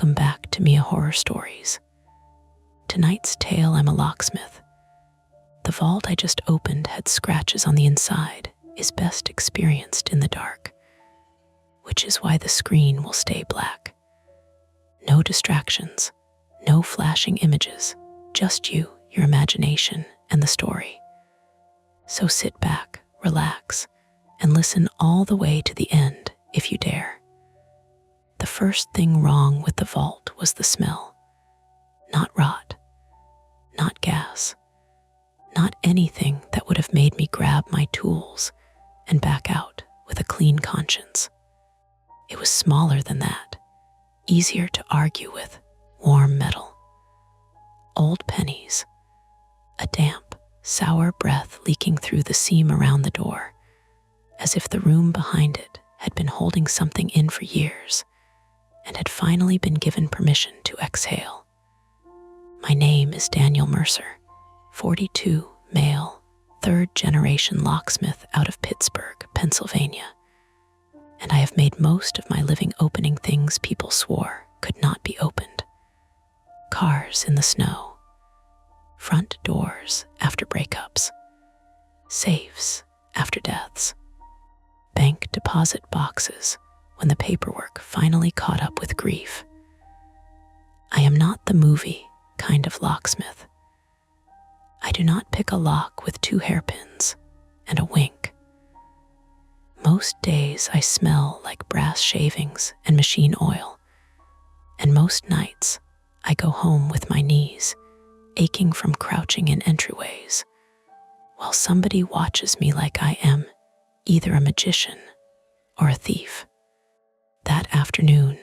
Welcome back to Mia Horror Stories. Tonight's tale, I'm a locksmith. The vault I just opened had scratches on the inside, is best experienced in the dark, which is why the screen will stay black. No distractions, no flashing images, just you, your imagination, and the story. So sit back, relax, and listen all the way to the end if you dare. The first thing wrong with the vault was the smell. Not rot, not gas, not anything that would have made me grab my tools and back out with a clean conscience. It was smaller than that, easier to argue with, warm metal. Old pennies, a damp, sour breath leaking through the seam around the door, as if the room behind it had been holding something in for years and had finally been given permission to exhale. My name is Daniel Mercer, 42, male, third-generation locksmith out of Pittsburgh, Pennsylvania, and I have made most of my living opening things people swore could not be opened. Cars in the snow, front doors after breakups, safes after deaths, bank deposit boxes when the paperwork finally caught up with grief. I am not the movie kind of locksmith. I do not pick a lock with 2 hairpins and a wink. Most days I smell like brass shavings and machine oil, and most nights I go home with my knees aching from crouching in entryways, while somebody watches me like I am either a magician or a thief. That afternoon,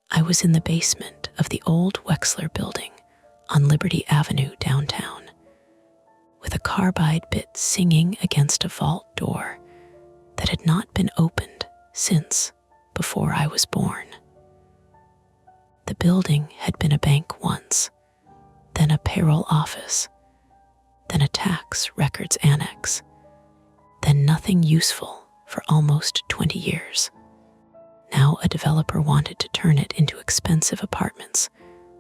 I was in the basement of the old Wexler building on Liberty Avenue downtown, with a carbide bit singing against a vault door that had not been opened since before I was born. The building had been a bank once, then a payroll office, then a tax records annex, then nothing useful for almost 20 years. Now a developer wanted to turn it into expensive apartments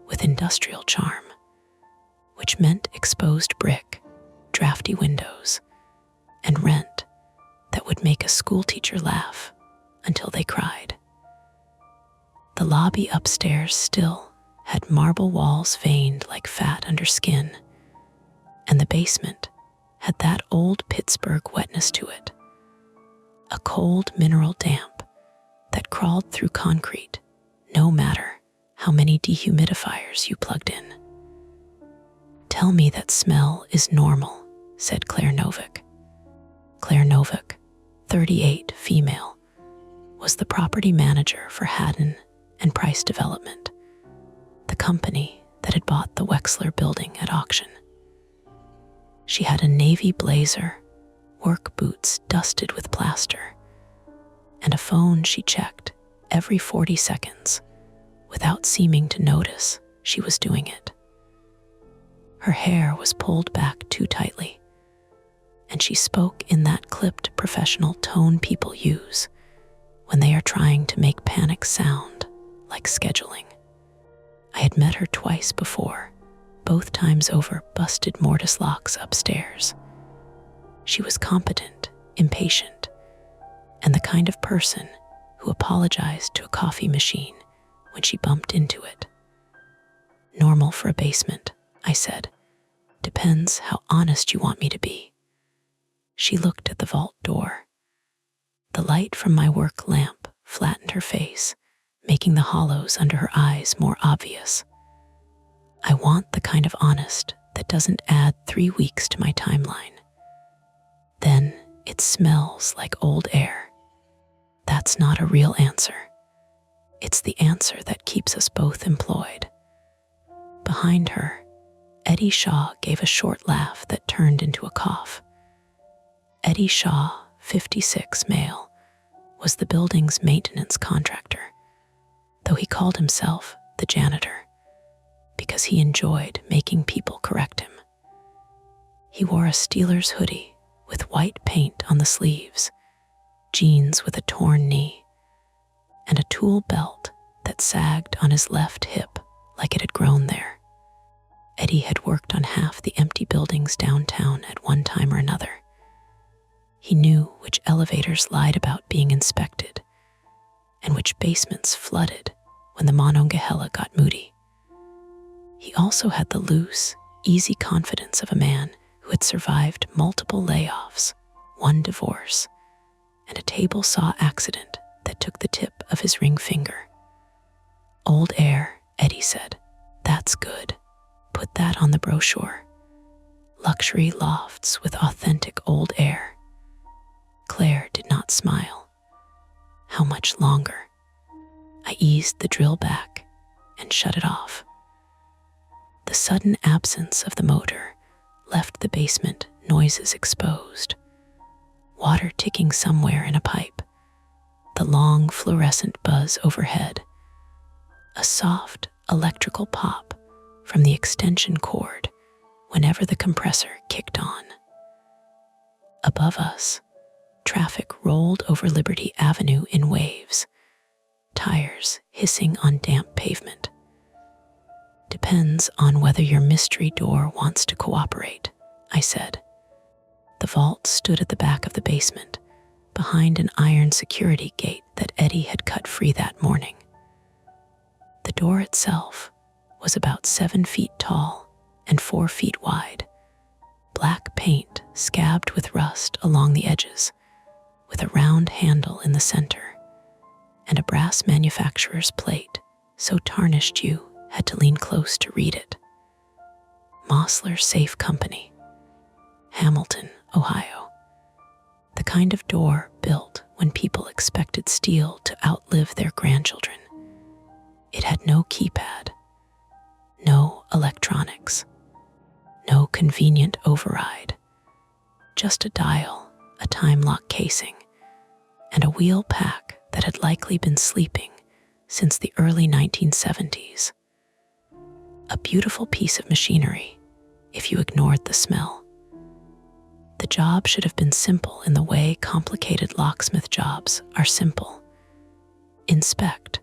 with industrial charm, which meant exposed brick, drafty windows, and rent that would make a schoolteacher laugh until they cried. The lobby upstairs still had marble walls veined like fat under skin, and the basement had that old Pittsburgh wetness to it, a cold mineral damp that crawled through concrete no matter how many dehumidifiers you plugged in. "Tell me that smell is normal," said Claire Novick. Claire Novick, 38, female, was the property manager for Haddon and Price Development, the company that had bought the Wexler building at auction. She had a navy blazer, work boots dusted with plaster, and a phone she checked every 40 seconds without seeming to notice she was doing it. Her hair was pulled back too tightly, and she spoke in that clipped professional tone people use when they are trying to make panic sound like scheduling. I had met her twice before, both times over busted mortise locks upstairs. She was competent, impatient, and the kind of person who apologized to a coffee machine when she bumped into it. "Normal for a basement," I said. "Depends how honest you want me to be." She looked at the vault door. The light from my work lamp flattened her face, making the hollows under her eyes more obvious. I want the kind of honest that doesn't add 3 weeks to my timeline. Then it smells like old air. That's not a real answer. It's the answer that keeps us both employed. Behind her, Eddie Shaw gave a short laugh that turned into a cough. Eddie Shaw, 56, male, was the building's maintenance contractor, though he called himself the janitor because he enjoyed making people correct him. He wore a Steelers hoodie with white paint on the sleeves, jeans with a torn knee, and a tool belt that sagged on his left hip like it had grown there. Eddie had worked on half the empty buildings downtown at one time or another. He knew which elevators lied about being inspected and which basements flooded when the Monongahela got moody. He also had the loose, easy confidence of a man who had survived multiple layoffs, one divorce, and a table saw accident that took the tip of his ring finger. "Old air," Eddie said. "That's good. Put that on the brochure. Luxury lofts with authentic old air." Claire did not smile. "How much longer?" I eased the drill back and shut it off. The sudden absence of the motor left the basement noises exposed. Water ticking somewhere in a pipe, the long fluorescent buzz overhead, a soft electrical pop from the extension cord whenever the compressor kicked on. Above us, traffic rolled over Liberty Avenue in waves, tires hissing on damp pavement. "Depends on whether your mystery door wants to cooperate," I said. The vault stood at the back of the basement, behind an iron security gate that Eddie had cut free that morning. The door itself was about 7 feet tall and 4 feet wide, black paint scabbed with rust along the edges, with a round handle in the center, and a brass manufacturer's plate so tarnished you had to lean close to read it. Mosler Safe Company, Hamilton, Ohio. The kind of door built when people expected steel to outlive their grandchildren. It had no keypad, no electronics, no convenient override, just a dial, a time lock casing, and a wheel pack that had likely been sleeping since the early 1970s. A beautiful piece of machinery, if you ignored the smell. The job should have been simple in the way complicated locksmith jobs are simple. Inspect,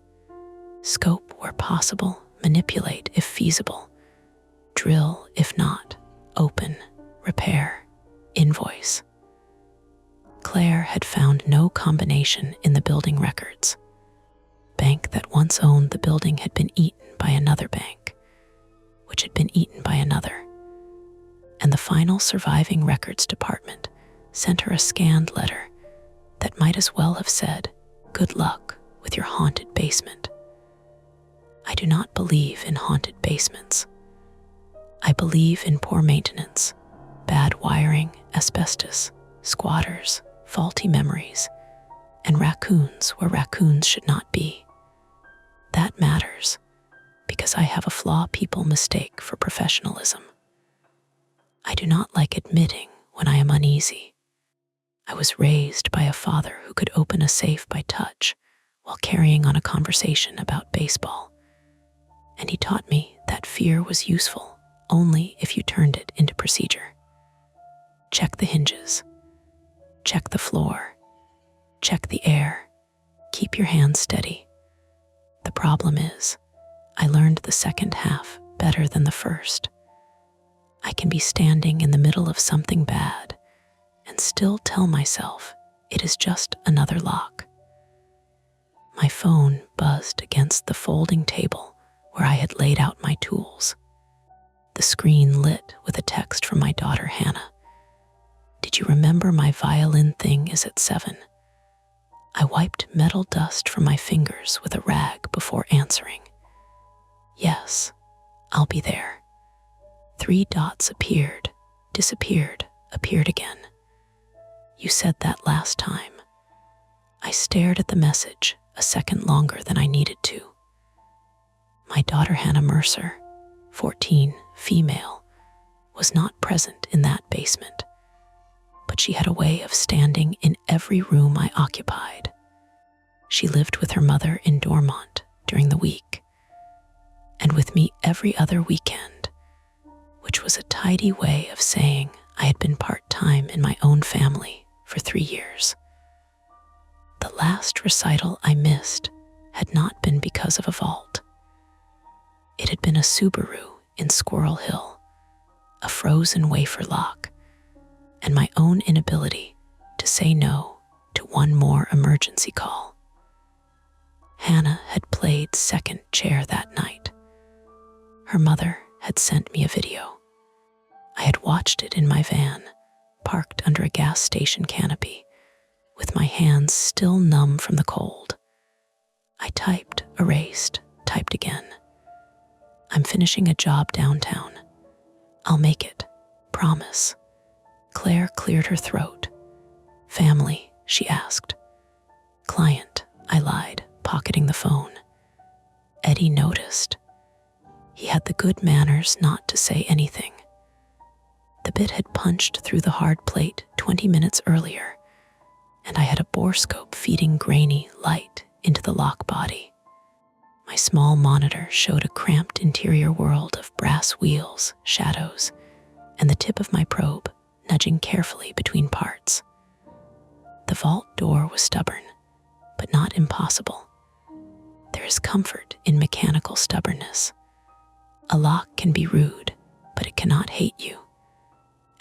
scope where possible, manipulate if feasible, drill if not, open, repair, invoice. Claire had found no combination in the building records. Bank that once owned the building had been eaten by another bank, which had been eaten by another. And the final surviving records department sent her a scanned letter that might as well have said, "Good luck with your haunted basement." I do not believe in haunted basements. I believe in poor maintenance, bad wiring, asbestos, squatters, faulty memories, and raccoons where raccoons should not be. That matters because I have a flaw people mistake for professionalism. I do not like admitting when I am uneasy. I was raised by a father who could open a safe by touch while carrying on a conversation about baseball. And he taught me that fear was useful only if you turned it into procedure. Check the hinges. Check the floor. Check the air. Keep your hands steady. The problem is, I learned the second half better than the first. I can be standing in the middle of something bad and still tell myself it is just another lock. My phone buzzed against the folding table where I had laid out my tools. The screen lit with a text from my daughter Hannah. "Did you remember my violin thing is at 7? I wiped metal dust from my fingers with a rag before answering. "Yes, I'll be there." 3 dots appeared, disappeared, appeared again. "You said that last time." I stared at the message a second longer than I needed to. My daughter Hannah Mercer, 14, female, was not present in that basement, but she had a way of standing in every room I occupied. She lived with her mother in Dormont during the week, and with me every other weekend, which was a tidy way of saying I had been part-time in my own family for 3 years. The last recital I missed had not been because of a vault. It had been a Subaru in Squirrel Hill, a frozen wafer lock, and my own inability to say no to one more emergency call. Hannah had played second chair that night. Her mother had sent me a video. I had watched it in my van, parked under a gas station canopy, with my hands still numb from the cold. I typed, erased, typed again. I'm finishing a job downtown. I'll make it, promise. Claire cleared her throat. Family, she asked. Client, I lied, pocketing the phone. Eddie noticed. He had the good manners not to say anything. The bit had punched through the hard plate 20 minutes earlier, and I had a borescope feeding grainy light into the lock body. My small monitor showed a cramped interior world of brass wheels, shadows, and the tip of my probe nudging carefully between parts. The vault door was stubborn, but not impossible. There is comfort in mechanical stubbornness. A lock can be rude, but it cannot hate you.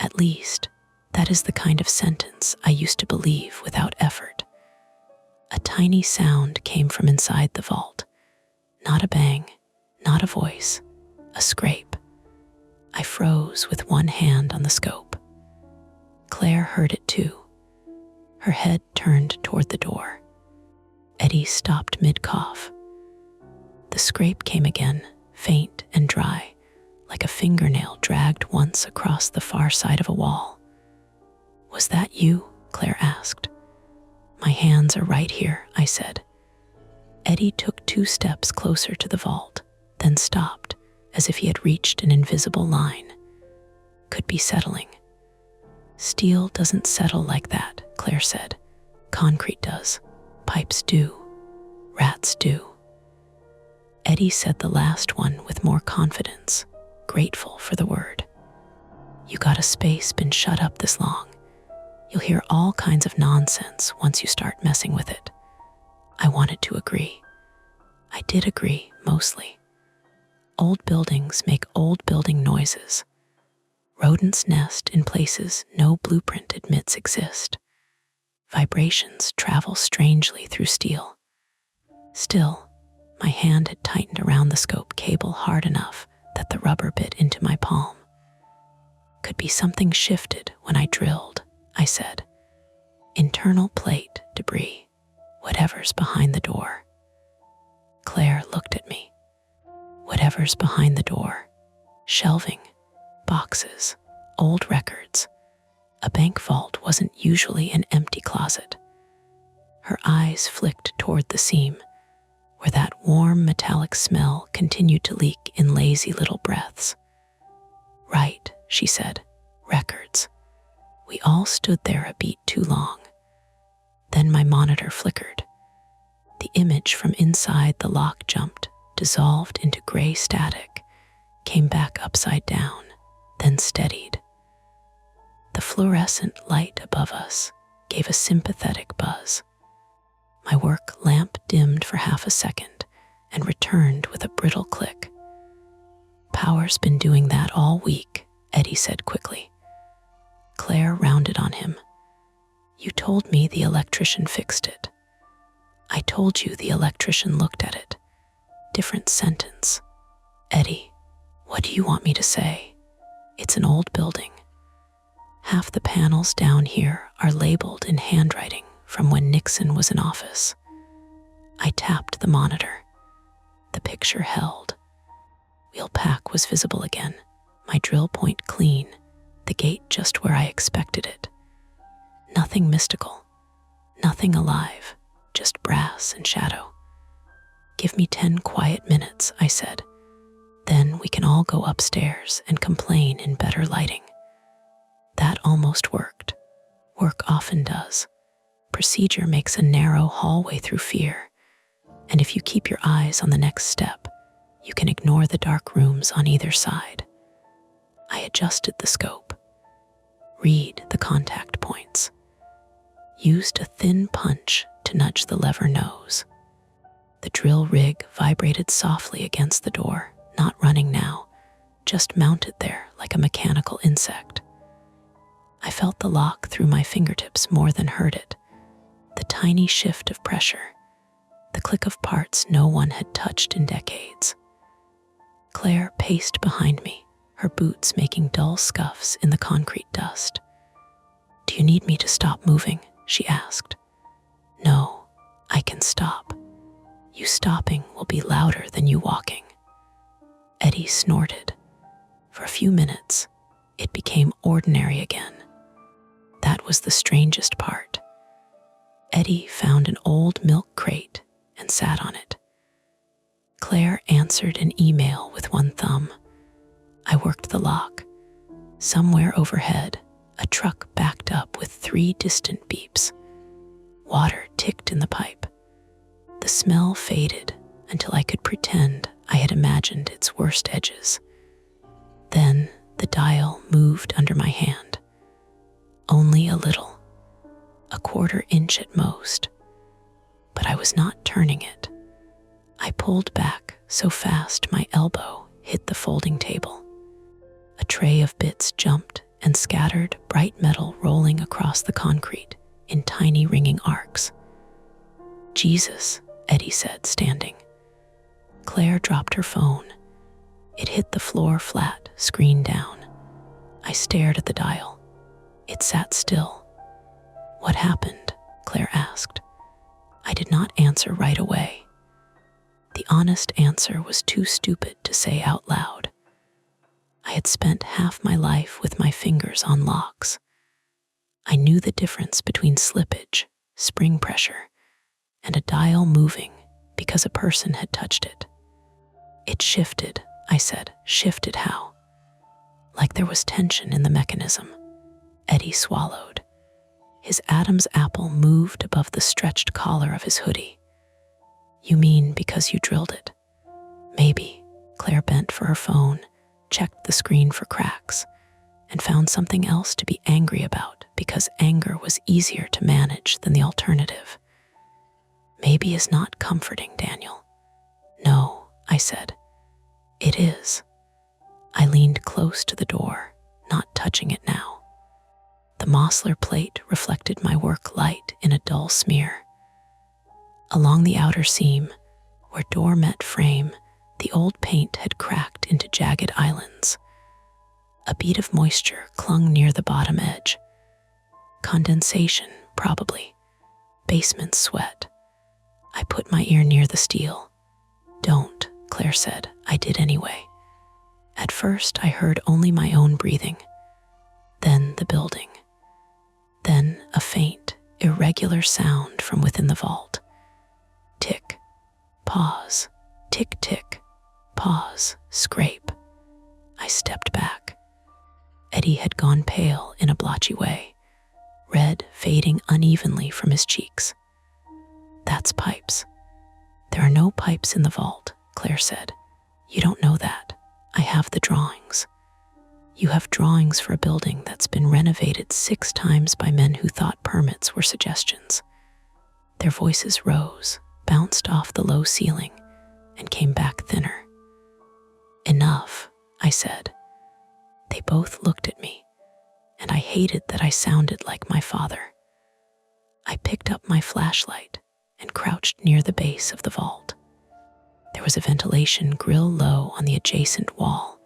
At least, that is the kind of sentence I used to believe without effort. A tiny sound came from inside the vault. Not a bang, not a voice, a scrape. I froze with one hand on the scope. Claire heard it too. Her head turned toward the door. Eddie stopped mid-cough. The scrape came again, faint and dry, like a fingernail dragged once across the far side of a wall. Was that you? Claire asked. My hands are right here, I said. Eddie took 2 steps closer to the vault, then stopped, as if he had reached an invisible line. Could be settling. Steel doesn't settle like that, Claire said. Concrete does. Pipes do. Rats do. Eddie said the last one with more confidence, grateful for the word. You got a space been shut up this long. You'll hear all kinds of nonsense once you start messing with it. I wanted to agree. I did agree, mostly. Old buildings make old building noises. Rodents nest in places no blueprint admits exist. Vibrations travel strangely through steel. Still, my hand had tightened around the scope cable hard enough that the rubber bit into my palm. Could be something shifted when I drilled, I said. Internal plate, debris, whatever's behind the door. Claire looked at me. Whatever's behind the door. Shelving, boxes, old records. A bank vault wasn't usually an empty closet. Her eyes flicked toward the seam, where that warm metallic smell continued to leak in lazy little breaths. Right, she said, records. We all stood there a beat too long. Then my monitor flickered. The image from inside the lock jumped, dissolved into gray static, came back upside down, then steadied. The fluorescent light above us gave a sympathetic buzz. My work lamp dimmed for half a second and returned with a brittle click. Power's been doing that all week, Eddie said quickly. Claire rounded on him. You told me the electrician fixed it. I told you the electrician looked at it. Different sentence. Eddie, what do you want me to say? It's an old building. Half the panels down here are labeled in handwriting from when Nixon was in office. I tapped the monitor. The picture held. Wheel pack was visible again, my drill point clean, the gate just where I expected it. Nothing mystical, nothing alive, just brass and shadow. Give me 10 quiet minutes, I said. Then we can all go upstairs and complain in better lighting. That almost worked. Work often does. Procedure makes a narrow hallway through fear, and if you keep your eyes on the next step, you can ignore the dark rooms on either side. I adjusted the scope. Read the contact points. Used a thin punch to nudge the lever nose. The drill rig vibrated softly against the door, not running now, just mounted there like a mechanical insect. I felt the lock through my fingertips more than heard it. The tiny shift of pressure, the click of parts no one had touched in decades. Claire paced behind me, her boots making dull scuffs in the concrete dust. "Do you need me to stop moving?" she asked. "No, I can stop. You stopping will be louder than you walking." Eddie snorted. For a few minutes, it became ordinary again. That was the strangest part. Eddie found an old milk crate and sat on it. Claire answered an email with one thumb. I worked the lock. Somewhere overhead, a truck backed up with 3 distant beeps. Water ticked in the pipe. The smell faded until I could pretend I had imagined its worst edges. Then the dial moved under my hand. Only a little, a 1/4 inch at most. But I was not turning it. I pulled back so fast my elbow hit the folding table. A tray of bits jumped and scattered bright metal rolling across the concrete in tiny ringing arcs. "Jesus," Eddie said, standing. Claire dropped her phone. It hit the floor flat, screen down. I stared at the dial. It sat still. "What happened?" Claire asked. I did not answer right away. The honest answer was too stupid to say out loud. I had spent half my life with my fingers on locks. I knew the difference between slippage, spring pressure, and a dial moving because a person had touched it. "It shifted," I said. "Shifted how?" "Like there was tension in the mechanism." Eddie swallowed. His Adam's apple moved above the stretched collar of his hoodie. "You mean because you drilled it?" "Maybe." Claire bent for her phone, checked the screen for cracks, and found something else to be angry about because anger was easier to manage than the alternative. "Maybe is not comforting, Daniel." "No," I said. "It is." I leaned close to the door, not touching it now. The Mosler plate reflected my work light in a dull smear. Along the outer seam, where door met frame, the old paint had cracked into jagged islands. A bead of moisture clung near the bottom edge. Condensation, probably. Basement sweat. I put my ear near the steel. "Don't," Claire said. I did anyway. At first, I heard only my own breathing. Then the building. Then a faint, irregular sound from within the vault. Tick, pause, tick, tick, pause, scrape. I stepped back. Eddie had gone pale in a blotchy way, red fading unevenly from his cheeks. "That's pipes." "There are no pipes in the vault," Claire said. "You don't know that. I have the drawings." "You have drawings for a building that's been renovated 6 times by men who thought permits were suggestions." Their voices rose, bounced off the low ceiling, and came back thinner. "Enough," I said. They both looked at me, and I hated that I sounded like my father. I picked up my flashlight and crouched near the base of the vault. There was a ventilation grill low on the adjacent wall,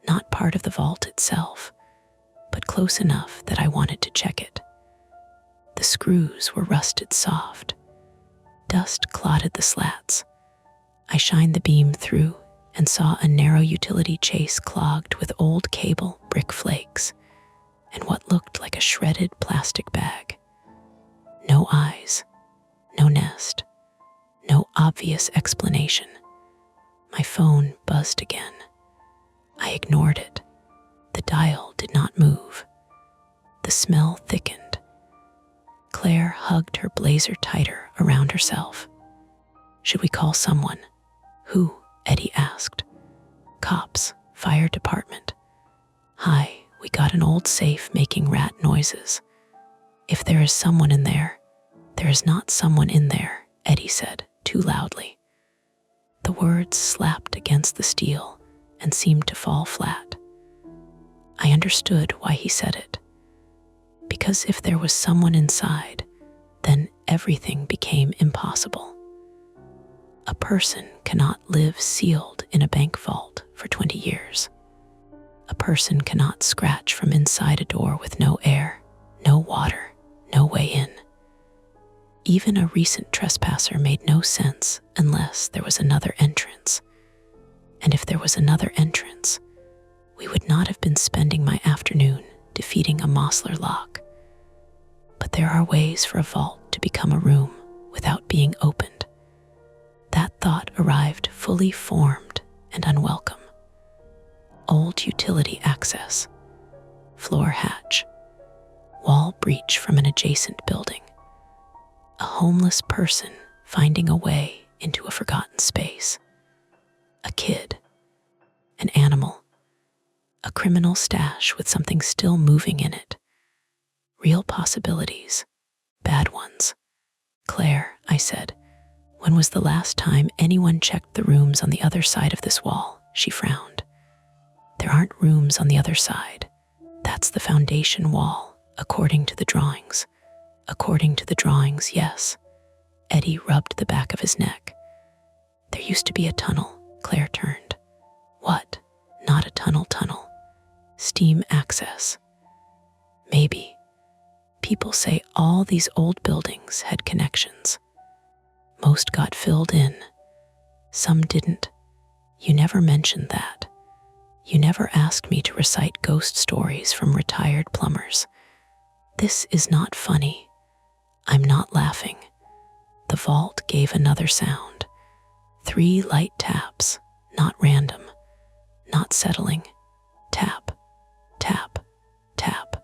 not part of the vault itself, but close enough that I wanted to check it. The screws were rusted soft. Dust clotted the slats. I shined the beam through and saw a narrow utility chase clogged with old cable, brick flakes, and what looked like a shredded plastic bag. No eyes, no nest, no obvious explanation. My phone buzzed again. I ignored it. The dial did not move. The smell thickened. Claire hugged her blazer tighter around herself. "Should we call someone?" "Who?" Eddie asked. "Cops, fire department." "Hi, we got an old safe making rat noises. If there is someone in there, there is not someone in there," Eddie said, too loudly. The words slapped against the steel and seemed to fall flat. I understood why he said it. Because if there was someone inside, then everything became impossible. A person cannot live sealed in a bank vault for 20 years. A person cannot scratch from inside a door with no air, no water, no way in. Even a recent trespasser made no sense unless there was another entrance. And if there was another entrance, we would not have been spending my afternoon defeating a Mosler lock. But there are ways for a vault to become a room without being opened. That thought arrived fully formed and unwelcome. Old utility access, floor hatch, wall breach from an adjacent building. A homeless person finding a way into a forgotten space. A kid, an animal, a criminal stash with something still moving in it. Real possibilities, bad ones. Claire, I said, when was the last time anyone checked the rooms on the other side of this wall? She frowned. There aren't rooms on the other side. That's the foundation wall, according to the drawings. According to the drawings, yes. Eddie rubbed the back of his neck. There used to be a tunnel, Claire turned. What? Not a tunnel. Steam access. Maybe. People say all these old buildings had connections. Most got filled in. Some didn't. You never mentioned that. You never asked me to recite ghost stories from retired plumbers. This is not funny. I'm not laughing. The vault gave another sound. 3 light taps, not random, not settling. Tap, tap, tap.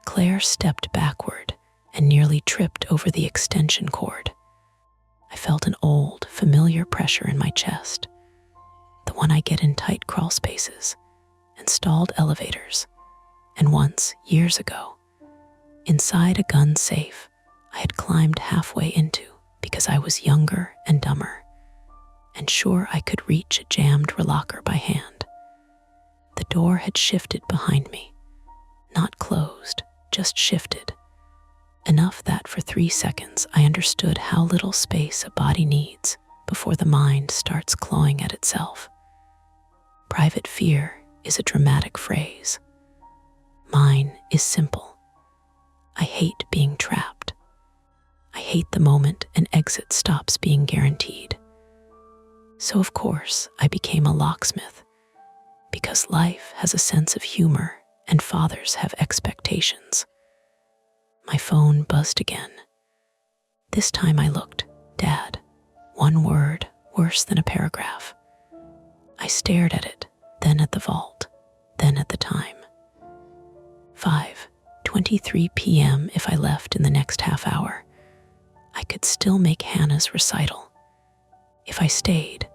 Claire stepped backward and nearly tripped over the extension cord. I felt an old, familiar pressure in my chest, the one I get in tight crawl spaces and stalled elevators, and once, years ago, inside a gun safe I had climbed halfway into because I was younger and dumber, and sure I could reach a jammed relocker by hand. The door had shifted behind me, not closed, just shifted. Enough that for 3 seconds I understood how little space a body needs before the mind starts clawing at itself. Private fear is a dramatic phrase. Mine is simple. I hate being trapped. I hate the moment an exit stops being guaranteed. So of course I became a locksmith, because life has a sense of humor and fathers have expectations. My phone buzzed again. This time I looked. Dad. 1 word, worse than a paragraph. I stared at it, then at the vault, then at the time. 5:23 p.m. If I left in the next half hour, I could still make Hannah's recital. If I stayed,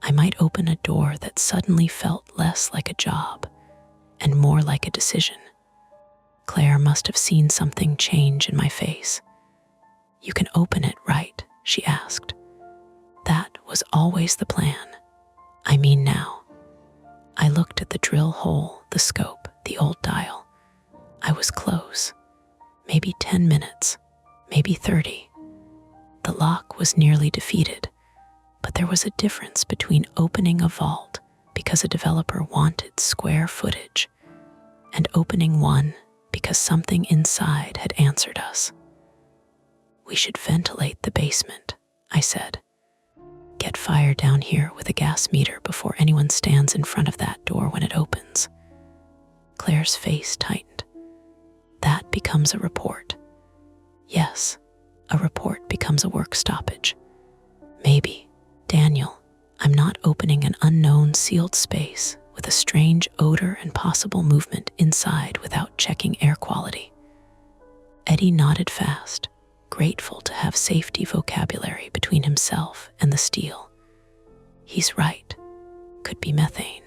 I might open a door that suddenly felt less like a job and more like a decision. Claire must have seen something change in my face. You can open it, right? She asked. That was always the plan. I mean now. I looked at the drill hole, the scope, the old dial. I was close. Maybe 10 minutes, maybe 30. The lock was nearly defeated, but there was a difference between opening a vault because a developer wanted square footage and opening one because something inside had answered us. We should ventilate the basement, I said. Get fire down here with a gas meter before anyone stands in front of that door when it opens. Claire's face tightened. That becomes a report. Yes, a report becomes a work stoppage. Maybe, Daniel, I'm not opening an unknown sealed space with a strange odor and possible movement inside without checking air quality. Eddie nodded fast, grateful to have safety vocabulary between himself and the steel. He's right. Could be methane.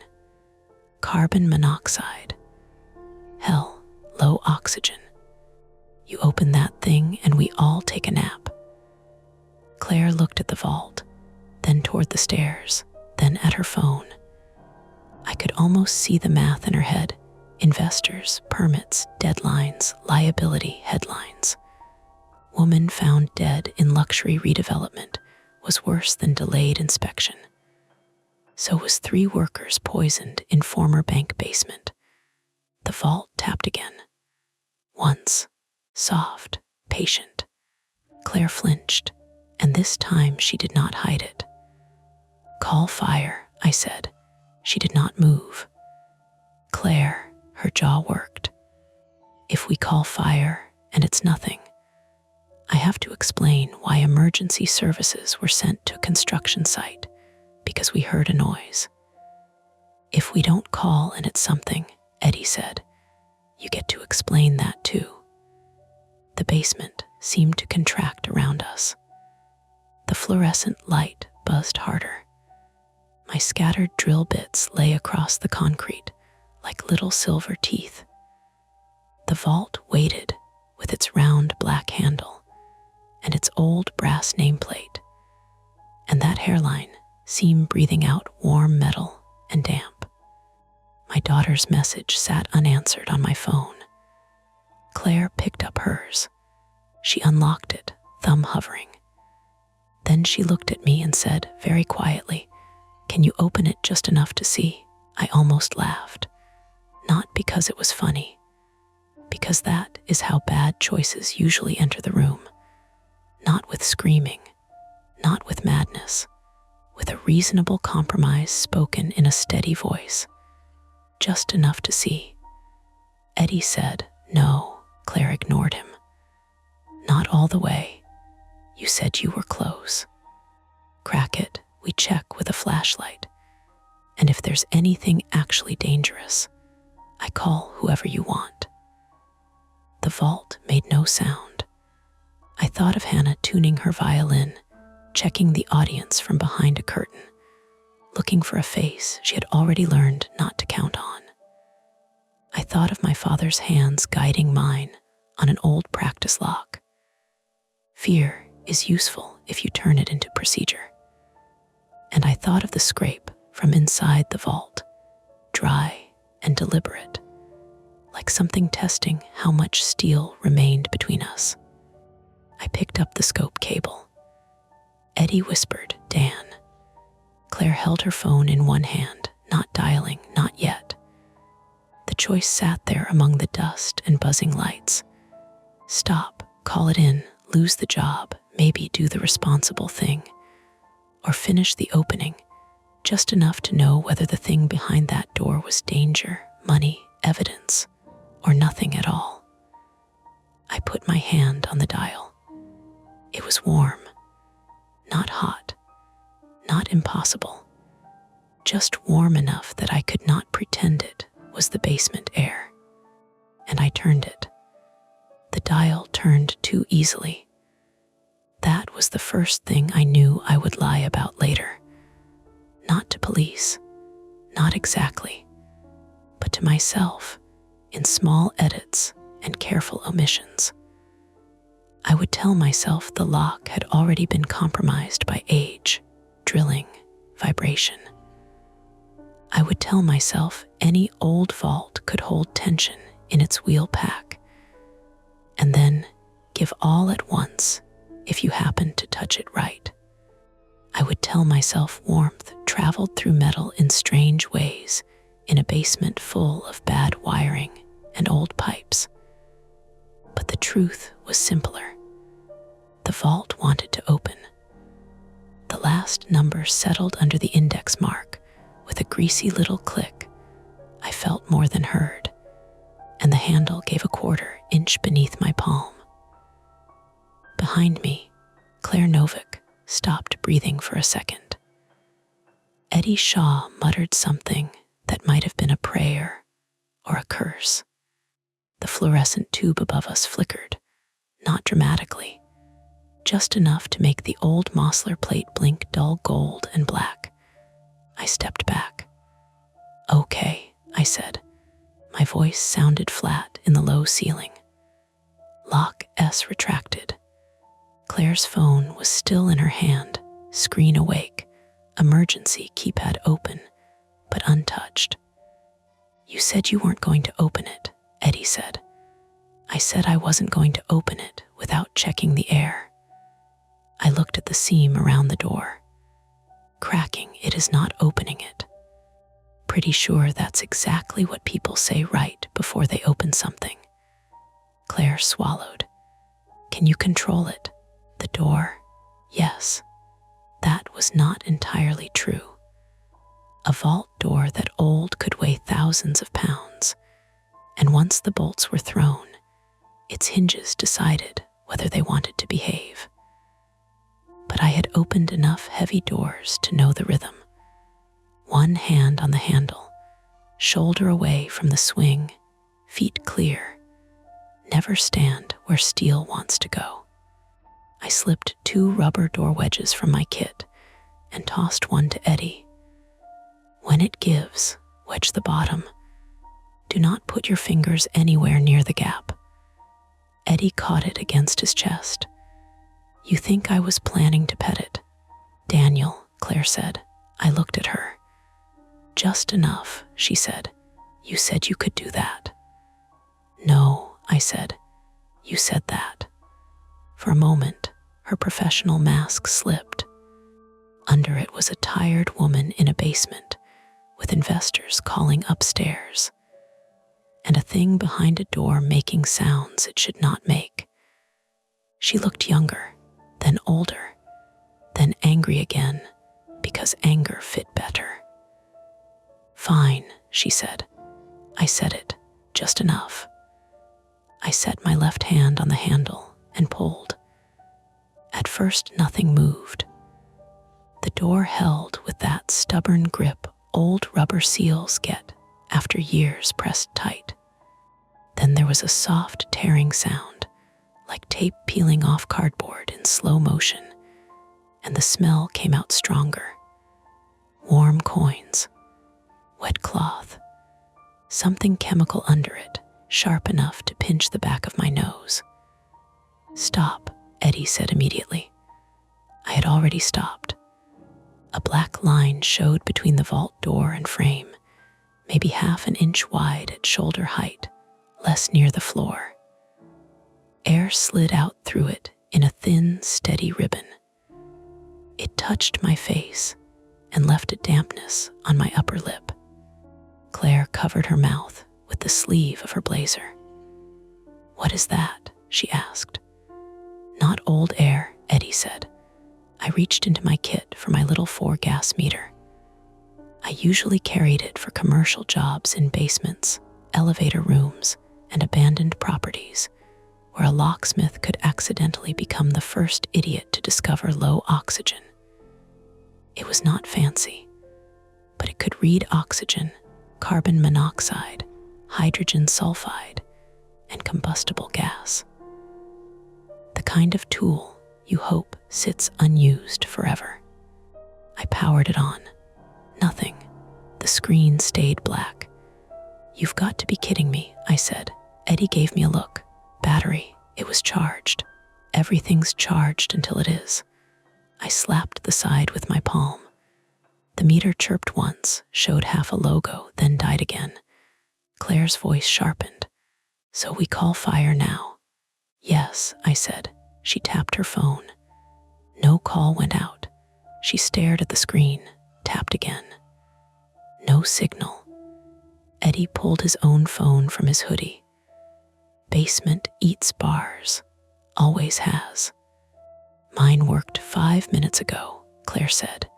Carbon monoxide. Hell, low oxygen. You open that thing and we all take a nap. Claire looked at the vault, then toward the stairs, then at her phone. I could almost see the math in her head: investors, permits, deadlines, liability, headlines. Woman found dead in luxury redevelopment was worse than delayed inspection. So was 3 workers poisoned in former bank basement. The vault tapped again. Once, soft, patient. Claire flinched, and this time she did not hide it. "Call fire," I said. She did not move. "Claire," her jaw worked. "If we call fire and it's nothing, I have to explain why emergency services were sent to a construction site because we heard a noise." "If we don't call and it's something," Eddie said, "you get to explain that too." The basement seemed to contract around us. The fluorescent light buzzed harder. My scattered drill bits lay across the concrete like little silver teeth. The vault waited with its round black handle and its old brass nameplate, and that hairline seemed breathing out warm metal and damp. My daughter's message sat unanswered on my phone. Claire picked up hers. She unlocked it, thumb hovering. Then she looked at me and said very quietly, "Can you open it just enough to see?" I almost laughed. Not because it was funny, because that is how bad choices usually enter the room. Not with screaming, not with madness, with a reasonable compromise spoken in a steady voice. "Just enough to see." Eddie said, "No." Claire ignored him. "Not all the way. You said you were close. Crack it, we check with a flashlight. And if there's anything actually dangerous, I call whoever you want." The vault made no sound. I thought of Hannah tuning her violin, checking the audience from behind a curtain, looking for a face she had already learned not to count on. I thought of my father's hands guiding mine on an old practice lock. Fear is useful if you turn it into procedure. And I thought of the scrape from inside the vault, dry and deliberate, like something testing how much steel remained between us. I picked up the scope cable. Eddie whispered, "Dan." Claire held her phone in one hand, not dialing, not yet. The choice sat there among the dust and buzzing lights. Stop, call it in, lose the job, maybe do the responsible thing, or finish the opening, just enough to know whether the thing behind that door was danger, money, evidence, or nothing at all. I put my hand on the dial. It was warm, not hot, not impossible, just warm enough that I could not pretend it was the basement air. And I turned it. The dial turned too easily. That was the first thing I knew I would lie about later. Not to police, not exactly, but to myself in small edits and careful omissions. I would tell myself the lock had already been compromised by age, drilling, vibration. I would tell myself any old vault could hold tension in its wheel pack, and then give all at once if you happened to touch it right. I would tell myself warmth traveled through metal in strange ways in a basement full of bad wiring and old pipes. But the truth was simpler. The vault wanted to open. The last number settled under the index mark with a greasy little click. I felt more than heard, and the handle gave a quarter inch beneath my palm. Behind me, Claire Novick stopped breathing for a second. Eddie Shaw muttered something that might have been a prayer or a curse. The fluorescent tube above us flickered, not dramatically, just enough to make the old Mosler plate blink dull gold and black. I stepped back. "Okay," I said. My voice sounded flat in the low ceiling. Lock S retracted. Claire's phone was still in her hand, screen awake, emergency keypad open, but untouched. "You said you weren't going to open it," Eddie said. "I said I wasn't going to open it without checking the air." I looked at the seam around the door. "Cracking it is not opening it." "Pretty sure that's exactly what people say right before they open something." Claire swallowed. "Can you control it? The door?" "Yes." That was not entirely true. A vault door that old could weigh thousands of pounds, and once the bolts were thrown, its hinges decided whether they wanted to behave. But I had opened enough heavy doors to know the rhythm. One hand on the handle, shoulder away from the swing, feet clear. Never stand where steel wants to go. I slipped 2 rubber door wedges from my kit and tossed one to Eddie. "When it gives, wedge the bottom. Do not put your fingers anywhere near the gap." Eddie caught it against his chest. "You think I was planning to pet it?" "Daniel," Claire said. I looked at her. "Just enough," she said. "You said you could do that." "No," I said. "You said that." For a moment, her professional mask slipped. Under it was a tired woman in a basement, with investors calling upstairs, and a thing behind a door making sounds it should not make. She looked younger, then older, then angry again, because anger fit better. "Fine," she said. I said it, just enough. I set my left hand on the handle and pulled. At first, nothing moved. The door held with that stubborn grip old rubber seals get after years pressed tight. Then there was a soft tearing sound, like tape peeling off cardboard in slow motion, and the smell came out stronger. Warm coins, wet cloth, something chemical under it, sharp enough to pinch the back of my nose. "Stop," Eddie said immediately. I had already stopped. A black line showed between the vault door and frame, maybe half an inch wide at shoulder height, less near the floor. Air slid out through it in a thin, steady ribbon. It touched my face and left a dampness on my upper lip. Claire covered her mouth with the sleeve of her blazer. "What is that?" she asked. "Not old air," Eddie said. I reached into my kit for my little 4-gas meter. I usually carried it for commercial jobs in basements, elevator rooms, and abandoned properties, where a locksmith could accidentally become the first idiot to discover low oxygen. It was not fancy, but it could read oxygen, carbon monoxide, hydrogen sulfide, and combustible gas. The kind of tool you hope sits unused forever. I powered it on. Nothing. The screen stayed black. "You've got to be kidding me," I said. Eddie gave me a look. "Battery. It was charged." "Everything's charged until it is." I slapped the side with my palm. The meter chirped once, showed half a logo, then died again. Claire's voice sharpened. "So we call fire now?" "Yes," I said. She tapped her phone. No call went out. She stared at the screen, tapped again. No signal. Eddie pulled his own phone from his hoodie. "Basement eats bars. Always has." "Mine worked 5 minutes ago," Claire said.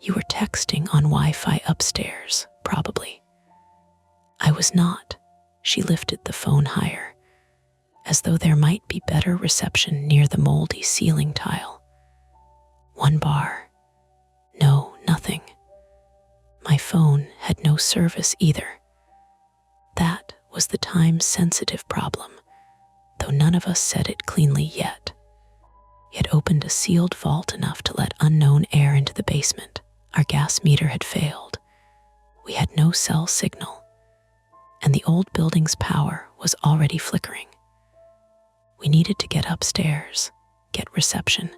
"You were texting on Wi-Fi upstairs, probably." I was not. She lifted the phone higher, as though there might be better reception near the moldy ceiling tile. 1 bar. No, nothing. My phone had no service either. That was the time-sensitive problem, though none of us said it cleanly yet. He had opened a sealed vault enough to let unknown air into the basement. Our gas meter had failed. We had no cell signal, and the old building's power was already flickering. We needed to get upstairs, get reception,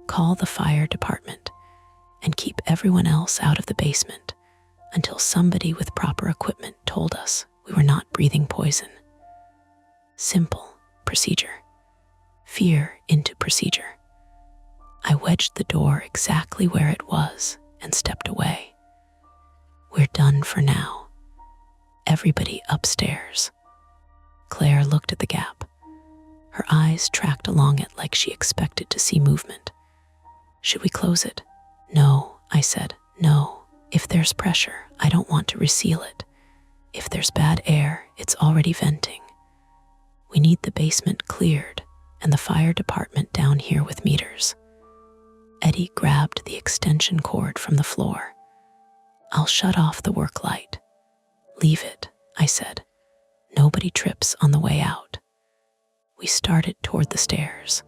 call the fire department, and keep everyone else out of the basement until somebody with proper equipment told us we were not breathing poison. Simple procedure. Fear into procedure. I wedged the door exactly where it was and stepped away. We're done for now. Everybody upstairs. Claire looked at the gap. Her eyes tracked along it like she expected to see movement. Should we close it? No, I said. No. If there's pressure, I don't want to reseal it. If there's bad air, it's already venting. We need the basement cleared and the fire department down here with meters. Eddie grabbed the extension cord from the floor. I'll shut off the work light. Leave it, I said. Nobody trips on the way out. We started toward the stairs.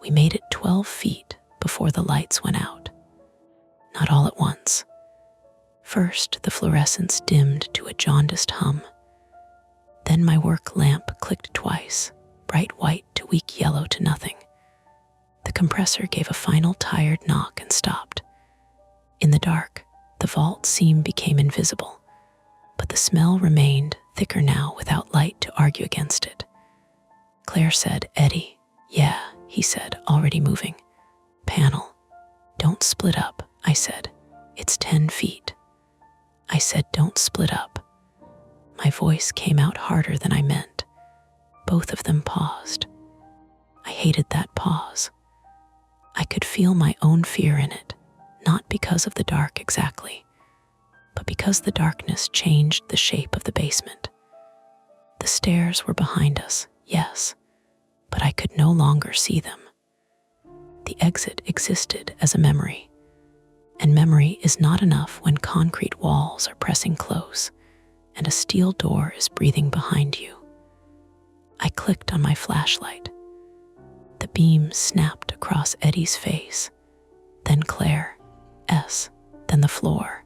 We made it 12 feet before the lights went out. Not all at once. First, the fluorescence dimmed to a jaundiced hum. Then my work lamp clicked twice, bright white to weak yellow to nothing. The compressor gave a final tired knock and stopped. In the dark, the vault seam became invisible, but the smell remained, thicker now without light to argue against it. Claire said, Eddie. Yeah, he said, already moving. Panel. Don't split up, I said. It's 10 feet. I said, don't split up. My voice came out harder than I meant. Both of them paused. I hated that pause. I could feel my own fear in it, not because of the dark exactly, but because the darkness changed the shape of the basement. The stairs were behind us, yes, but I could no longer see them. The exit existed as a memory, and memory is not enough when concrete walls are pressing close and a steel door is breathing behind you. I clicked on my flashlight. The beam snapped across Eddie's face, then Claire's, then the floor,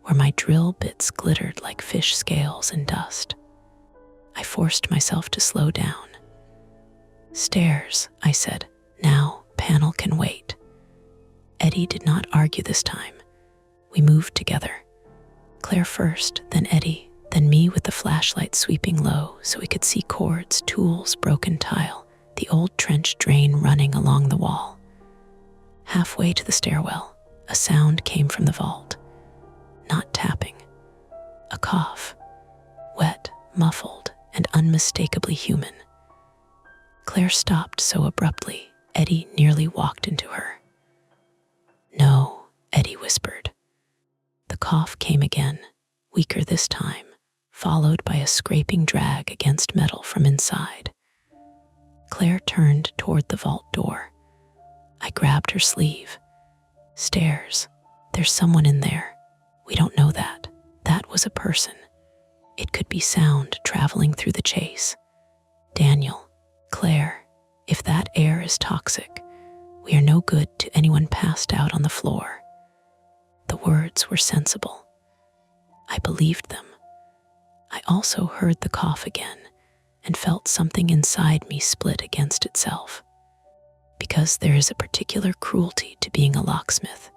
where my drill bits glittered like fish scales in dust. I forced myself to slow down. Stairs, I said. Now, panel can wait. Eddie did not argue this time. We moved together. Claire first, then Eddie, then me with the flashlight sweeping low so we could see cords, tools, broken tile, the old trench drain running along the wall. Halfway to the stairwell, a sound came from the vault. Not tapping. A cough. Wet, muffled, and unmistakably human. Claire stopped so abruptly, Eddie nearly walked into her. No, Eddie whispered. The cough came again, weaker this time, followed by a scraping drag against metal from inside. Claire turned toward the vault door. I grabbed her sleeve. Stairs. There's someone in there. We don't know that. That was a person. It could be sound traveling through the chase. Daniel, Claire, if that air is toxic, we are no good to anyone passed out on the floor. The words were sensible. I believed them. I also heard the cough again and felt something inside me split against itself. Because there is a particular cruelty to being a locksmith.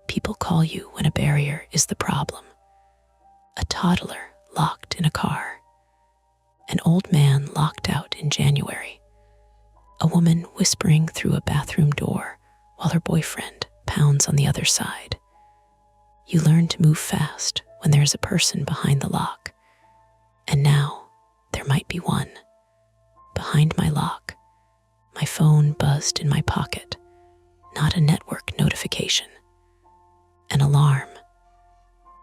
People call you when a barrier is the problem. A toddler locked in a car. An old man locked out in January. A woman whispering through a bathroom door while her boyfriend pounds on the other side. You learn to move fast when there is a person behind the lock. And now, there might be one. Behind my lock, my phone buzzed in my pocket. Not a network notification. An alarm.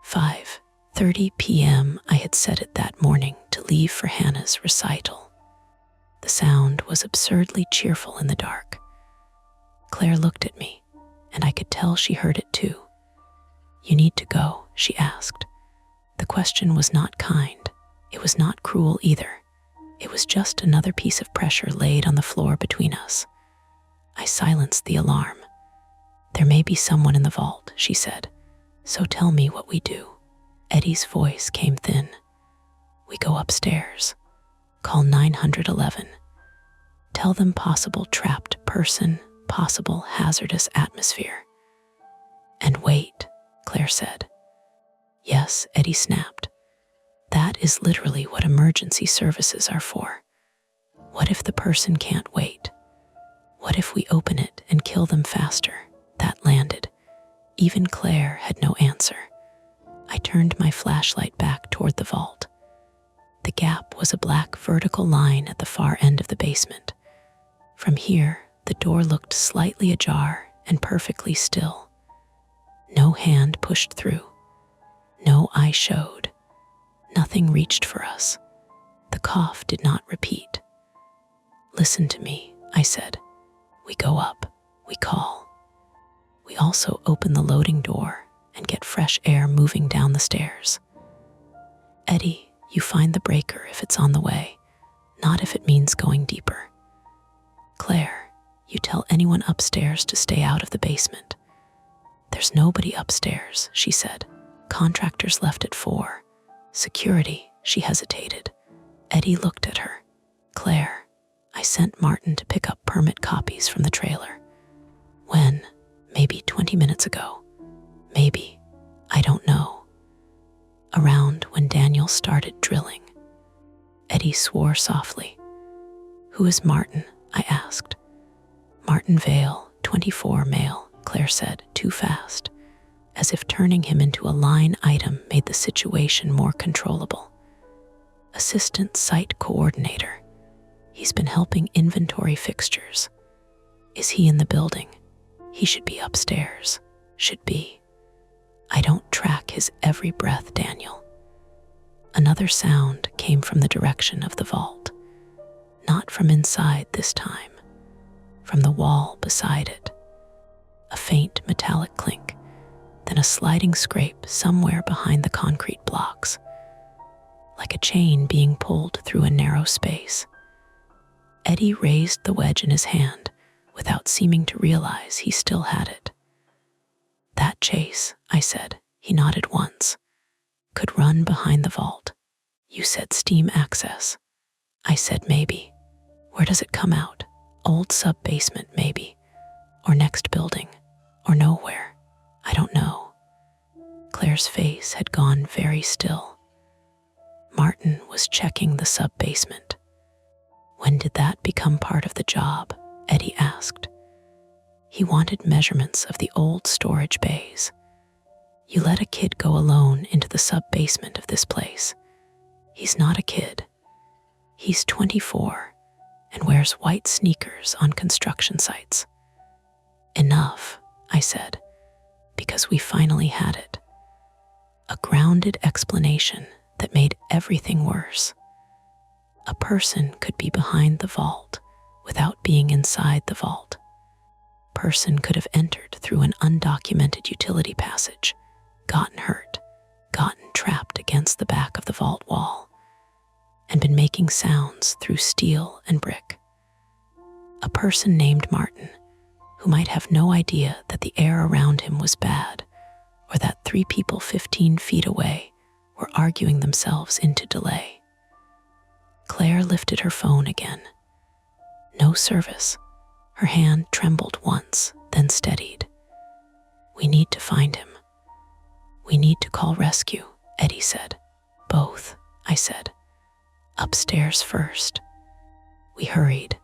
5:30 p.m. I had set it that morning to leave for Hannah's recital. The sound was absurdly cheerful in the dark. Claire looked at me, and I could tell she heard it too. You need to go, she asked. The question was not kind. It was not cruel either. It was just another piece of pressure laid on the floor between us. I silenced the alarm. There may be someone in the vault, she said. So tell me what we do. Eddie's voice came thin. We go upstairs. Call 911. Tell them possible trapped person, possible hazardous atmosphere. "And wait," Claire said. "Yes," Eddie snapped. "That is literally what emergency services are for. What if the person can't wait? What if we open it and kill them faster?" That landed. Even Claire had no answer. I turned my flashlight back toward the vault. The gap was a black vertical line at the far end of the basement. From here, the door looked slightly ajar and perfectly still. No hand pushed through. No eye showed. Nothing reached for us. The cough did not repeat. "Listen to me," I said. "We go up. We call. We also open the loading door and get fresh air moving down the stairs. Eddie, you find the breaker if it's on the way, not if it means going deeper. Claire, you tell anyone upstairs to stay out of the basement." "There's nobody upstairs," she said. "Contractors left at 4. Security," she hesitated. Eddie looked at her. "Claire, I sent Martin to pick up permit copies from the trailer." "When?" "Maybe 20 minutes ago. Maybe. I don't know." "Around when Daniel started drilling." Eddie swore softly. "Who is Martin?" I asked. "Martin Vale, 24, male," Claire said, too fast, as if turning him into a line item made the situation more controllable. "Assistant site coordinator. He's been helping inventory fixtures. Is he in the building? He should be upstairs. Should be. I don't track his every breath, Daniel." Another sound came from the direction of the vault. Not from inside this time. From the wall beside it. A faint metallic clink, then a sliding scrape somewhere behind the concrete blocks. Like a chain being pulled through a narrow space. Eddie raised the wedge in his hand without seeming to realize he still had it. "That chase," I said. He nodded once. "Could run behind the vault. You said steam access." I said maybe. "Where does it come out? Old sub-basement, maybe. Or next building. Or nowhere. I don't know." Claire's face had gone very still. Martin was checking the sub-basement. "When did that become part of the job?" Eddie asked. He wanted measurements of the old storage bays. "You let a kid go alone into the sub-basement of this place. He's not a kid. He's 24 and wears white sneakers on construction sites." "Enough," I said, because we finally had it. A grounded explanation that made everything worse. A person could be behind the vault without being inside the vault. Person could have entered through an undocumented utility passage, gotten hurt, gotten trapped against the back of the vault wall, and been making sounds through steel and brick. A person named Martin, who might have no idea that the air around him was bad, or that 3 people 15 feet away were arguing themselves into delay. Claire lifted her phone again. No service. Her hand trembled once, then steadied. "We need to find him." "We need to call rescue," Eddie said. "Both," I said. "Upstairs first." We hurried.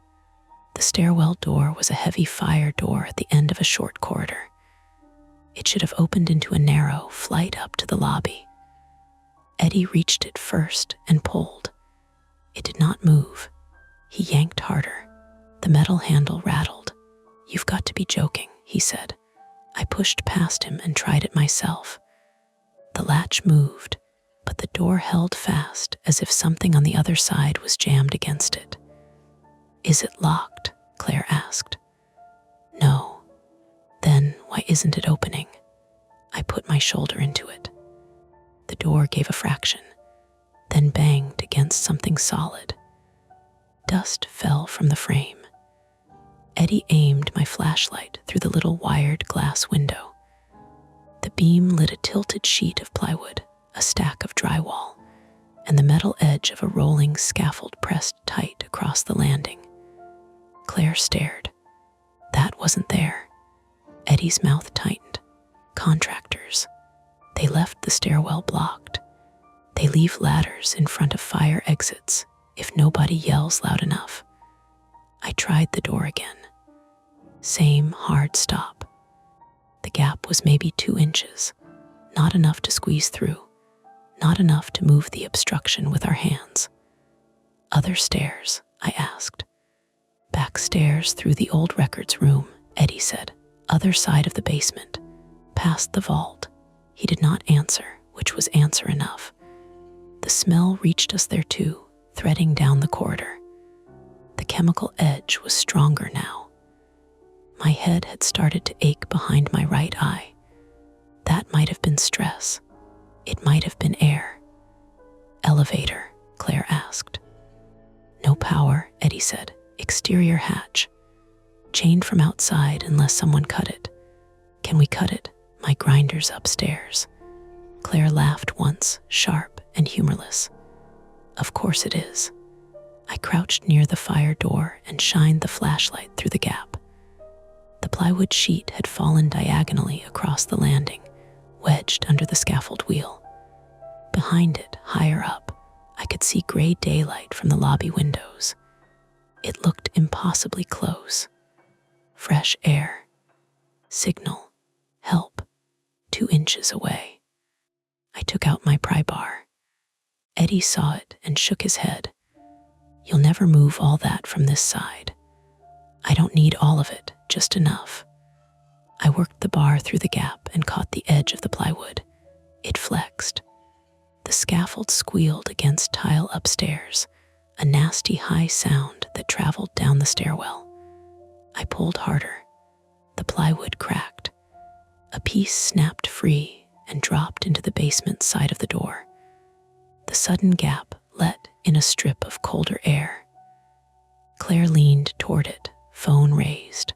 The stairwell door was a heavy fire door at the end of a short corridor. It should have opened into a narrow flight up to the lobby. Eddie reached it first and pulled. It did not move. He yanked harder. The metal handle rattled. "You've got to be joking," he said. I pushed past him and tried it myself. The latch moved, but the door held fast as if something on the other side was jammed against it. "Is it locked?" Claire asked. "No." "Then why isn't it opening?" I put my shoulder into it. The door gave a fraction, then banged against something solid. Dust fell from the frame. Eddie aimed my flashlight through the little wired glass window. The beam lit a tilted sheet of plywood, a stack of drywall, and the metal edge of a rolling scaffold pressed tight across the landing. Claire stared. That wasn't there. Eddie's mouth tightened. Contractors. They left the stairwell blocked. They leave ladders in front of fire exits if nobody yells loud enough. I tried the door again. Same hard stop. The gap was maybe 2 inches, not enough to squeeze through, not enough to move the obstruction with our hands. Other stairs, I asked. Back stairs through the old records room, Eddie said. Other side of the basement, past the vault. He did not answer, which was answer enough. The smell reached us there too, threading down the corridor. The chemical edge was stronger now. My head had started to ache behind my right eye. That might have been stress. It might have been air. Elevator, Claire asked. No power, Eddie said. Exterior hatch. Chained from outside unless someone cut it. Can we cut it? My grinder's upstairs. Claire laughed once, sharp and humorless. Of course it is. I crouched near the fire door and shined the flashlight through the gap. The plywood sheet had fallen diagonally across the landing, wedged under the scaffold wheel. Behind it, higher up, I could see gray daylight from the lobby windows. It looked impossibly close. Fresh air. Signal. Help. 2 inches away. I took out my pry bar. Eddie saw it and shook his head. You'll never move all that from this side. I don't need all of it, just enough. I worked the bar through the gap and caught the edge of the plywood. It flexed. The scaffold squealed against tile upstairs, a nasty high sound that traveled down the stairwell. I pulled harder. The plywood cracked. A piece snapped free and dropped into the basement side of the door. The sudden gap let in a strip of colder air. Claire leaned toward it, phone raised.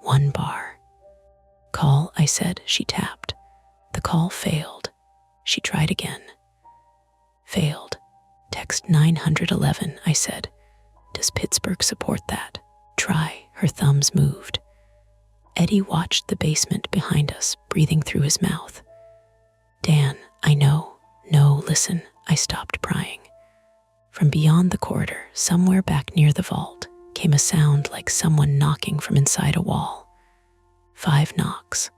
1 bar. Call, I said. She tapped. The call failed. She tried again. Failed. Text 911, I said. Does Pittsburgh support that? Try. Her thumbs moved. Eddie watched the basement behind us, breathing through his mouth. Dan, I know. No, listen. I stopped prying. From beyond the corridor, somewhere back near the vault, came a sound like someone knocking from inside a wall. 5 knocks.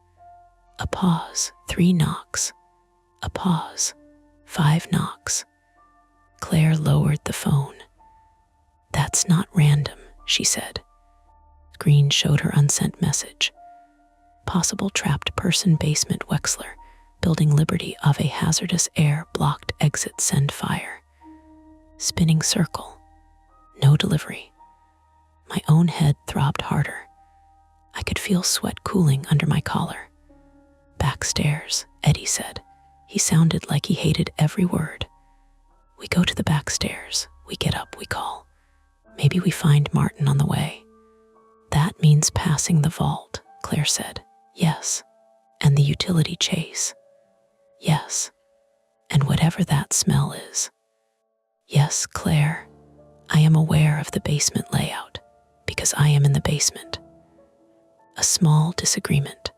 A pause. 3 knocks. A pause. 5 knocks. Claire lowered the phone. That's not random, she said. Screen showed her unsent message. Possible trapped person basement Wexler, building Liberty of a hazardous air blocked exit send fire. Spinning circle. No delivery. My own head throbbed harder. I could feel sweat cooling under my collar. Backstairs, Eddie said. He sounded like he hated every word. We go to the back stairs. We get up, we call. Maybe we find Martin on the way. That means passing the vault, Claire said. Yes. And the utility chase. Yes. And whatever that smell is. Yes, Claire. I am aware of the basement layout because I am in the basement. A small disagreement.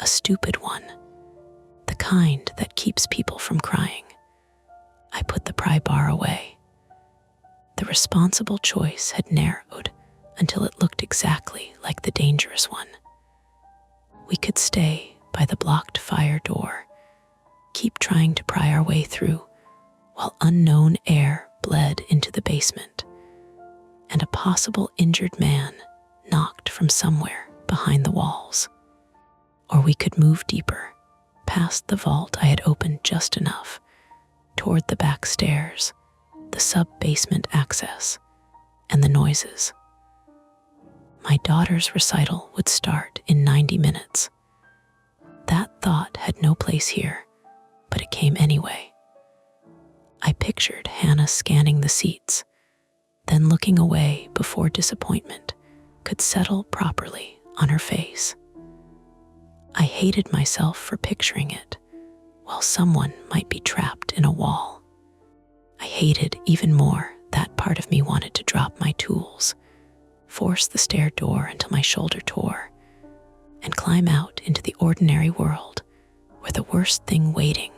A stupid one. The kind that keeps people from crying. I put the pry bar away. The responsible choice had narrowed until it looked exactly like the dangerous one. We could stay by the blocked fire door, keep trying to pry our way through, while unknown air bled into the basement, and a possible injured man knocked from somewhere behind the walls. Or we could move deeper, past the vault I had opened just enough, toward the back stairs, the sub-basement access, and the noises. My daughter's recital would start in 90 minutes. That thought had no place here, but it came anyway. I pictured Hannah scanning the seats, then looking away before disappointment could settle properly on her face. I hated myself for picturing it, while someone might be trapped in a wall. I hated even more that part of me wanted to drop my tools, force the stair door until my shoulder tore, and climb out into the ordinary world where the worst thing waiting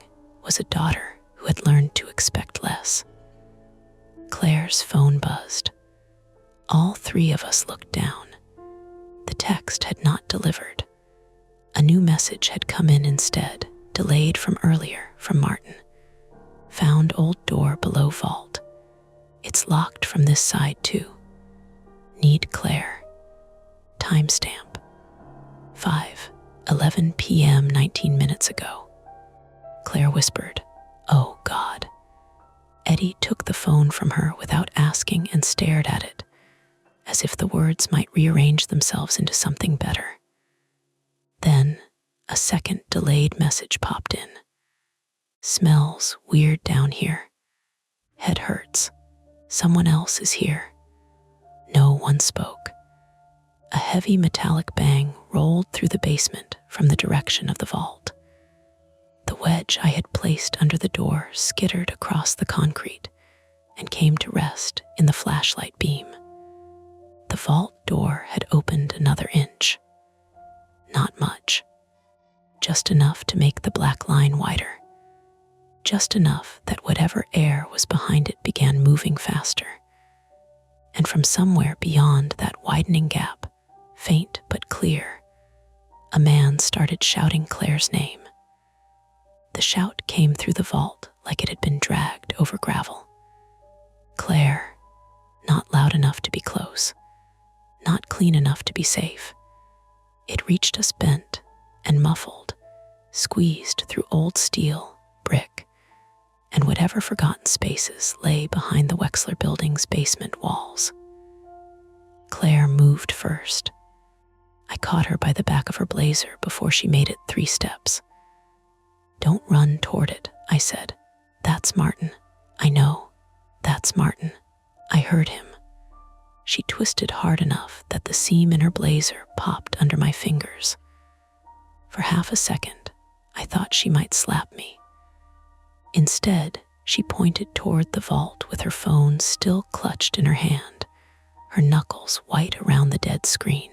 was a daughter who had learned to expect less. Claire's phone buzzed. All three of us looked down. The text had not delivered. A new message had come in instead, delayed from earlier, from Martin. Found old door below vault. It's locked from this side too. Need Claire. Timestamp. 5:11 p.m. 19 minutes ago. Claire whispered, "Oh God." Eddie took the phone from her without asking and stared at it, as if the words might rearrange themselves into something better. Then, a second delayed message popped in. "Smells weird down here. Head hurts. Someone else is here." No one spoke. A heavy metallic bang rolled through the basement from the direction of the vault. The wedge I had placed under the door skittered across the concrete and came to rest in the flashlight beam. The vault door had opened another inch. Not much. Just enough to make the black line wider. Just enough that whatever air was behind it began moving faster. And from somewhere beyond that widening gap, faint but clear, a man started shouting Claire's name. The shout came through the vault like it had been dragged over gravel. Claire, not loud enough to be close, not clean enough to be safe. It reached us bent and muffled, squeezed through old steel, brick, and whatever forgotten spaces lay behind the Wexler building's basement walls. Claire moved first. I caught her by the back of her blazer before she made it 3 steps. "Don't run toward it," I said. "That's Martin." "I know. That's Martin." I heard him. She twisted hard enough that the seam in her blazer popped under my fingers. For half a second, I thought she might slap me. Instead, she pointed toward the vault with her phone still clutched in her hand, her knuckles white around the dead screen.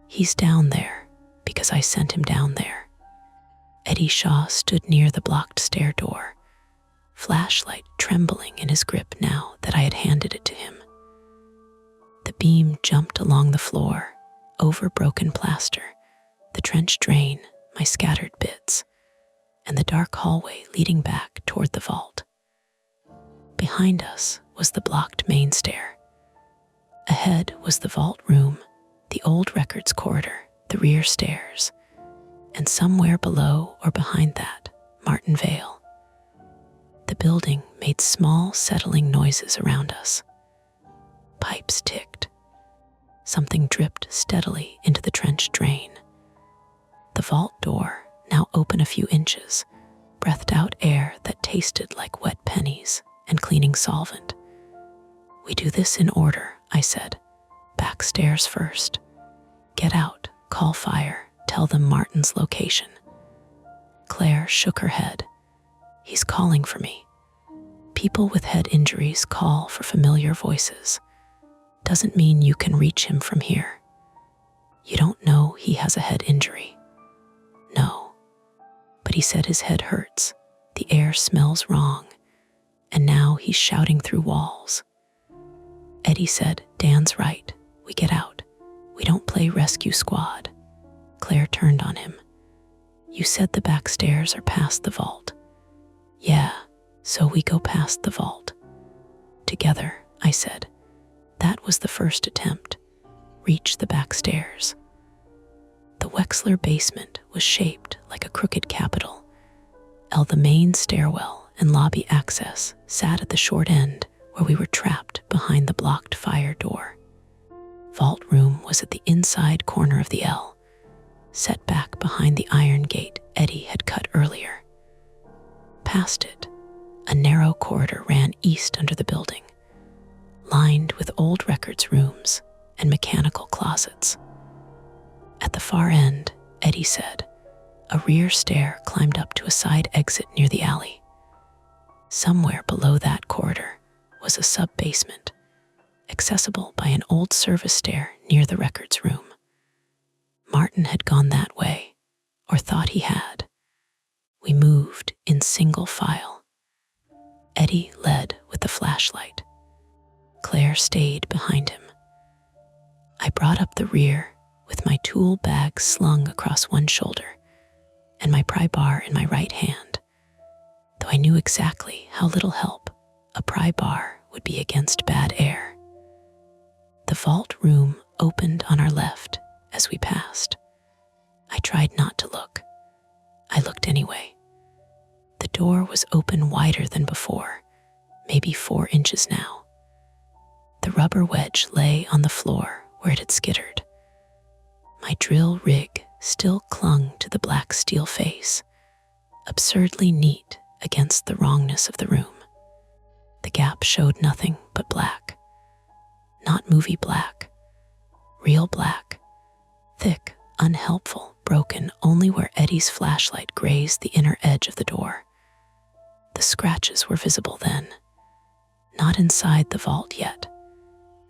"He's down there, because I sent him down there." Eddie Shaw stood near the blocked stair door, flashlight trembling in his grip now that I had handed it to him. The beam jumped along the floor, over broken plaster, the trench drain, my scattered bits, and the dark hallway leading back toward the vault. Behind us was the blocked main stair. Ahead was the vault room, the old records corridor, the rear stairs, and somewhere below or behind that, Martin Vale. The building made small, settling noises around us. Pipes ticked. Something dripped steadily into the trench drain. The vault door, now open a few inches, breathed out air that tasted like wet pennies and cleaning solvent. "We do this in order," I said. "Back stairs first. Get out, call fire, tell them Martin's location." Claire shook her head. "He's calling for me." People with head injuries call for familiar voices. Doesn't mean you can reach him from here. You don't know he has a head injury. No. But he said his head hurts, the air smells wrong, and now he's shouting through walls. Eddie said, "Dan's right. We get out. We don't play rescue squad." Claire turned on him. "You said the back stairs are past the vault." "Yeah, so we go past the vault." "Together," I said. That was the first attempt. Reach the back stairs. The Wexler basement was shaped like a crooked capital. The main stairwell and lobby access sat at the short end where we were trapped behind the blocked fire door. Vault room was at the inside corner of the L, set back behind the iron gate Eddie had cut earlier. Past it, a narrow corridor ran east under the building, lined with old records rooms and mechanical closets. At the far end, Eddie said, a rear stair climbed up to a side exit near the alley. Somewhere below that corridor was a sub-basement, accessible by an old service stair near the records room. Martin had gone that way, or thought he had. We moved in single file. Eddie led with the flashlight. Claire stayed behind him. I brought up the rear with my tool bag slung across one shoulder and my pry bar in my right hand, though I knew exactly how little help a pry bar would be against bad air. The vault room opened on our left as we passed. I tried not to look. I looked anyway. The door was open wider than before, maybe 4 inches now. The rubber wedge lay on the floor where it had skittered. My drill rig still clung to the black steel face, absurdly neat against the wrongness of the room. The gap showed nothing but black. Not movie black, real black, thick, unhelpful, broken only where Eddie's flashlight grazed the inner edge of the door. The scratches were visible then, not inside the vault yet,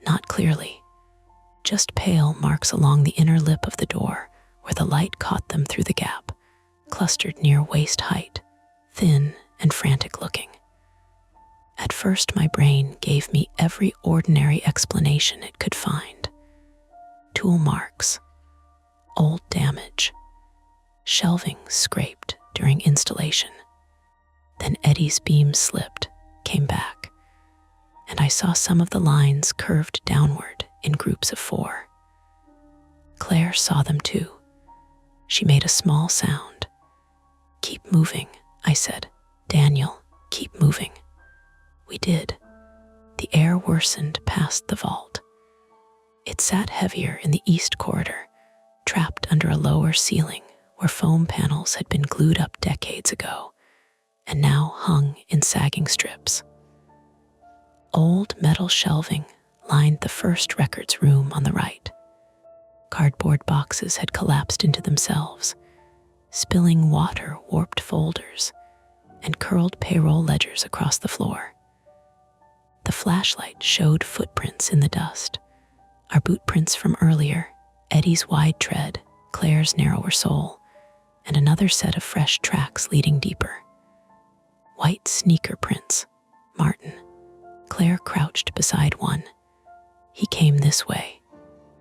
not clearly, just pale marks along the inner lip of the door where the light caught them through the gap, clustered near waist height, thin and frantic looking. At first my brain gave me every ordinary explanation it could find. Tool marks, old damage, shelving scraped during installation. Then Eddie's beam slipped, came back, and I saw some of the lines curved downward in groups of 4. Claire saw them too. She made a small sound. "Keep moving," I said. "Daniel, keep moving." We did. The air worsened past the vault. It sat heavier in the east corridor, trapped under a lower ceiling where foam panels had been glued up decades ago and now hung in sagging strips. Old metal shelving lined the first records room on the right. Cardboard boxes had collapsed into themselves, spilling water-warped folders and curled payroll ledgers across the floor. The flashlight showed footprints in the dust, our boot prints from earlier, Eddie's wide tread, Claire's narrower sole, and another set of fresh tracks leading deeper. White sneaker prints, Martin. Claire crouched beside one. "He came this way."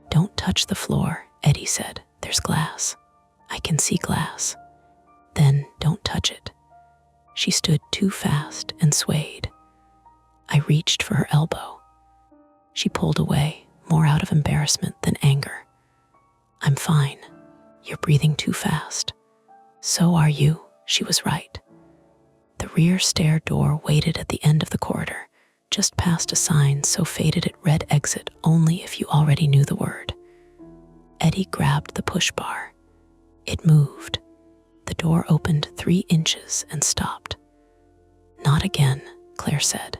"Don't touch the floor," Eddie said. "There's glass." "I can see glass." "Then don't touch it." She stood too fast and swayed. I reached for her elbow. She pulled away, more out of embarrassment than anger. "I'm fine. You're breathing too fast." "So are you." She was right. The rear stair door waited at the end of the corridor, just past a sign so faded it read "exit only if you already knew the word." Eddie grabbed the push bar. It moved. The door opened 3 inches and stopped. "Not again," Claire said.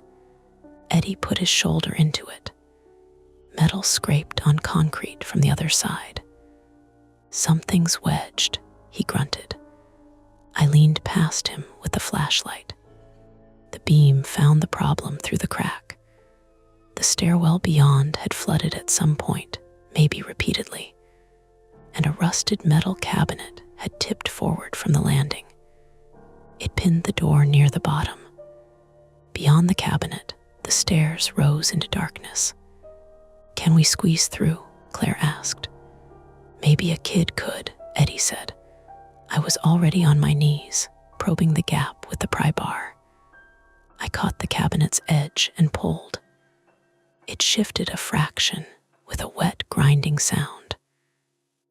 Eddie put his shoulder into it. Metal scraped on concrete from the other side. "Something's wedged," he grunted. I leaned past him with the flashlight. The beam found the problem through the crack. The stairwell beyond had flooded at some point, maybe repeatedly, and a rusted metal cabinet had tipped forward from the landing. It pinned the door near the bottom. Beyond the cabinet, the stairs rose into darkness. "Can we squeeze through?" Claire asked. "Maybe a kid could," Eddie said. I was already on my knees, probing the gap with the pry bar. I caught the cabinet's edge and pulled. It shifted a fraction with a wet, grinding sound.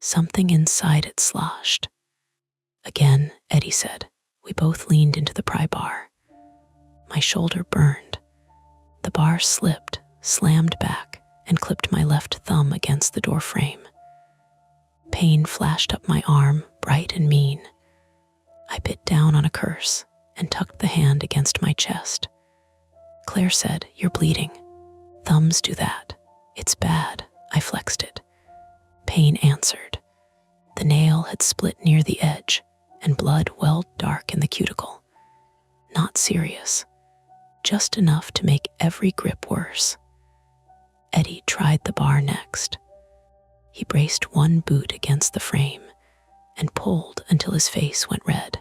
Something inside it sloshed. "Again," Eddie said. We both leaned into the pry bar. My shoulder burned. The bar slipped, slammed back, and clipped my left thumb against the door frame. Pain flashed up my arm, bright and mean. I bit down on a curse and tucked the hand against my chest. Claire said, "You're bleeding." "Thumbs do that. It's bad." I flexed it. Pain answered. The nail had split near the edge, and blood welled dark in the cuticle. Not serious, just enough to make every grip worse. Eddie tried the bar next. He braced one boot against the frame and pulled until his face went red.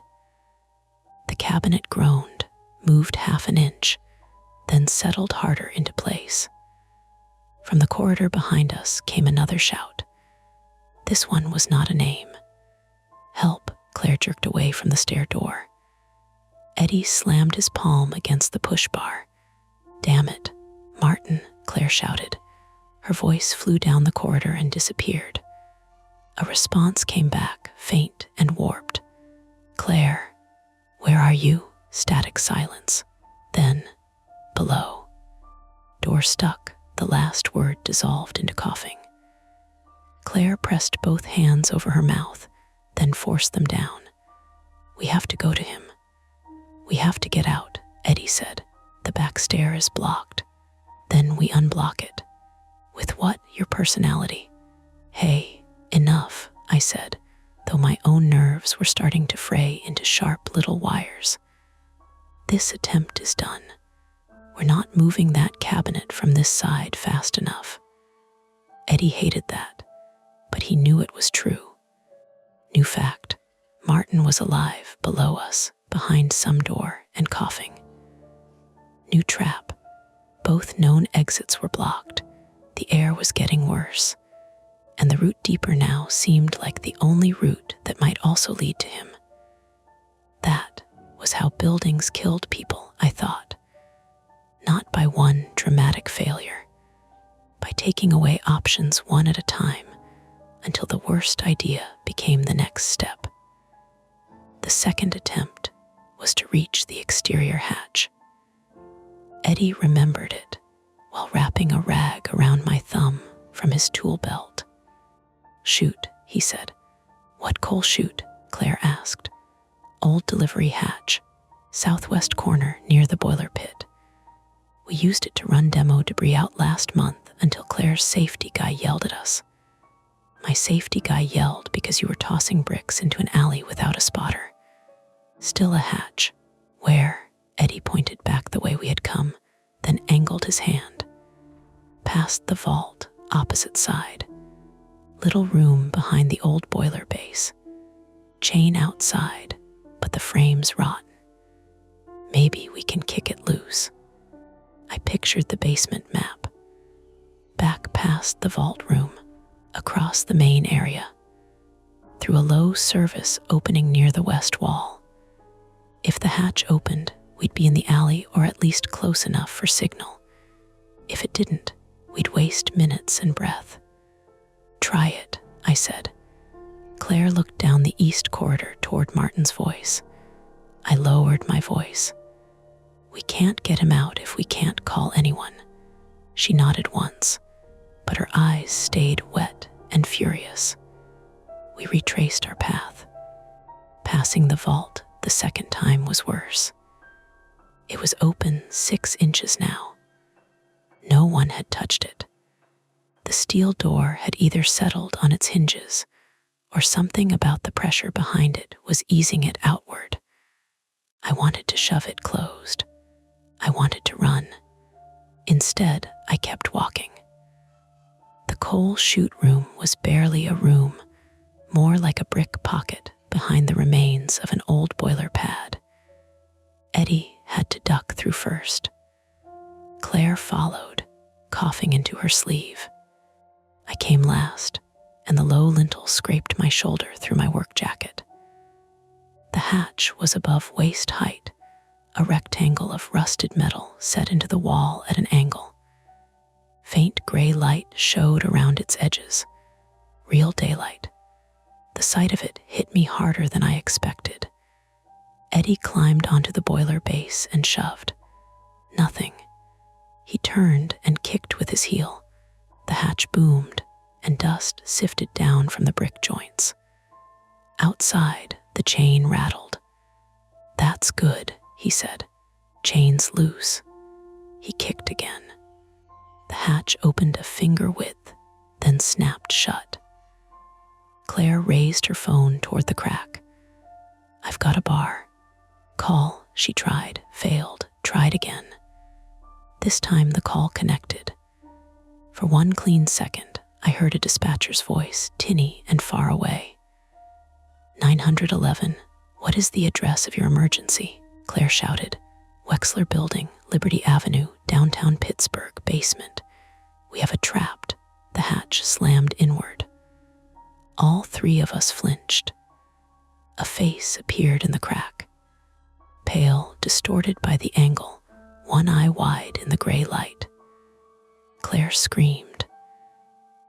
The cabinet groaned, moved half an inch, then settled harder into place. From the corridor behind us came another shout. This one was not a name. "Help," Claire jerked away from the stair door. Eddie slammed his palm against the push bar. "Damn it, Martin," Claire shouted. Her voice flew down the corridor and disappeared. A response came back, faint and warped. "Claire, where are you?" Static silence. Then, "Below." Door stuck, the last word dissolved into coughing. Claire pressed both hands over her mouth, then forced them down. "We have to go to him." "We have to get out," Eddie said. "The back stair is blocked." "Then we unblock it." "With what? Your personality?" "Hey, enough," I said, though my own nerves were starting to fray into sharp little wires. "This attempt is done. We're not moving that cabinet from this side fast enough." Eddie hated that, but he knew it was true. New fact: Martin was alive below us, behind some door, and coughing. New trap: both known exits were blocked. The air was getting worse, and the route deeper now seemed like the only route that might also lead to him. That was how buildings killed people, I thought. Not by one dramatic failure, by taking away options one at a time until the worst idea became the next step. The second attempt was to reach the exterior hatch. Eddie remembered it while wrapping a rag around my thumb from his tool belt. "Chute," he said. "What coal chute?" Claire asked. "Old delivery hatch, southwest corner near the boiler pit. We used it to run demo debris out last month until Claire's safety guy yelled at us." "My safety guy yelled because you were tossing bricks into an alley without a spotter." "Still a hatch." "Where?" Eddie pointed back the way we had come, then angled his hand. "Past the vault, opposite side. Little room behind the old boiler base. Chain outside, but the frame's rotten. Maybe we can kick it loose." I pictured the basement map. Back past the vault room, across the main area, through a low service opening near the west wall. If the hatch opened, we'd be in the alley or at least close enough for signal. If it didn't, we'd waste minutes and breath. "Try it," I said. Claire looked down the east corridor toward Martin's voice. I lowered my voice. "We can't get him out if we can't call anyone." She nodded once, but her eyes stayed wet and furious. We retraced our path. Passing the vault the second time was worse. It was open 6 inches now. No one had touched it. The steel door had either settled on its hinges, or something about the pressure behind it was easing it outward. I wanted to shove it closed. I wanted to run. Instead, I kept walking. The coal chute room was barely a room, more like a brick pocket behind the remains of an old boiler pad. Eddie had to duck through first. Claire followed, coughing into her sleeve. I came last, and the low lintel scraped my shoulder through my work jacket. The hatch was above waist height, a rectangle of rusted metal set into the wall at an angle. Faint gray light showed around its edges. Real daylight. The sight of it hit me harder than I expected. Eddie climbed onto the boiler base and shoved. Nothing. He turned and kicked with his heel. The hatch boomed, and dust sifted down from the brick joints. Outside, the chain rattled. "That's good," he said. "Chain's loose." He kicked again. The hatch opened a finger width, then snapped shut. Claire raised her phone toward the crack. "I've got a bar." "Call," she tried, failed, tried again. This time the call connected. For one clean second, I heard a dispatcher's voice, tinny and far away. 911, what is the address of your emergency? Claire shouted. Wexler Building, Liberty Avenue, downtown Pittsburgh, basement. We have a trapped. The hatch slammed inward. All three of us flinched. A face appeared in the crack. Pale, distorted by the angle, one eye wide in the gray light. Claire screamed.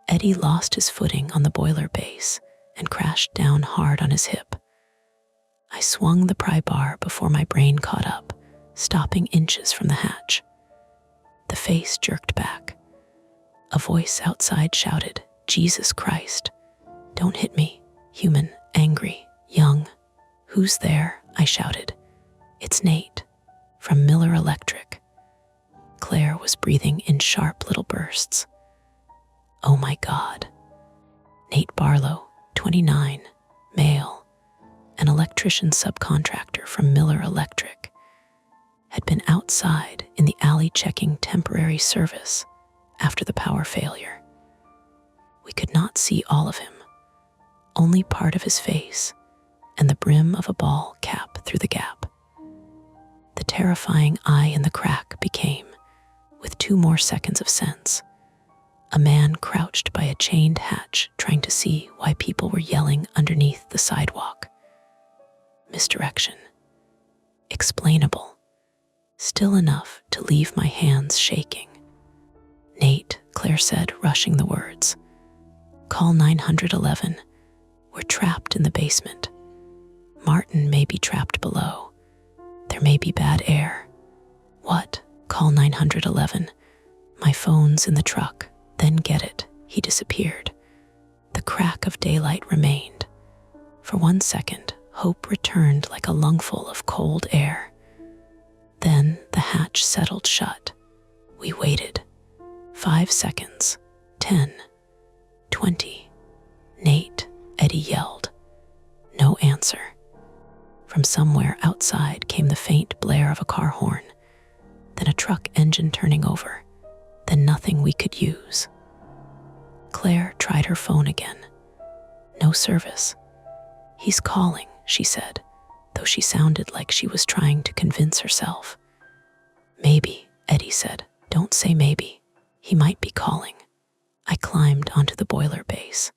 Eddie lost his footing on the boiler base and crashed down hard on his hip. I swung the pry bar before my brain caught up, stopping inches from the hatch. The face jerked back. A voice outside shouted, Jesus Christ. Don't hit me, human, angry, young. Who's there? I shouted. It's Nate, from Miller Electric. Claire was breathing in sharp little bursts. Oh my God. Nate Barlow, 29, male, an electrician subcontractor from Miller Electric, had been outside in the alley checking temporary service after the power failure. We could not see all of him, only part of his face and the brim of a ball cap through the gap. The terrifying eye in the crack became, with 2 more seconds of sense, a man crouched by a chained hatch trying to see why people were yelling underneath the sidewalk. Misdirection. Explainable. Still enough to leave my hands shaking. Nate, Claire said, rushing the words. Call 911. We're trapped in the basement. Martin may be trapped below. There may be bad air. What? Call 911. My phone's in the truck. Then get it. He disappeared. The crack of daylight remained. For 1 second, hope returned like a lungful of cold air. Then the hatch settled shut. We waited. 5 seconds. 10. 20. Nate, Eddie yelled. No answer. From somewhere outside came the faint blare of a car horn, then a truck engine turning over, then nothing we could use. Claire tried her phone again. No service. He's calling, she said, though she sounded like she was trying to convince herself. Maybe, Eddie said. Don't say maybe. He might be calling. I climbed onto the boiler base.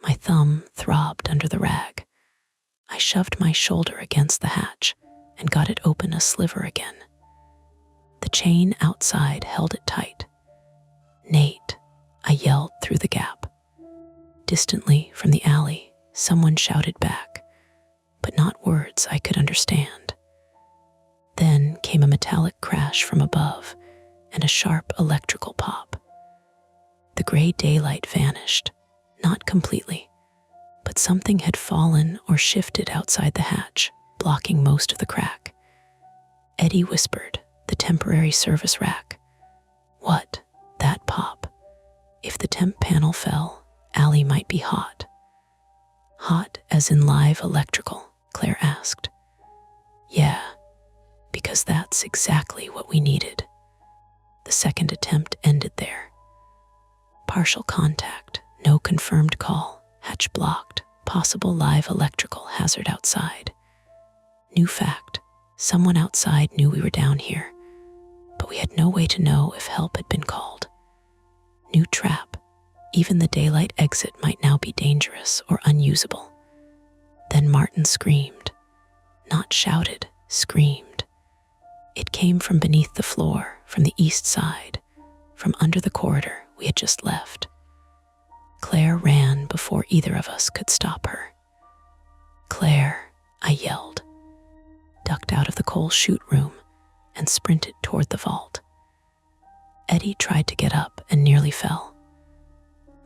My thumb throbbed under the rag. I shoved my shoulder against the hatch and got it open a sliver again. The chain outside held it tight. Nate, I yelled through the gap. Distantly from the alley, someone shouted back, but not words I could understand. Then came a metallic crash from above and a sharp electrical pop. The gray daylight vanished, not completely, but something had fallen or shifted outside the hatch, blocking most of the crack. Eddie whispered, the temporary service rack. What? That pop. If the temp panel fell, Allie might be hot. Hot as in live electrical, Claire asked. Yeah, because that's exactly what we needed. The second attempt ended there. Partial contact, no confirmed call, hatch blocked, possible live electrical hazard outside. New fact, someone outside knew we were down here, but we had no way to know if help had been called. New trap, even the daylight exit might now be dangerous or unusable. Then Martin screamed. Not shouted, screamed. It came from beneath the floor, from the east side, from under the corridor we had just left. Claire ran before either of us could stop her. Claire, I yelled, ducked out of the coal chute room, and sprinted toward the vault. Eddie tried to get up and nearly fell.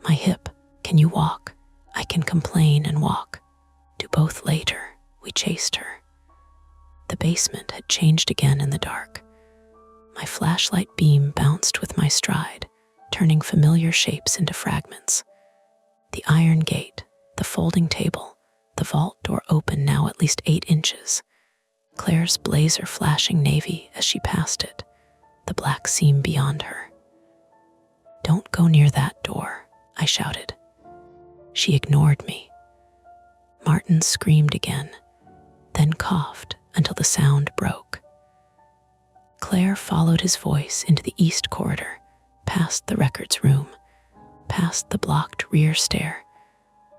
My hip, can you walk? I can complain and walk. Do both later, we chased her. The basement had changed again in the dark. My flashlight beam bounced with my stride, turning familiar shapes into fragments. The iron gate, the folding table, the vault door open now at least 8 inches. Claire's blazer flashing navy as she passed it, the black seam beyond her. Don't go near that door, I shouted. She ignored me. Martin screamed again, then coughed until the sound broke. Claire followed his voice into the east corridor, past the records room, past the blocked rear stair,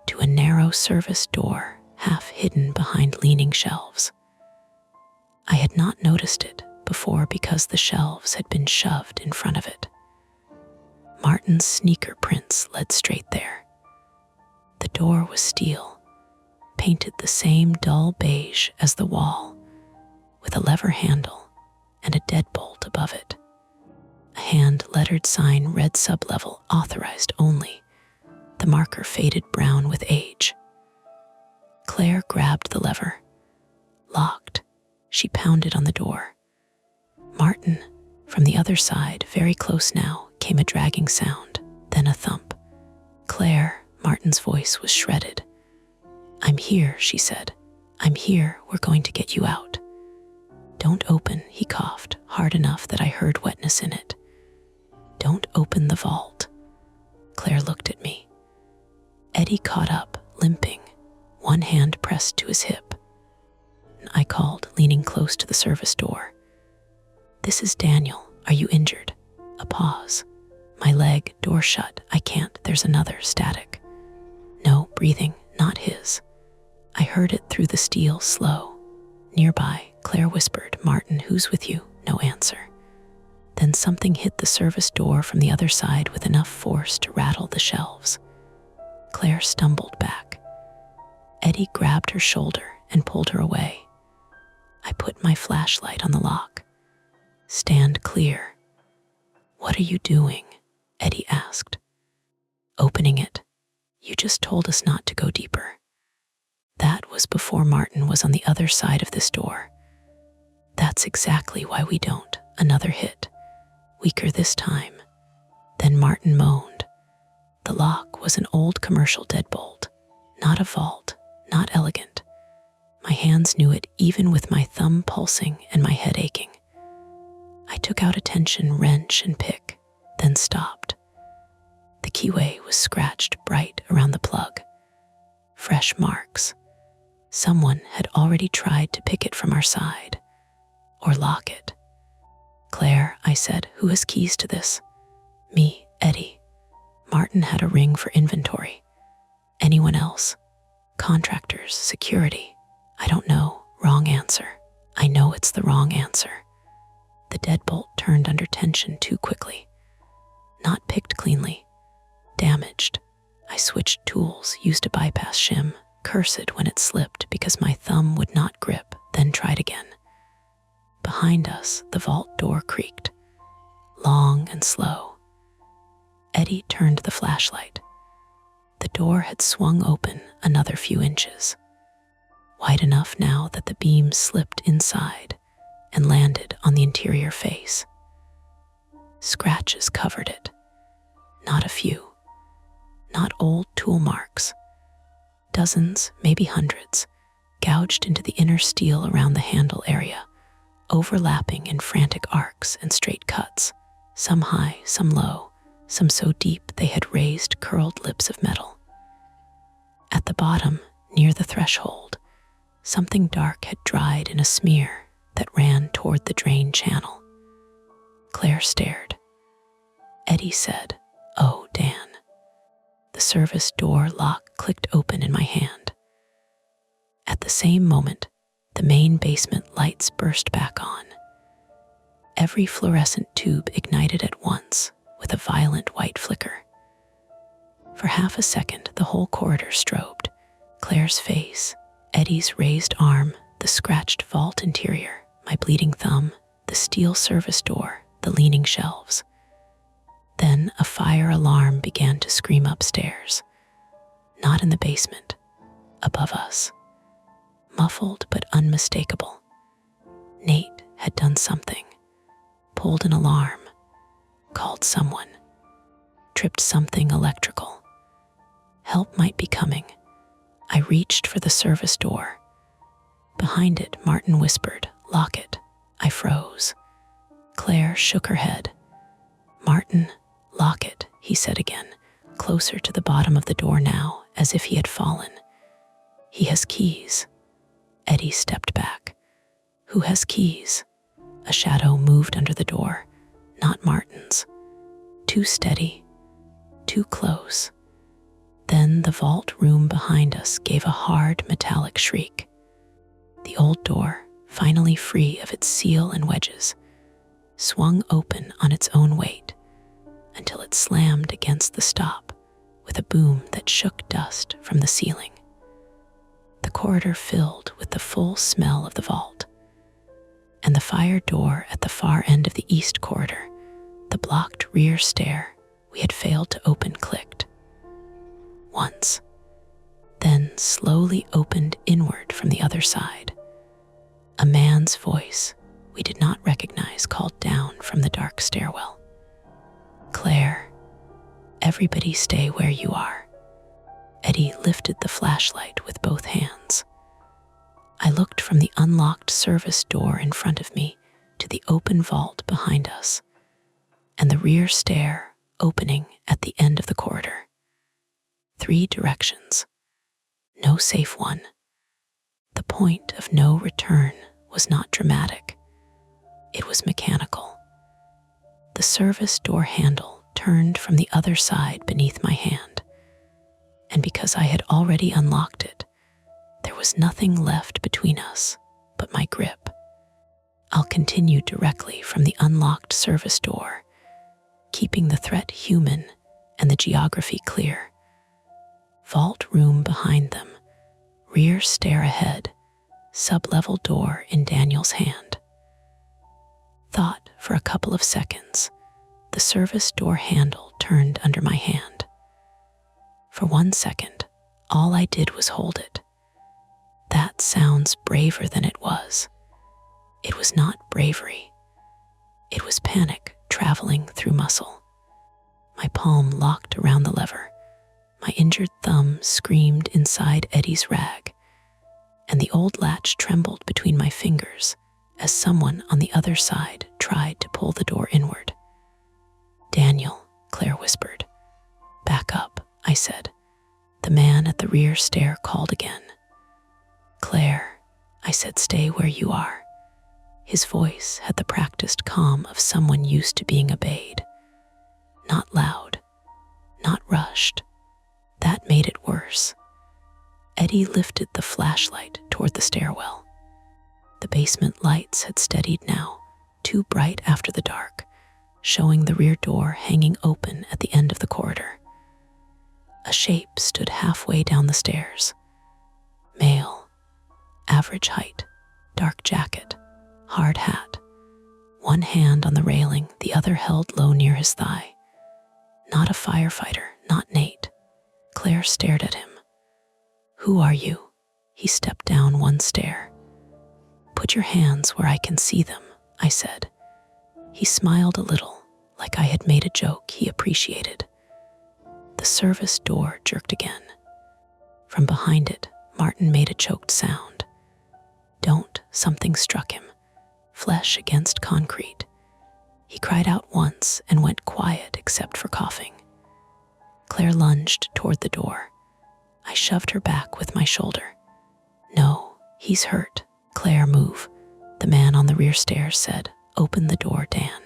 to a narrow service door half hidden behind leaning shelves. I had not noticed it before because the shelves had been shoved in front of it. Martin's sneaker prints led straight there. The door was steel, painted the same dull beige as the wall, with a lever handle and a deadbolt above it. A hand-lettered sign read sublevel authorized only, the marker faded brown with age. Claire grabbed the lever. Locked, she pounded on the door. Martin, from the other side, very close now, came a dragging sound, then a thump. Claire, Martin's voice was shredded. "I'm here," she said. "I'm here, we're going to get you out." "Don't open," he coughed, hard enough that I heard wetness in it. "Don't open the vault." Claire looked at me. Eddie caught up, limping, one hand pressed to his hip. I called, leaning close to the service door. "This is Daniel. Are you injured?" A pause. "My leg, door shut. I can't. There's another." Static. "No, breathing, not his." I heard it through the steel, slow. Nearby, Claire whispered, "Martin, who's with you?" No answer. Then something hit the service door from the other side with enough force to rattle the shelves. Claire stumbled back. Eddie grabbed her shoulder and pulled her away. I put my flashlight on the lock. "Stand clear." "What are you doing?" Eddie asked. "Opening it. You just told us not to go deeper." That was before Martin was on the other side of this door. "That's exactly why we don't." Another hit. Weaker this time. Then Martin moaned. The lock was an old commercial deadbolt, not a vault, not elegant. My hands knew it even with my thumb pulsing and my head aching. I took out a tension wrench and pick, then stopped. The keyway was scratched bright around the plug. Fresh marks. Someone had already tried to pick it from our side, or lock it. "Claire," I said, "who has keys to this?" "Me, Eddie." Martin had a ring for inventory. "Anyone else?" "Contractors, security." "I don't know." Wrong answer. "I know it's the wrong answer." The deadbolt turned under tension too quickly. Not picked cleanly. Damaged. I switched tools, used a bypass shim, cursed when it slipped because my thumb would not grip, then tried again. Behind us, the vault door creaked, long and slow. Eddie turned the flashlight. The door had swung open another few inches, wide enough now that the beam slipped inside and landed on the interior face. Scratches covered it. Not a few. Not old tool marks. Dozens, maybe hundreds, gouged into the inner steel around the handle area, overlapping in frantic arcs and straight cuts, some high, some low, some so deep they had raised curled lips of metal. At the bottom, near the threshold, something dark had dried in a smear that ran toward the drain channel. Claire stared. Eddie said, "Oh, Dan." The service door lock clicked open in my hand. At the same moment, the main basement lights burst back on. Every fluorescent tube ignited at once with a violent white flicker. For half a second, the whole corridor strobed. Claire's face, Eddie's raised arm, the scratched vault interior, my bleeding thumb, the steel service door, the leaning shelves. Then a fire alarm began to scream upstairs. Not in the basement, above us. Muffled but unmistakable. Nate had done something, pulled an alarm, called someone, tripped something electrical. Help might be coming. I reached for the service door. Behind it, Martin whispered, "Lock it." I froze. Claire shook her head. "Martin, lock it," he said again. closer to the bottom of the door now, as if he had fallen. He has keys. Eddie stepped back. Who has keys? A shadow moved under the door, not Martin's. Too steady, too close. Then the vault room behind us gave a hard metallic shriek. The old door, finally free of its seal and wedges, swung open on its own weight until it slammed against the stop with a boom that shook dust from the ceiling. The corridor filled with the full smell of the vault, and the fire door at the far end of the east corridor, the blocked rear stair we had failed to open, clicked. Once, then slowly opened inward from the other side. A man's voice we did not recognize called down from the dark stairwell. "Claire, everybody stay where you are." Eddie lifted the flashlight with both hands. I looked from the unlocked service door in front of me to the open vault behind us, and the rear stair opening at the end of the corridor. 3 directions, no safe one. The point of no return was not dramatic. It was mechanical. The service door handle turned from the other side beneath my hand, and because I had already unlocked it, there was nothing left between us but my grip. I'll continue directly from the unlocked service door, keeping the threat human and the geography clear. Vault room behind them, rear stair ahead, sub-level door in Daniel's hand. Thought for a couple of seconds, the service door handle turned under my hand. For 1 second, all I did was hold it. That sounds braver than it was. It was not bravery. It was panic traveling through muscle. My palm locked around the lever. My injured thumb screamed inside Eddie's rag, and the old latch trembled between my fingers as someone on the other side tried to pull the door inward. "Daniel," Claire whispered. "Back up," I said. The man at the rear stair called again. "Claire," I said, "stay where you are." His voice had the practiced calm of someone used to being obeyed. Not loud, not rushed. That made it worse. Eddie lifted the flashlight toward the stairwell. The basement lights had steadied now, too bright after the dark, showing the rear door hanging open at the end of the corridor. A shape stood halfway down the stairs. Male, average height, dark jacket, hard hat. One hand on the railing, the other held low near his thigh. Not a firefighter, not Nate. Claire stared at him. "Who are you?" He stepped down 1 stair. "Put your hands where I can see them," I said. He smiled a little, like I had made a joke he appreciated. The service door jerked again. From behind it, Martin made a choked sound. "Don't," something struck him. Flesh against concrete. He cried out once and went quiet except for coughing. Claire lunged toward the door. I shoved her back with my shoulder. "No, he's hurt. Claire, move," the man on the rear stairs said. "Open the door, Dan."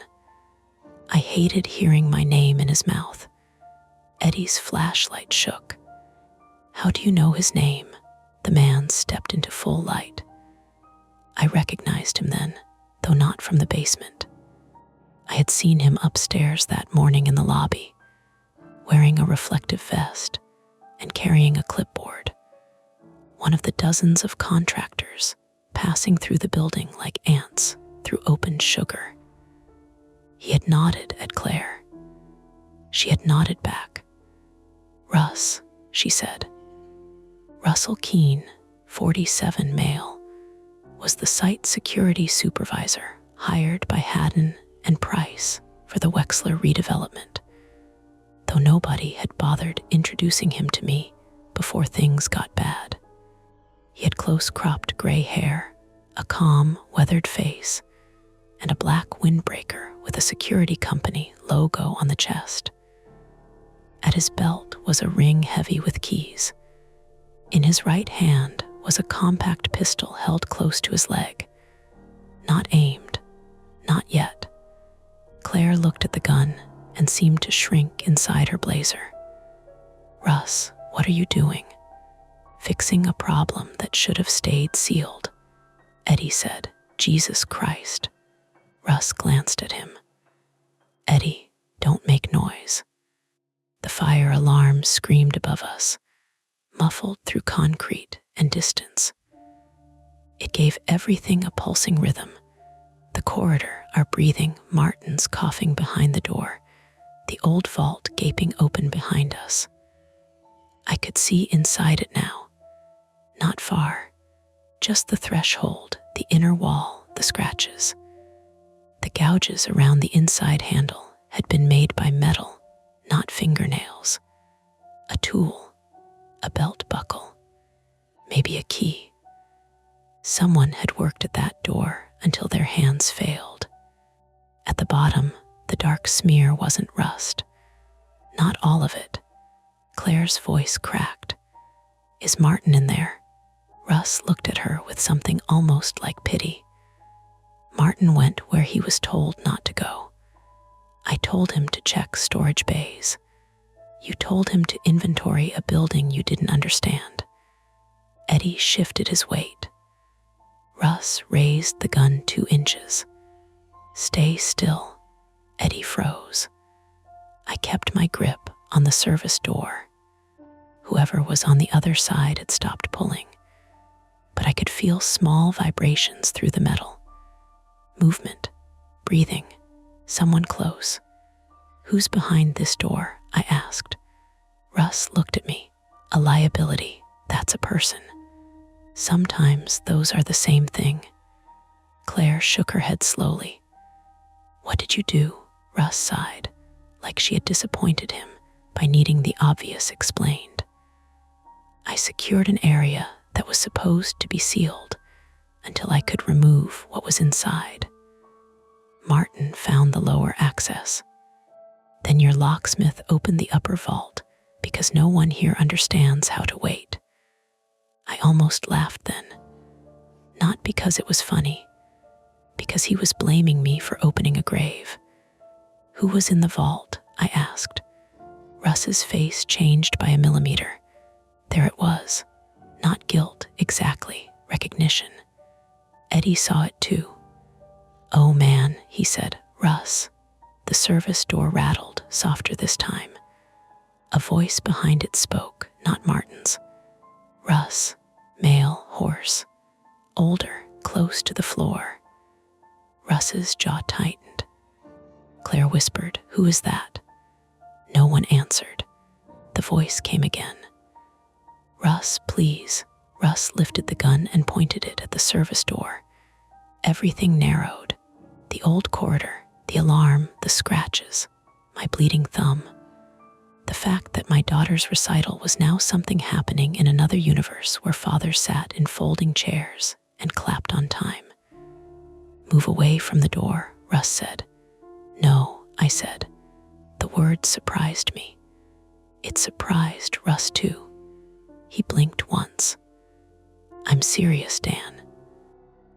I hated hearing my name in his mouth. Eddie's flashlight shook. "How do you know his name?" The man stepped into full light. I recognized him then, though not from the basement. I had seen him upstairs that morning in the lobby, wearing a reflective vest and carrying a clipboard. One of the dozens of contractors passing through the building like ants through opened sugar. He had nodded at Claire. She had nodded back. "Russ," she said. Russell Keene, 47 male, was the site security supervisor hired by Haddon and Price for the Wexler redevelopment, though nobody had bothered introducing him to me before things got bad. He had close-cropped gray hair, a calm, weathered face, and a black windbreaker with a security company logo on the chest. At his belt was a ring heavy with keys. In his right hand was a compact pistol held close to his leg. Not aimed. Not yet. Claire looked at the gun and seemed to shrink inside her blazer. "Russ, what are you doing?" "Fixing a problem that should have stayed sealed," Eddie said. "Jesus Christ." Russ glanced at him. "Eddie, don't make noise." The fire alarm screamed above us, muffled through concrete and distance. It gave everything a pulsing rhythm. The corridor, our breathing, Martin's coughing behind the door, the old vault gaping open behind us. I could see inside it now. Not far, just the threshold, the inner wall, the scratches. The gouges around the inside handle had been made by metal, not fingernails. A tool, a belt buckle, maybe a key. Someone had worked at that door until their hands failed. At the bottom, the dark smear wasn't rust. Not all of it. Claire's voice cracked. "Is Martin in there?" Russ looked at her with something almost like pity. "Martin went where he was told not to go. I told him to check storage bays. You told him to inventory a building you didn't understand." Eddie shifted his weight. Russ raised the gun 2 inches. "Stay still." Eddie froze. I kept my grip on the service door. Whoever was on the other side had stopped pulling, but I could feel small vibrations through the metal. Movement, breathing, someone close. "Who's behind this door?" I asked. Russ looked at me. "A liability, that's a person. Sometimes those are the same thing." Claire shook her head slowly. "What did you do?" Russ sighed, like she had disappointed him by needing the obvious explained. "I secured an area that was supposed to be sealed until I could remove what was inside. Martin found the lower access. Then your locksmith opened the upper vault because no one here understands how to wait." I almost laughed then. Not because it was funny, because he was blaming me for opening a grave. "Who was in the vault?" I asked. Russ's face changed by a millimeter. There it was. Not guilt, exactly, recognition. Eddie saw it too. "Oh man," he said. "Russ." The service door rattled, softer this time. A voice behind it spoke, not Martin's. "Russ." Male, hoarse. Older, close to the floor. Russ's jaw tightened. Claire whispered, "Who is that?" No one answered. The voice came again. "Russ, please." Russ lifted the gun and pointed it at the service door. Everything narrowed. The old corridor, the alarm, the scratches, my bleeding thumb. The fact that my daughter's recital was now something happening in another universe where fathers sat in folding chairs and clapped on time. "Move away from the door," Russ said. "No," I said. The word surprised me. It surprised Russ too. He blinked once. "I'm serious, Dan."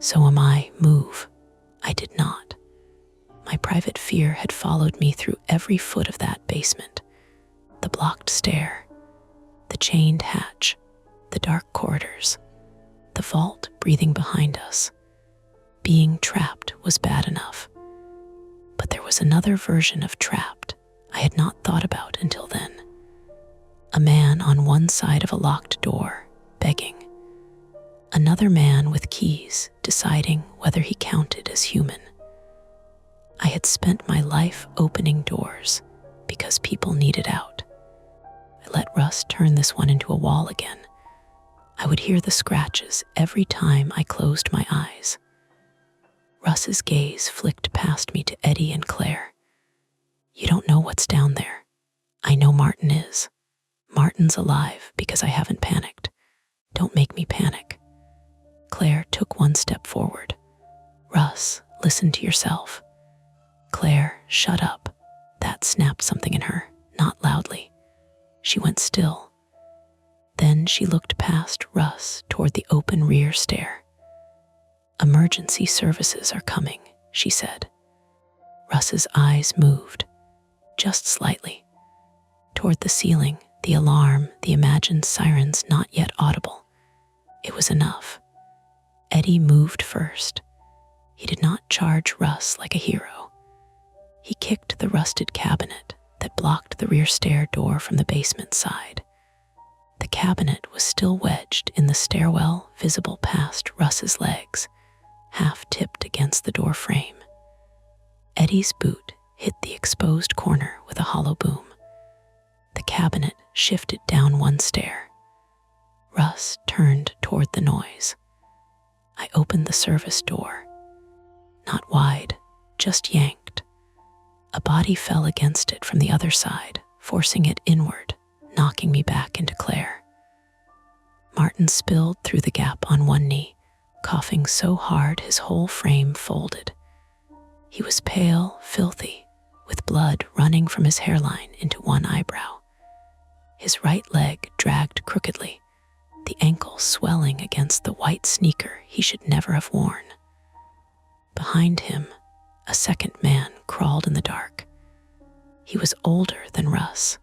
"So am I. Move." I did not. My private fear had followed me through every foot of that basement. The blocked stair, the chained hatch, the dark corridors, the vault breathing behind us. Being trapped was bad enough. But there was another version of trapped I had not thought about until then. A man on one side of a locked door, begging. Another man with keys, deciding whether he counted as human. I had spent my life opening doors because people needed out. I let Russ turn this one into a wall again. I would hear the scratches every time I closed my eyes. Russ's gaze flicked past me to Eddie and Claire. "You don't know what's down there. I know Martin is. Martin's alive because I haven't panicked. Don't make me panic." Claire took one step forward. "Russ, listen to yourself." "Claire, shut up." That snapped something in her, not loudly, She went still. Then she looked past Russ toward the open rear stair. "Emergency services are coming," she said. Russ's eyes moved, just slightly, toward the ceiling, the alarm, the imagined sirens not yet audible. It was enough. Eddie moved first. He did not charge Russ like a hero. He kicked the rusted cabinet that blocked the rear stair door from the basement side. The cabinet was still wedged in the stairwell, visible past Russ's legs, half tipped against the door frame. Eddie's boot hit the exposed corner with a hollow boom. The cabinet shifted down one stair. Russ turned toward the noise. I opened the service door. Not wide, just yanked. A body fell against it from the other side, forcing it inward, knocking me back into Claire. Martin spilled through the gap on one knee, coughing so hard his whole frame folded. He was pale, filthy, with blood running from his hairline into one eyebrow. His right leg dragged crookedly, the ankle swelling against the white sneaker he should never have worn. Behind him, a second man crawled in the dark. He was older than Russ,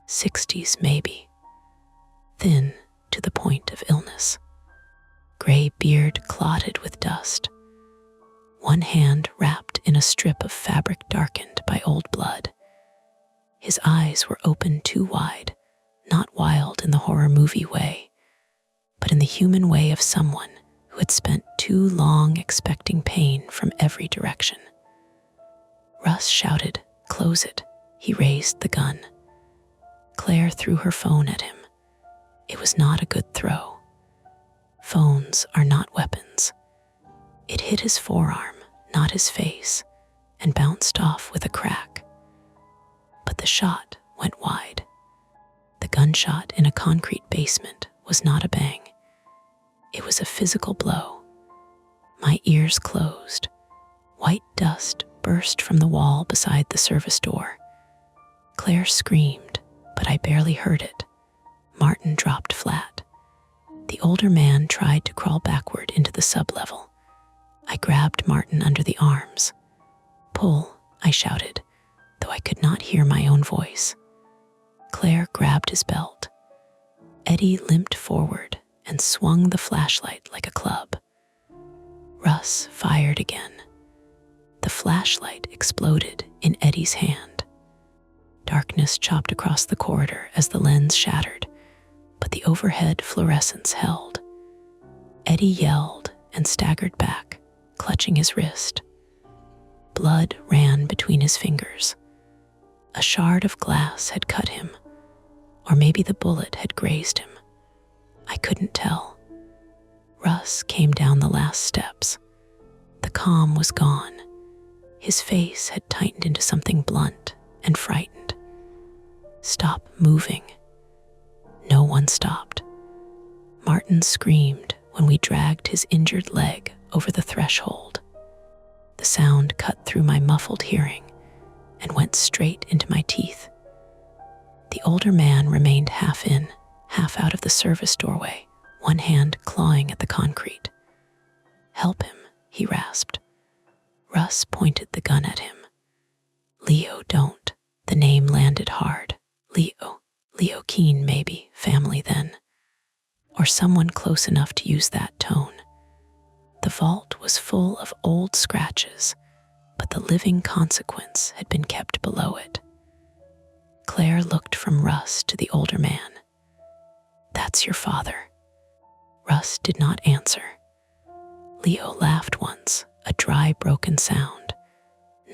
60s maybe, thin to the point of illness, gray beard clotted with dust, one hand wrapped in a strip of fabric darkened by old blood. His eyes were open too wide, not wild in the horror movie way, but in the human way of someone who had spent too long expecting pain from every direction. Russ shouted, "Close it." He raised the gun. Claire threw her phone at him. It was not a good throw. Phones are not weapons. It hit his forearm, not his face, and bounced off with a crack. But the shot went wide. The gunshot in a concrete basement was not a bang. It was a physical blow. My ears closed. White dust burst from the wall beside the service door. Claire screamed, but I barely heard it. Martin dropped flat. The older man tried to crawl backward into the sublevel. I grabbed Martin under the arms. "Pull," I shouted, though I could not hear my own voice. Claire grabbed his belt. Eddie limped forward and swung the flashlight like a club. Russ fired again. The flashlight exploded in Eddie's hand. Darkness chopped across the corridor as the lens shattered, but the overhead fluorescence held. Eddie yelled and staggered back, clutching his wrist. Blood ran between his fingers. A shard of glass had cut him, or maybe the bullet had grazed him. I couldn't tell. Russ came down the last steps. The calm was gone. His face had tightened into something blunt and frightened. "Stop moving." No one stopped. Martin screamed when we dragged his injured leg over the threshold. The sound cut through my muffled hearing and went straight into my teeth. The older man remained half in, half out of the service doorway, one hand clawing at the concrete. "Help him," he rasped. Russ pointed the gun at him. "Leo, don't." The name landed hard. Leo Keene maybe, family then. Or someone close enough to use that tone. The vault was full of old scratches, but the living consequence had been kept below it. Claire looked from Russ to the older man. "That's your father." Russ did not answer. Leo laughed once, a dry, broken sound.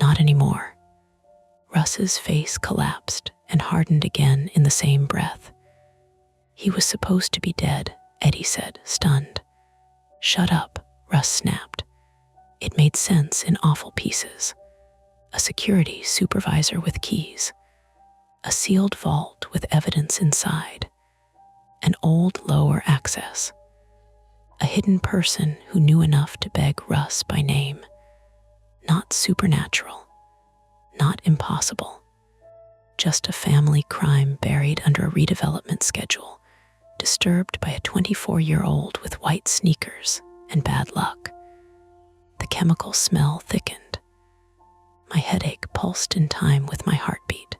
Not anymore. Russ's face collapsed and hardened again in the same breath. "He was supposed to be dead," Eddie said, stunned. "Shut up," Russ snapped. It made sense in awful pieces. A security supervisor with keys. A sealed vault with evidence inside. An old lower access. A hidden person who knew enough to beg Russ by name. Not supernatural. Not impossible. just a family crime buried under a redevelopment schedule, disturbed by a 24-year-old with white sneakers and bad luck. The chemical smell thickened. My headache pulsed in time with my heartbeat.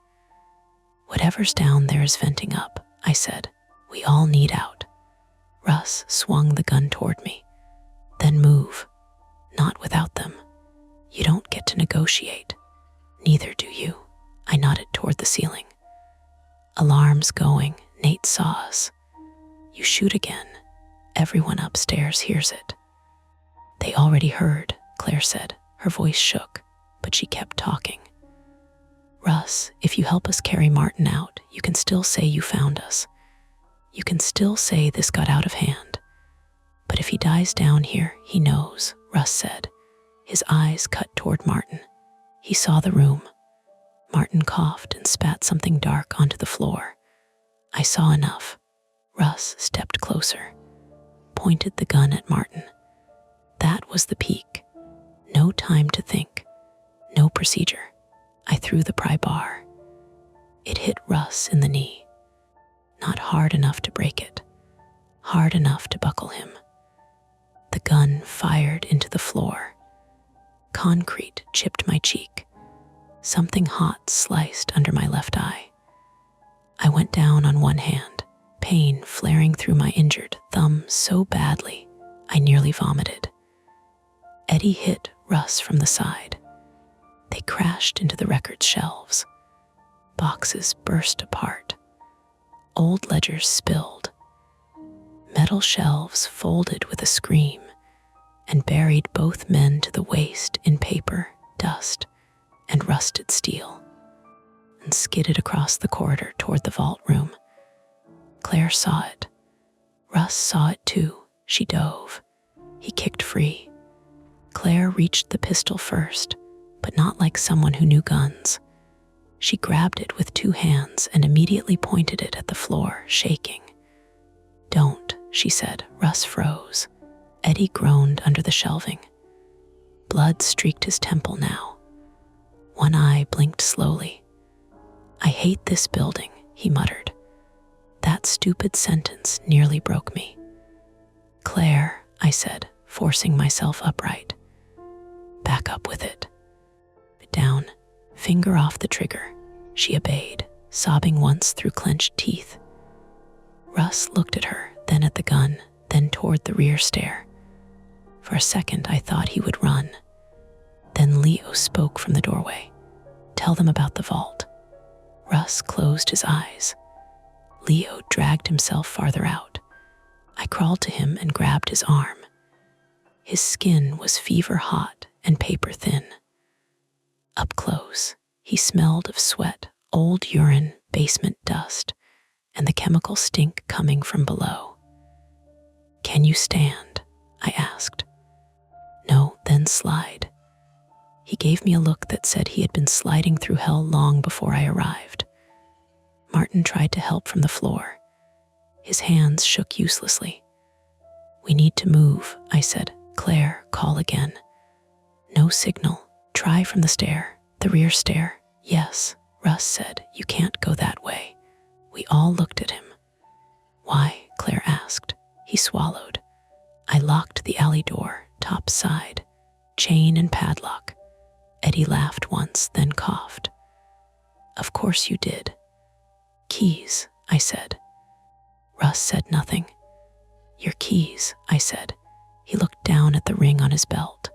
"Whatever's down there is venting up," I said. "We all need out." Russ swung the gun toward me. "Then move. Not without them. You don't get to negotiate. Neither do you." I nodded toward the ceiling. "Alarm's going. Nate saw us." "You shoot again. Everyone upstairs hears it." "They already heard," Claire said. Her voice shook, but she kept talking. "Russ, if you help us carry Martin out, you can still say you found us. You can still say this got out of hand. But if he dies down here, he knows," Russ said. His eyes cut toward Martin. He saw the room. Martin coughed and spat something dark onto the floor. I saw enough. Russ stepped closer, pointed the gun at Martin. That was the peak. No time to think. No procedure. I threw the pry bar. It hit Russ in the knee. Not hard enough to break it. Hard enough to buckle him. The gun fired into the floor. Concrete chipped my cheek. Something hot sliced under my left eye. I went down on one hand, pain flaring through my injured thumb so badly I nearly vomited. Eddie hit Russ from the side. They crashed into the record shelves. Boxes burst apart. Old ledgers spilled. Metal shelves folded with a scream and buried both men to the waist in paper, dust, and rusted steel, and skidded across the corridor toward the vault room. Claire saw it. Russ saw it too. She dove. He kicked free. Claire reached the pistol first, but not like someone who knew guns. She grabbed it with two hands and immediately pointed it at the floor, shaking. "Don't," she said. Russ froze. Eddie groaned under the shelving. Blood streaked his temple now. One eye blinked slowly. "I hate this building," he muttered. That stupid sentence nearly broke me. "Claire," I said, forcing myself upright. "Back up with it." Down, finger off the trigger. She obeyed, sobbing once through clenched teeth. Russ looked at her, then at the gun, then toward the rear stair. For a second, I thought he would run. Then Leo spoke from the doorway. "Tell them about the vault." Russ closed his eyes. Leo dragged himself farther out. I crawled to him and grabbed his arm. His skin was fever hot and paper thin. Up close, he smelled of sweat, old urine, basement dust, and the chemical stink coming from below. "Can you stand?" I asked. "No, then slide." He gave me a look that said he had been sliding through hell long before I arrived. Martin tried to help from the floor. His hands shook uselessly. "We need to move," I said. "Claire, call again." No signal. "Try from the stair, the rear stair." "Yes," Russ said. "You can't go that way." We all looked at him. "Why?" Claire asked. He swallowed. I locked the alley door, top side, chain and padlock. Eddie laughed once, then coughed. "Of course you did." "Keys," I said. Russ said nothing. "Your keys," I said. He looked down at the ring on his belt.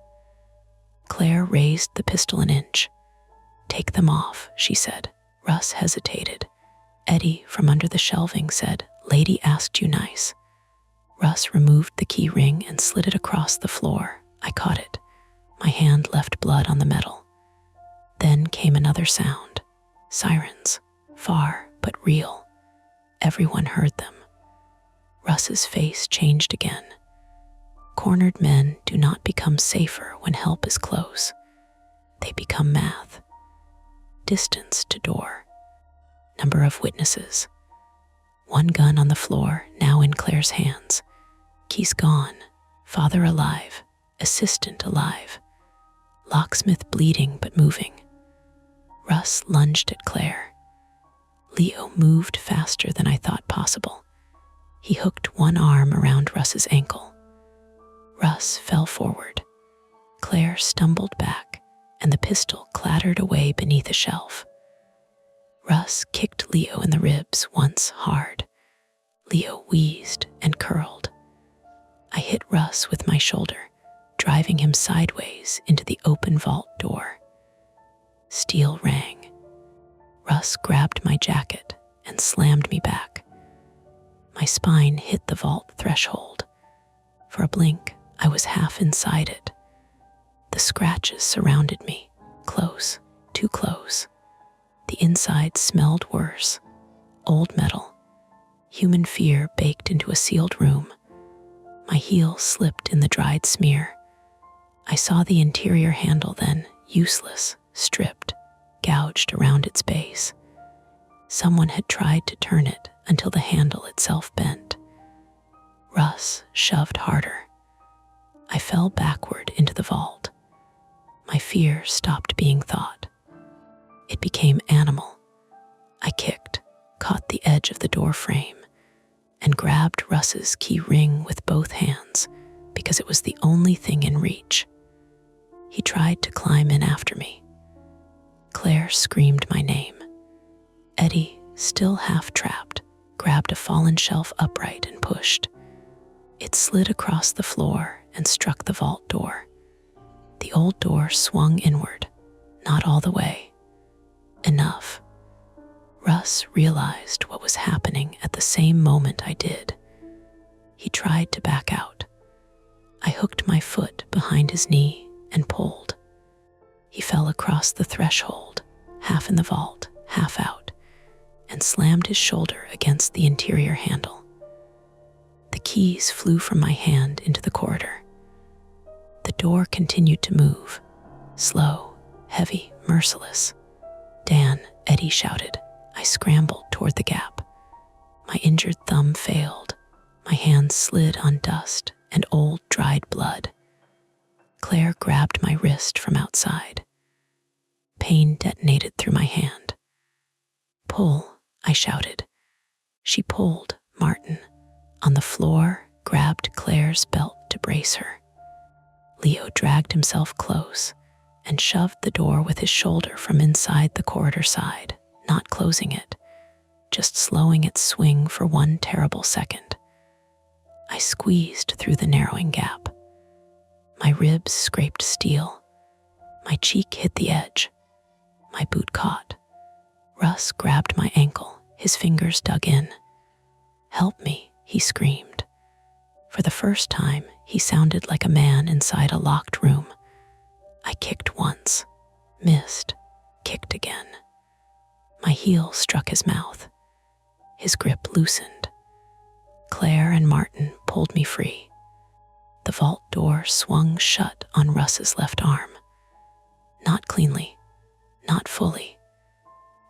Claire raised the pistol an inch. "Take them off," she said. Russ hesitated. Eddie, from under the shelving, said, "Lady asked you nice." Russ removed the key ring and slid it across the floor. I caught it. My hand left blood on the metal. Then came another sound. Sirens. Far, but real. Everyone heard them. Russ's face changed again. Cornered men do not become safer when help is close. They become math. Distance to door. Number of witnesses. One gun on the floor, now in Claire's hands. Keys gone. Father alive. Assistant alive. Locksmith bleeding but moving. Russ lunged at Claire. Leo moved faster than I thought possible. He hooked one arm around Russ's ankle. Russ fell forward. Claire stumbled back, and the pistol clattered away beneath a shelf. Russ kicked Leo in the ribs once hard. Leo wheezed and curled. I hit Russ with my shoulder, driving him sideways into the open vault door. Steel rang. Russ grabbed my jacket and slammed me back. My spine hit the vault threshold. For a blink, I was half inside it. The scratches surrounded me, close, too close. The inside smelled worse. Old metal. Human fear baked into a sealed room. My heel slipped in the dried smear. I saw the interior handle then, useless, stripped, gouged around its base. Someone had tried to turn it until the handle itself bent. Russ shoved harder. I fell backward into the vault. My fear stopped being thought. It became animal. I kicked, caught the edge of the door frame, and grabbed Russ's key ring with both hands because it was the only thing in reach. He tried to climb in after me. Claire screamed my name. Eddie, still half trapped, grabbed a fallen shelf upright and pushed. It slid across the floor and struck the vault door. The old door swung inward, not all the way. Enough. Russ realized what was happening at the same moment I did. He tried to back out. I hooked my foot behind his knee and pulled. He fell across the threshold, half in the vault, half out, and slammed his shoulder against the interior handle. The keys flew from my hand into the corridor. The door continued to move, slow, heavy, merciless. "Dan," Eddie shouted. I scrambled toward the gap. My injured thumb failed. My hands slid on dust and old dried blood. Claire grabbed my wrist from outside. Pain detonated through my hand. "Pull," I shouted. She pulled Martin. On the floor, grabbed Claire's belt to brace her. Leo dragged himself close and shoved the door with his shoulder from inside the corridor side, not closing it, just slowing its swing for one terrible second. I squeezed through the narrowing gap. My ribs scraped steel. My cheek hit the edge. My boot caught. Russ grabbed my ankle, his fingers dug in. "Help me," he screamed. For the first time, he sounded like a man inside a locked room. I kicked once, missed, kicked again. My heel struck his mouth. His grip loosened. Claire and Martin pulled me free. The vault door swung shut on Russ's left arm. Not cleanly, not fully.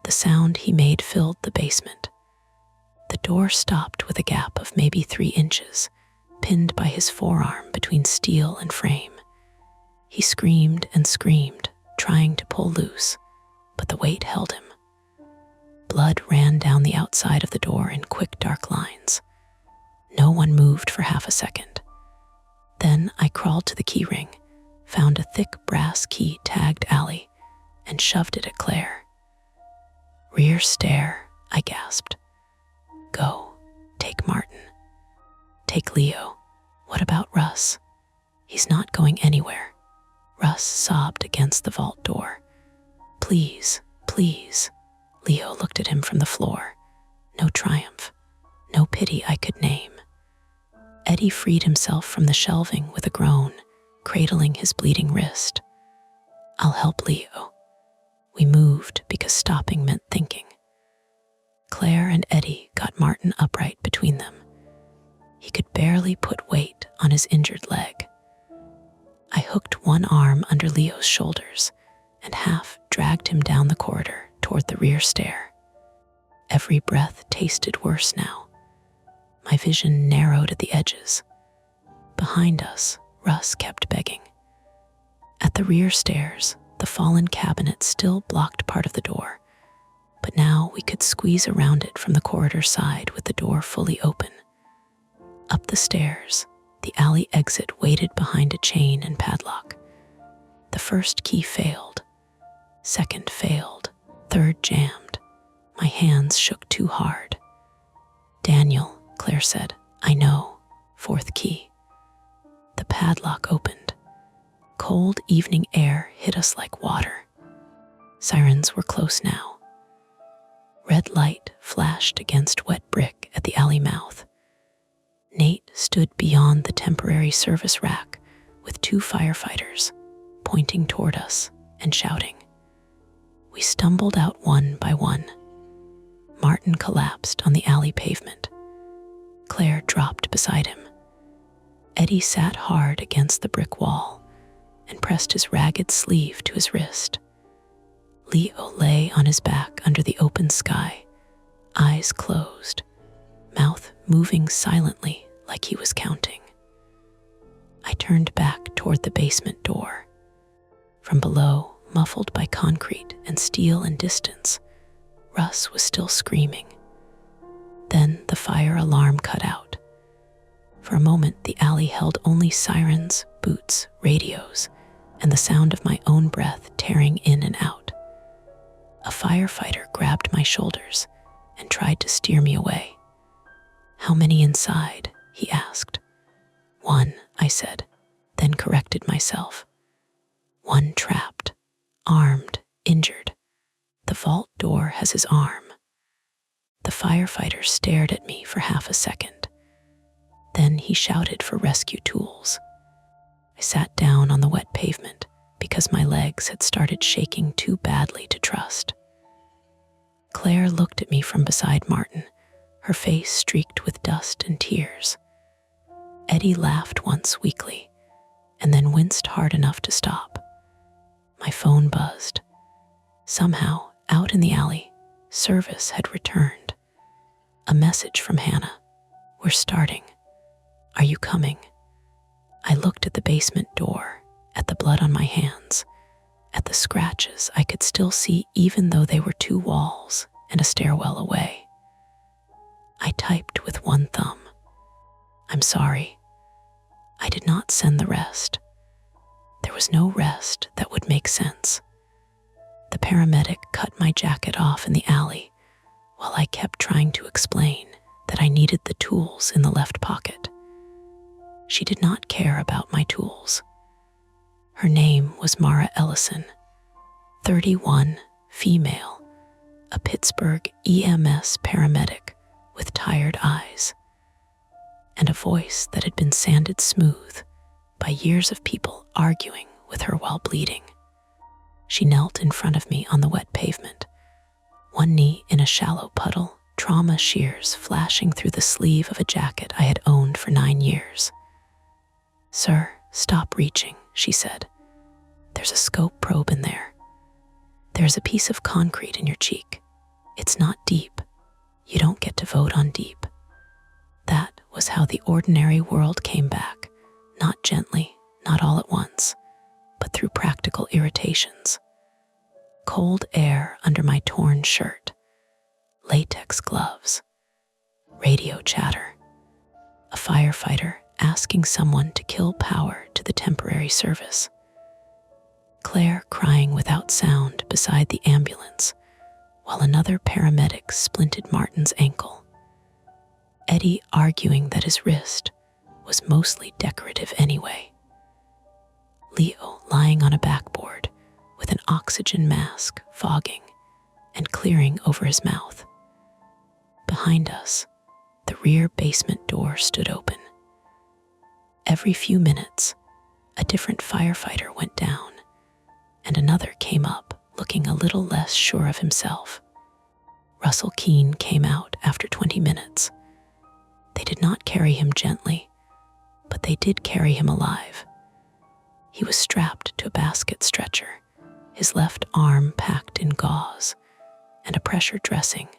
The sound he made filled the basement. The door stopped with a gap of maybe 3 inches, pinned by his forearm between steel and frame. He screamed and screamed, trying to pull loose, but the weight held him. Blood ran down the outside of the door in quick, dark lines. No one moved for half a second. Then I crawled to the key ring, found a thick brass key tagged alley, and shoved it at Claire. "Rear stair," I gasped. "Go. Take Martin. Take Leo. What about Russ? He's not going anywhere." Russ sobbed against the vault door. "Please, please." Leo looked at him from the floor. No triumph, no pity I could name. Eddie freed himself from the shelving with a groan, cradling his bleeding wrist. "I'll help Leo." We moved because stopping meant thinking. Claire and Eddie got Martin upright between them. He could barely put weight on his injured leg. I hooked one arm under Leo's shoulders and half dragged him down the corridor toward the rear stair. Every breath tasted worse now. My vision narrowed at the edges. Behind us, Russ kept begging. At the rear stairs, the fallen cabinet still blocked part of the door, but now we could squeeze around it from the corridor side with the door fully open. Up the stairs, the alley exit waited behind a chain and padlock. The first key failed, second failed, third jammed. My hands shook too hard. "Daniel," Claire said, "I know." Fourth key. The padlock opened. Cold evening air hit us like water. Sirens were close now. Red light flashed against wet brick at the alley mouth. Nate stood beyond the temporary service rack with 2 firefighters pointing toward us and shouting. We stumbled out one by one. Martin collapsed on the alley pavement. Claire dropped beside him. Eddie sat hard against the brick wall and pressed his ragged sleeve to his wrist. Leo lay on his back under the open sky, eyes closed, mouth moving silently like he was counting. I turned back toward the basement door. From below, muffled by concrete and steel and distance, Russ was still screaming. Then the fire alarm cut out. For a moment, the alley held only sirens, boots, radios, and the sound of my own breath tearing in and out. A firefighter grabbed my shoulders and tried to steer me away. "How many inside?" he asked. "1," I said, then corrected myself. "1 trapped, armed, injured. The vault door has his arm." The firefighter stared at me for half a second. Then he shouted for rescue tools. I sat down on the wet pavement because my legs had started shaking too badly to trust. Claire looked at me from beside Martin, her face streaked with dust and tears. Eddie laughed once weakly, and then winced hard enough to stop. My phone buzzed. Somehow, out in the alley, service had returned. A message from Hannah. "We're starting. Are you coming?" I looked at the basement door, at the blood on my hands, at the scratches I could still see even though they were 2 walls and a stairwell away. I typed with 1 thumb. "I'm sorry." I did not send the rest. There was no rest that would make sense. The paramedic cut my jacket off in the alley while I kept trying to explain that I needed the tools in the left pocket. She did not care about my tools. Her name was Mara Ellison, 31, female, a Pittsburgh EMS paramedic with tired eyes, and a voice that had been sanded smooth by years of people arguing with her while bleeding. She knelt in front of me on the wet pavement, one knee in a shallow puddle, trauma shears flashing through the sleeve of a jacket I had owned for 9 years. "Sir, stop reaching," she said. "There's a scope probe in there. There's a piece of concrete in your cheek. It's not deep. You don't get to vote on deep." That was how the ordinary world came back, not gently, not all at once, but through practical irritations. Cold air under my torn shirt, latex gloves, radio chatter, a firefighter asking someone to kill power to the temporary service, Claire crying without sound beside the ambulance while another paramedic splinted Martin's ankle, Eddie arguing that his wrist was mostly decorative anyway, Leo lying on a backboard with an oxygen mask fogging and clearing over his mouth. Behind us, the rear basement door stood open. Every few minutes, a different firefighter went down, and another came up looking a little less sure of himself. Russell Keene came out after 20 minutes. They did not carry him gently, but they did carry him alive. He was strapped to a basket stretcher, his left arm packed in gauze, and a pressure dressing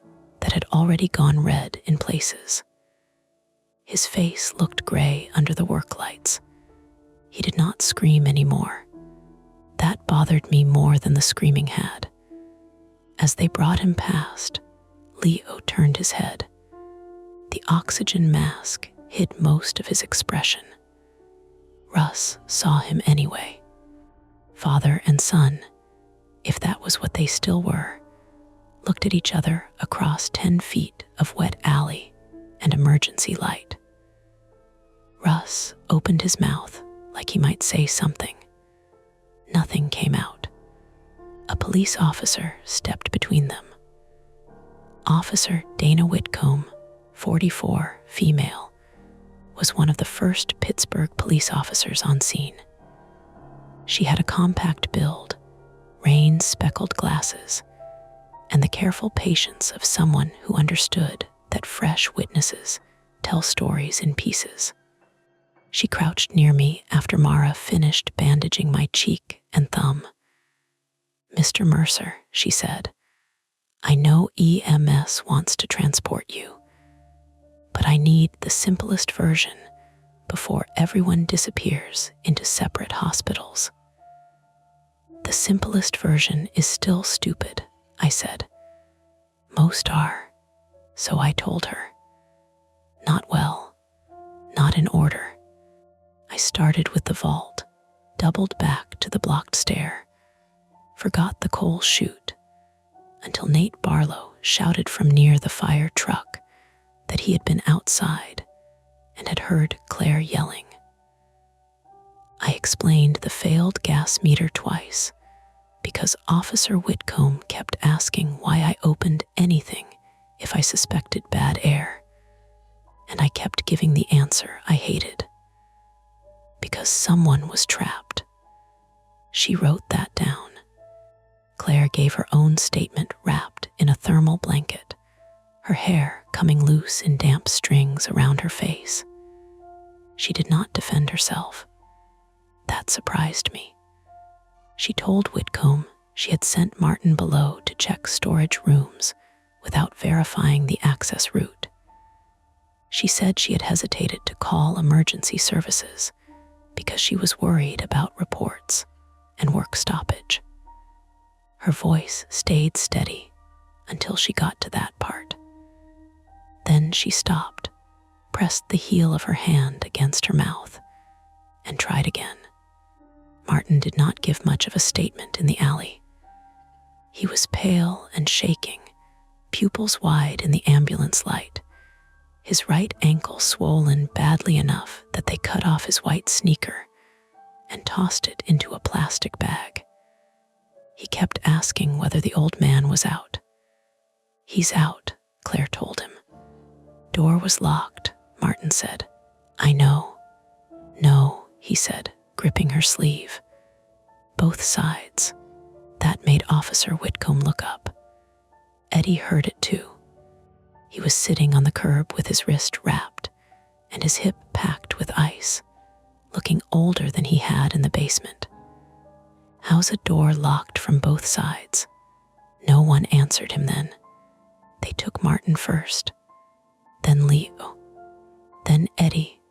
that had already gone red in places. His face looked gray under the work lights. He did not scream anymore. That bothered me more than the screaming had. As they brought him past, Leo turned his head. The oxygen mask hid most of his expression. Russ saw him anyway. Father and son, if that was what they still were, looked at each other across 10 feet of wet alley and emergency light. Russ opened his mouth like he might say something. Nothing came out. A police officer stepped between them. Officer Dana Whitcomb, 44, female, was one of the first Pittsburgh police officers on scene. She had a compact build, rain-speckled glasses, and the careful patience of someone who understood that fresh witnesses tell stories in pieces. She crouched near me after Mara finished bandaging my cheek and thumb. "Mr. Mercer," she said, "I know EMS wants to transport you, but I need the simplest version before everyone disappears into separate hospitals." "The simplest version is still stupid," I said. "Most are," so I told her. "Not well, not in order." I started with the vault, doubled back to the blocked stair, forgot the coal chute, until Nate Barlow shouted from near the fire truck that he had been outside and had heard Claire yelling. I explained the failed gas meter twice because Officer Whitcomb kept asking why I opened anything if I suspected bad air, and I kept giving the answer I hated. Because someone was trapped. She wrote that down. Claire gave her own statement wrapped in a thermal blanket, her hair coming loose in damp strings around her face. She did not defend herself. That surprised me. She told Whitcomb she had sent Martin below to check storage rooms without verifying the access route. She said she had hesitated to call emergency services because she was worried about reports and work stoppage. Her voice stayed steady until she got to that part. Then she stopped, pressed the heel of her hand against her mouth, and tried again. Martin did not give much of a statement in the alley. He was pale and shaking, pupils wide in the ambulance light, his right ankle swollen badly enough that they cut off his white sneaker and tossed it into a plastic bag. He kept asking whether the old man was out. "He's out," Claire told him. "Door was locked," Martin said. "I know." "No," he said, gripping her sleeve. "Both sides." That made Officer Whitcomb look up. Eddie heard it too. He was sitting on the curb with his wrist wrapped and his hip packed with ice, looking older than he had in the basement. "How's a door locked from both sides?" No one answered him then. They took Martin first, then Leo, then Eddie,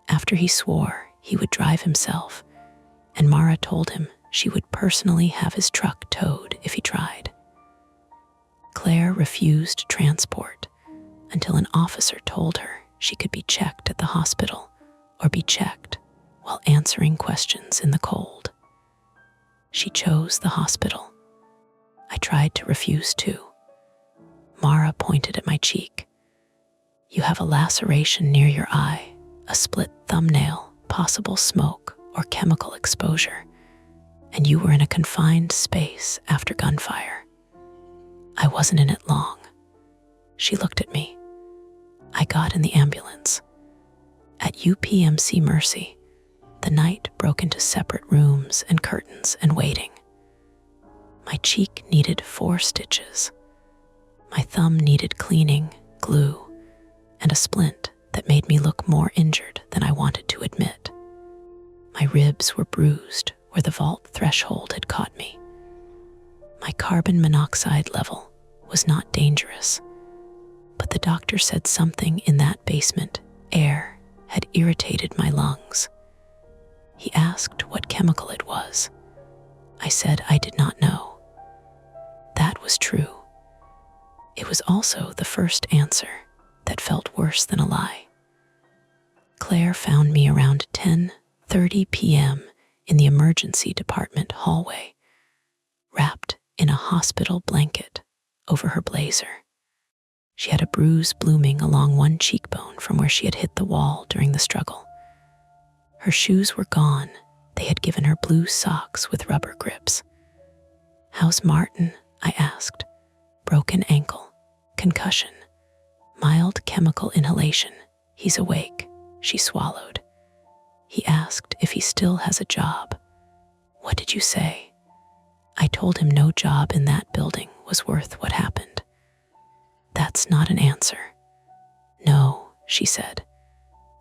after he swore he would drive himself, and Mara told him she would personally have his truck towed if he tried. Claire refused transport until an officer told her she could be checked at the hospital or be checked while answering questions in the cold. She chose the hospital. I tried to refuse too. Mara pointed at my cheek. "You have a laceration near your eye, a split thumbnail, possible smoke or chemical exposure, and you were in a confined space after gunfire." I wasn't in it long. She looked at me. I got in the ambulance. At UPMC Mercy, the night broke into separate rooms and curtains and waiting. My cheek needed 4 stitches. My thumb needed cleaning, glue, and a splint that made me look more injured than I wanted to admit. My ribs were bruised where the vault threshold had caught me. My carbon monoxide level was not dangerous, but the doctor said something in that basement air had irritated my lungs. He asked what chemical it was. I said I did not know. That was true. It was also the first answer that felt worse than a lie. Claire found me around 10:30 p.m. in the emergency department hallway, wrapped in a hospital blanket over her blazer. She had a bruise blooming along one cheekbone from where she had hit the wall during the struggle. Her shoes were gone. They had given her blue socks with rubber grips. "How's Martin?" I asked. "Broken ankle, concussion, mild chemical inhalation. He's awake," she swallowed. "He asked if he still has a job." "What did you say?" "I told him no job in that building was worth what happened." "That's not an answer." "No," she said.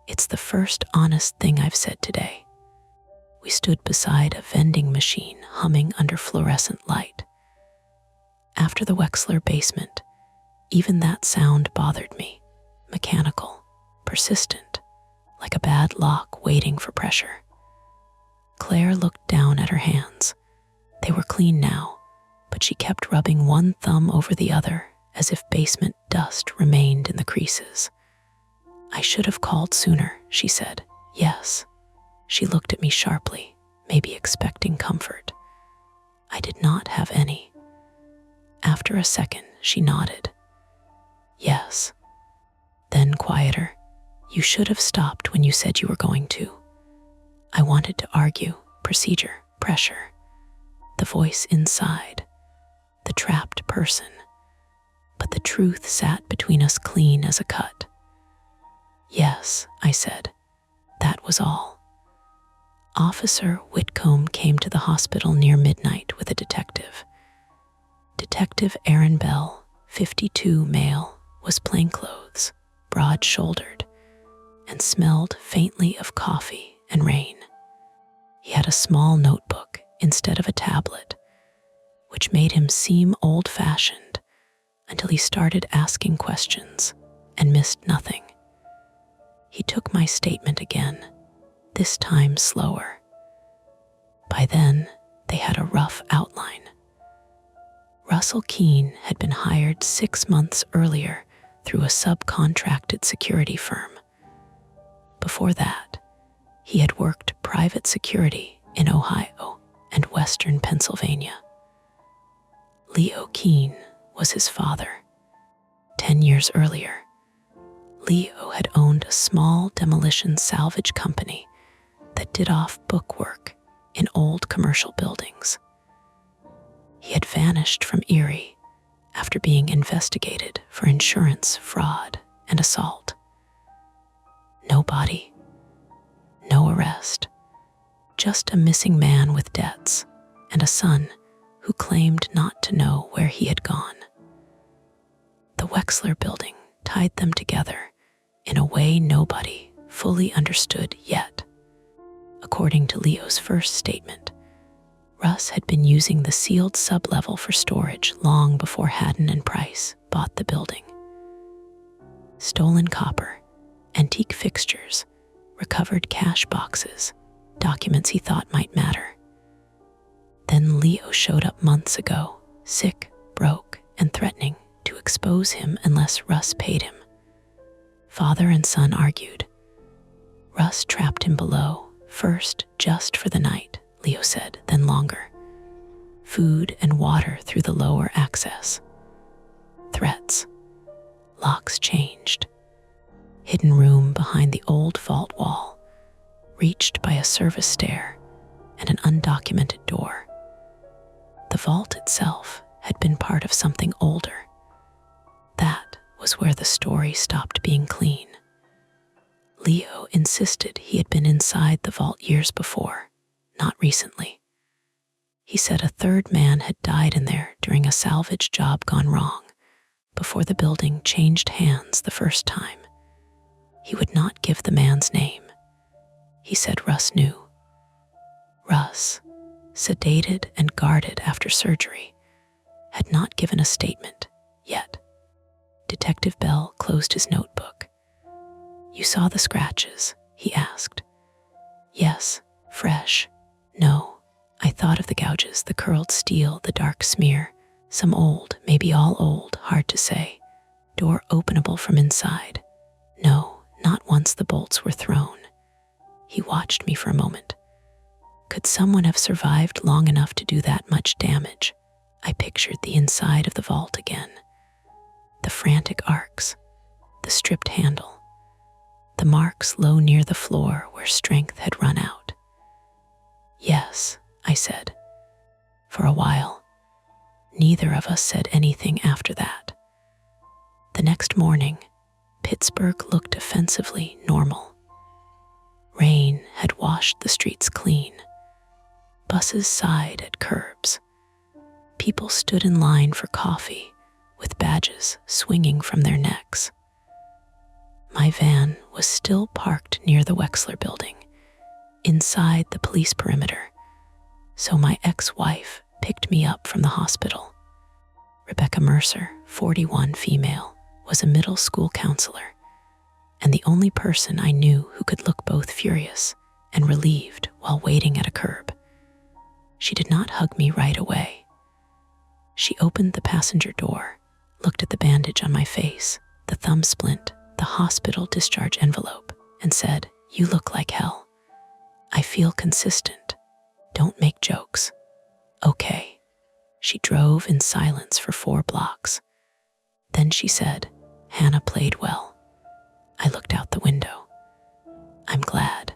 "It's the first honest thing I've said today." We stood beside a vending machine humming under fluorescent light. After the Wexler basement, even that sound bothered me, mechanical, persistent, like a bad lock waiting for pressure. Claire looked down at her hands. They were clean now, but she kept rubbing one thumb over the other as if basement dust remained in the creases. "I should have called sooner," she said. "Yes." She looked at me sharply, maybe expecting comfort. I did not have any. After a second, she nodded. "Yes." Then quieter, "You should have stopped when you said you were going to." I wanted to argue, procedure, pressure. The voice inside, the trapped person. But the truth sat between us clean as a cut. "Yes," I said. That was all. Officer Whitcomb came to the hospital near midnight with a detective. Detective Aaron Bell, 52, male, was plainclothes, broad-shouldered, and smelled faintly of coffee and rain. He had a small notebook instead of a tablet, which made him seem old-fashioned until he started asking questions and missed nothing. He took my statement again, this time slower. By then, they had a rough outline. Russell Keene had been hired 6 months earlier through a subcontracted security firm. Before that, he had worked private security in Ohio and western Pennsylvania. Leo Keene was his father. 10 years earlier, Leo had owned a small demolition salvage company that did off-book work in old commercial buildings. He had vanished from Erie after being investigated for insurance fraud and assault. No body, no arrest, just a missing man with debts and a son who claimed not to know where he had gone. The Wexler building tied them together in a way nobody fully understood yet. According to Leo's first statement, Russ had been using the sealed sublevel for storage long before Haddon and Price bought the building. Stolen copper, antique fixtures, recovered cash boxes, documents he thought might matter. Then Leo showed up months ago, sick, broke, and threatening to expose him unless Russ paid him. Father and son argued. Russ trapped him below, first just for the night, Leo said, then longer. Food and water through the lower access. Threats. Locks changed. Hidden room behind the old vault wall, reached by a service stair and an undocumented door. The vault itself had been part of something older. That was where the story stopped being clean. Leo insisted he had been inside the vault years before, not recently. He said a third man had died in there during a salvage job gone wrong, before the building changed hands the first time. He would not give the man's name. He said Russ knew. Russ, sedated and guarded after surgery, had not given a statement yet. Detective Bell closed his notebook. "You saw the scratches?" he asked. "Yes, fresh." "No, I thought of the gouges, the curled steel, the dark smear. Some old, maybe all old, hard to say. Door openable from inside. No, not once the bolts were thrown. He watched me for a moment. Could someone have survived long enough to do that much damage? I pictured the inside of the vault again. The frantic arcs, the stripped handle, the marks low near the floor where strength had run out. Yes, I said. For a while, neither of us said anything after that. The next morning, Pittsburgh looked offensively normal. Rain had washed the streets clean. Buses sighed at curbs. People stood in line for coffee, with badges swinging from their necks. My van was still parked near the Wexler building, inside the police perimeter, so my ex-wife picked me up from the hospital. Rebecca Mercer, 41, female, was a middle school counselor, and the only person I knew who could look both furious and relieved while waiting at a curb. She did not hug me right away. She opened the passenger door, looked at the bandage on my face, the thumb splint, the hospital discharge envelope, and said, "You look like hell. I feel consistent. Don't make jokes." Okay. She drove in silence for 4 blocks. Then she said, "Hannah played well." I looked out the window. "I'm glad."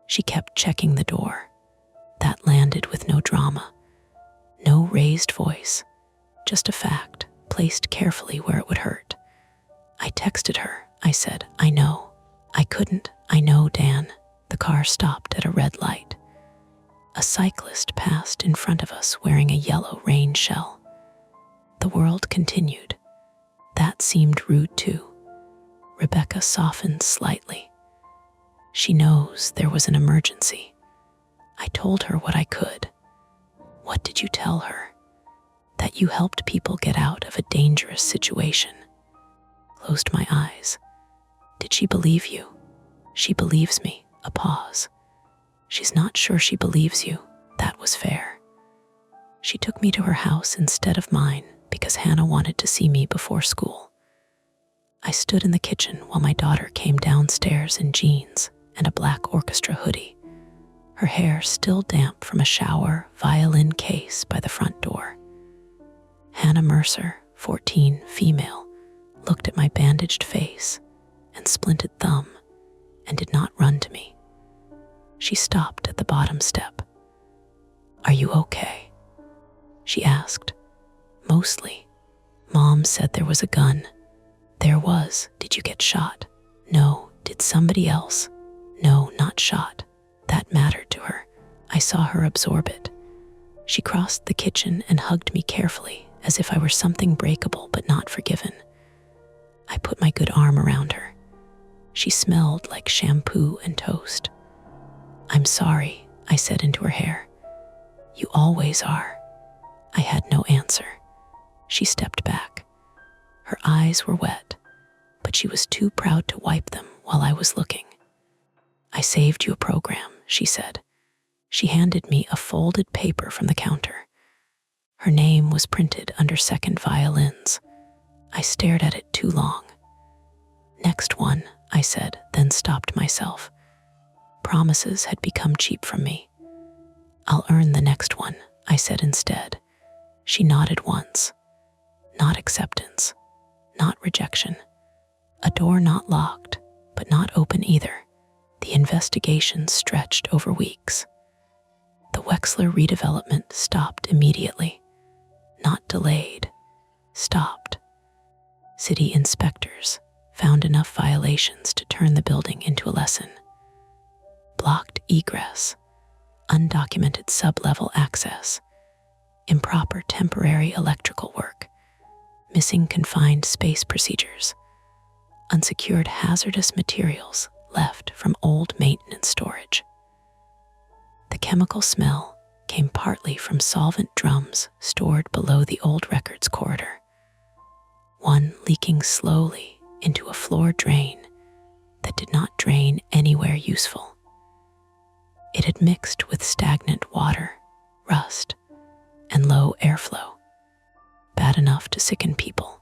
She kept checking the door. That landed with no drama. No raised voice, just a fact placed carefully where it would hurt. I texted her. I said, "I know." "I couldn't." "I know, Dan." The car stopped at a red light. A cyclist passed in front of us wearing a yellow rain shell. The world continued. That seemed rude too. Rebecca softened slightly. She knows there was an emergency. I told her what I could. "What did you tell her?" "That you helped people get out of a dangerous situation." Closed my eyes. "Did she believe you?" "She believes me." A pause. "She's not sure she believes you." That was fair. She took me to her house instead of mine because Hannah wanted to see me before school. I stood in the kitchen while my daughter came downstairs in jeans and a black orchestra hoodie, her hair still damp from a shower violin case by the front door. Hannah Mercer, 14, female, looked at my bandaged face and splinted thumb and did not run to me. She stopped at the bottom step. "Are you okay?" she asked. "Mostly. Mom said there was a gun." "There was. Did you get shot?" "No." "Did somebody else?" "No, not shot." That mattered to her. I saw her absorb it. She crossed the kitchen and hugged me carefully, as if I were something breakable but not forgiven. I put my good arm around her. She smelled like shampoo and toast. "I'm sorry," I said into her hair. "You always are." I had no answer. She stepped back. Her eyes were wet, but she was too proud to wipe them while I was looking. "I saved you a program," she said. She handed me a folded paper from the counter. Her name was printed under second violins. I stared at it too long. "Next one," I said, then stopped myself. Promises had become cheap from me. "I'll earn the next one," I said instead. She nodded once. Not acceptance, not rejection. A door not locked, but not open either. The investigation stretched over weeks. The Wexler redevelopment stopped immediately. Not delayed, stopped. City inspectors found enough violations to turn the building into a lesson. Blocked egress, undocumented sub-level access, improper temporary electrical work, missing confined space procedures, unsecured hazardous materials left from old maintenance storage. The chemical smell came partly from solvent drums stored below the old records corridor, one leaking slowly into a floor drain that did not drain anywhere useful. It had mixed with stagnant water, rust, and low airflow. not enough to sicken people.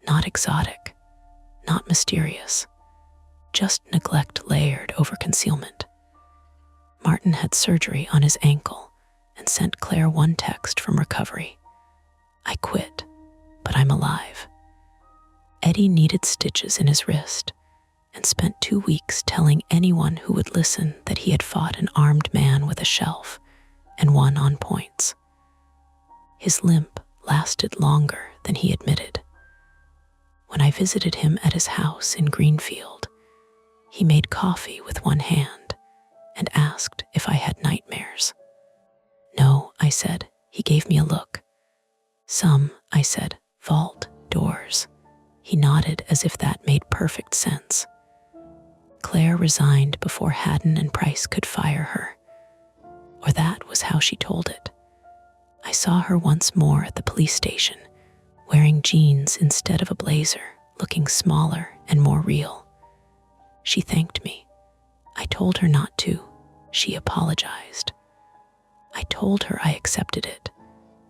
Not exotic, not mysterious, just neglect layered over concealment. Martin had surgery on his ankle and sent Claire one text from recovery. I quit, but I'm alive. Eddie needed stitches in his wrist and spent 2 weeks telling anyone who would listen that he had fought an armed man with a shelf and won on points. His limp lasted longer than he admitted. When I visited him at his house in Greenfield, he made coffee with one hand and asked if I had nightmares. No, I said. He gave me a look. Some, I said. Vault doors. He nodded as if that made perfect sense. Claire resigned before Haddon and Price could fire her. Or that was how she told it. I saw her once more at the police station, wearing jeans instead of a blazer, looking smaller and more real. She thanked me. I told her not to. She apologized. I told her I accepted it,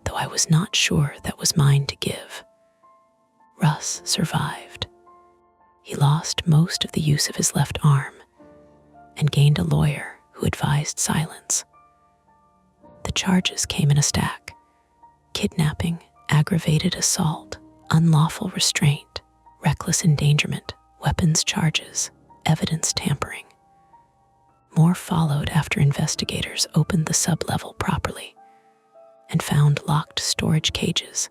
though I was not sure that was mine to give. Russ survived. He lost most of the use of his left arm and gained a lawyer who advised silence. The charges came in a stack: kidnapping, aggravated assault, unlawful restraint, reckless endangerment, weapons charges, evidence tampering. More followed after investigators opened the sub-level properly and found locked storage cages,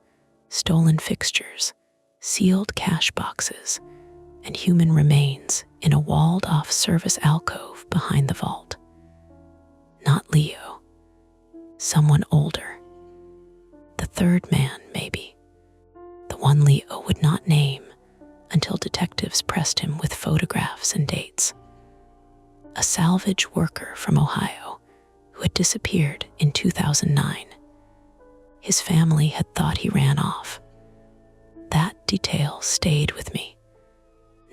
stolen fixtures, sealed cash boxes, and human remains in a walled-off service alcove behind the vault. Not Leo. Someone older. The third man, maybe. The one Leo would not name until detectives pressed him with photographs and dates. A salvage worker from Ohio who had disappeared in 2009. His family had thought he ran off. That detail stayed with me,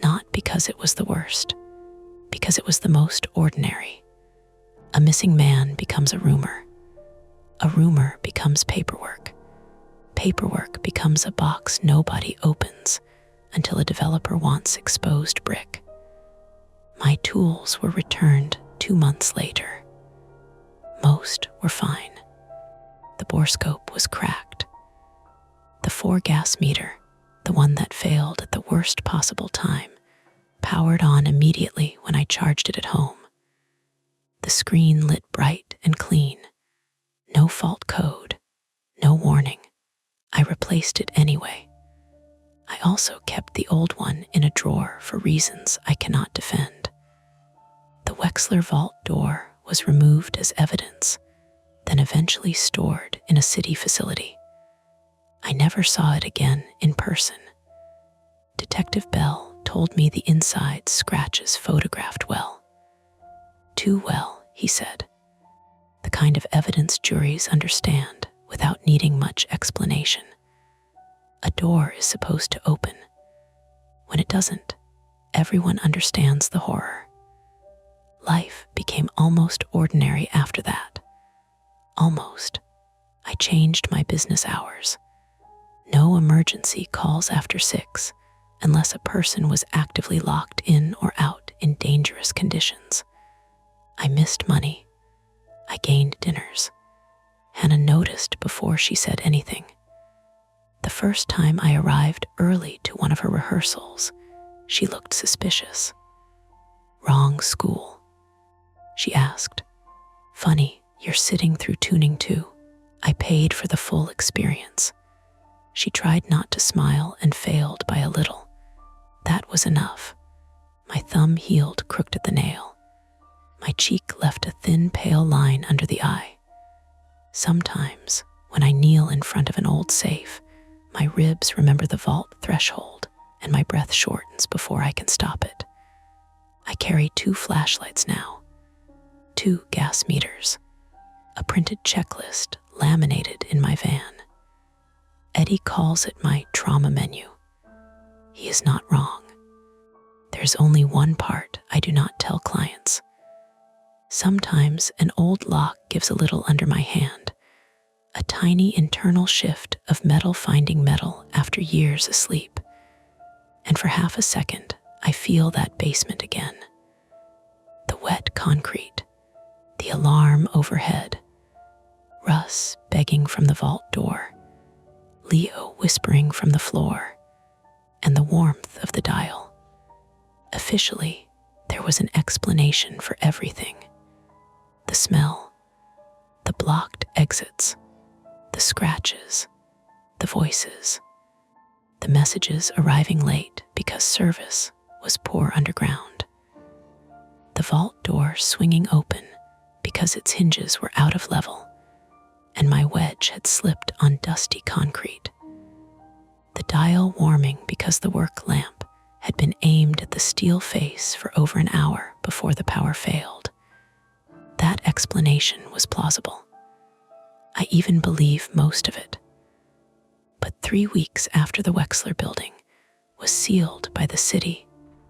not because it was the worst, because it was the most ordinary. A missing man becomes a rumor. A rumor becomes paperwork. Paperwork becomes a box nobody opens until a developer wants exposed brick. My tools were returned 2 months later. Most were fine. The borescope was cracked. The 4-gas meter, the one that failed at the worst possible time, powered on immediately when I charged it at home. The screen lit bright and clean. No fault code, no warning. I replaced it anyway. I also kept the old one in a drawer for reasons I cannot defend. The Wexler vault door was removed as evidence, then eventually stored in a city facility. I never saw it again in person. Detective Bell told me the inside scratches photographed well. Too well, he said. The kind of evidence juries understand without needing much explanation. A door is supposed to open. When it doesn't, everyone understands the horror. Life became almost ordinary after that. Almost. I changed my business hours. No emergency calls after 6 unless a person was actively locked in or out in dangerous conditions. I missed money. I gained dinners. Hannah noticed before she said anything. The first time I arrived early to one of her rehearsals, she looked suspicious. Wrong school. She asked, "Funny, you're sitting through tuning too. I paid for the full experience." She tried not to smile and failed by a little. That was enough. My thumb healed crooked at the nail. My cheek left a thin, pale line under the eye. Sometimes, when I kneel in front of an old safe, my ribs remember the vault threshold and my breath shortens before I can stop it. I carry 2 flashlights now. 2 gas meters, a printed checklist laminated in my van. Eddie calls it my trauma menu. He is not wrong. There's only one part I do not tell clients. Sometimes an old lock gives a little under my hand, a tiny internal shift of metal finding metal after years asleep. And for half a second, I feel that basement again. The wet concrete, the alarm overhead, Russ begging from the vault door, Leo whispering from the floor, and the warmth of the dial. Officially, there was an explanation for everything. The smell, the blocked exits, the scratches, the voices, the messages arriving late because service was poor underground. The vault door swinging open because its hinges were out of level, and my wedge had slipped on dusty concrete. The dial warming because the work lamp had been aimed at the steel face for over an hour before the power failed. That explanation was plausible. I even believe most of it. But 3 weeks after the Wexler building was sealed by the city,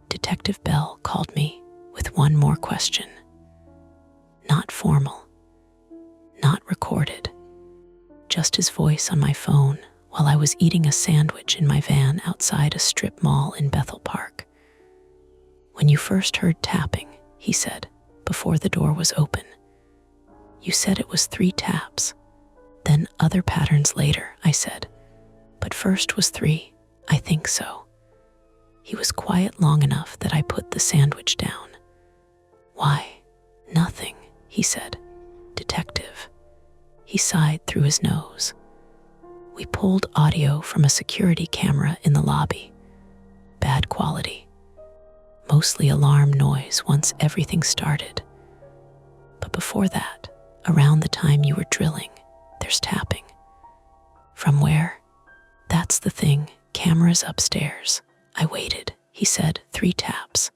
Detective Bell called me with one more question. Not formal, not recorded, just his voice on my phone while I was eating a sandwich in my van outside a strip mall in Bethel Park. When you first heard tapping, he said, before the door was open, you said it was 3 taps, then other patterns later, I said, but first was 3, I think so. He was quiet long enough that I put the sandwich down. Why? Nothing, he said. Detective. He sighed through his nose. We pulled audio from a security camera in the lobby. Bad quality. Mostly alarm noise once everything started. But before that, around the time you were drilling, there's tapping. From where? That's the thing, cameras upstairs. I waited, he said, 3 taps.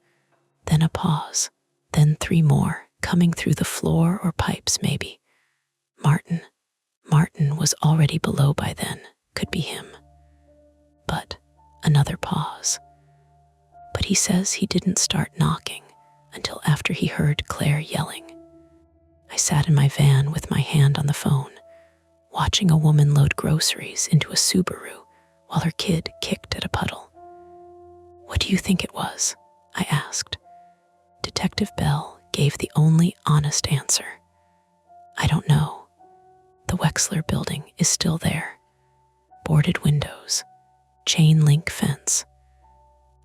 Then a pause, then 3 more, coming through the floor or pipes maybe. Martin was already below by then, could be him. But another pause. But he says he didn't start knocking until after he heard Claire yelling. I sat in my van with my hand on the phone, watching a woman load groceries into a Subaru while her kid kicked at a puddle. What do you think it was? I asked. Detective Bell gave the only honest answer. I don't know. The Wexler building is still there. Boarded windows, chain link fence,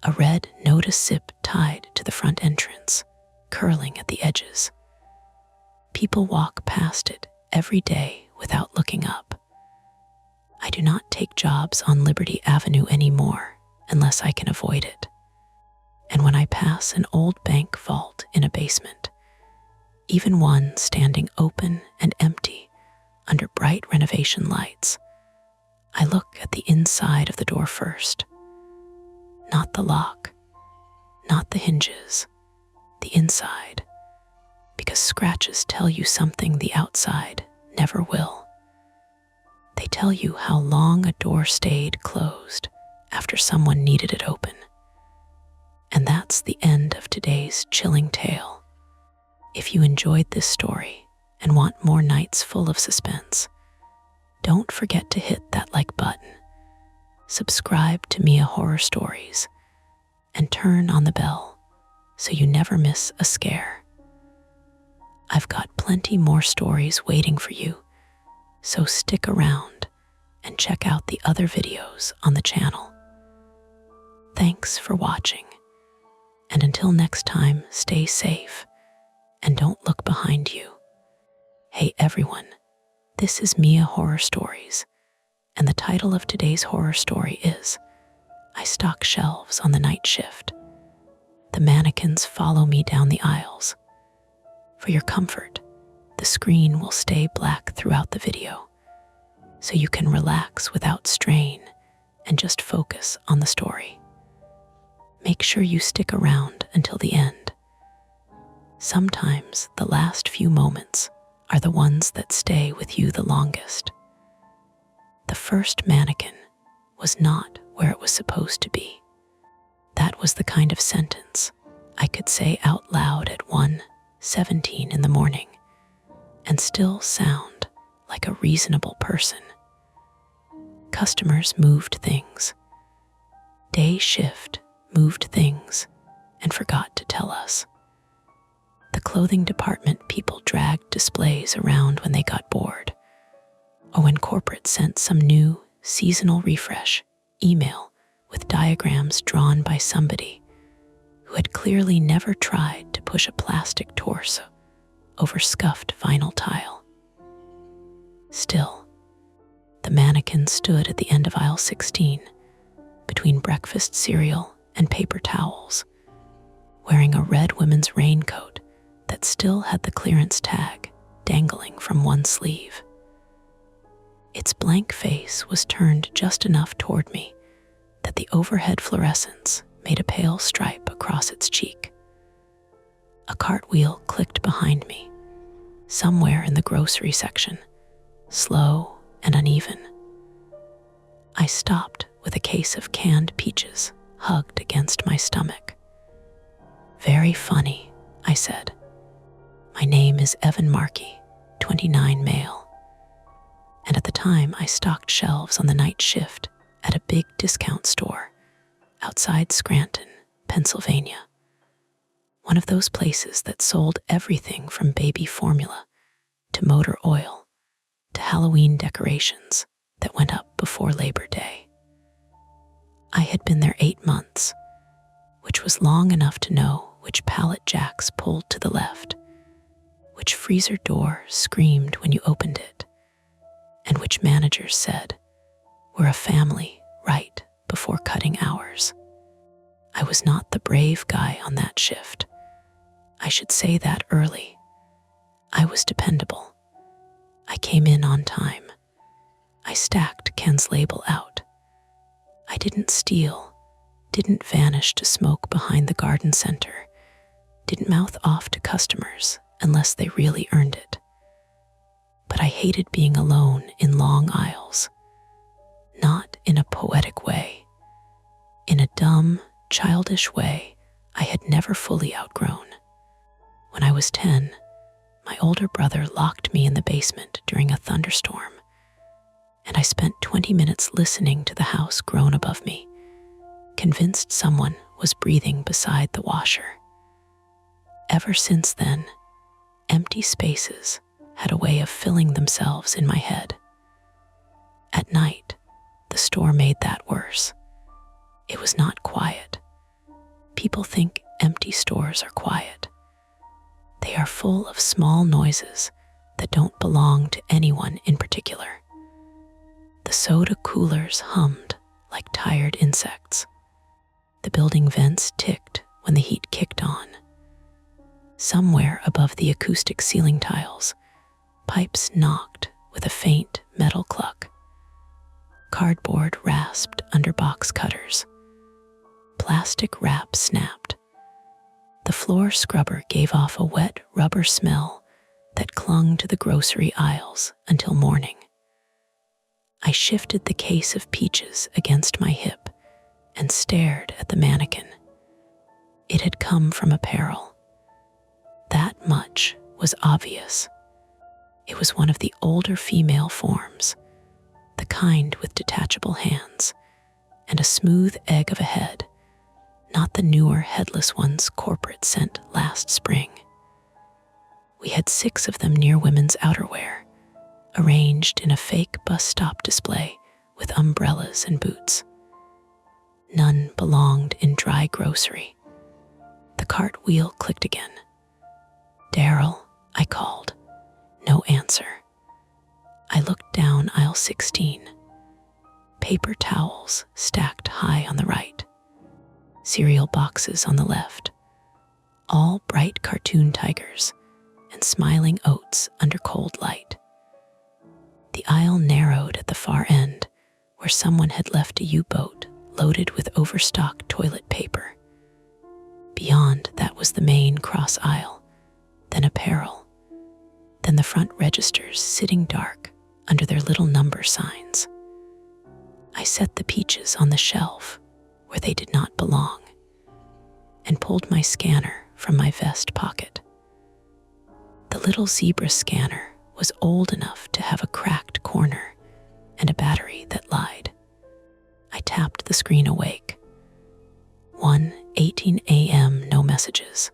a red notice zip tied to the front entrance, curling at the edges. People walk past it every day without looking up. I do not take jobs on Liberty Avenue anymore unless I can avoid it. And when I pass an old bank vault in a basement, even one standing open and empty under bright renovation lights, I look at the inside of the door first. Not the lock, not the hinges, the inside, because scratches tell you something the outside never will. They tell you how long a door stayed closed after someone needed it open. And that's the end of today's chilling tale. If you enjoyed this story and want more nights full of suspense, don't forget to hit that like button, subscribe to Mia Horror Stories, and turn on the bell so you never miss a scare. I've got plenty more stories waiting for you, so stick around and check out the other videos on the channel. Thanks for watching, and until next time, stay safe and don't look behind you. Hey everyone, this is Mia Horror Stories, and the title of today's horror story is I Stock Shelves on the Night Shift. The mannequins follow me down the aisles. For your comfort, the screen will stay black throughout the video, so you can relax without strain and just focus on the story. Make sure you stick around until the end. Sometimes the last few moments are the ones that stay with you the longest. The first mannequin was not where it was supposed to be. That was the kind of sentence I could say out loud at 1:17 in the morning and still sound like a reasonable person. Customers moved things. Day shift moved things and forgot to tell us. The clothing department people dragged displays around when they got bored, or when corporate sent some new seasonal refresh email with diagrams drawn by somebody who had clearly never tried to push a plastic torso over scuffed vinyl tile. Still, the mannequin stood at the end of aisle 16, between breakfast cereal and paper towels, wearing a red women's raincoat that still had the clearance tag dangling from one sleeve. Its blank face was turned just enough toward me that the overhead fluorescence made a pale stripe across its cheek. A cartwheel clicked behind me, somewhere in the grocery section, slow and uneven. I stopped with a case of canned peaches hugged against my stomach. "Very funny," I said. "My name is Evan Markey, 29 male. And at the time I stocked shelves on the night shift at a big discount store outside Scranton, Pennsylvania. One of those places that sold everything from baby formula to motor oil to Halloween decorations that went up before Labor Day. I had been there 8 months, which was long enough to know which pallet jacks pulled to the left, which freezer door screamed when you opened it, and which managers said, "We're a family," right before cutting hours. I was not the brave guy on that shift. I should say that early. I was dependable. I came in on time. I stacked Ken's label out. I didn't steal, didn't vanish to smoke behind the garden center, didn't mouth off to customers unless they really earned it. But I hated being alone in long aisles. Not in a poetic way. In a dumb, childish way I had never fully outgrown. When I was 10, my older brother locked me in the basement during a thunderstorm, and I spent 20 minutes listening to the house groan above me, convinced someone was breathing beside the washer. Ever since then, empty spaces had a way of filling themselves in my head. At night, the store made that worse. It was not quiet. People think empty stores are quiet. They are full of small noises that don't belong to anyone in particular. The soda coolers hummed like tired insects. The building vents ticked when the heat kicked on. Somewhere above the acoustic ceiling tiles, pipes knocked with a faint metal cluck. Cardboard rasped under box cutters. Plastic wrap snapped. The floor scrubber gave off a wet rubber smell that clung to the grocery aisles until morning. I shifted the case of peaches against my hip and stared at the mannequin. It had come from apparel. That much was obvious. It was one of the older female forms, the kind with detachable hands and a smooth egg of a head, not the newer headless ones corporate sent last spring. We had 6 of them near women's outerwear, arranged in a fake bus stop display with umbrellas and boots. None belonged in dry grocery. The cart wheel clicked again. "Daryl," I called. No answer. I looked down aisle 16. Paper towels stacked high on the right. Cereal boxes on the left. All bright cartoon tigers and smiling oats under cold light. The aisle narrowed at the far end, where someone had left a U-boat loaded with overstocked toilet paper. Beyond that was the main cross aisle, then apparel, then the front registers sitting dark under their little number signs. I set the peaches on the shelf where they did not belong and pulled my scanner from my vest pocket. The little zebra scanner was old enough to have a cracked corner and a battery that lied. I tapped the screen awake. 1:18 a.m., no messages.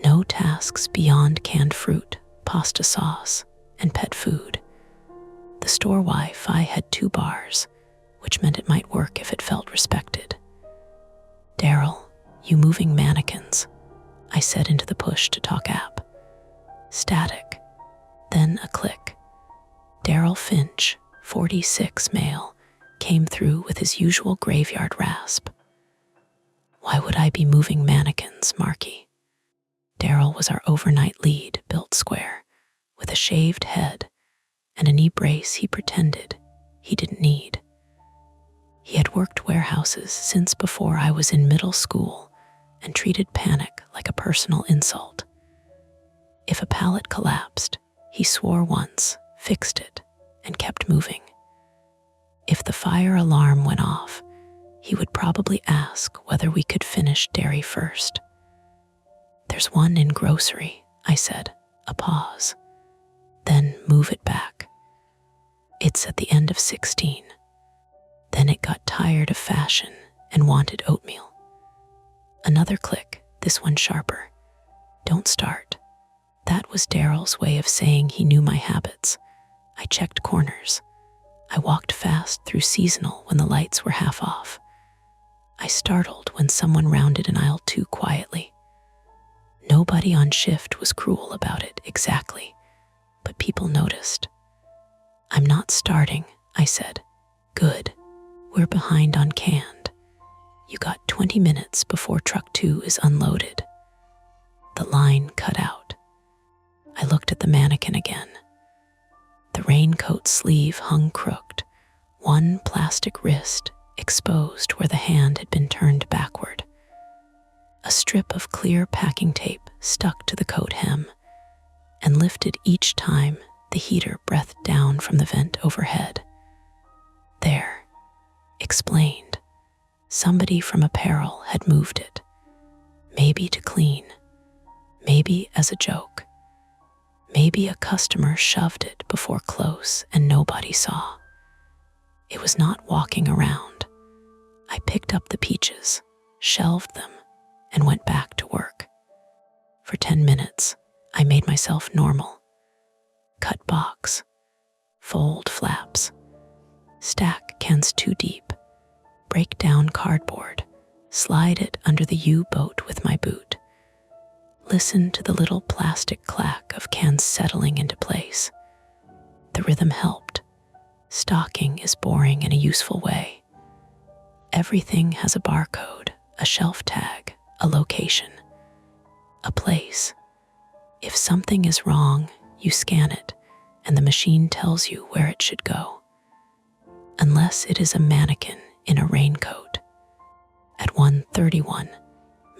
No tasks beyond canned fruit, pasta sauce, and pet food. The store Wi-Fi had 2 bars, which meant it might work if it felt respected. "Daryl, you moving mannequins," I said into the push-to-talk app. Static. Then a click. Daryl Finch, 46 male, came through with his usual graveyard rasp. "Why would I be moving mannequins, Marky?" Daryl was our overnight lead, built square, with a shaved head and a knee brace he pretended he didn't need. He had worked warehouses since before I was in middle school and treated panic like a personal insult. If a pallet collapsed, he swore once, fixed it, and kept moving. If the fire alarm went off, he would probably ask whether we could finish dairy first. "There's one in grocery," I said, a pause. "Then move it back. It's at the end of 16. Then it got tired of fashion and wanted oatmeal. Another click, this one sharper. "Don't start." That was Daryl's way of saying he knew my habits. I checked corners. I walked fast through seasonal when the lights were half off. I startled when someone rounded an aisle too quietly. Nobody on shift was cruel about it exactly, but people noticed. "I'm not starting," I said. "Good. We're behind on canned. You got 20 minutes before truck 2 is unloaded." The line cut out. I looked at the mannequin again. The raincoat sleeve hung crooked, one plastic wrist exposed where the hand had been turned backward. A strip of clear packing tape stuck to the coat hem and lifted each time the heater breathed down from the vent overhead. There, explained. Somebody from apparel had moved it. Maybe to clean. Maybe as a joke. Maybe a customer shoved it before close and nobody saw. It was not walking around. I picked up the peaches, shelved them, and went back to work. For 10 minutes, I made myself normal. Cut box, fold flaps, stack cans too deep, break down cardboard, slide it under the U-boat with my boot. Listen to the little plastic clack of cans settling into place. The rhythm helped. Stocking is boring in a useful way. Everything has a barcode, a shelf tag, a location, a place. If something is wrong, you scan it, and the machine tells you where it should go. Unless it is a mannequin in a raincoat. At 1:31,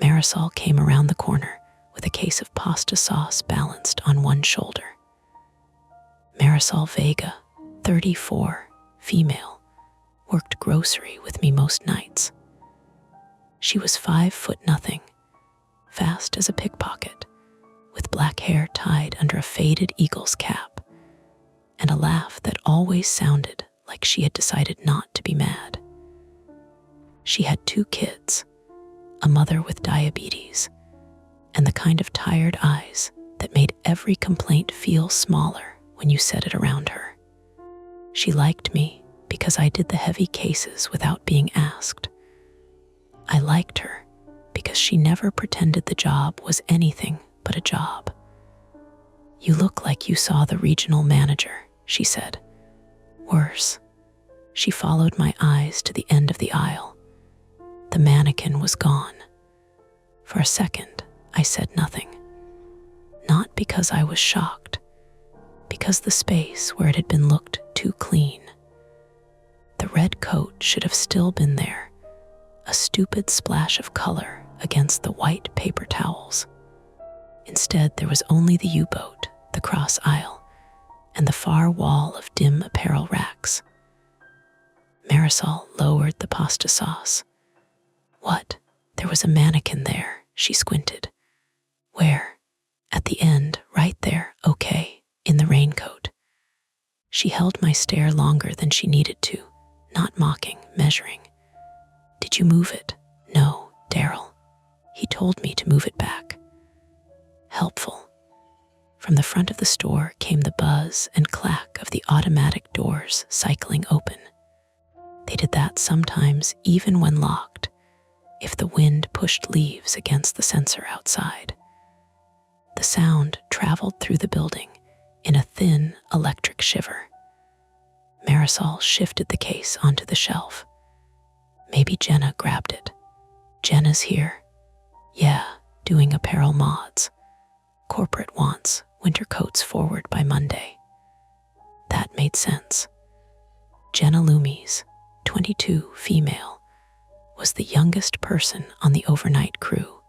Marisol came around the corner with a case of pasta sauce balanced on one shoulder. Marisol Vega, 34, female, worked grocery with me most nights. She was 5'0", fast as a pickpocket, with black hair tied under a faded eagle's cap, and a laugh that always sounded like she had decided not to be mad. She had 2 kids, a mother with diabetes, and the kind of tired eyes that made every complaint feel smaller when you said it around her. She liked me because I did the heavy cases without being asked. I liked her because she never pretended the job was anything but a job. "You look like you saw the regional manager," she said. Worse, she followed my eyes to the end of the aisle. The mannequin was gone. For a second, I said nothing. Not because I was shocked, because the space where it had been looked too clean. The red coat should have still been there, a stupid splash of color against the white paper towels. Instead, there was only the U-boat, the cross aisle, and the far wall of dim apparel racks. Marisol lowered the pasta sauce. "What? There was a mannequin there," she squinted. "Where?" "At the end, right there, okay," in the raincoat. She held my stare longer than she needed to, not mocking, measuring. Did you move it? No, Daryl. He told me to move it back. Helpful. From the front of the store came the buzz and clack of the automatic doors cycling open. They did that sometimes even when locked, if the wind pushed leaves against the sensor outside. The sound traveled through the building in a thin electric shiver. Marisol shifted the case onto the shelf. Maybe Jenna grabbed it. Jenna's here. Yeah, doing apparel mods. Corporate wants winter coats forward by Monday. That made sense. Jenna Loomis, 22, female, was the youngest person on the overnight crew,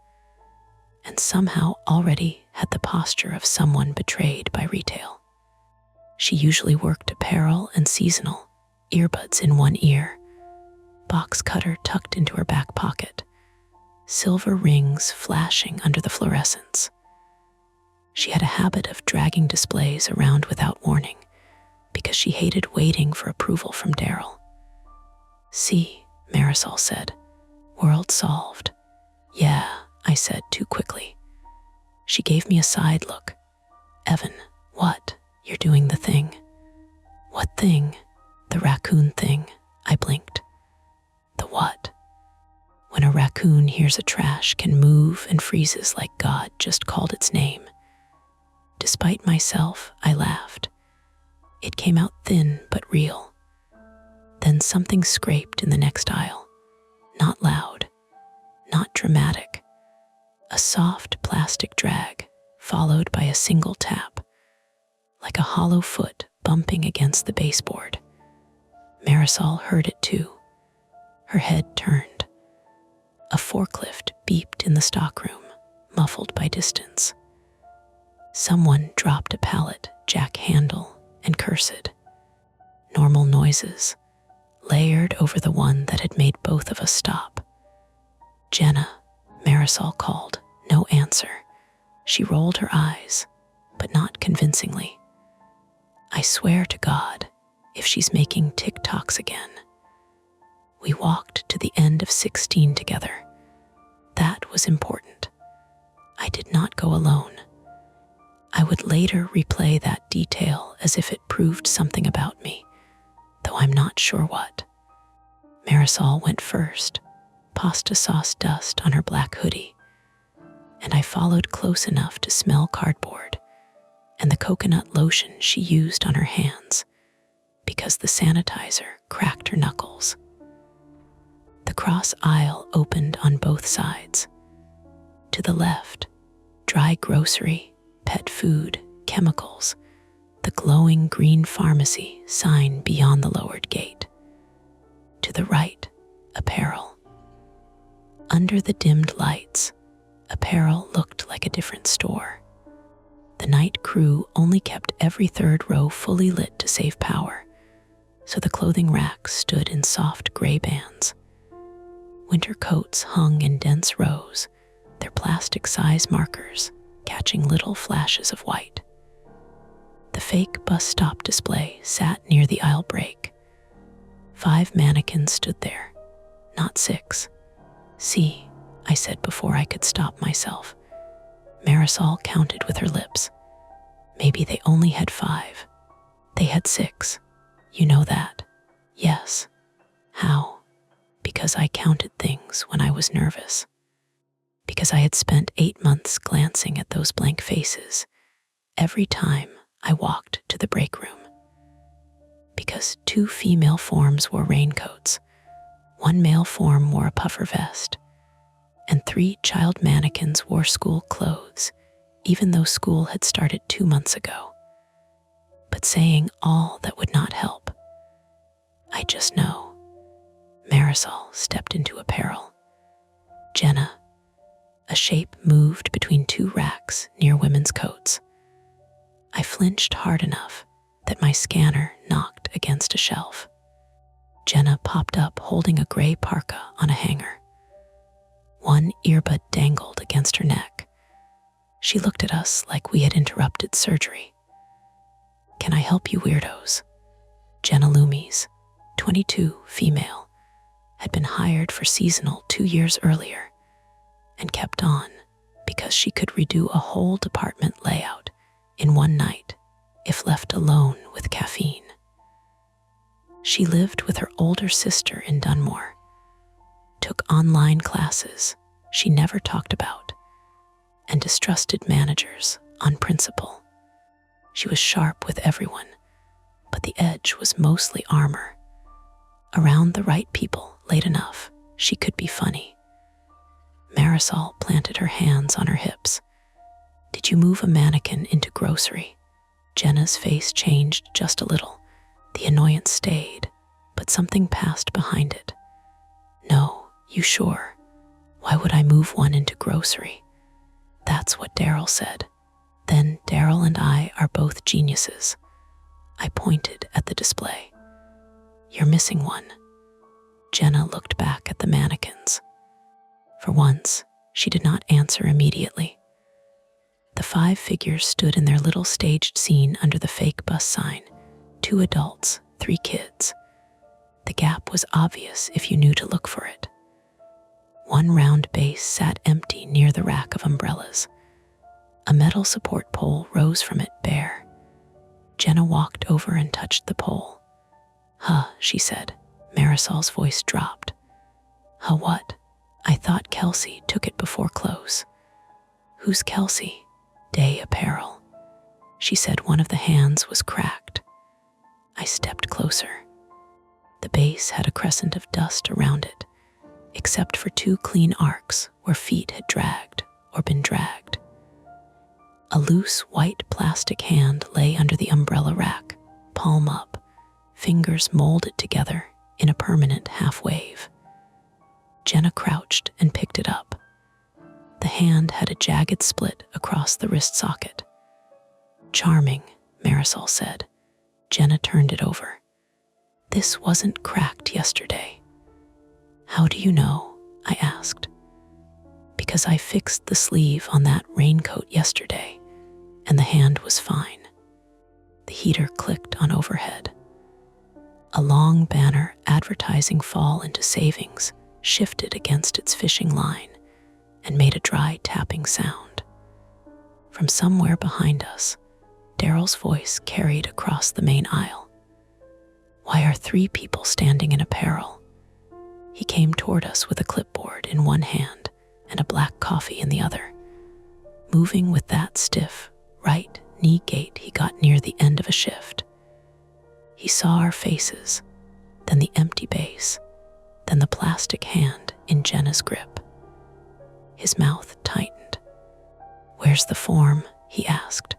and somehow already had the posture of someone betrayed by retail. She usually worked apparel and seasonal, earbuds in one ear, box cutter tucked into her back pocket, silver rings flashing under the fluorescence. She had a habit of dragging displays around without warning because she hated waiting for approval from Daryl. See, Marisol said, world solved. Yeah, I said too quickly. She gave me a side look. Evan, what? You're doing the thing. What thing? The raccoon thing, I blinked. The what? When a raccoon hears a trash can move and freezes like God just called its name. Despite myself, I laughed. It came out thin but real. Then something scraped in the next aisle. Not loud, not dramatic. A soft plastic drag, followed by a single tap, like a hollow foot bumping against the baseboard. Marisol heard it too. Her head turned. A forklift beeped in the stockroom, muffled by distance. Someone dropped a pallet, jack handle, and cursed. Normal noises, layered over the one that had made both of us stop. Jenna, Marisol called, no answer. She rolled her eyes, but not convincingly. I swear to God, if she's making TikToks again. We walked to the end of 16 together. That was important. I did not go alone. I would later replay that detail as if it proved something about me, though I'm not sure what. Marisol went first, pasta sauce dust on her black hoodie, and I followed close enough to smell cardboard and the coconut lotion she used on her hands because the sanitizer cracked her knuckles. The cross aisle opened on both sides. To the left, dry grocery, pet food, chemicals, the glowing green pharmacy sign beyond the lowered gate. To the right, apparel. Under the dimmed lights, apparel looked like a different store. The night crew only kept every third row fully lit to save power, so the clothing racks stood in soft gray bands. Winter coats hung in dense rows, their plastic size markers catching little flashes of white. The fake bus stop display sat near the aisle break. 5 mannequins stood there, not 6. See, I said before I could stop myself. Marisol counted with her lips. Maybe they only had 5. They had 6. You know that? Yes. How? Because I counted things when I was nervous. Because I had spent 8 months glancing at those blank faces every time I walked to the break room. Because 2 female forms wore raincoats, 1 male form wore a puffer vest, and 3 child mannequins wore school clothes, even though school had started 2 months ago. But saying all that would not help. I just know. Marisol stepped into apparel. Jenna, a shape moved between 2 racks near women's coats. I flinched hard enough that my scanner knocked against a shelf. Jenna popped up holding a gray parka on a hanger. 1 earbud dangled against her neck. She looked at us like we had interrupted surgery. "Can I help you, weirdos?" Jenna Loomis, 22, female, had been hired for seasonal 2 years earlier and kept on because she could redo a whole department layout in one night if left alone with caffeine. She lived with her older sister in Dunmore, took online classes she never talked about, and distrusted managers on principle. She was sharp with everyone, but the edge was mostly armor. Around the right people late enough, she could be funny. Marisol planted her hands on her hips. "Did you move a mannequin into grocery?" Jenna's face changed just a little. The annoyance stayed, but something passed behind it. "No, you sure? Why would I move one into grocery?" "That's what Daryl said." "Then Daryl and I are both geniuses." I pointed at the display. "You're missing one." Jenna looked back at the mannequins. For once, she did not answer immediately. The 5 figures stood in their little staged scene under the fake bus sign, 2 adults, 3 kids. The gap was obvious if you knew to look for it. One round base sat empty near the rack of umbrellas. A metal support pole rose from it bare. Jenna walked over and touched the pole. "Huh," she said. Marisol's voice dropped. "Huh what? I thought Kelsey took it before close." "Who's Kelsey?" "Day Apparel." She said one of the hands was cracked. I stepped closer. The base had a crescent of dust around it, except for 2 clean arcs where feet had dragged or been dragged. A loose white plastic hand lay under the umbrella rack, palm up, fingers molded together in a permanent half-wave. Jenna crouched and picked it up. The hand had a jagged split across the wrist socket. "Charming," Marisol said. Jenna turned it over. "This wasn't cracked yesterday." "How do you know?" I asked. "Because I fixed the sleeve on that raincoat yesterday, and the hand was fine." The heater clicked on overhead. A long banner advertising fall into savings shifted against its fishing line and made a dry tapping sound. From somewhere behind us, Daryl's voice carried across the main aisle. "Why are 3 people standing in apparel?" He came toward us with a clipboard in one hand and a black coffee in the other. Moving with that stiff, right knee gait he got near the end of a shift. He saw our faces, then the empty base, then the plastic hand in Jenna's grip. His mouth tightened. "Where's the form?" he asked.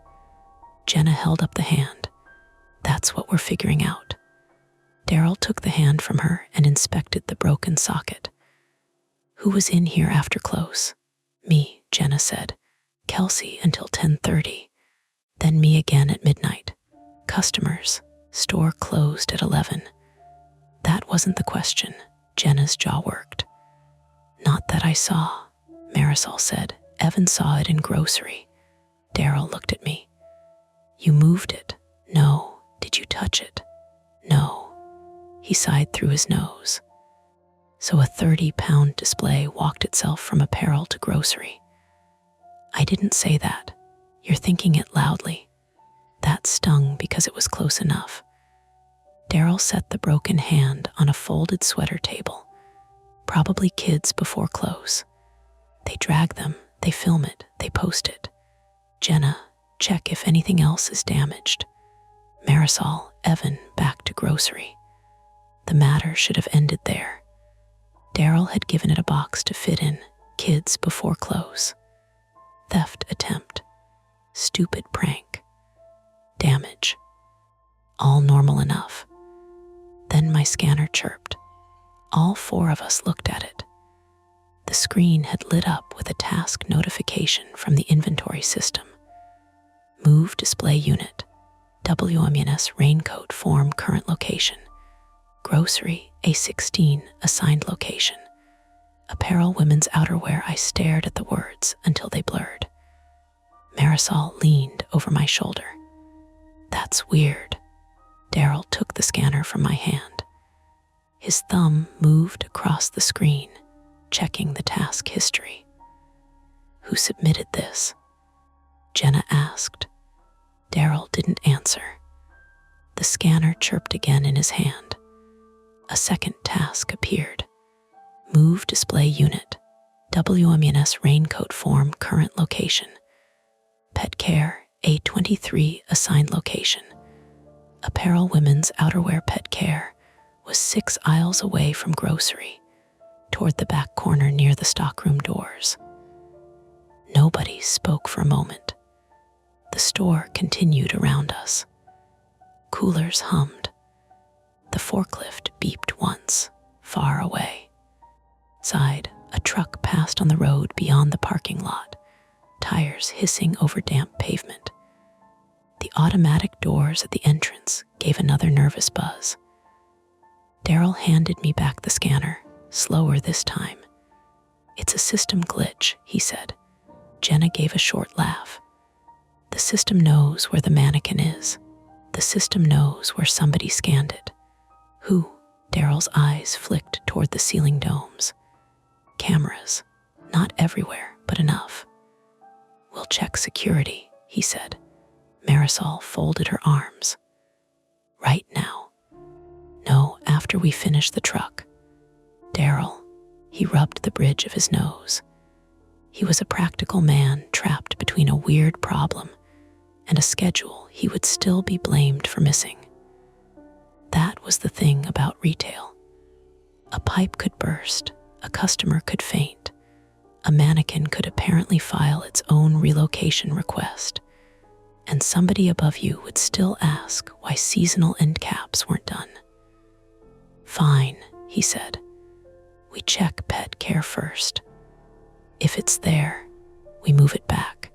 Jenna held up the hand. "That's what we're figuring out." Daryl took the hand from her and inspected the broken socket. "Who was in here after close?" "Me," Jenna said. "Kelsey until 10:30. Then me again at midnight. Customers. Store closed at 11. That wasn't the question. Jenna's jaw worked. "Not that I saw," Marisol said. "Evan saw it in grocery." Daryl looked at me. "You moved it." "No." "Did you touch it?" "No." He sighed through his nose. So a 30-pound display walked itself from apparel to grocery. "I didn't say that. You're thinking it loudly." That stung because it was close enough. Daryl set the broken hand on a folded sweater table. Probably kids before close. They drag them, they film it, they post it. Jenna, check if anything else is damaged. Marisol, Evan, back to grocery. The matter should have ended there. Daryl had given it a box to fit in, kids before close. Theft attempt. Stupid prank. Damage. All normal enough. Then my scanner chirped. All 4 of us looked at it. The screen had lit up with a task notification from the inventory system. Move display unit. WMNS raincoat form current location. Grocery A16 assigned location. Apparel women's outerwear. I stared at the words until they blurred. Marisol leaned over my shoulder. That's weird. Daryl took the scanner from my hand. His thumb moved across the screen, checking the task history. Who submitted this? Jenna asked. Daryl didn't answer. The scanner chirped again in his hand. A second task appeared. Move display unit. WMNS raincoat form current location. Pet care A23 assigned location. Apparel women's outerwear pet care was 6 aisles away from grocery, toward the back corner near the stockroom doors. Nobody spoke for a moment. The store continued around us. Coolers hummed. The forklift beeped once, far away. Side, a truck passed on the road beyond the parking lot, tires hissing over damp pavement. The automatic doors at the entrance gave another nervous buzz. Daryl handed me back the scanner, slower this time. It's a system glitch, he said. Jenna gave a short laugh. The system knows where the mannequin is. The system knows where somebody scanned it. Who? Daryl's eyes flicked toward the ceiling domes. Cameras. Not everywhere, but enough. We'll check security, he said. Marisol folded her arms. Right now. No, after we finish the truck. Daryl, he rubbed the bridge of his nose. He was a practical man trapped between a weird problem and a schedule he would still be blamed for missing. That was the thing about retail. A pipe could burst, a customer could faint, a mannequin could apparently file its own relocation request, and somebody above you would still ask why seasonal end caps weren't done. Fine, he said. We check pet care first. If it's there, we move it back.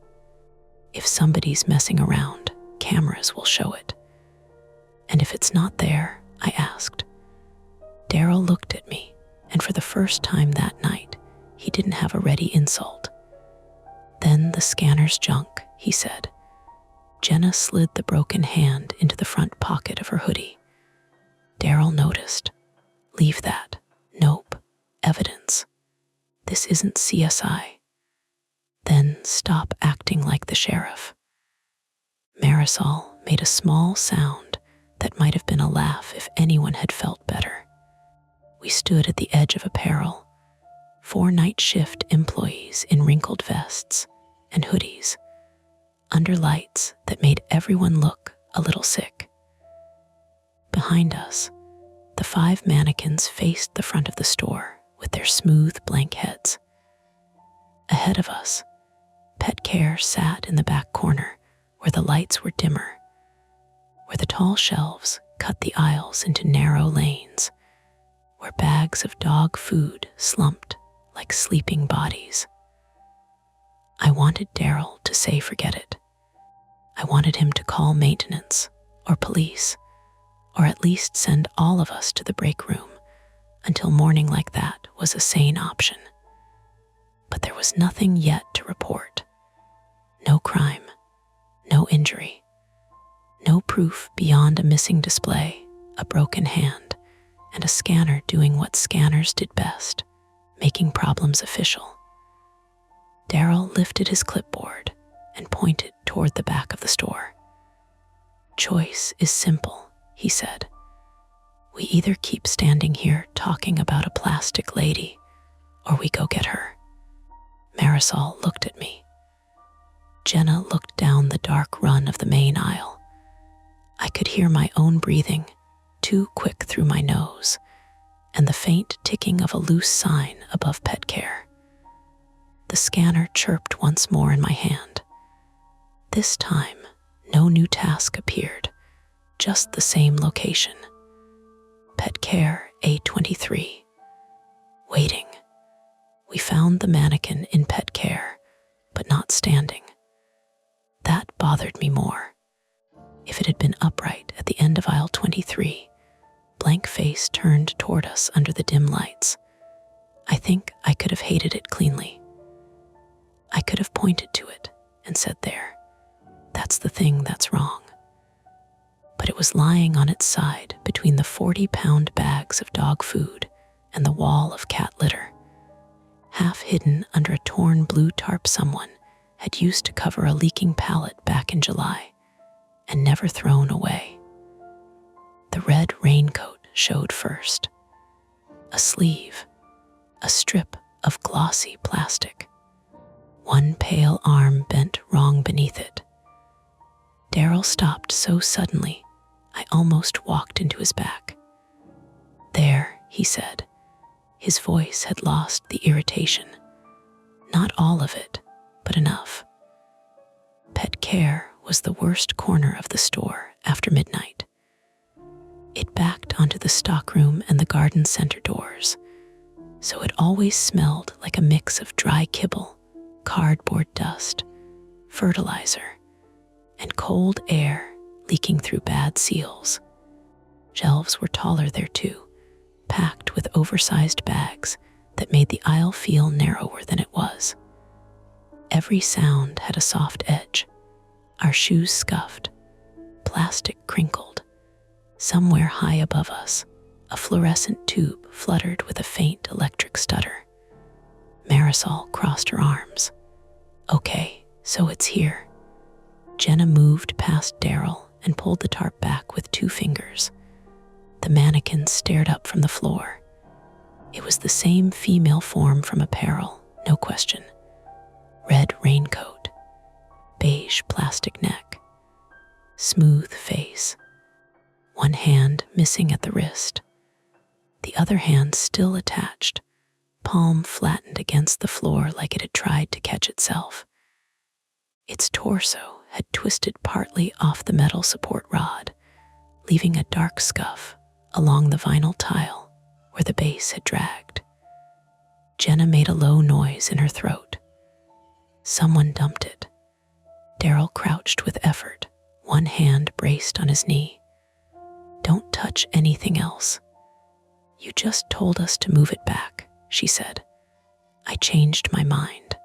If somebody's messing around, cameras will show it. And if it's not there, I asked. Daryl looked at me, and for the first time that night, he didn't have a ready insult. Then the scanner's junk, he said. Jenna slid the broken hand into the front pocket of her hoodie. Daryl noticed. Leave that. Nope. Evidence. This isn't CSI. Then stop acting like the sheriff. Marisol made a small sound that might have been a laugh if anyone had felt better. We stood at the edge of apparel, 4 night shift employees in wrinkled vests and hoodies, under lights that made everyone look a little sick. Behind us, the 5 mannequins faced the front of the store with their smooth blank heads. Ahead of us, pet care sat in the back corner where the lights were dimmer, where the tall shelves cut the aisles into narrow lanes, where bags of dog food slumped like sleeping bodies. I wanted Daryl to say forget it. I wanted him to call maintenance or police, or at least send all of us to the break room until morning like that was a sane option. But there was nothing yet to report. No crime, no injury, no proof beyond a missing display, a broken hand, and a scanner doing what scanners did best, making problems official. Daryl lifted his clipboard and pointed toward the back of the store. Choice is simple, he said. We either keep standing here talking about a plastic lady, or we go get her. Marisol looked at me. Jenna looked down the dark run of the main aisle. I could hear my own breathing, too quick through my nose, and the faint ticking of a loose sign above pet care. The scanner chirped once more in my hand. This time, no new task appeared, just the same location. Pet care A23. Waiting. We found the mannequin in pet care, but not standing. That bothered me more. If it had been upright at the end of aisle 23, blank face turned toward us under the dim lights, I think I could have hated it cleanly. I could have pointed to it and said there, that's the thing that's wrong. but it was lying on its side between the 40-pound bags of dog food and the wall of cat litter, half hidden under a torn blue tarp someone had used to cover a leaking pallet back in July and never thrown away. The red raincoat showed first. A sleeve, a strip of glossy plastic, one pale arm bent wrong beneath it. Daryl stopped so suddenly, I almost walked into his back. "There," he said. His voice had lost the irritation. Not all of it, but enough. Pet care was the worst corner of the store after midnight. It backed onto the stockroom and the garden center doors, so it always smelled like a mix of dry kibble, cardboard dust, fertilizer, and cold air leaking through bad seals. Shelves were taller there too, packed with oversized bags that made the aisle feel narrower than it was. Every sound had a soft edge. Our shoes scuffed, plastic crinkled. Somewhere high above us, a fluorescent tube fluttered with a faint electric stutter. Marisol crossed her arms. "Okay, so it's here." Jenna moved past Daryl and pulled the tarp back with 2 fingers. The mannequin stared up from the floor. It was the same female form from apparel, no question. Red raincoat, beige plastic neck, smooth face, one hand missing at the wrist, the other hand still attached, palm flattened against the floor like it had tried to catch itself. Its torso had twisted partly off the metal support rod, leaving a dark scuff along the vinyl tile where the base had dragged. Jenna made a low noise in her throat. Someone dumped it. Daryl crouched with effort, one hand braced on his knee. "Don't touch anything else." "You just told us to move it back," she said. "I changed my mind."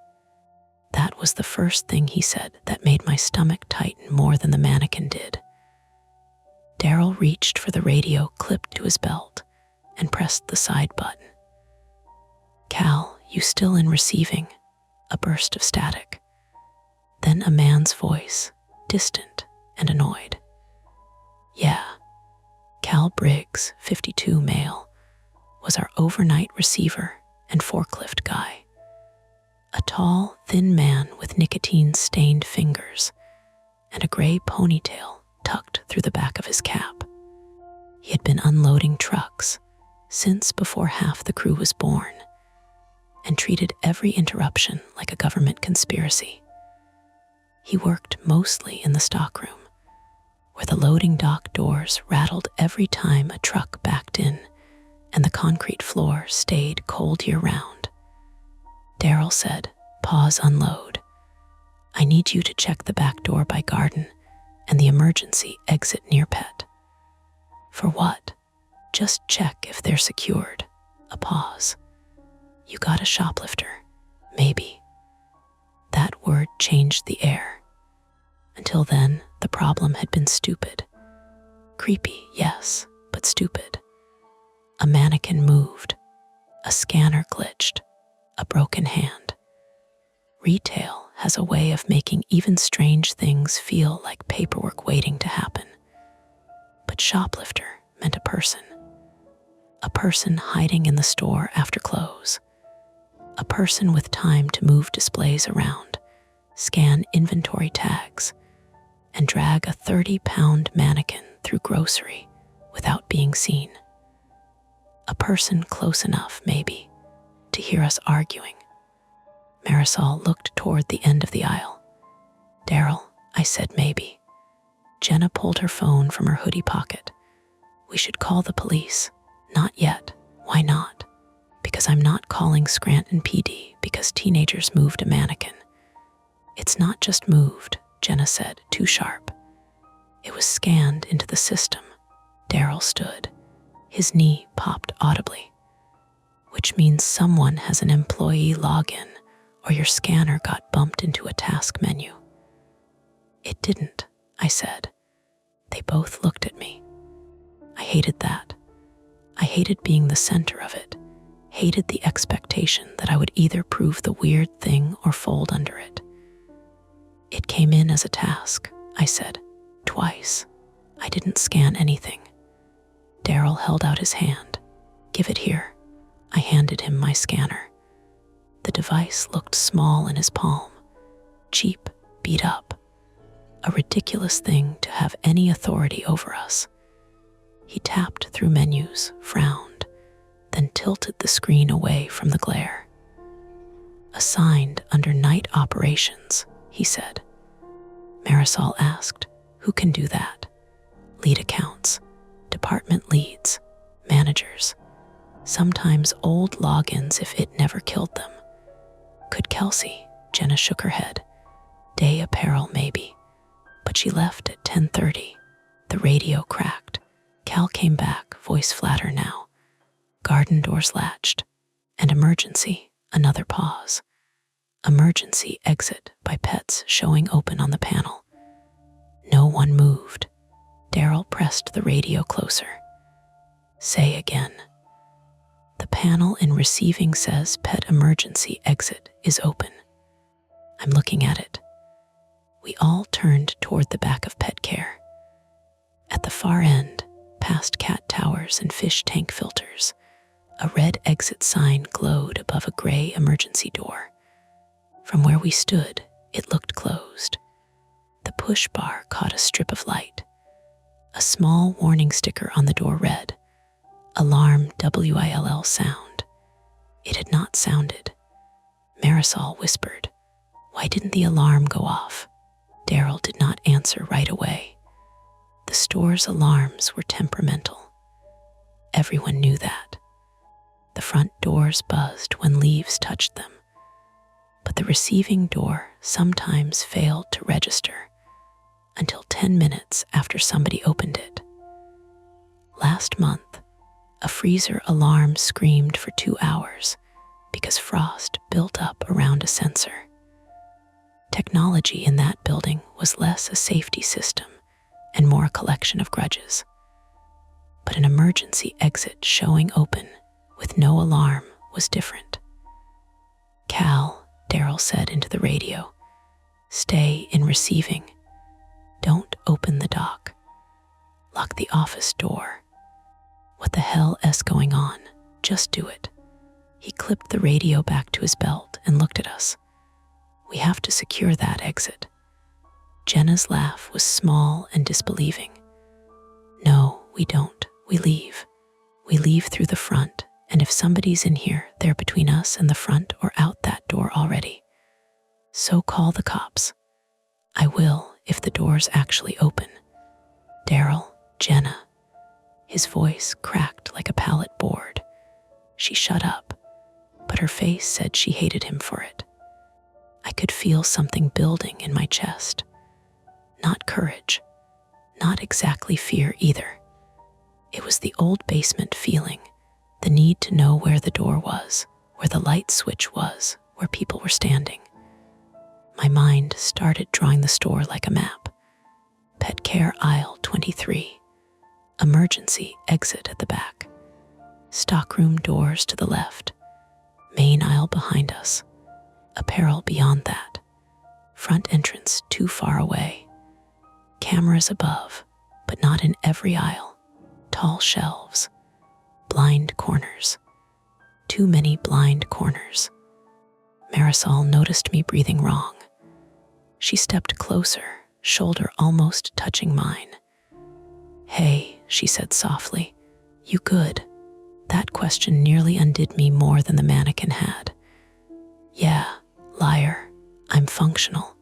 That was the first thing he said that made my stomach tighten more than the mannequin did. Daryl reached for the radio clipped to his belt and pressed the side button. "Cal, you still in receiving?" A burst of static. Then a man's voice, distant and annoyed. "Yeah." Cal Briggs, 52 male, was our overnight receiver and forklift guy. A tall, thin man with nicotine-stained fingers and a gray ponytail tucked through the back of his cap. He had been unloading trucks since before half the crew was born and treated every interruption like a government conspiracy. He worked mostly in the stockroom, where the loading dock doors rattled every time a truck backed in and the concrete floor stayed cold year-round. Daryl said, "Pause unload. I need you to check the back door by garden and the emergency exit near pet." "For what?" "Just check if they're secured." A pause. "You got a shoplifter, maybe." That word changed the air. Until then, the problem had been stupid. Creepy, yes, but stupid. A mannequin moved. A scanner glitched. A broken hand. Retail has a way of making even strange things feel like paperwork waiting to happen. But shoplifter meant a person. A person hiding in the store after close. A person with time to move displays around, scan inventory tags, and drag a 30-pound mannequin through grocery without being seen. A person close enough, maybe, to hear us arguing. Marisol looked toward the end of the aisle. "Daryl," I said maybe. Jenna pulled her phone from her hoodie pocket. "We should call the police." "Not yet." "Why not?" "Because I'm not calling Scranton PD because teenagers moved a mannequin." "It's not just moved," Jenna said, too sharp. "It was scanned into the system." Daryl stood. His knee popped audibly. "Which means someone has an employee login, or your scanner got bumped into a task menu." "It didn't," I said. They both looked at me. I hated that. I hated being the center of it, hated the expectation that I would either prove the weird thing or fold under it. It came in as a task, I said, twice. I didn't scan anything. Daryl held out his hand. Give it here. I handed him my scanner. The device looked small in his palm, cheap, beat up, a ridiculous thing to have any authority over us. He tapped through menus, frowned, then tilted the screen away from the glare. Assigned under night operations, he said. Marisol asked, who can do that? Lead accounts, department leads, managers, sometimes old logins if it never killed them. Could Kelsey? Jenna shook her head. Day apparel, maybe. But she left at 10:30. The radio cracked. Cal came back, voice flatter now. Garden doors latched. And emergency, another pause. Emergency exit by pets showing open on the panel. No one moved. Daryl pressed the radio closer. Say again. The panel in receiving says pet emergency exit is open. I'm looking at it. We all turned toward the back of pet care. At the far end, past cat towers and fish tank filters, a red exit sign glowed above a gray emergency door. From where we stood, it looked closed. The push bar caught a strip of light. A small warning sticker on the door read, Alarm WILL sound. It had not sounded. Marisol whispered, Why didn't the alarm go off? Daryl did not answer right away. The store's alarms were temperamental. Everyone knew that. The front doors buzzed when leaves touched them, but the receiving door sometimes failed to register until 10 minutes after somebody opened it. Last month, a freezer alarm screamed for 2 hours because frost built up around a sensor. Technology in that building was less a safety system and more a collection of grudges. But an emergency exit showing open with no alarm was different. Cal, Daryl said into the radio, stay in receiving. Don't open the dock. Lock the office door. What the hell is going on? Just do it. He clipped the radio back to his belt and looked at us. We have to secure that exit. Jenna's laugh was small and disbelieving. No, we don't. We leave. We leave through the front, and if somebody's in here, they're between us and the front or out that door already. So call the cops. I will if the doors actually open. Daryl, Jenna. His voice cracked like a pallet board. She shut up, but her face said she hated him for it. I could feel something building in my chest. Not courage, not exactly fear either. It was the old basement feeling, the need to know where the door was, where the light switch was, where people were standing. My mind started drawing the store like a map. Pet care aisle 23. Emergency exit at the back. Stockroom doors to the left. Main aisle behind us. Apparel beyond that. Front entrance too far away. Cameras above, but not in every aisle. Tall shelves. Blind corners. Too many blind corners. Marisol noticed me breathing wrong. She stepped closer, shoulder almost touching mine. Hey, she said softly, you good? That question nearly undid me more than the mannequin had. Yeah, liar, I'm functional.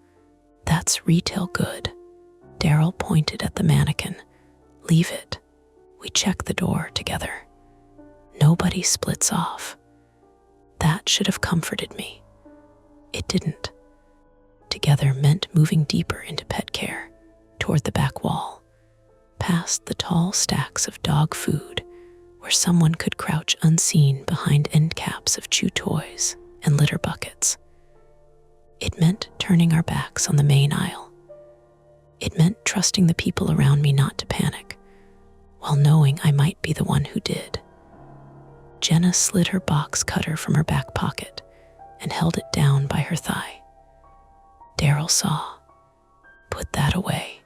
That's retail good. Daryl pointed at the mannequin. Leave it. We check the door together. Nobody splits off. That should have comforted me. It didn't. Together meant moving deeper into pet care, toward the back wall, past the tall stacks of dog food, where someone could crouch unseen behind end caps of chew toys and litter buckets. It meant turning our backs on the main aisle. It meant trusting the people around me not to panic, while knowing I might be the one who did. Jenna slid her box cutter from her back pocket and held it down by her thigh. Daryl saw. "Put that away."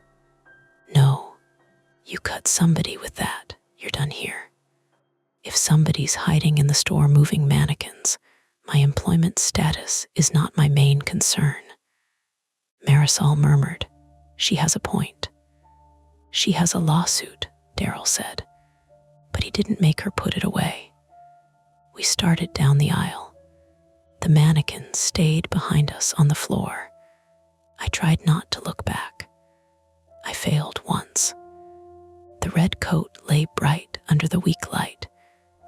"No, you cut somebody with that. You're done here." "If somebody's hiding in the store moving mannequins, my employment status is not my main concern." Marisol murmured. "She has a point." "She has a lawsuit," Daryl said, but he didn't make her put it away. We started down the aisle. The mannequins stayed behind us on the floor. I tried not to look back. I failed once. The red coat lay bright under the weak light,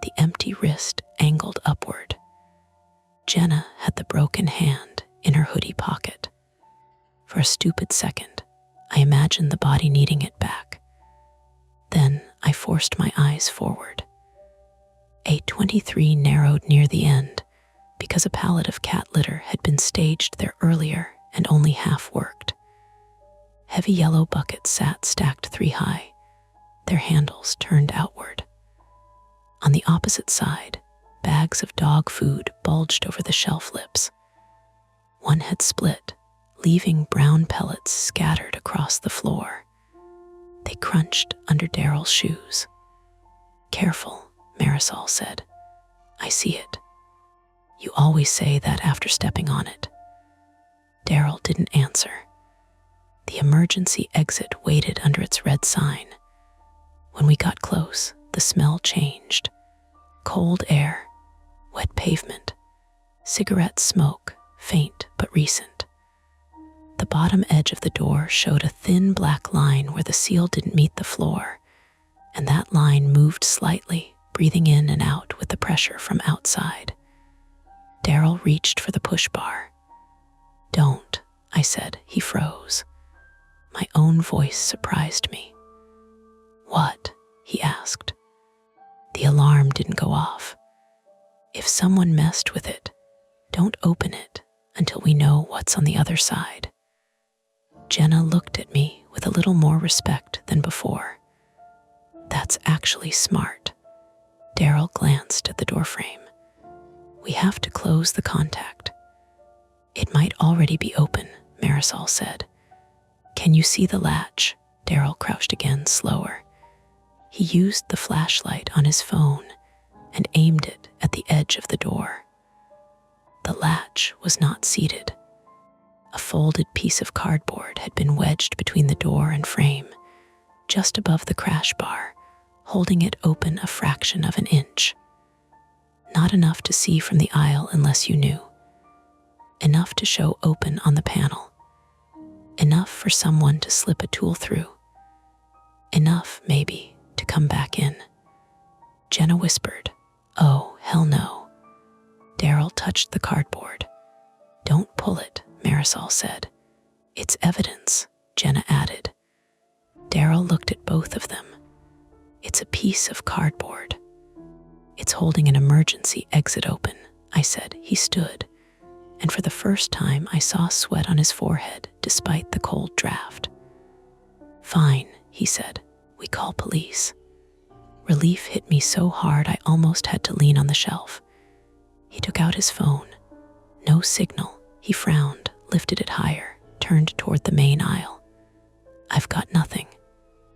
the empty wrist angled upward. Jenna had the broken hand in her hoodie pocket. For a stupid second, I imagined the body needing it back. Then I forced my eyes forward. A23 narrowed near the end because a pallet of cat litter had been staged there earlier and only half worked. Heavy yellow buckets sat stacked 3 high, their handles turned outward. On the opposite side, bags of dog food bulged over the shelf lips. One had split, leaving brown pellets scattered across the floor. They crunched under Daryl's shoes. "Careful," Marisol said. "I see it." "You always say that after stepping on it." Daryl didn't answer. The emergency exit waited under its red sign. When we got close, the smell changed. Cold air, wet pavement, cigarette smoke, faint but recent. The bottom edge of the door showed a thin black line where the seal didn't meet the floor, and that line moved slightly, breathing in and out with the pressure from outside. Daryl reached for the push bar. "Don't," I said. He froze. My own voice surprised me. "What?" he asked. "The alarm didn't go off. If someone messed with it, don't open it until we know what's on the other side." Jenna looked at me with a little more respect than before. "That's actually smart." Daryl glanced at the doorframe. "We have to close the contact." "It might already be open," Marisol said. "Can you see the latch?" Daryl crouched again, slower. He used the flashlight on his phone and aimed it at the edge of the door. The latch was not seated. A folded piece of cardboard had been wedged between the door and frame, just above the crash bar, holding it open a fraction of an inch. Not enough to see from the aisle unless you knew. Enough to show open on the panel. Enough for someone to slip a tool through. Enough, maybe, to come back in. Jenna whispered, "Oh, hell no." Daryl touched the cardboard. "Don't pull it," Marisol said. "It's evidence," Jenna added. Daryl looked at both of them. "It's a piece of cardboard." "It's holding an emergency exit open," I said. He stood, and for the first time I saw sweat on his forehead despite the cold draft. "Fine," he said. "We call police." Relief hit me so hard I almost had to lean on the shelf. He took out his phone. No signal. He frowned, lifted it higher, turned toward the main aisle. "I've got nothing."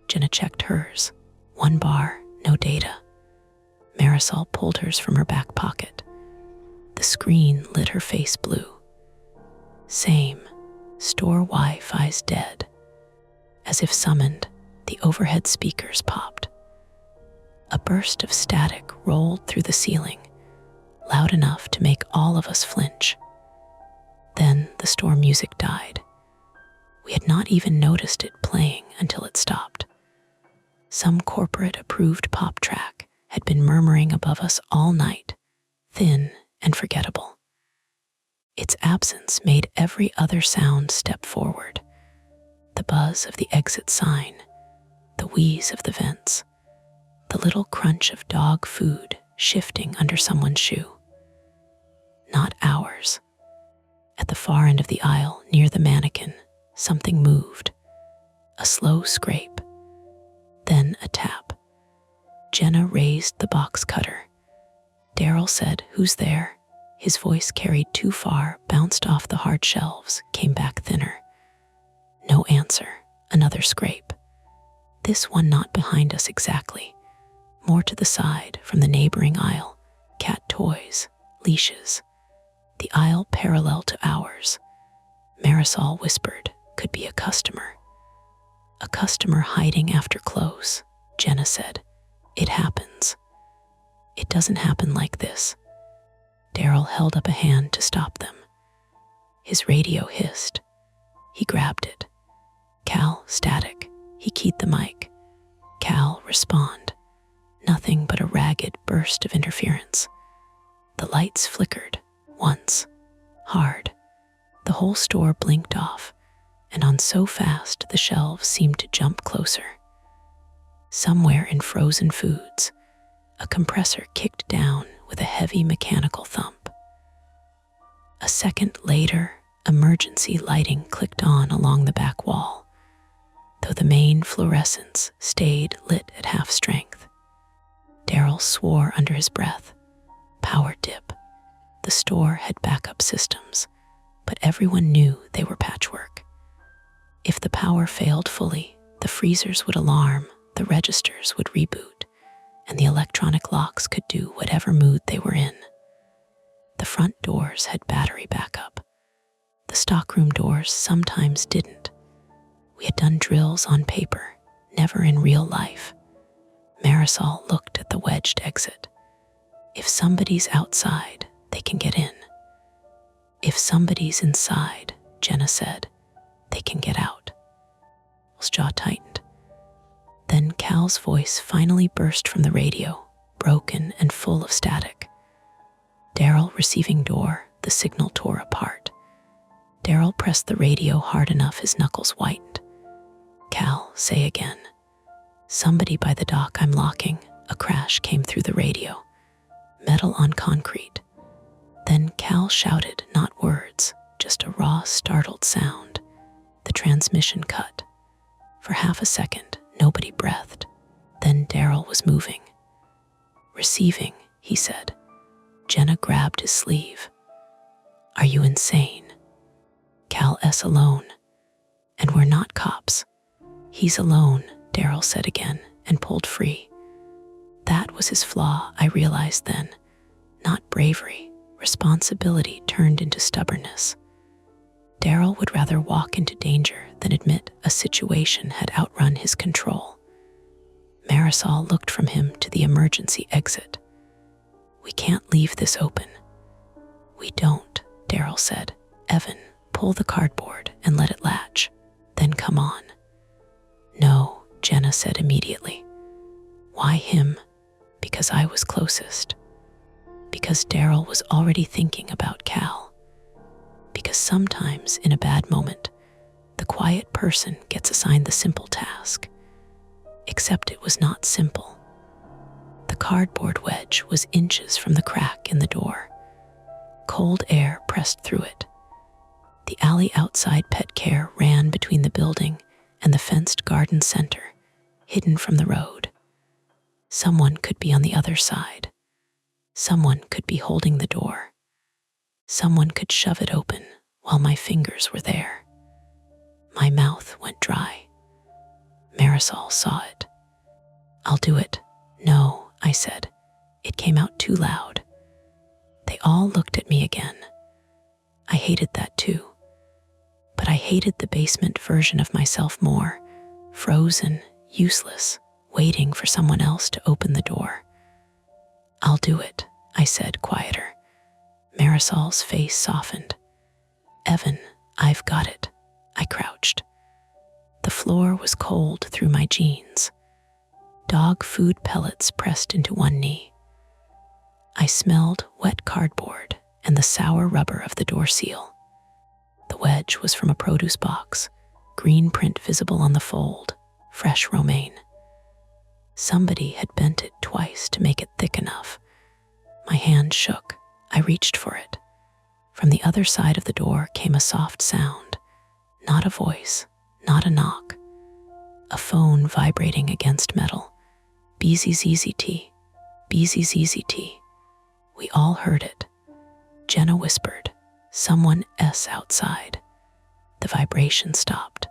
Jenna checked hers. 1 bar, no data. Marisol pulled hers from her back pocket. The screen lit her face blue. "Same. Store Wi-Fi's dead." As if summoned, the overhead speakers popped. A burst of static rolled through the ceiling, loud enough to make all of us flinch. Then the store music died. We had not even noticed it playing until it stopped. Some corporate-approved pop track had been murmuring above us all night, thin and forgettable. Its absence made every other sound step forward. The buzz of the exit sign, the wheeze of the vents, the little crunch of dog food shifting under someone's shoe. Not ours. At the far end of the aisle, near the mannequin, something moved. A slow scrape, then a tap. Jenna raised the box cutter. Daryl said, "Who's there?" His voice carried too far, bounced off the hard shelves, came back thinner. No answer. Another scrape. This one not behind us exactly. More to the side, from the neighboring aisle. Cat toys, leashes. The aisle parallel to ours. Marisol whispered, "Could be a customer." "A customer hiding after close," Jenna said. "It happens." "It doesn't happen like this." Daryl held up a hand to stop them. His radio hissed. He grabbed it. "Cal, static." He keyed the mic. "Cal, respond." Nothing but a ragged burst of interference. The lights flickered, once, hard. The whole store blinked off, and on so fast the shelves seemed to jump closer. Somewhere in frozen foods, a compressor kicked down with a heavy mechanical thump. A second later, emergency lighting clicked on along the back wall, though the main fluorescents stayed lit at half strength. Daryl swore under his breath. Power dip. The store had backup systems, but everyone knew they were patchwork. If the power failed fully, the freezers would alarm, the registers would reboot, and the electronic locks could do whatever mood they were in. The front doors had battery backup. The stockroom doors sometimes didn't. We had done drills on paper, never in real life. Marisol looked at the wedged exit. If somebody's outside, they can get in. If somebody's inside, Jenna said, they can get out. His jaw tightened. Then Cal's voice finally burst from the radio, broken and full of static. "Daryl, receiving door." The signal tore apart. Daryl pressed the radio hard enough his knuckles whitened. "Cal, say again." "Somebody by the dock, I'm locking." A crash came through the radio. Metal on concrete. Then Cal shouted, not words, just a raw, startled sound. The transmission cut. For half a second, nobody breathed. Then Daryl was moving. "Receiving," he said. Jenna grabbed his sleeve. "Are you insane?" "Cal S. alone. And we're not cops." "He's alone," Daryl said again, and pulled free. That was his flaw, I realized then. Not bravery. Responsibility turned into stubbornness. Daryl would rather walk into danger than admit a situation had outrun his control. Marisol looked from him to the emergency exit. "We can't leave this open." "We don't," Daryl said. "Evan, pull the cardboard and let it latch. Then come on." "No," Jenna said immediately. "Why him?" "Because I was closest." Because Daryl was already thinking about Cal. Because sometimes, in a bad moment, the quiet person gets assigned the simple task. Except it was not simple. The cardboard wedge was inches from the crack in the door. Cold air pressed through it. The alley outside pet care ran between the building and the fenced garden center, hidden from the road. Someone could be on the other side. Someone could be holding the door. Someone could shove it open while my fingers were there. My mouth went dry. Marisol saw it. "I'll do it." "No," I said. It came out too loud. They all looked at me again. I hated that too. But I hated the basement version of myself more, frozen, useless, waiting for someone else to open the door. "I'll do it," I said, quieter. Marisol's face softened. "Evan, I've got it." I crouched. The floor was cold through my jeans. Dog food pellets pressed into one knee. I smelled wet cardboard and the sour rubber of the door seal. The wedge was from a produce box, green print visible on the fold, fresh romaine. Somebody had bent it twice to make it thick enough. My hand shook. I reached for it. From the other side of the door came a soft sound. Not a voice, not a knock. a phone vibrating against metal. BZZZT, BZZZT. We all heard it. Jenna whispered, "Someone S outside." The vibration stopped.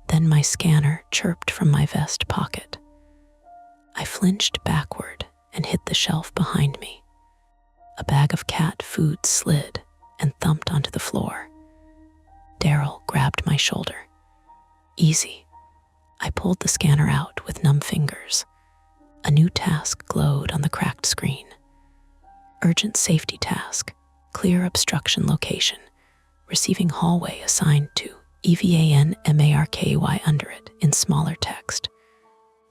Then my scanner chirped from my vest pocket. I flinched backward and hit the shelf behind me. A bag of cat food slid and thumped onto the floor. Daryl grabbed my shoulder. "Easy." I pulled the scanner out with numb fingers. A new task glowed on the cracked screen. Urgent safety task, clear obstruction location, receiving hallway assigned to EVANMARKY under it in smaller text.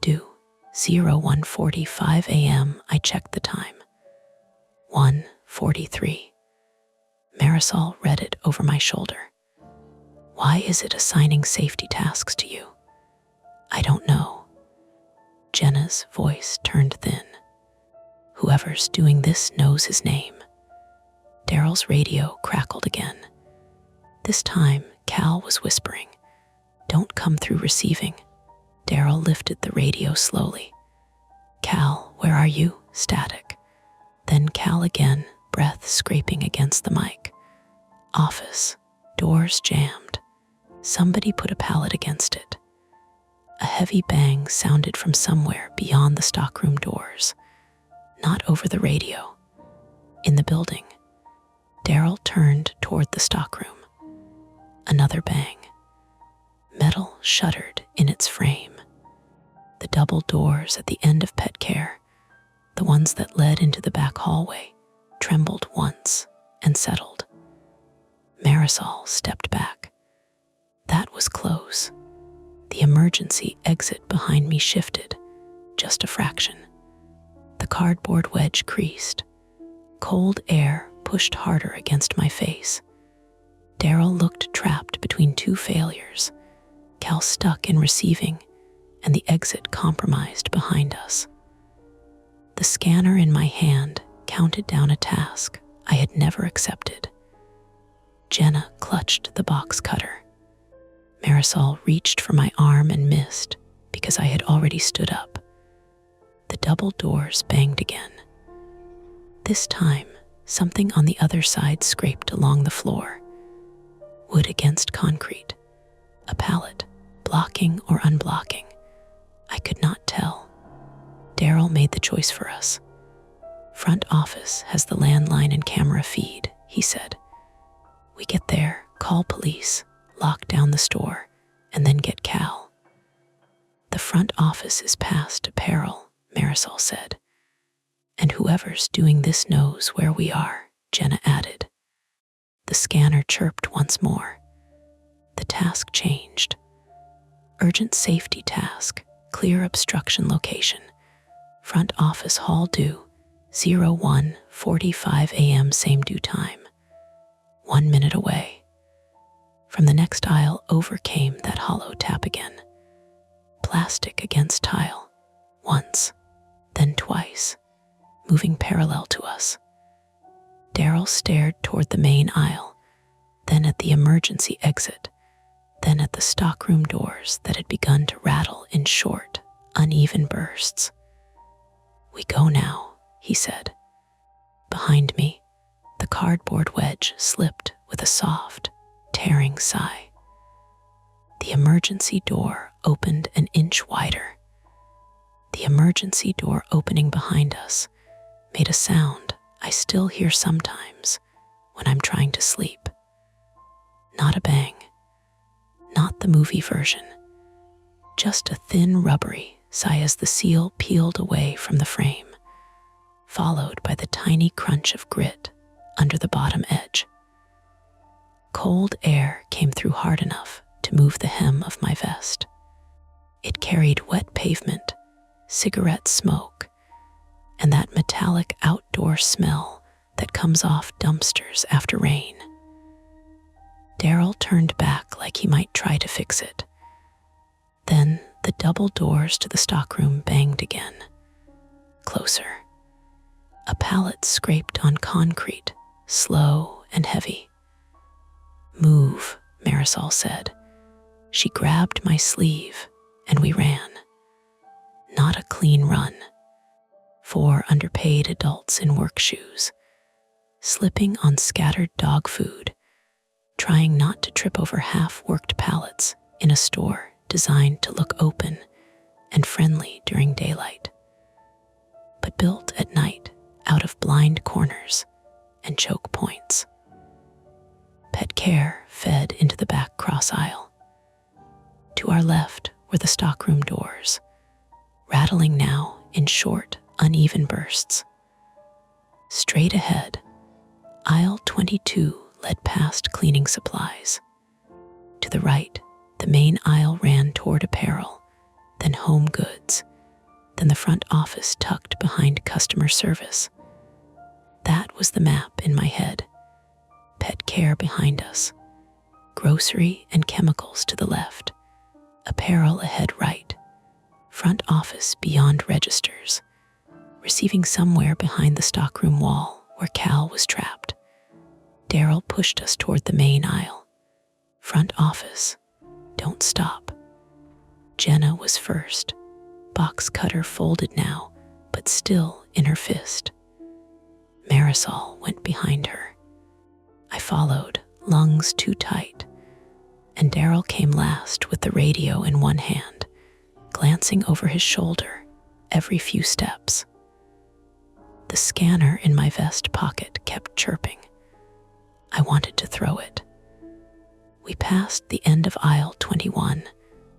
Due 01:45 a.m. I checked the time. 1:43. Marisol read it over my shoulder. "Why is it assigning safety tasks to you?" "I don't know." Jenna's voice turned thin. "Whoever's doing this knows his name." Daryl's radio crackled again. This time, Cal was whispering, "Don't come through receiving." Daryl lifted the radio slowly. "Cal, where are you?" Static. Then Cal again, breath scraping against the mic. "Office. Doors jammed. Somebody put a pallet against it." A heavy bang sounded from somewhere beyond the stockroom doors. Not over the radio. In the building. Daryl turned toward the stockroom. Another bang. Metal shuddered in its frame. The double doors at the end of pet care, the ones that led into the back hallway, trembled once and settled. Marisol stepped back. That was close. The emergency exit behind me shifted, just a fraction. The cardboard wedge creased. Cold air pushed harder against my face. Daryl looked trapped between two failures, Cal stuck in receiving, and the exit compromised behind us. The scanner in my hand counted down a task I had never accepted. Jenna clutched the box cutter. Marisol reached for my arm and missed because I had already stood up. The double doors banged again. This time, something on the other side scraped along the floor. Wood against concrete. A pallet, blocking or unblocking. I could not tell. Daryl made the choice for us. "Front office has the landline and camera feed," he said. "We get there, call police, lock down the store, and then get Cal." "The front office is past peril," Marisol said. "And whoever's doing this knows where we are," Jenna added. The scanner chirped once more. The task changed. Urgent safety task, clear obstruction location. Front office hall due, 01:45 a.m. same due time. 1 minute away. From the next aisle over came that hollow tap again. Plastic against tile. Once, then twice, moving parallel to us. Daryl stared toward the main aisle, then at the emergency exit, then at the stockroom doors that had begun to rattle in short, uneven bursts. "We go now," he said. Behind me, the cardboard wedge slipped with a soft, tearing sigh. The emergency door opened an inch wider. The emergency door opening behind us made a sound I still hear sometimes when I'm trying to sleep. Not a bang. Not the movie version. Just a thin, rubbery sigh as the seal peeled away from the frame, followed by the tiny crunch of grit under the bottom edge. Cold air came through hard enough to move the hem of my vest. It carried wet pavement, cigarette smoke, and that metallic outdoor smell that comes off dumpsters after rain. Daryl turned back like he might try to fix it. Then the double doors to the stockroom banged again. Closer. A pallet scraped on concrete, slow and heavy. "Move," Marisol said. She grabbed my sleeve and we ran. Not a clean run. 4 underpaid adults in work shoes, slipping on scattered dog food, trying not to trip over half-worked pallets in a store designed to look open and friendly during daylight, but built at night out of blind corners and choke points. Pet care fed into the back cross aisle. To our left were the stockroom doors, rattling now in short, uneven bursts. Straight ahead, aisle 22 led past cleaning supplies. To the right, the main aisle ran toward apparel, then home goods, then the front office tucked behind customer service. That was the map in my head. Pet care behind us, grocery and chemicals to the left, apparel ahead right, front office beyond registers, receiving somewhere behind the stockroom wall where Cal was trapped. Daryl pushed us toward the main aisle. Front office, don't stop. Jenna was first, box cutter folded now, but still in her fist. Marisol went behind her. I followed, lungs too tight, and Daryl came last with the radio in one hand, glancing over his shoulder every few steps. The scanner in my vest pocket kept chirping. I wanted to throw it. We passed the end of aisle 21,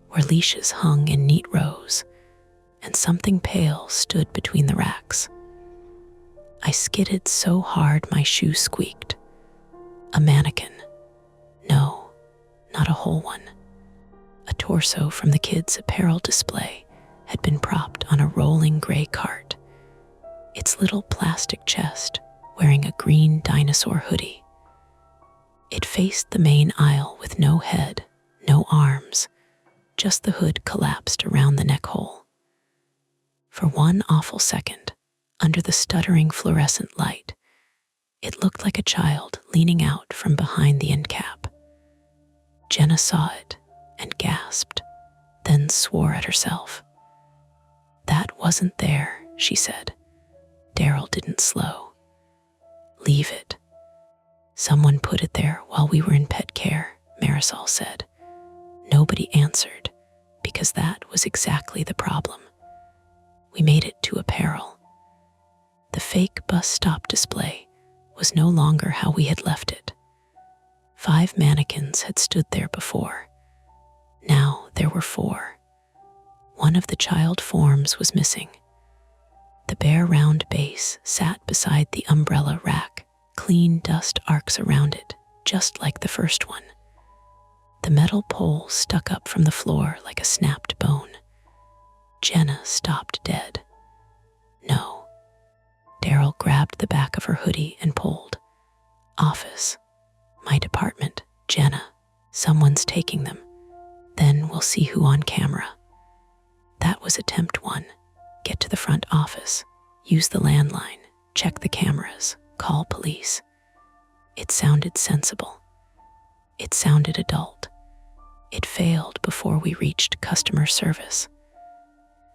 where leashes hung in neat rows, and something pale stood between the racks. I skidded so hard my shoe squeaked. A mannequin. No, not a whole one. A torso from the kids' apparel display had been propped on a rolling gray cart, its little plastic chest wearing a green dinosaur hoodie. It faced the main aisle with no head, no arms, just the hood collapsed around the neck hole. For one awful second, under the stuttering fluorescent light, it looked like a child leaning out from behind the end cap. Jenna saw it and gasped, then swore at herself. That wasn't there, she said. Daryl didn't slow. Leave it. Someone put it there while we were in pet care, Marisol said. Nobody answered, because that was exactly the problem. We made it to apparel. The fake bus stop display was no longer how we had left it. 5 mannequins had stood there before. Now there were 4. One of the child forms was missing. The bare round base sat beside the umbrella rack, clean dust arcs around it, just like the first one. The metal pole stuck up from the floor like a snapped bone. Jenna stopped dead. No. Daryl grabbed the back of her hoodie and pulled. Office. My department. Jenna. Someone's taking them. Then we'll see who on camera. That was attempt 1. Get to the front office. Use the landline. Check the cameras. Call police. It sounded sensible. It sounded adult. It failed before we reached customer service.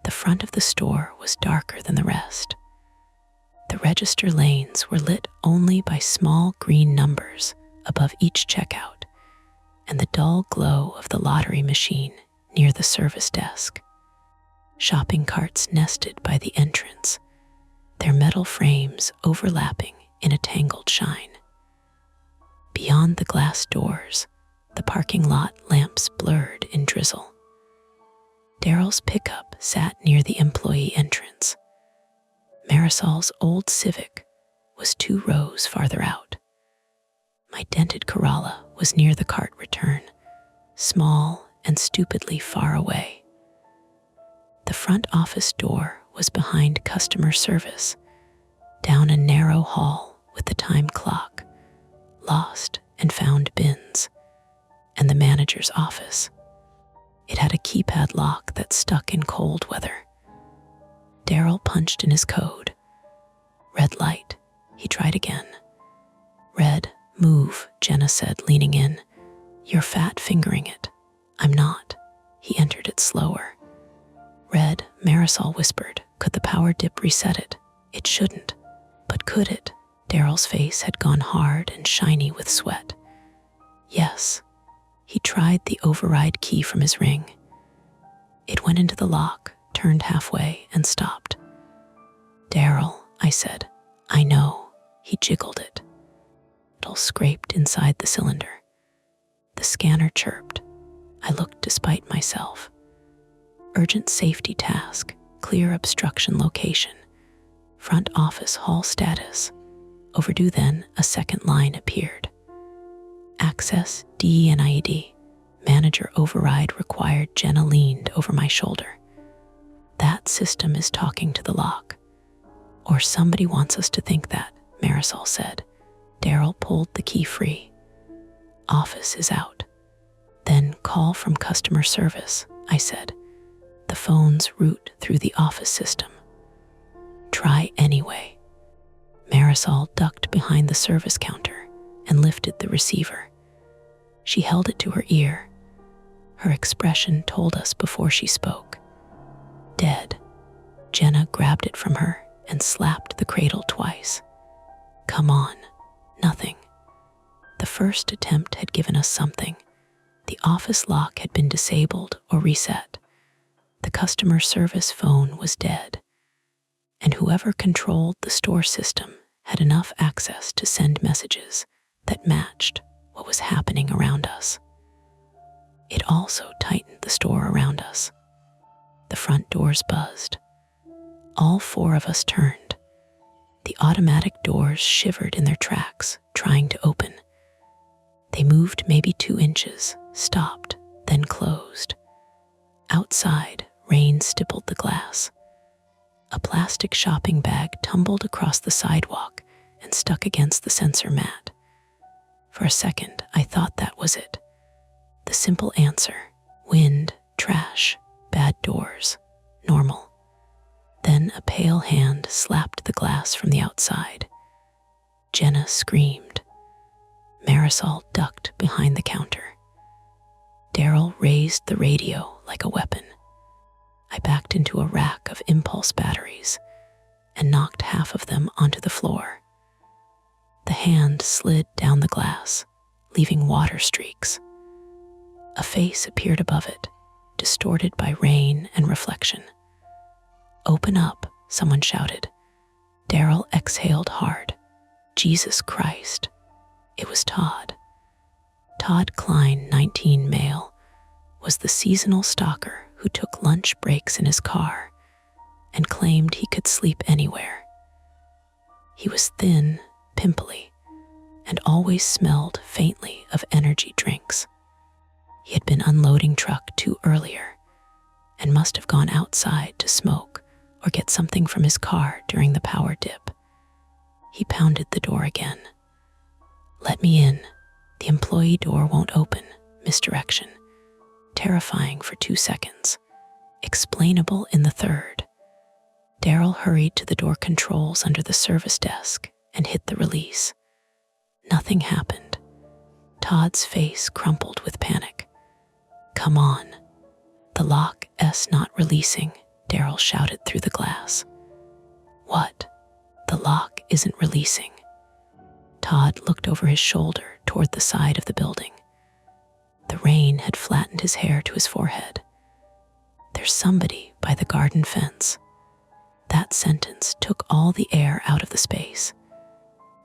The front of the store was darker than the rest. The register lanes were lit only by small green numbers above each checkout and the dull glow of the lottery machine near the service desk. Shopping carts nested by the entrance, their metal frames overlapping in a tangled shine. Beyond the glass doors, the parking lot lamps blurred in drizzle. Daryl's pickup sat near the employee entrance. Marisol's old Civic was 2 rows farther out. My dented Corolla was near the cart return, small and stupidly far away. The front office door was behind customer service, down a narrow hall with the time clock, lost and found bins, and the manager's office. It had a keypad lock that stuck in cold weather. Daryl punched in his code. Red light. He tried again. Red, move, Jenna said, leaning in. You're fat fingering it. I'm not. He entered it slower, Red, Marisol whispered. Could the power dip reset it? It shouldn't. But could it? Daryl's face had gone hard and shiny with sweat. Yes. He tried the override key from his ring. It went into the lock, turned halfway, and stopped. Daryl, I said. I know. He jiggled it. Metal scraped inside the cylinder. The scanner chirped. I looked despite myself. Urgent safety task, clear obstruction location. Front office hall status. Overdue. Then a second line appeared. Access DNID. Manager override required. Jenna leaned over my shoulder. That system is talking to the lock. Or somebody wants us to think that, Marisol said. Daryl pulled the key free. Office is out. Then call from customer service, I said. The phones route through the office system. Try anyway. Marisol ducked behind the service counter and lifted the receiver. She held it to her ear. Her expression told us before she spoke. Dead. Jenna grabbed it from her and slapped the cradle twice. Come on. Nothing. The first attempt had given us something. The office lock had been disabled or reset. The customer service phone was dead. And whoever controlled the store system had enough access to send messages that matched what was happening around us. It also tightened the store around us. The front doors buzzed. All four of us turned. The automatic doors shivered in their tracks, trying to open. They moved maybe 2 inches, stopped, then closed. Outside, rain stippled the glass. A plastic shopping bag tumbled across the sidewalk and stuck against the sensor mat. For a second, I thought that was it. The simple answer: wind, trash, bad doors, normal. Then a pale hand slapped the glass from the outside. Jenna screamed. Marisol ducked behind the counter. Daryl raised the radio like a weapon. I backed into a rack of impulse batteries and knocked half of them onto the floor. The hand slid down the glass, leaving water streaks. A face appeared above it, distorted by rain and reflection. Open up, someone shouted. Daryl exhaled hard. Jesus Christ. It was Todd. Todd Klein, 19, male, was the seasonal stalker who took lunch breaks in his car and claimed he could sleep anywhere. He was thin, pimply, and always smelled faintly of energy drinks. He had been unloading truck 2 earlier and must have gone outside to smoke or get something from his car during the power dip. He pounded the door again. Let me in. The employee door won't open. Misdirection. Terrifying for 2 seconds. Explainable in the third. Daryl hurried to the door controls under the service desk and hit the release. Nothing happened. Todd's face crumpled with panic. Come on. The lock S not releasing, Daryl shouted through the glass. What? The lock isn't releasing. Todd looked over his shoulder toward the side of the building. The rain had flattened his hair to his forehead. There's somebody by the garden fence. That sentence took all the air out of the space.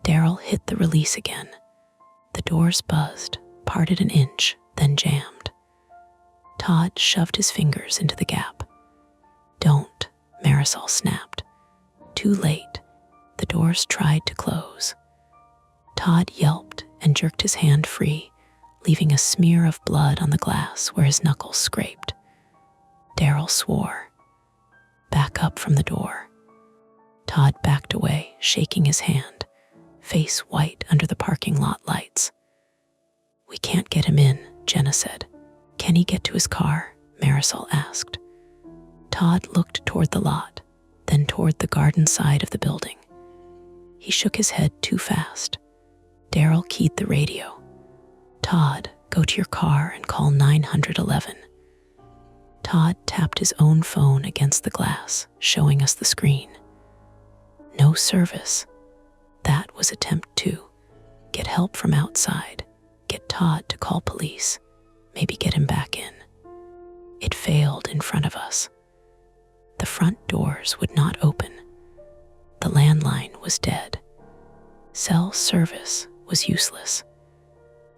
Daryl hit the release again. The doors buzzed, parted an inch, then jammed. Todd shoved his fingers into the gap. Don't, Marisol snapped. Too late. The doors tried to close. Todd yelped and jerked his hand free, leaving a smear of blood on the glass where his knuckles scraped. Daryl swore. Back up from the door. Todd backed away, shaking his hand, face white under the parking lot lights. We can't get him in, Jenna said. Can he get to his car? Marisol asked. Todd looked toward the lot, then toward the garden side of the building. He shook his head too fast. Daryl keyed the radio. Todd, go to your car and call 911. Todd tapped his own phone against the glass, showing us the screen. No service. That was attempt 2. Get help from outside. Get Todd to call police. Maybe get him back in. It failed in front of us. The front doors would not open. The landline was dead. Cell service was useless.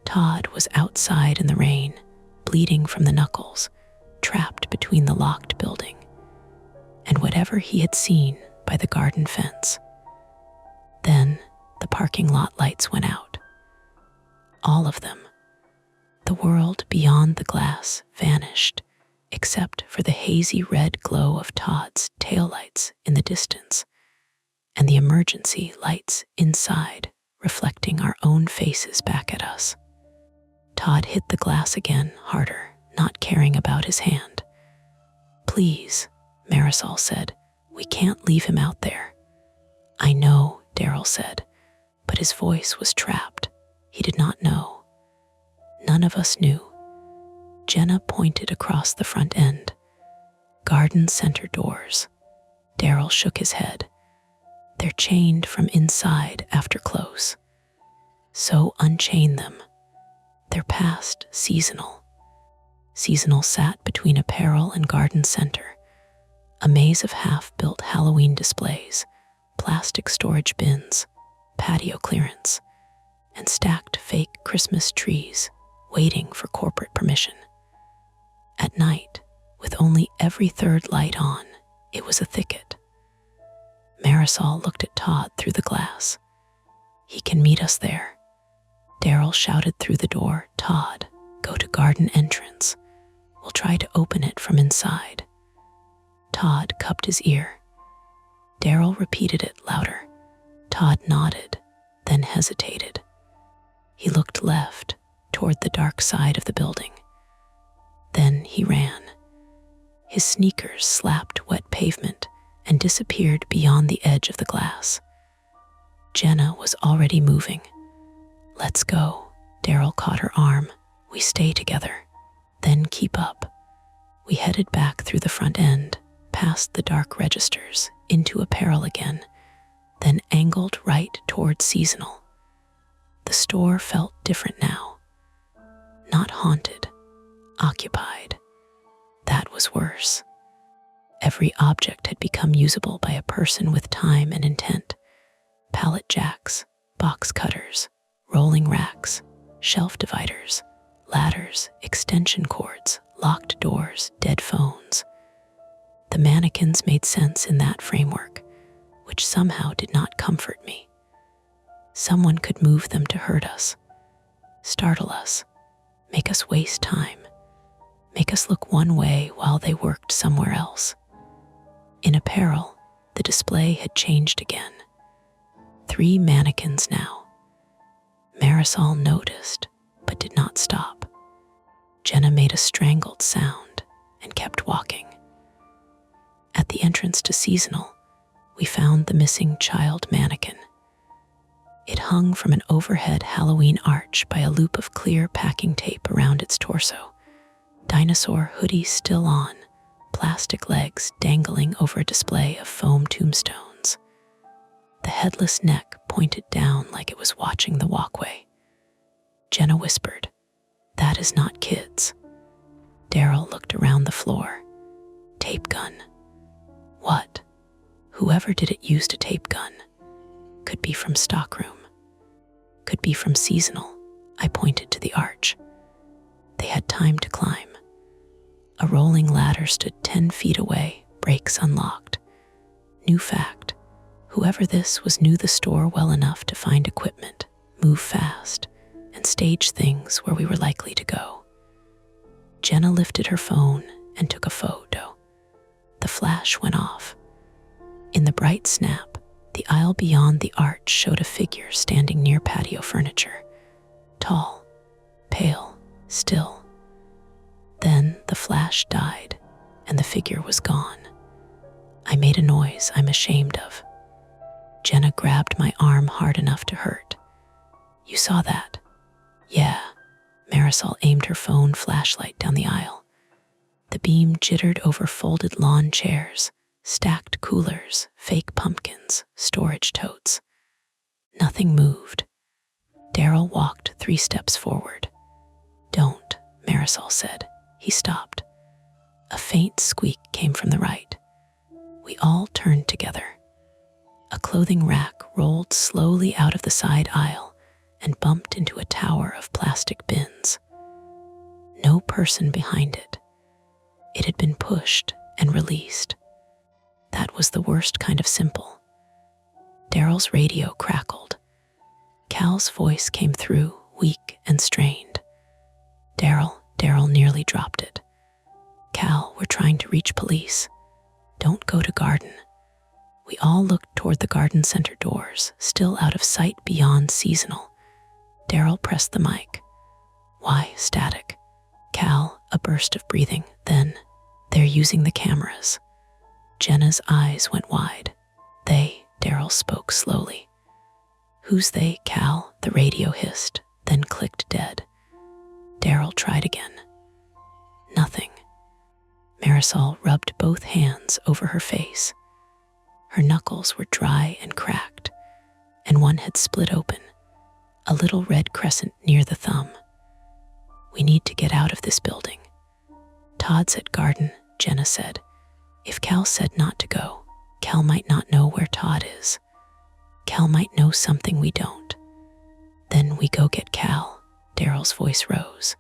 Todd was outside in the rain, bleeding from the knuckles, trapped between the locked building and whatever he had seen by the garden fence. Then the parking lot lights went out. All of them. The world beyond the glass vanished, except for the hazy red glow of Todd's taillights in the distance and the emergency lights inside, reflecting our own faces back at us. Todd hit the glass again, harder, not caring about his hand. "Please," Marisol said, "we can't leave him out there." "I know," Daryl said, but his voice was trapped. He did not know. None of us knew. Jenna pointed across the front end. "Garden center doors." Daryl shook his head. "They're chained from inside after close." "So unchain them." "They're past seasonal." Seasonal sat between apparel and garden center, a maze of half-built Halloween displays, plastic storage bins, patio clearance, and stacked fake Christmas trees waiting for corporate permission. At night, with only every third light on, it was a thicket. Marisol looked at Todd through the glass. "He can meet us there." Daryl shouted through the door, "Todd, go to garden entrance. We'll try to open it from inside." Todd cupped his ear. Daryl repeated it louder. Todd nodded, then hesitated. He looked left, toward the dark side of the building. Then he ran. His sneakers slapped wet pavement and disappeared beyond the edge of the glass. Jenna was already moving. "Let's go." Daryl caught her arm. "We stay together. Then keep up." We headed back through the front end, past the dark registers, into apparel again, then angled right toward seasonal. The store felt different now. Not haunted, occupied. That was worse. Every object had become usable by a person with time and intent. Pallet jacks, box cutters, rolling racks, shelf dividers, ladders, extension cords, locked doors, dead phones. The mannequins made sense in that framework, which somehow did not comfort me. Someone could move them to hurt us, startle us, make us waste time, make us look one way while they worked somewhere else. In apparel, the display had changed again. 3 mannequins now. Marisol noticed, but did not stop. Jenna made a strangled sound and kept walking. At the entrance to seasonal, we found the missing child mannequin. It hung from an overhead Halloween arch by a loop of clear packing tape around its torso. Dinosaur hoodie still on, plastic legs dangling over a display of foam tombstones. The headless neck pointed down like it was watching the walkway. Jenna whispered, "That is not kids." Daryl looked around the floor. Tape gun. What? Whoever did it used a tape gun. Could be from stockroom. Could be from seasonal. I pointed to the arch. They had time to climb. A rolling ladder stood 10 feet away, brakes unlocked. New fact. Whoever this was knew the store well enough to find equipment, move fast, and stage things where we were likely to go. Jenna lifted her phone and took a photo. The flash went off. In the bright snap, the aisle beyond the arch showed a figure standing near patio furniture. Tall, pale, still. Then the flash died, and the figure was gone. I made a noise I'm ashamed of. Jenna grabbed my arm hard enough to hurt. "You saw that?" "Yeah." Marisol aimed her phone flashlight down the aisle. The beam jittered over folded lawn chairs, stacked coolers, fake pumpkins, storage totes. Nothing moved. Daryl walked 3 steps forward. "Don't," Marisol said. He stopped. A faint squeak came from the right. We all turned together. A clothing rack rolled slowly out of the side aisle and bumped into a tower of plastic bins. No person behind it. It had been pushed and released. That was the worst kind of simple. Daryl's radio crackled. Cal's voice came through, weak and strained. Daryl nearly dropped it. "Cal, we're trying to reach police. Don't go to garden." We all looked toward the garden center doors, still out of sight beyond seasonal. Daryl pressed the mic. "Why static?" "Cal," a burst of breathing. "Then, they're using the cameras." Jenna's eyes went wide. "They," Daryl spoke slowly. "Who's they, Cal?" the radio hissed, then clicked dead. Daryl tried again. Nothing. Marisol rubbed both hands over her face. Her knuckles were dry and cracked, and one had split open, a little red crescent near the thumb. "We need to get out of this building." "Todd's at garden," Jenna said. "If Cal said not to go, Cal might not know where Todd is. Cal might know something we don't." "Then we go get Cal," Daryl's voice rose.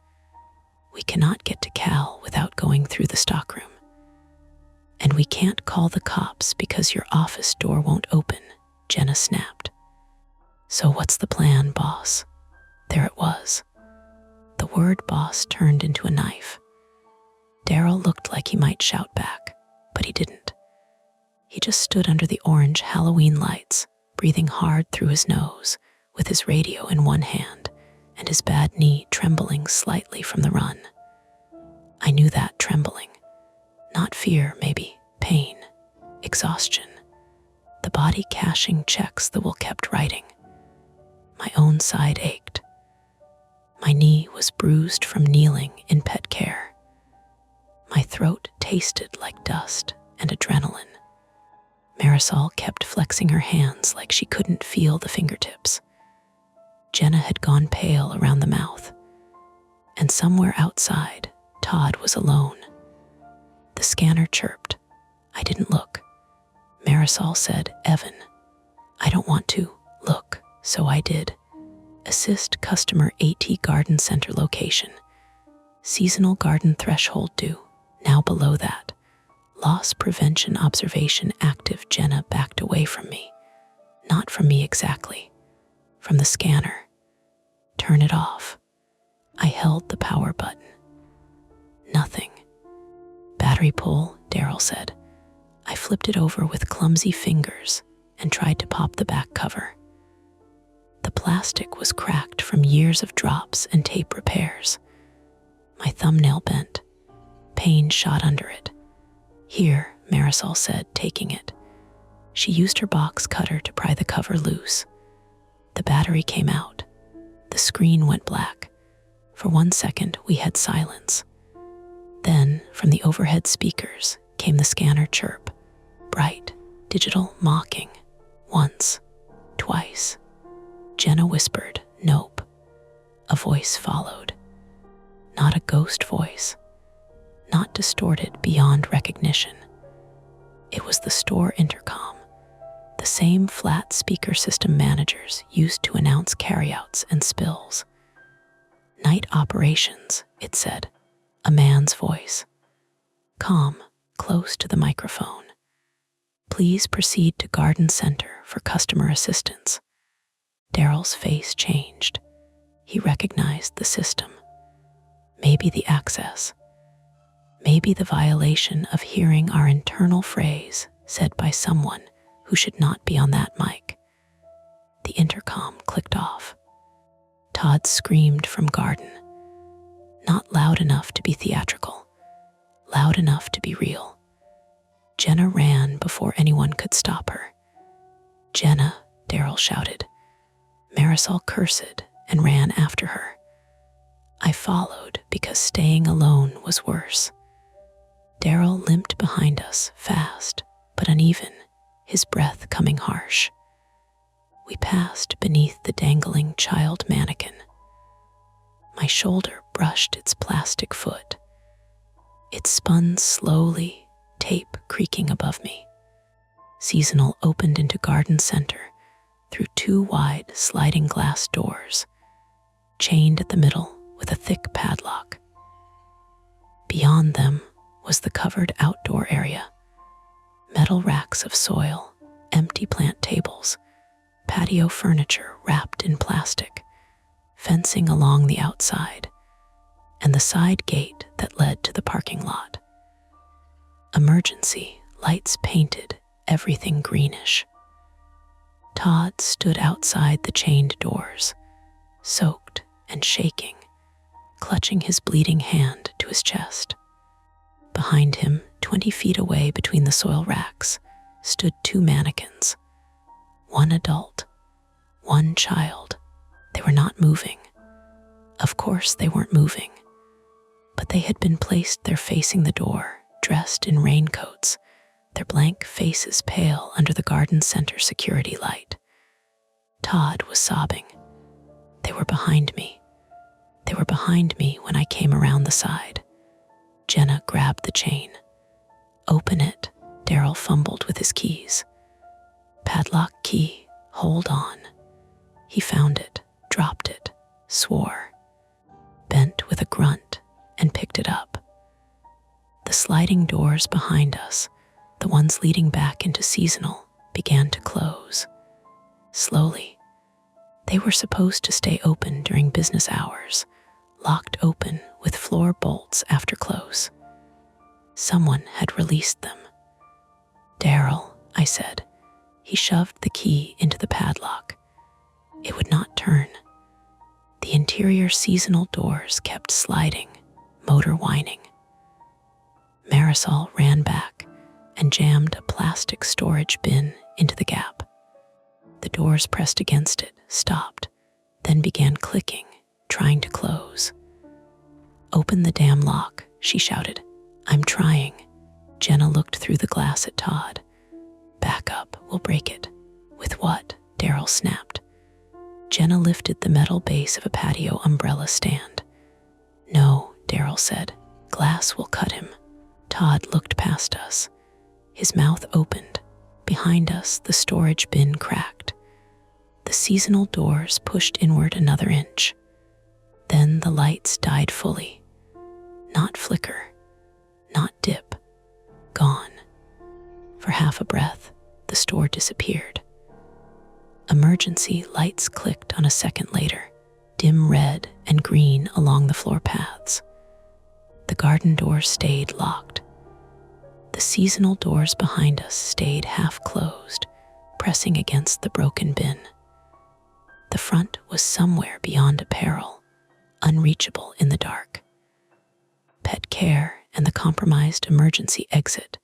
"We cannot get to Cal without going through the stockroom. And we can't call the cops because your office door won't open," Jenna snapped. "So what's the plan, boss?" There it was. The word boss turned into a knife. Daryl looked like he might shout back, but he didn't. He just stood under the orange Halloween lights, breathing hard through his nose, with his radio in one hand and his bad knee trembling slightly from the run. I knew that trembling. Not fear, maybe, pain, exhaustion. The body cashing checks the will kept writing. My own side ached. My knee was bruised from kneeling in pet care. My throat tasted like dust and adrenaline. Marisol kept flexing her hands like she couldn't feel the fingertips. Jenna had gone pale around the mouth. And somewhere outside, Todd was alone. The scanner chirped. I didn't look. Marisol said, "Evan, I don't want to look," so I did. Assist customer AT Garden Center location. Seasonal garden threshold due. Now below that. Loss prevention observation active. Jenna backed away from me. Not from me exactly. From the scanner. Turn it off. I held the power button. Nothing. Battery pull, Daryl said. I flipped it over with clumsy fingers and tried to pop the back cover. The plastic was cracked from years of drops and tape repairs. My thumbnail bent. Pain shot under it. Here, Marisol said, taking it. She used her box cutter to pry the cover loose. The battery came out. The screen went black. For 1 second, we had silence. Then, from the overhead speakers, came the scanner chirp. Bright, digital, mocking. Once, twice. Jenna whispered, "Nope." A voice followed. Not a ghost voice. Not distorted beyond recognition. It was the store intercom. The same flat speaker system managers used to announce carryouts and spills. Night operations, it said. A man's voice. Calm, close to the microphone. Please proceed to Garden Center for customer assistance. Daryl's face changed. He recognized the system. Maybe the access. Maybe the violation of hearing our internal phrase said by someone who should not be on that mic. The intercom clicked off. Todd screamed from garden. Not loud enough to be theatrical. Loud enough to be real. Jenna ran before anyone could stop her. "Jenna," Daryl shouted. Marisol cursed and ran after her. I followed because staying alone was worse. Daryl limped behind us, fast but uneven, his breath coming harsh. We passed beneath the dangling child mannequin. My shoulder brushed its plastic foot. It spun slowly, tape creaking above me. Seasonal opened into garden center through 2 wide sliding glass doors, chained at the middle with a thick padlock. Beyond them was the covered outdoor area. Metal racks of soil, empty plant tables, patio furniture wrapped in plastic, fencing along the outside, and the side gate that led to the parking lot. Emergency lights painted everything greenish. Todd stood outside the chained doors, soaked and shaking, clutching his bleeding hand to his chest. Behind him, 20 feet away between the soil racks, stood 2 mannequins. 1 adult, 1 child. They were not moving. Of course they weren't moving, but they had been placed there facing the door, dressed in raincoats, their blank faces pale under the garden center security light. Todd was sobbing. They were behind me. They were behind me when I came around the side. Jenna grabbed the chain. "Open it," Daryl fumbled with his keys. "Padlock key, hold on." He found it, dropped it, swore, bent with a grunt, and picked it up. The sliding doors behind us, the ones leading back into seasonal, began to close. Slowly. They were supposed to stay open during business hours, locked open with floor bolts after close. Someone had released them. "Daryl," I said. He shoved the key into the padlock. It would not turn. The interior seasonal doors kept sliding, motor whining. Marisol ran back and jammed a plastic storage bin into the gap. The doors pressed against it, stopped, then began clicking, trying to close. "Open the damn lock," she shouted. "I'm trying." Jenna looked through the glass at Todd. "Back up, we'll break it." "With what?" Daryl snapped. Jenna lifted the metal base of a patio umbrella stand. "No," Daryl said. "Glass will cut him." Todd looked past us. His mouth opened. Behind us, the storage bin cracked. The seasonal doors pushed inward another inch. Then the lights died fully. Not flicker, not dip. Gone. For half a breath, the store disappeared. Emergency lights clicked on a second later, dim red and green along the floor paths. The garden doors stayed locked. The seasonal doors behind us stayed half closed, pressing against the broken bin. The front was somewhere beyond a peril, unreachable in the dark. Pet care and the compromised emergency exit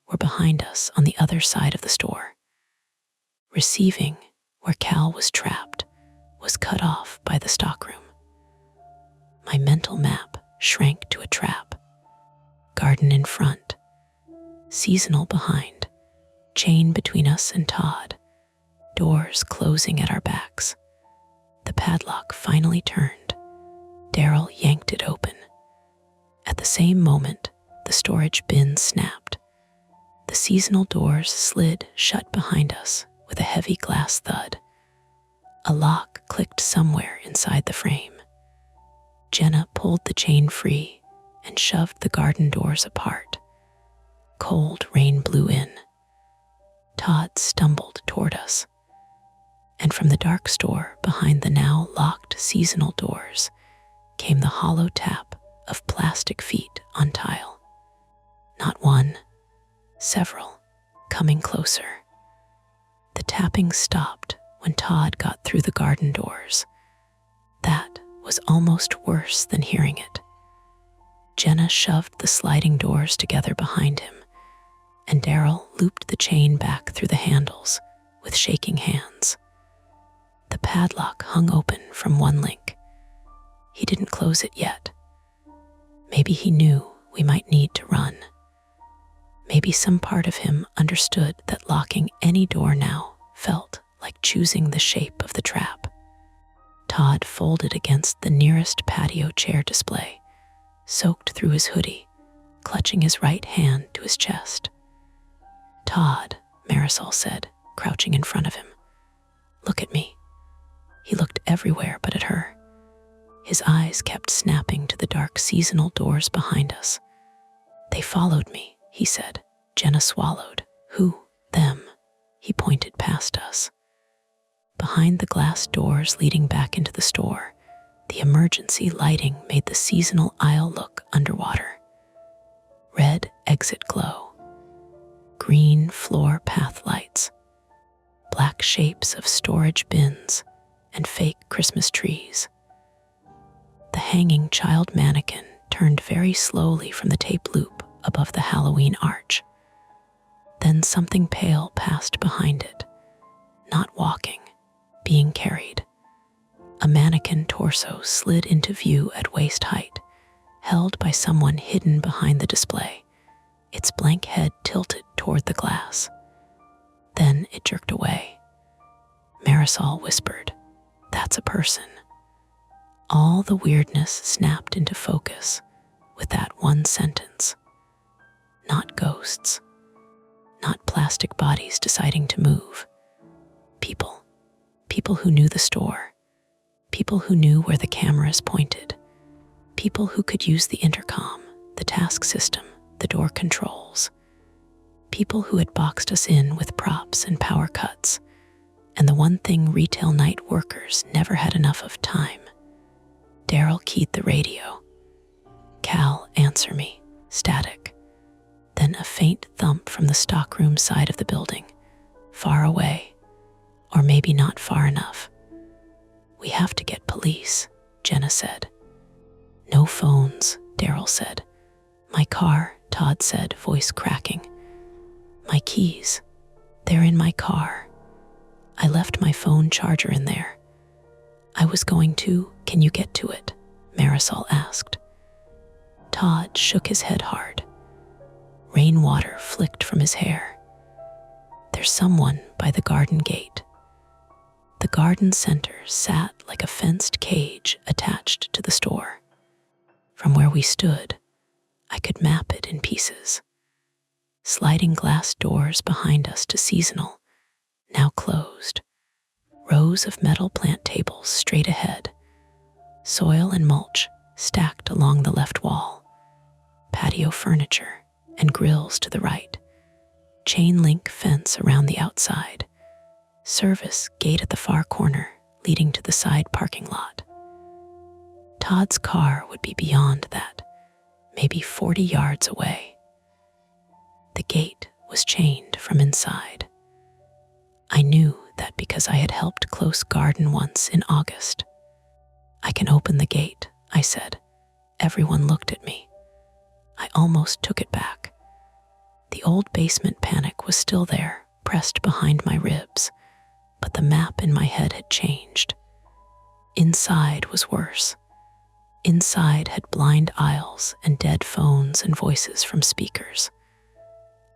were behind us on the other side of the store. Receiving, where Cal was trapped, was cut off by the stockroom. My mental map shrank to a trap. Garden in front, seasonal behind, chain between us and Todd, doors closing at our backs. The padlock finally turned. Daryl yanked it open. At the same moment, the storage bin snapped. The seasonal doors slid shut behind us with a heavy glass thud. A lock clicked somewhere inside the frame. Jenna pulled the chain free and shoved the garden doors apart. Cold rain blew in. Todd stumbled toward us. And from the dark store behind the now locked seasonal doors came the hollow tap of plastic feet on tile. Not one, several, coming closer. The tapping stopped when Todd got through the garden doors. That was almost worse than hearing it. Jenna shoved the sliding doors together behind him, and Daryl looped the chain back through the handles with shaking hands. The padlock hung open from one link. He didn't close it yet. Maybe he knew we might need to run. Maybe some part of him understood that locking any door now felt like choosing the shape of the trap. Todd folded against the nearest patio chair display, soaked through his hoodie, clutching his right hand to his chest. "Todd," Marisol said, crouching in front of him. "Look at me." He looked everywhere but at her. His eyes kept snapping to the dark seasonal doors behind us. "They followed me," he said. Jenna swallowed. "Who? Them?" He pointed past us. Behind the glass doors leading back into the store, the emergency lighting made the seasonal aisle look underwater. Red exit glow, green floor path lights, black shapes of storage bins, and fake Christmas trees. The hanging child mannequin turned very slowly from the tape loop above the Halloween arch. Then something pale passed behind it, not walking, being carried. A mannequin torso slid into view at waist height, held by someone hidden behind the display, its blank head tilted toward the glass. Then it jerked away. Marisol whispered, "That's a person." All the weirdness snapped into focus with that one sentence. Not ghosts, not plastic bodies deciding to move. People. People who knew the store. People who knew where the cameras pointed. People who could use the intercom, the task system, the door controls. People who had boxed us in with props and power cuts. And the one thing retail night workers never had enough of: time. Daryl keyed the radio. "Cal, answer me." Static. Then a faint thump from the stockroom side of the building, far away, or maybe not far enough. "We have to get police," Jenna said. "No phones," Daryl said. "My car," Todd said, voice cracking. "My keys. They're in my car. I left my phone charger in there." "I was going to. Can you get to it?" Marisol asked. Todd shook his head hard. Rainwater flicked from his hair. "There's someone by the garden gate." The garden center sat like a fenced cage attached to the store. From where we stood, I could map it in pieces. Sliding glass doors behind us to seasonal, now closed. Rows of metal plant tables straight ahead. Soil and mulch stacked along the left wall. Patio furniture and grills to the right. Chain link fence around the outside. Service gate at the far corner leading to the side parking lot. Todd's car would be beyond that, maybe 40 yards away. The gate was chained from inside. I knew that because I had helped close garden once in August. "I can open the gate," I said. Everyone looked at me. I almost took it back. The old basement panic was still there, pressed behind my ribs, but the map in my head had changed. Inside was worse. Inside had blind aisles and dead phones and voices from speakers.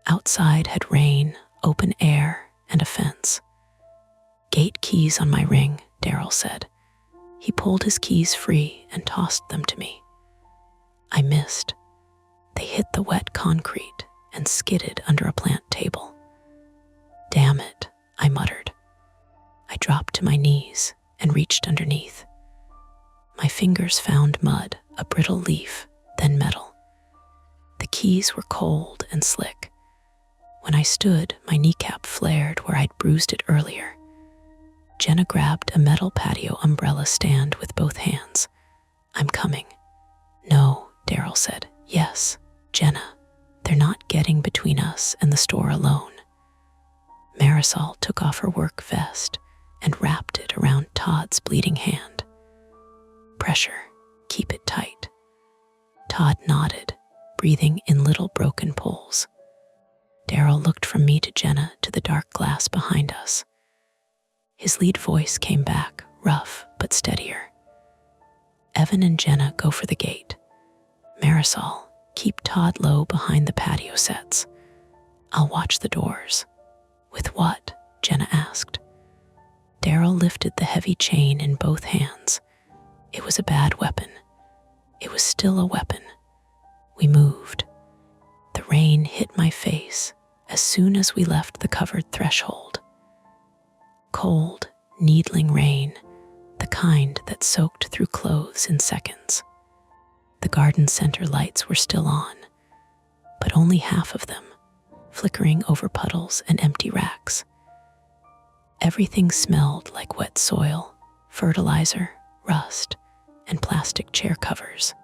Outside had rain, open air, and a fence. "Gate keys on my ring," Daryl said. He pulled his keys free and tossed them to me. I missed. They hit the wet concrete and skidded under a plant table. "Damn it," I muttered. I dropped to my knees and reached underneath. My fingers found mud, a brittle leaf, then metal. The keys were cold and slick. When I stood, my kneecap flared where I'd bruised it earlier. Jenna grabbed a metal patio umbrella stand with both hands. "I'm coming." "No," Daryl said. "Yes, Jenna. They're not getting between us and the store alone." Marisol took off her work vest and wrapped it around Todd's bleeding hand. "Pressure. Keep it tight." Todd nodded, breathing in little broken pulls. Daryl looked from me to Jenna to the dark glass behind us. His lead voice came back, rough but steadier. "Evan and Jenna go for the gate. Marisol, keep Todd low behind the patio sets. I'll watch the doors. With what? Jenna asked. Daryl lifted the heavy chain in both hands. It was a bad weapon. It was still a weapon. We moved. The rain hit my face as soon as we left the covered threshold. Cold, needling rain, the kind that soaked through clothes in seconds. The garden center lights were still on, but only half of them, flickering over puddles and empty racks. Everything smelled like wet soil, fertilizer, rust, and plastic chair covers.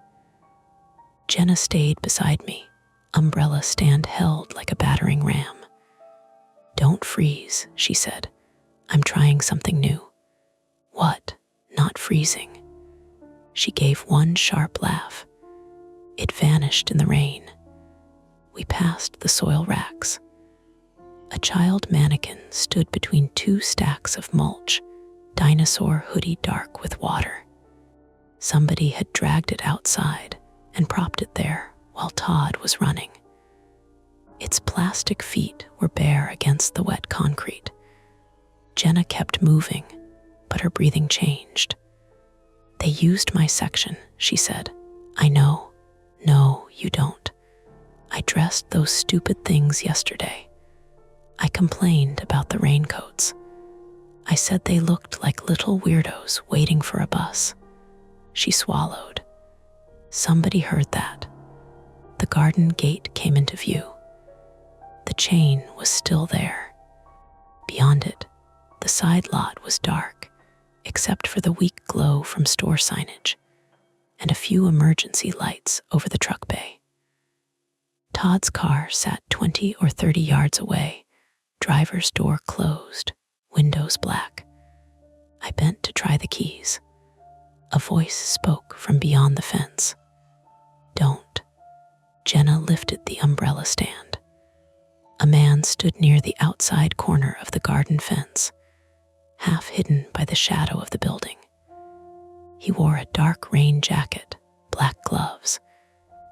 Jenna stayed beside me, umbrella stand held like a battering ram. Don't freeze, she said. I'm trying something new. What? Not freezing. She gave one sharp laugh. It vanished in the rain. We passed the soil racks. A child mannequin stood between two stacks of mulch, dinosaur hoodie dark with water. Somebody had dragged it outside and propped it there while Todd was running. Its plastic feet were bare against the wet concrete. Jenna kept moving, but her breathing changed. They used my section, she said. I know. No, you don't. I dressed those stupid things yesterday. I complained about the raincoats. I said they looked like little weirdos waiting for a bus. She swallowed. Somebody heard that. The garden gate came into view. The chain was still there. Beyond it, the side lot was dark, except for the weak glow from store signage and a few emergency lights over the truck bay. Todd's car sat 20 or 30 yards away, driver's door closed, windows black. I bent to try the keys. A voice spoke from beyond the fence. Don't. Jenna lifted the umbrella stand. A man stood near the outside corner of the garden fence, half hidden by the shadow of the building. He wore a dark rain jacket, black gloves,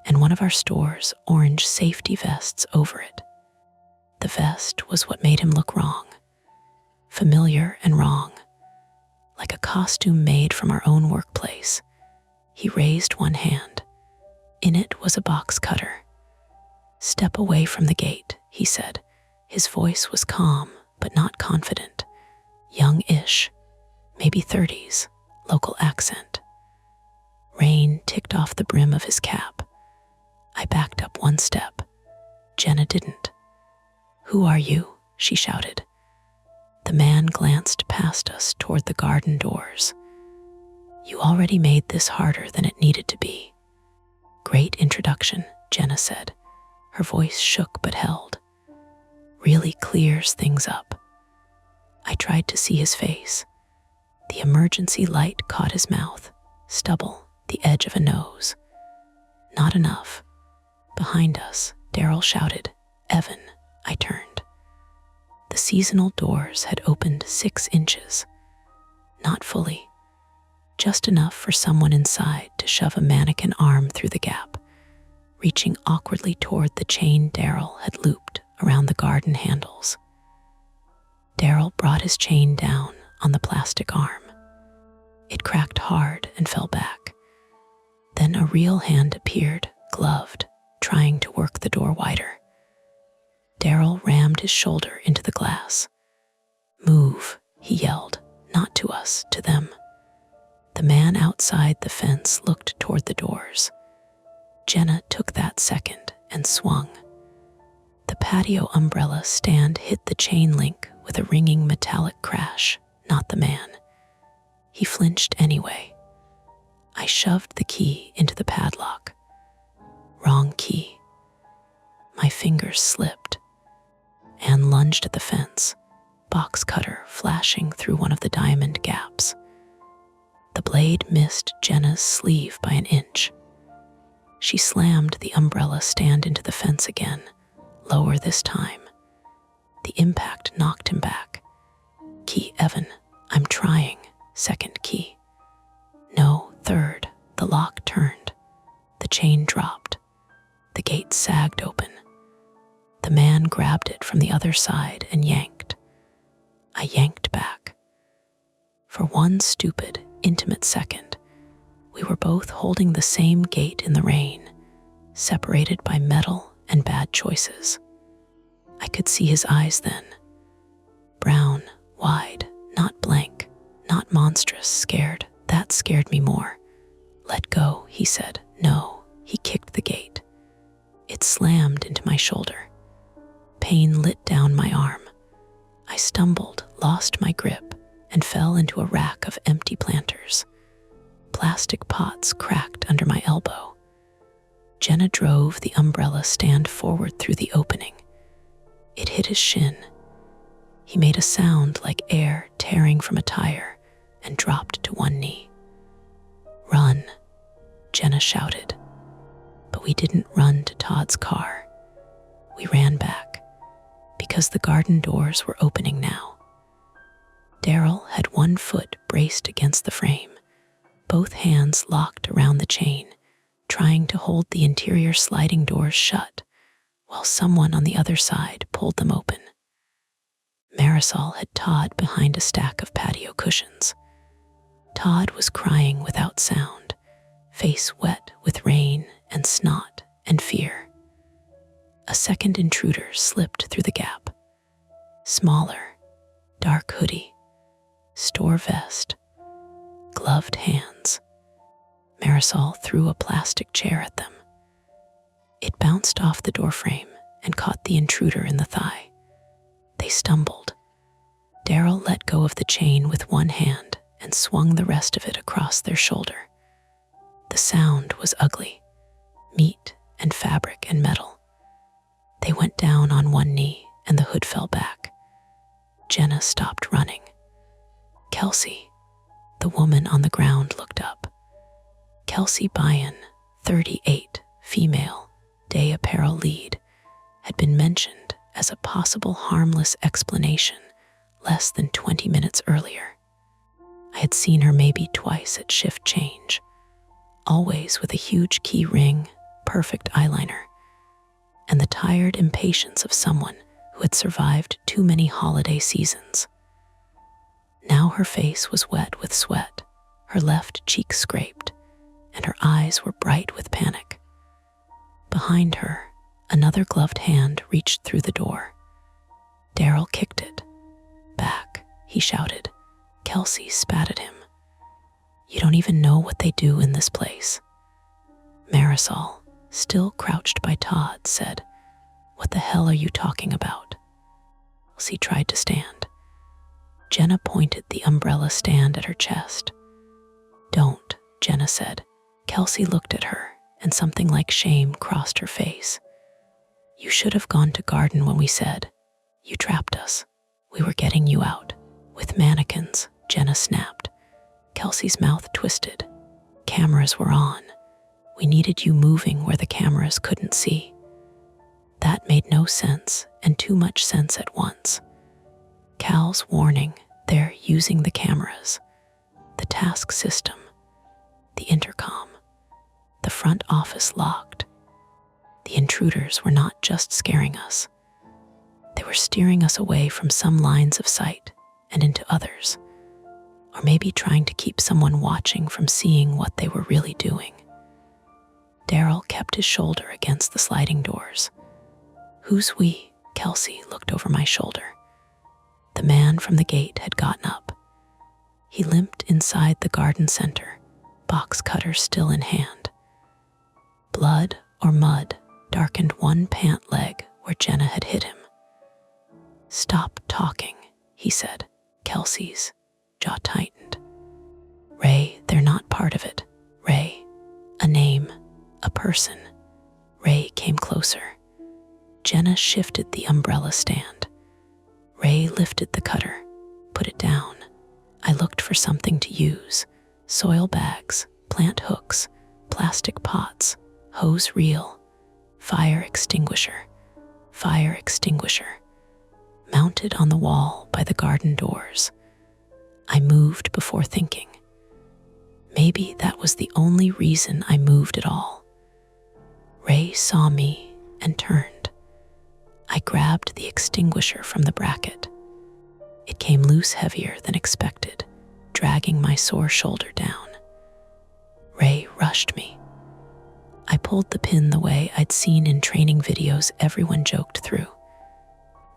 and one of our store's orange safety vests over it. The vest was what made him look wrong. Familiar and wrong. Like a costume made from our own workplace. He raised one hand. In it was a box cutter. Step away from the gate, he said. His voice was calm, but not confident. Young-ish, maybe 30s, local accent. Rain ticked off the brim of his cap. I backed up one step. Jenna didn't. Who are you? She shouted. The man glanced past us toward the garden doors. You already made this harder than it needed to be. Great introduction, Jenna said. Her voice shook but held. Really clears things up. I tried to see his face. The emergency light caught his mouth, stubble, the edge of a nose. Not enough. Behind us, Daryl shouted, Evan. I turned. The seasonal doors had opened 6 inches. Not fully. Just enough for someone inside to shove a mannequin arm through the gap, reaching awkwardly toward the chain Daryl had looped around the garden handles. Daryl brought his chain down on the plastic arm. It cracked hard and fell back. Then a real hand appeared, gloved, trying to work the door wider. Daryl rammed his shoulder into the glass. Move, he yelled, not to us, to them. The man outside the fence looked toward the doors. Jenna took that second and swung. The patio umbrella stand hit the chain link with a ringing metallic crash, not the man. He flinched anyway. I shoved the key into the padlock. Wrong key. My fingers slipped. Anne lunged at the fence, box cutter flashing through one of the diamond gaps. The blade missed Jenna's sleeve by an inch. She slammed the umbrella stand into the fence again, lower this time. The impact knocked him back. Key, Evan. I'm trying. Second key. No, third. The lock turned. The chain dropped. The gate sagged open. The The man grabbed it from the other side and yanked. I yanked back. For one stupid, intimate second, we were both holding the same gate in the rain, separated by metal and bad choices. I could see his eyes then. Brown, wide, not blank, not monstrous, scared. That scared me more. "Let go," he said. "No." He kicked the gate. It slammed into my shoulder. Pain lit down my arm. I stumbled, lost my grip, and fell into a rack of empty planters. Plastic pots cracked under my elbow. Jenna drove the umbrella stand forward through the opening. It hit his shin. He made a sound like air tearing from a tire and dropped to one knee. "Run," Jenna shouted. But we didn't run to Todd's car. We ran back, because the garden doors were opening now. Daryl had one foot braced against the frame, both hands locked around the chain, trying to hold the interior sliding doors shut, while someone on the other side pulled them open. Marisol had Todd behind a stack of patio cushions. Todd was crying without sound, face wet with rain and snot and fear. A second intruder slipped through the gap. Smaller, dark hoodie, store vest, gloved hands. Marisol threw a plastic chair at them. It bounced off the doorframe and caught the intruder in the thigh. They stumbled. Daryl let go of the chain with one hand and swung the rest of it across their shoulder. The sound was ugly, meat and fabric and metal. They went down on one knee and the hood fell back. Jenna stopped running. Kelsey, the woman on the ground, looked up. Kelsey Byan, 38, female, day apparel lead, had been mentioned as a possible harmless explanation less than 20 minutes earlier. I had seen her maybe twice at shift change, always with a huge key ring, perfect eyeliner, and the tired impatience of someone who had survived too many holiday seasons. Now her face was wet with sweat, her left cheek scraped, and her eyes were bright with panic. Behind her, another gloved hand reached through the door. Daryl kicked it. "Back," he shouted. Kelsey spat at him. "You don't even know what they do in this place." Marisol, still crouched by Todd, said, "What the hell are you talking about?" Kelsey tried to stand. Jenna pointed the umbrella stand at her chest. "Don't," Jenna said. Kelsey looked at her, and something like shame crossed her face. "You should have gone to garden when we said. You trapped us. We were getting you out. With mannequins," Jenna snapped. Kelsey's mouth twisted. "Cameras were on. We needed you moving where the cameras couldn't see." That made no sense, and too much sense at once. Cal's warning, they're using the cameras, the task system, the intercom, the front office locked. The intruders were not just scaring us. They were steering us away from some lines of sight and into others, or maybe trying to keep someone watching from seeing what they were really doing. Daryl kept his shoulder against the sliding doors. "Who's we?" Kelsey looked over my shoulder. The man from the gate had gotten up. He limped inside the garden center, box cutter still in hand. Blood or mud darkened one pant leg where Jenna had hit him. "Stop talking," he said. Kelsey's jaw tightened. "Ray, they're not part of it. Ray, a name, a person." Ray came closer. Jenna shifted the umbrella stand. Ray lifted the cutter, put it down. I looked for something to use. Soil bags, plant hooks, plastic pots, hose reel, fire extinguisher, fire extinguisher. Mounted on the wall by the garden doors. I moved before thinking. Maybe that was the only reason I moved at all. Ray saw me and turned. I grabbed the extinguisher from the bracket. It came loose heavier than expected, dragging my sore shoulder down. Ray rushed me. I pulled the pin the way I'd seen in training videos everyone joked through.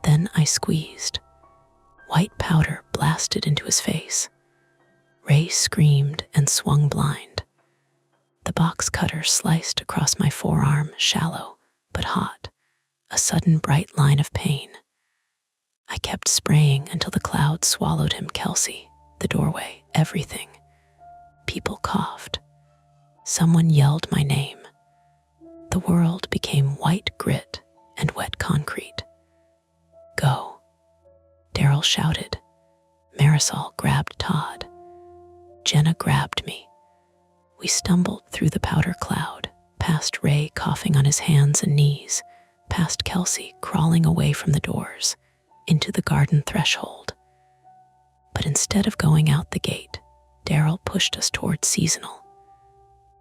Then I squeezed. White powder blasted into his face. Ray screamed and swung blind. The box cutter sliced across my forearm, shallow but hot, a sudden bright line of pain. I kept spraying until the cloud swallowed him. Kelsey, the doorway, everything. People coughed. Someone yelled my name. The world became white grit and wet concrete. Go, Daryl shouted. Marisol grabbed Todd. Jenna grabbed me. We stumbled through the powder cloud, past Ray coughing on his hands and knees, past Kelsey crawling away from the doors, into the garden threshold. But instead of going out the gate, Daryl pushed us toward seasonal.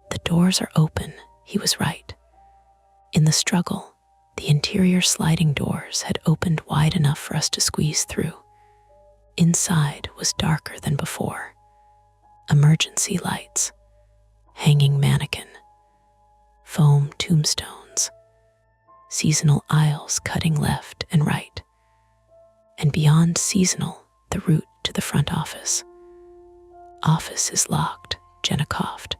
The doors are open, he was right. In the struggle, the interior sliding doors had opened wide enough for us to squeeze through. Inside was darker than before. Emergency lights, hanging mannequin, foam tombstones, seasonal aisles cutting left and right, and beyond seasonal, the route to the front office. Office is locked, Jenna coughed.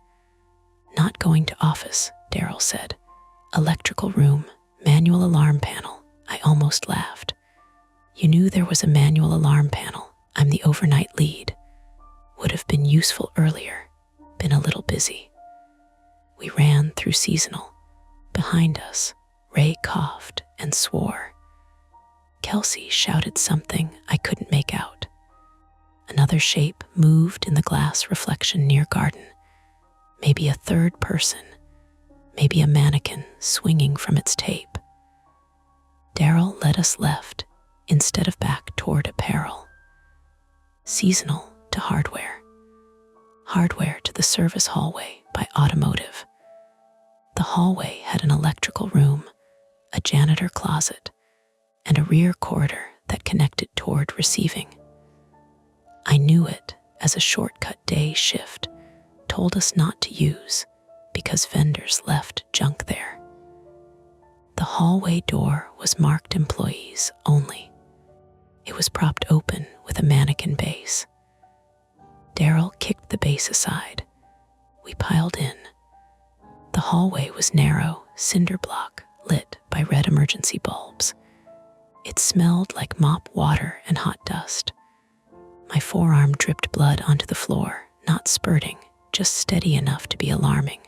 Not going to office, Daryl said. Electrical room, manual alarm panel. I almost laughed. You knew there was a manual alarm panel. I'm the overnight lead. Would have been useful earlier. Been a little busy. We ran through seasonal. Behind us, Ray coughed and swore. Kelsey shouted something I couldn't make out. Another shape moved in the glass reflection near garden. Maybe a third person. Maybe a mannequin swinging from its tape. Daryl led us left instead of back toward apparel. Seasonal to hardware. Hardware to the service hallway by automotive. The hallway had an electrical room, a janitor closet, and a rear corridor that connected toward receiving. I knew it as a shortcut day shift told us not to use because vendors left junk there. The hallway door was marked employees only. It was propped open with a mannequin base. Daryl kicked the base aside. We piled in. The hallway was narrow, cinder block, lit by red emergency bulbs. It smelled like mop water and hot dust. My forearm dripped blood onto the floor, not spurting, just steady enough to be alarming.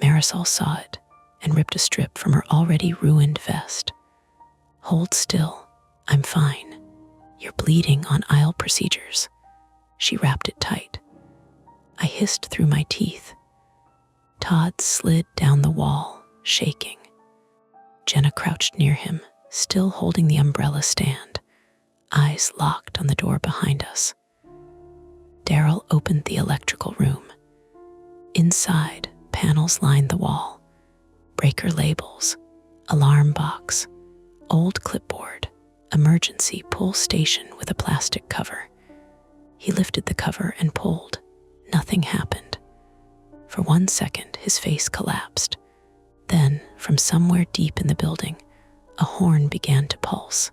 Marisol saw it and ripped a strip from her already ruined vest. Hold still, I'm fine. You're bleeding on aisle procedures. She wrapped it tight. I hissed through my teeth. Todd slid down the wall, shaking. Jenna crouched near him, still holding the umbrella stand, eyes locked on the door behind us. Daryl opened the electrical room. Inside, panels lined the wall. Breaker labels, alarm box, old clipboard, emergency pull station with a plastic cover. He lifted the cover and pulled. Nothing happened. For 1 second, his face collapsed. Then, from somewhere deep in the building, a horn began to pulse.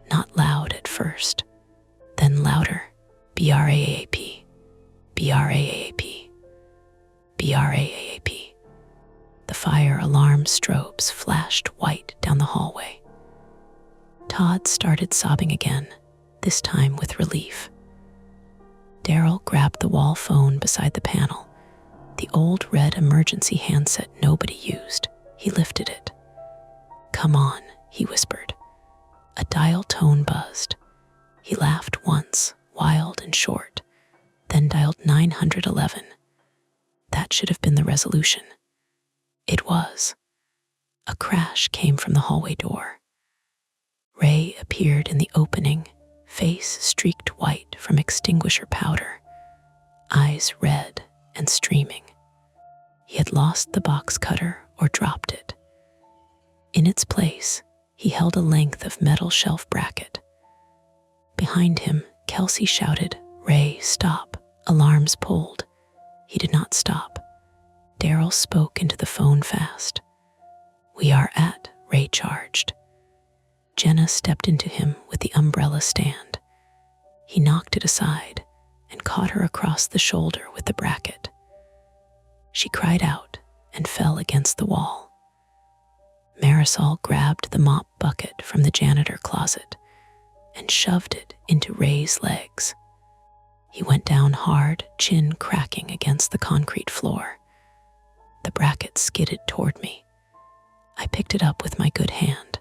Not loud at first, then louder. BRAAP, BRAAP, BRAAP. The fire alarm strobes flashed white down the hallway. Todd started sobbing again, this time with relief. Daryl grabbed the wall phone beside the panel, the old red emergency handset nobody used. He lifted it. Come on, he whispered. A dial tone buzzed. He laughed once, wild and short, then dialed 911. That should have been the resolution. It was. A crash came from the hallway door. Ray appeared in the opening, face streaked white from extinguisher powder, eyes red and streaming. He had lost the box cutter or dropped it. In its place, He held a length of metal shelf bracket. Behind him, Kelsey shouted, "Ray, stop." Alarms pulled. He did not stop. Daryl spoke into the phone fast. "We are at," Ray charged. Jenna stepped into him with the umbrella stand. He knocked it aside and caught her across the shoulder with the bracket. She cried out and fell against the wall. Marisol grabbed the mop bucket from the janitor closet and shoved it into Ray's legs. He went down hard, chin cracking against the concrete floor. The bracket skidded toward me. I picked it up with my good hand.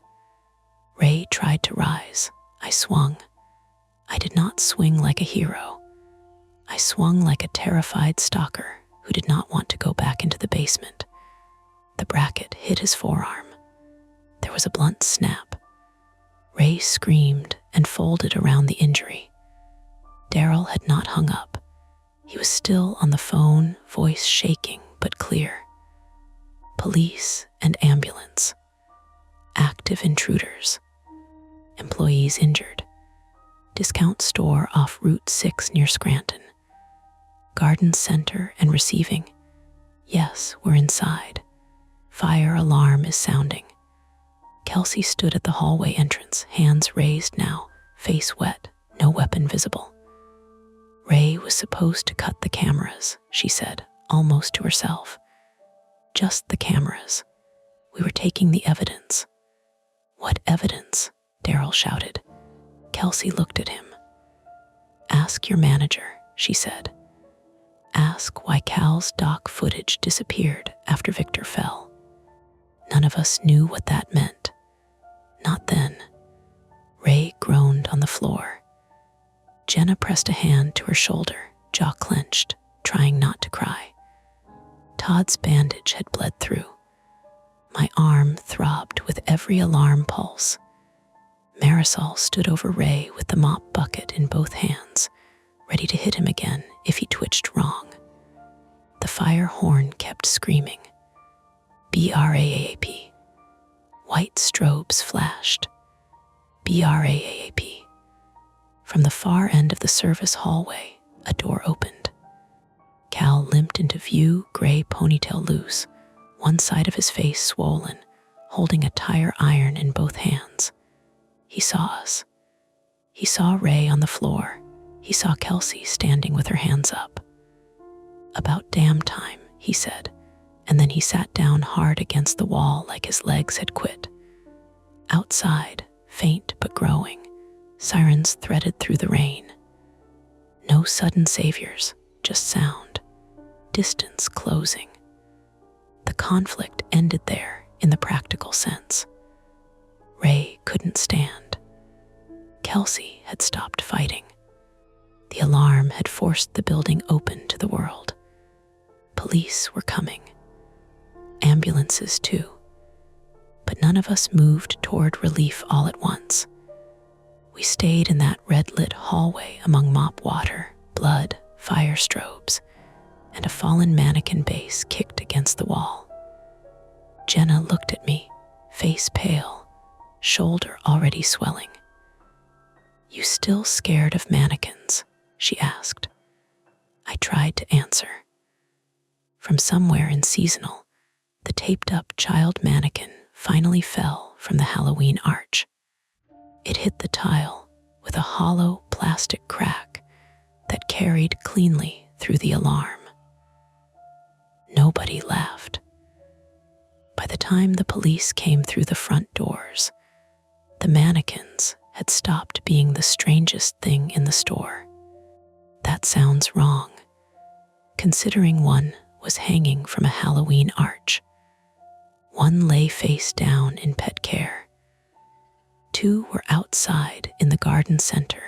Ray tried to rise. I swung. I did not swing like a hero. I swung like a terrified stalker who did not want to go back into the basement. The bracket hit his forearm. There was a blunt snap. Ray screamed and folded around the injury. Daryl had not hung up. He was still on the phone, voice shaking but clear. Police and ambulance. Active intruders. Employees injured. Discount store off Route 6 near Scranton. Garden center and receiving. Yes, we're inside. Fire alarm is sounding. Kelsey stood at the hallway entrance, hands raised now, face wet, no weapon visible. Ray was supposed to cut the cameras, she said, almost to herself. Just the cameras. We were taking the evidence. What evidence? Daryl shouted. Kelsey looked at him. Ask your manager, she said. Ask why Cal's dock footage disappeared after Victor fell. None of us knew what that meant. Not then. Ray groaned on the floor. Jenna pressed a hand to her shoulder, jaw clenched, trying not to cry. Todd's bandage had bled through. My arm throbbed with every alarm pulse. Marisol stood over Ray with the mop bucket in both hands, ready to hit him again if he twitched wrong. The fire horn kept screaming. BRAAP. White strobes flashed. BRAAP. From the far end of the service hallway, a door opened. Cal limped into view, gray ponytail loose, one side of his face swollen, holding a tire iron in both hands. He saw us. He saw Ray on the floor. He saw Kelsey standing with her hands up. About damn time, he said, and then he sat down hard against the wall like his legs had quit. Outside, faint but growing, sirens threaded through the rain. No sudden saviors, just sound, distance closing. The conflict ended there in the practical sense. Ray couldn't stand. Kelsey had stopped fighting. The alarm had forced the building open to the world. Police were coming. Ambulances too. But none of us moved toward relief all at once. We stayed in that red-lit hallway among mop water, blood, fire strobes, and a fallen mannequin base kicked against the wall. Jenna looked at me, face pale, shoulder already swelling. You still scared of mannequins? She asked. I tried to answer. From somewhere in seasonal, the taped-up child mannequin finally fell from the Halloween arch. It hit the tile with a hollow plastic crack that carried cleanly through the alarm. Nobody laughed. By the time the police came through the front doors, the mannequins had stopped being the strangest thing in the store. That sounds wrong, considering one was hanging from a Halloween arch. One lay face down in pet care. Two were outside in the garden center,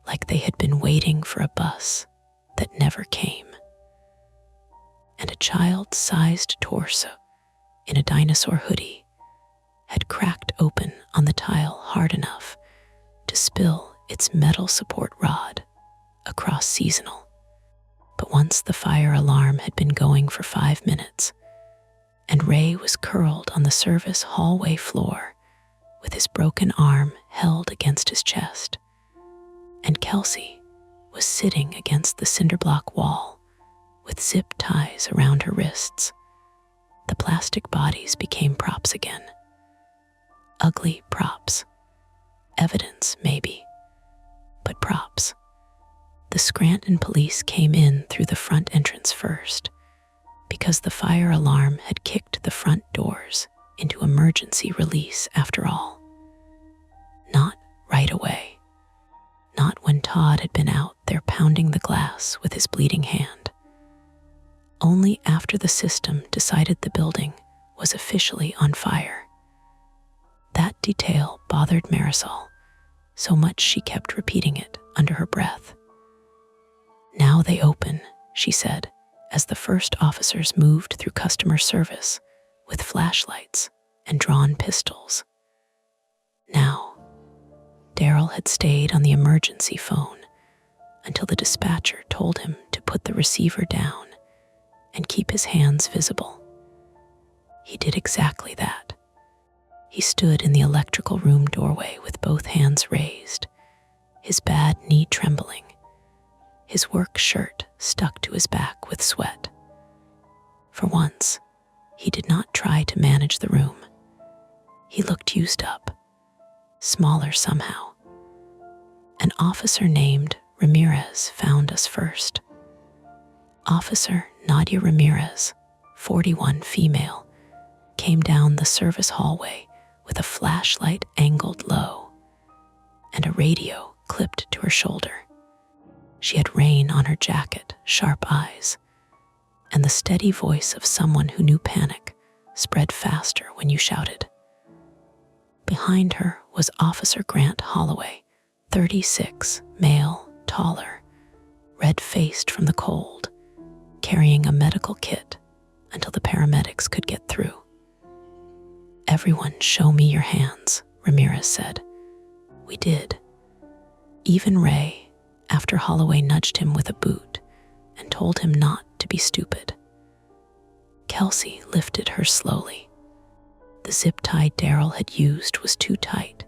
like they had been waiting for a bus that never came. And a child-sized torso in a dinosaur hoodie had cracked open on the tile hard enough to spill its metal support rod across seasonal. But once the fire alarm had been going for 5 minutes, and Ray was curled on the service hallway floor with his broken arm held against his chest. And Kelsey was sitting against the cinderblock wall with zip ties around her wrists. The plastic bodies became props again. Ugly props. Evidence, maybe, but props. The Scranton police came in through the front entrance first because the fire alarm had kicked the front doors into emergency release after all. Not right away. Not when Todd had been out there pounding the glass with his bleeding hand. Only after the system decided the building was officially on fire. That detail bothered Marisol so much she kept repeating it under her breath. "Now they open," she said, as the first officers moved through customer service with flashlights and drawn pistols. Now, Daryl had stayed on the emergency phone until the dispatcher told him to put the receiver down and keep his hands visible. He did exactly that. He stood in the electrical room doorway with both hands raised, his bad knee trembling, his work shirt stuck to his back with sweat. For once, he did not try to manage the room. He looked used up, smaller somehow. An officer named Ramirez found us first. Officer Nadia Ramirez, 41 female, came down the service hallway with a flashlight angled low and a radio clipped to her shoulder. She had rain on her jacket, sharp eyes, and the steady voice of someone who knew panic spread faster when you shouted. Behind her was Officer Grant Holloway, 36, male, taller, red-faced from the cold, carrying a medical kit until the paramedics could get through. "Everyone show me your hands," Ramirez said. We did. Even Ray, after Holloway nudged him with a boot and told him not to be stupid. Kelsey lifted her slowly. The zip tie Daryl had used was too tight,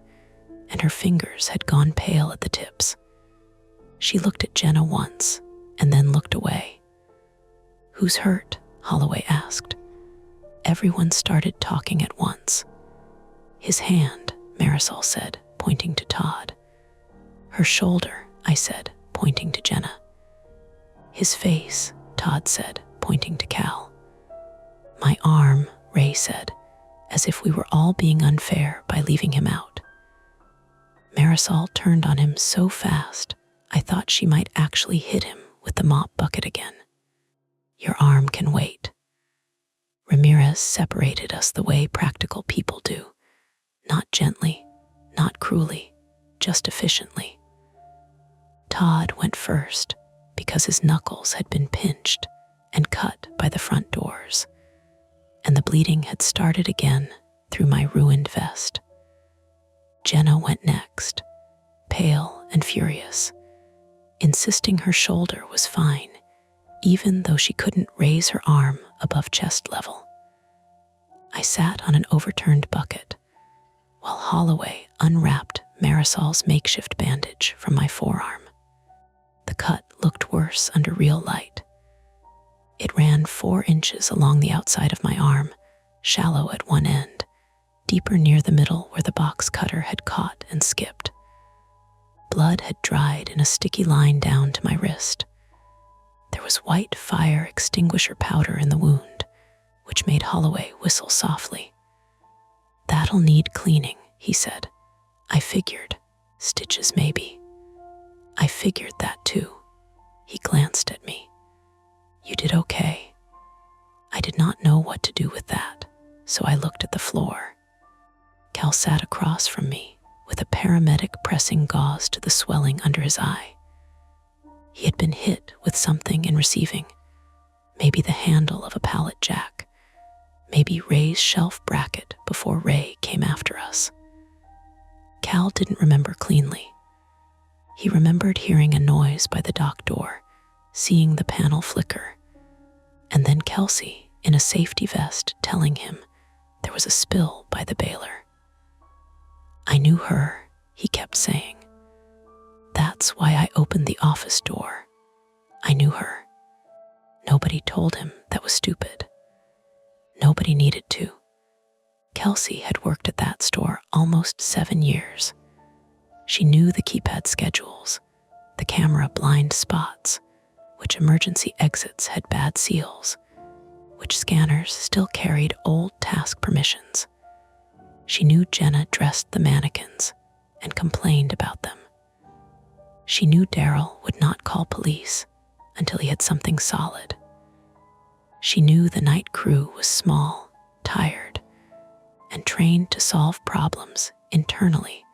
and her fingers had gone pale at the tips. She looked at Jenna once and then looked away. "Who's hurt?" Holloway asked. Everyone started talking at once. "His hand," Marisol said, pointing to Todd. "Her shoulder," I said, pointing to Jenna. "His face," Todd said, pointing to Cal. "My arm," Ray said, as if we were all being unfair by leaving him out. Marisol turned on him so fast, I thought she might actually hit him with the mop bucket again. "Your arm can wait." Ramirez separated us the way practical people do, not gently, not cruelly, just efficiently. Todd went first because his knuckles had been pinched and cut by the front doors, and the bleeding had started again through my ruined vest. Jenna went next, pale and furious, insisting her shoulder was fine, even though she couldn't raise her arm above chest level. I sat on an overturned bucket while Holloway unwrapped Marisol's makeshift bandage from my forearm. The cut looked worse under real light. It ran 4 inches along the outside of my arm, shallow at one end, deeper near the middle where the box cutter had caught and skipped. Blood had dried in a sticky line down to my wrist. There was white fire extinguisher powder in the wound, which made Holloway whistle softly. "That'll need cleaning," he said. I figured. Stitches, maybe. I figured that too. He glanced at me. "You did okay." I did not know what to do with that, so I looked at the floor. Cal sat across from me, with a paramedic pressing gauze to the swelling under his eye. He had been hit with something in receiving, maybe the handle of a pallet jack, maybe Ray's shelf bracket before Ray came after us. Cal didn't remember cleanly. He remembered hearing a noise by the dock door, seeing the panel flicker, and then Kelsey, in a safety vest, telling him there was a spill by the baler. "I knew her," he kept saying. "That's why I opened the office door. I knew her." Nobody told him that was stupid. Nobody needed to. Kelsey had worked at that store almost 7 years. She knew the keypad schedules, the camera blind spots, which emergency exits had bad seals, which scanners still carried old task permissions. She knew Jenna dressed the mannequins and complained about them. She knew Daryl would not call police until he had something solid. She knew the night crew was small, tired, and trained to solve problems internally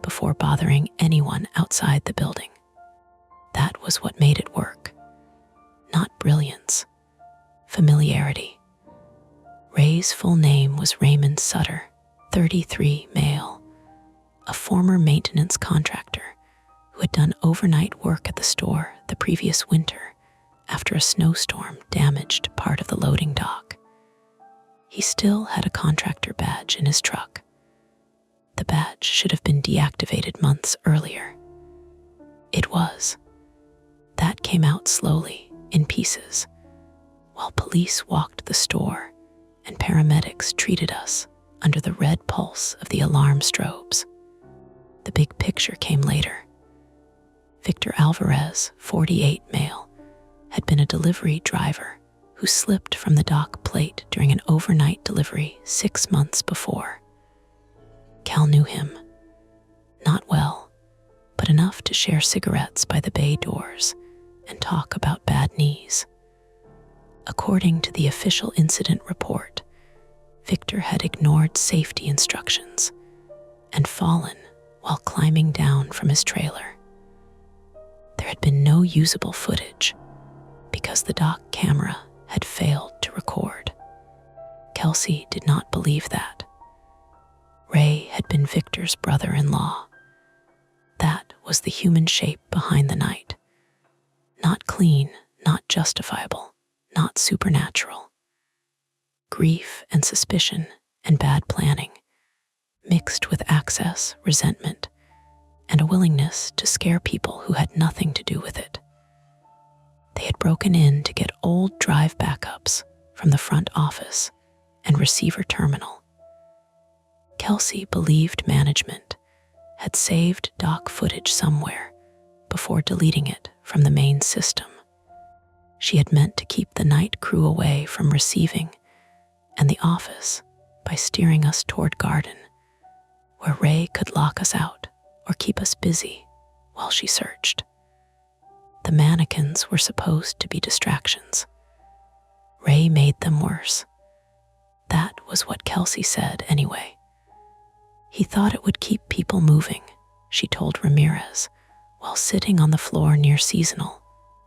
before bothering anyone outside the building. That was what made it work. Not brilliance, familiarity. Ray's full name was Raymond Sutter, 33, male, a former maintenance contractor who had done overnight work at the store the previous winter after a snowstorm damaged part of the loading dock. He still had a contractor badge in his truck. The badge should have been deactivated months earlier. It was. That came out slowly, in pieces, while police walked the store and paramedics treated us under the red pulse of the alarm strobes. The big picture came later. Victor Alvarez, 48, male, had been a delivery driver who slipped from the dock plate during an overnight delivery 6 months before. Cal knew him. Not well, but enough to share cigarettes by the bay doors and talk about bad knees. According to the official incident report, Victor had ignored safety instructions and fallen while climbing down from his trailer. There had been no usable footage because the dock camera had failed to record. Kelsey did not believe that. Ray had been Victor's brother-in-law. That was the human shape behind the night. Not clean, not justifiable, not supernatural. Grief and suspicion and bad planning, mixed with access, resentment, and a willingness to scare people who had nothing to do with it. They had broken in to get old drive backups from the front office and receiver terminal. Kelsey believed management had saved dock footage somewhere before deleting it from the main system. She had meant to keep the night crew away from receiving and the office by steering us toward garden, where Ray could lock us out or keep us busy while she searched. The mannequins were supposed to be distractions. Ray made them worse. That was what Kelsey said anyway. He thought it would keep people moving, she told Ramirez, while sitting on the floor near Seasonal,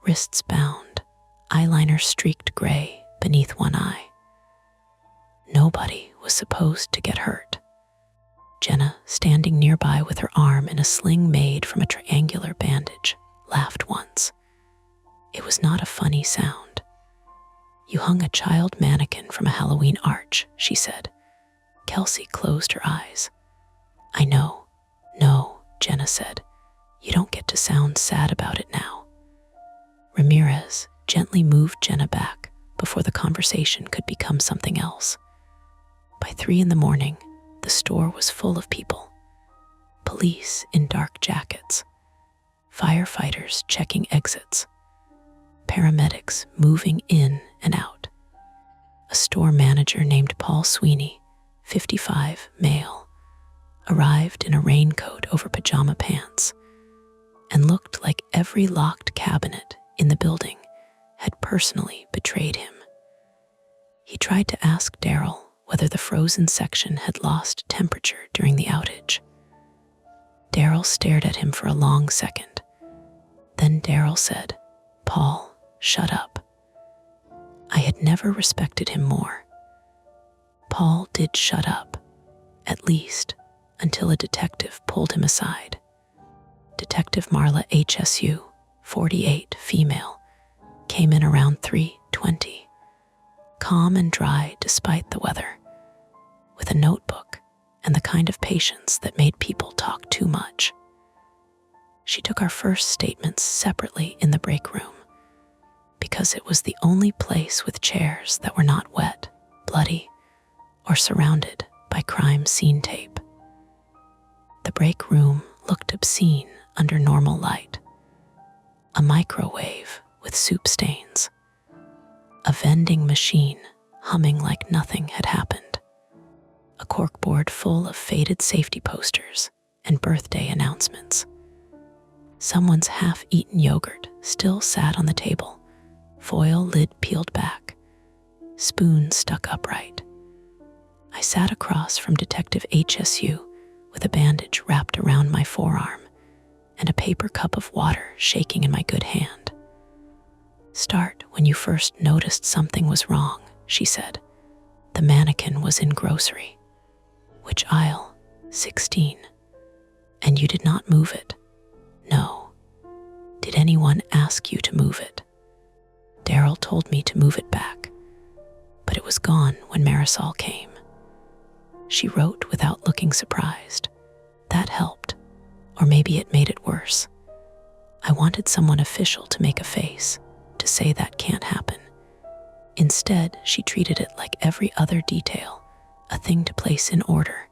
wrists bound, eyeliner streaked gray beneath one eye. Nobody was supposed to get hurt. Jenna, standing nearby with her arm in a sling made from a triangular bandage, laughed once. It was not a funny sound. "You hung a child mannequin from a Halloween arch," she said. Kelsey closed her eyes. "I know. No," Jenna said. "You don't get to sound sad about it now." Ramirez gently moved Jenna back before the conversation could become something else. By 3 a.m, the store was full of people. Police in dark jackets, firefighters checking exits, paramedics moving in and out. A store manager named Paul Sweeney, 55, male, arrived in a raincoat over pajama pants and looked like every locked cabinet in the building had personally betrayed him. He tried to ask Daryl whether the frozen section had lost temperature during the outage. Daryl stared at him for a long second. Then Daryl said, "Paul, shut up." I had never respected him more. Paul did shut up, at least until a detective pulled him aside. Detective Marla HSU, 48, female, came in around 3:20, calm and dry despite the weather, with a notebook and the kind of patience that made people talk too much. She took our first statements separately in the break room, because it was the only place with chairs that were not wet, bloody, or surrounded by crime scene tape. The break room looked obscene under normal light. A microwave with soup stains. A vending machine humming like nothing had happened. A corkboard full of faded safety posters and birthday announcements. Someone's half-eaten yogurt still sat on the table, foil lid peeled back, spoon stuck upright. I sat across from Detective HSU with a bandage wrapped around my forearm and a paper cup of water shaking in my good hand. "Start when you first noticed something was wrong," she said. "The mannequin was in grocery." "Which aisle?" 16. "And you did not move it?" "No." "Did anyone ask you to move it?" "Daryl told me to move it back, but it was gone when Marisol came." She wrote without looking surprised. That helped, or maybe it made it worse. I wanted someone official to make a face, to say that can't happen. Instead, she treated it like every other detail, a thing to place in order.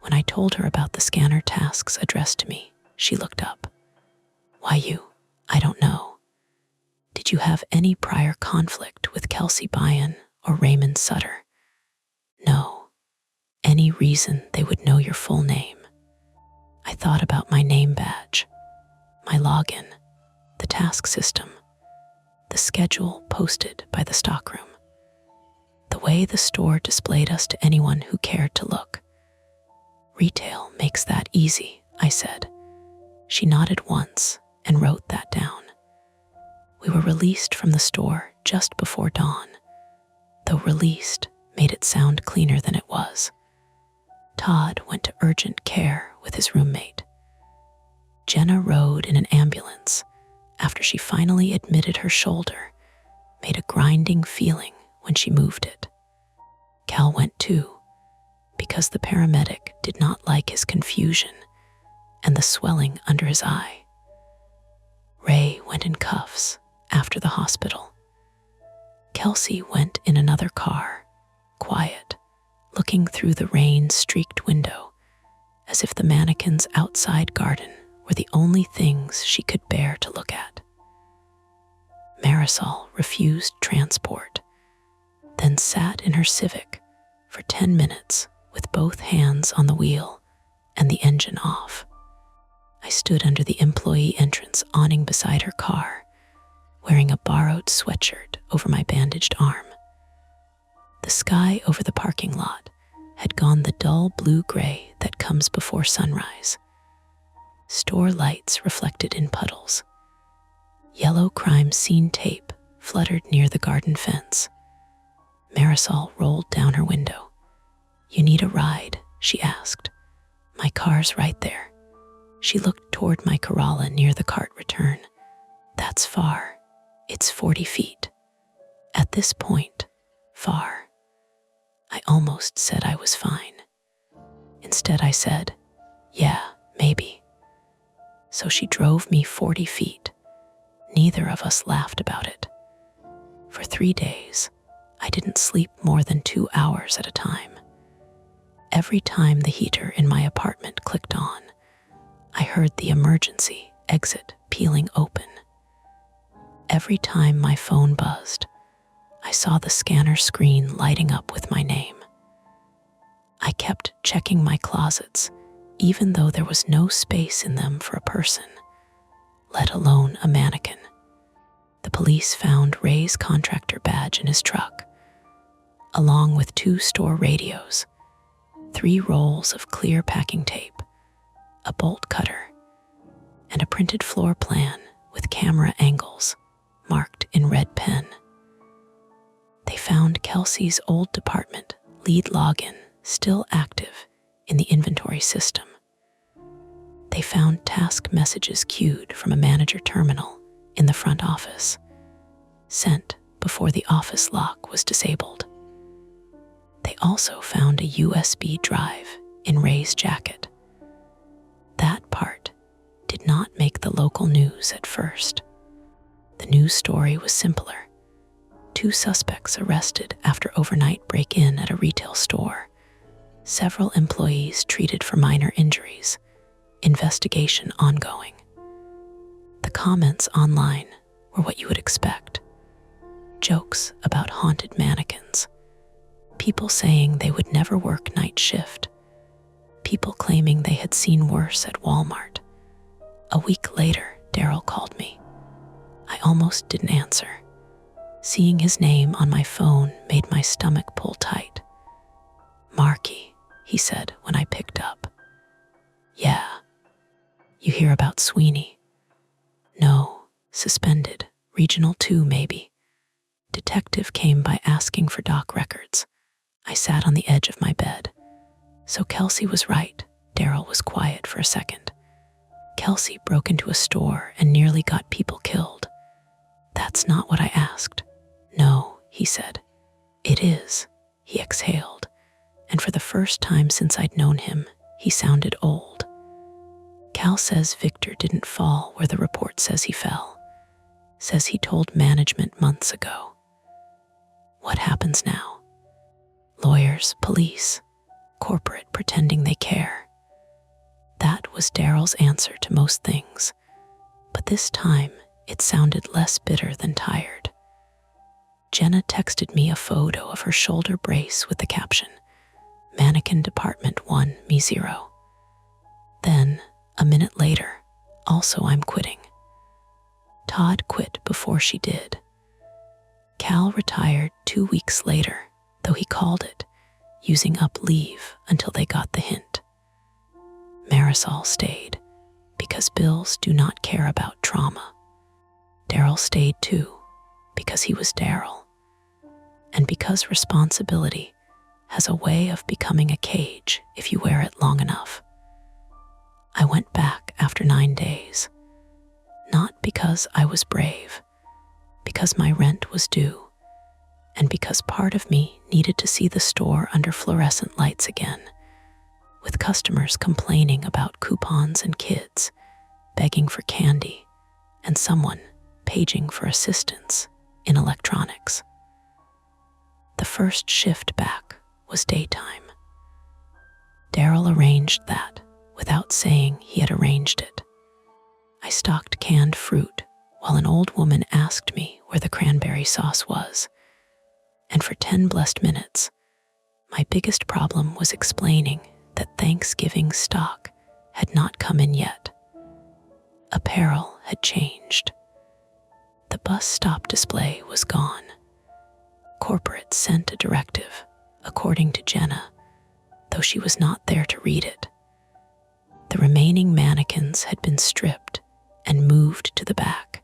When I told her about the scanner tasks addressed to me, she looked up. "Why you? I don't know. Did you have any prior conflict with Kelsey Byan or Raymond Sutter?" "No." "Any reason they would know your full name?" I thought about my name badge, my login, the task system, the schedule posted by the stockroom, the way the store displayed us to anyone who cared to look. "Retail makes that easy," I said. She nodded once and wrote that down. We were released from the store just before dawn, though released made it sound cleaner than it was. Todd went to urgent care with his roommate. Jenna rode in an ambulance after she finally admitted her shoulder made a grinding feeling when she moved it. Cal went too, because the paramedic did not like his confusion and the swelling under his eye. Ray went in cuffs after the hospital. Kelsey went in another car, quiet, looking through the rain-streaked window, as if the mannequin's outside garden were the only things she could bear to look at. Marisol refused transport, then sat in her Civic for 10 minutes with both hands on the wheel and the engine off. I stood under the employee entrance awning beside her car, wearing a borrowed sweatshirt over my bandaged arm. The sky over the parking lot had gone the dull blue-gray that comes before sunrise. Store lights reflected in puddles. Yellow crime scene tape fluttered near the garden fence. Marisol rolled down her window. "You need a ride?" she asked. "My car's right there." She looked toward my Corolla near the cart return. "That's far. It's 40 feet. At this point, far." I almost said I was fine. Instead, I said, "Yeah, maybe." So she drove me 40 feet. Neither of us laughed about it. For 3 days, I didn't sleep more than 2 hours at a time. Every time the heater in my apartment clicked on, I heard the emergency exit peeling open. Every time my phone buzzed, I saw the scanner screen lighting up with my name. I kept checking my closets, even though there was no space in them for a person, let alone a mannequin. The police found Ray's contractor badge in his truck, along with 2 store radios, 3 rolls of clear packing tape, a bolt cutter, and a printed floor plan with camera angles marked in red pen. They found Kelsey's old department lead login still active in the inventory system. They found task messages queued from a manager terminal in the front office, sent before the office lock was disabled. They also found a USB drive in Ray's jacket. That part did not make the local news at first. The news story was simpler. 2 suspects arrested after overnight break-in at a retail store. Several employees treated for minor injuries. Investigation ongoing. The comments online were what you would expect. Jokes about haunted mannequins. People saying they would never work night shift. People claiming they had seen worse at Walmart. A week later, Daryl called me. I almost didn't answer. Seeing his name on my phone made my stomach pull tight. "Marky," he said when I picked up. "Yeah. You hear about Sweeney?" "No. Suspended. Regional 2, maybe." Detective came by asking for doc records. I sat on the edge of my bed. So Kelsey was right. Daryl was quiet for a second. Kelsey broke into a store and nearly got people killed. That's not what I asked. "No," he said. "It is." He exhaled, and for the first time since I'd known him, he sounded old. "Cal says Victor didn't fall where the report says he fell. Says he told management months ago." What happens now? Lawyers, police, corporate pretending they care. That was Daryl's answer to most things, but this time it sounded less bitter than tired. Jenna texted me a photo of her shoulder brace with the caption, "Mannequin Department 1, me 0. Then, a minute later, "Also I'm quitting." Todd quit before she did. Cal retired 2 weeks later, though he called it, using up leave until they got the hint. Marisol stayed, because bills do not care about trauma. Daryl stayed too, because he was Daryl, and because responsibility has a way of becoming a cage if you wear it long enough. I went back after 9 days, not because I was brave, because my rent was due, and because part of me needed to see the store under fluorescent lights again, with customers complaining about coupons and kids, begging for candy, and someone paging for assistance in electronics. The first shift back was daytime. Daryl arranged that without saying he had arranged it. I stocked canned fruit while an old woman asked me where the cranberry sauce was. And for 10 blessed minutes, my biggest problem was explaining that Thanksgiving stock had not come in yet. Apparel had changed. The bus stop display was gone. Corporate sent a directive, according to Jenna, though she was not there to read it. The remaining mannequins had been stripped and moved to the back.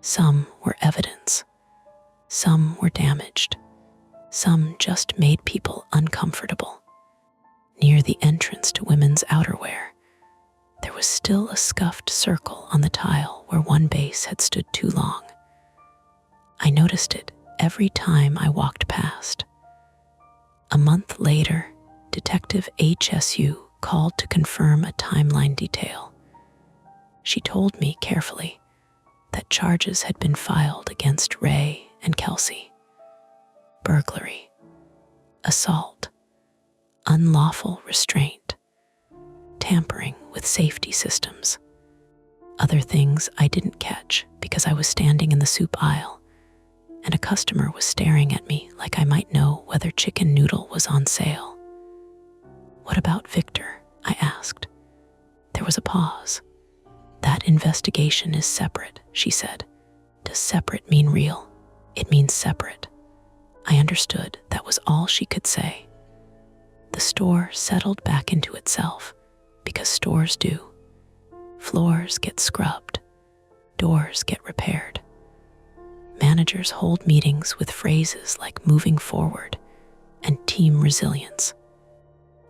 Some were evidence. Some were damaged. Some just made people uncomfortable. Near the entrance to women's outerwear, there was still a scuffed circle on the tile where one base had stood too long. I noticed it every time I walked past. A month later, Detective HSU called to confirm a timeline detail. She told me carefully that charges had been filed against Ray and Kelsey. Burglary, assault, unlawful restraint, tampering with safety systems. Other things I didn't catch because I was standing in the soup aisle and a customer was staring at me like I might know whether chicken noodle was on sale. "What about Victor?" I asked. There was a pause. "That investigation is separate," she said. "Does separate mean real?" "It means separate." I understood that was all she could say. The store settled back into itself, because stores do. Floors get scrubbed. Doors get repaired. Managers hold meetings with phrases like moving forward and team resilience.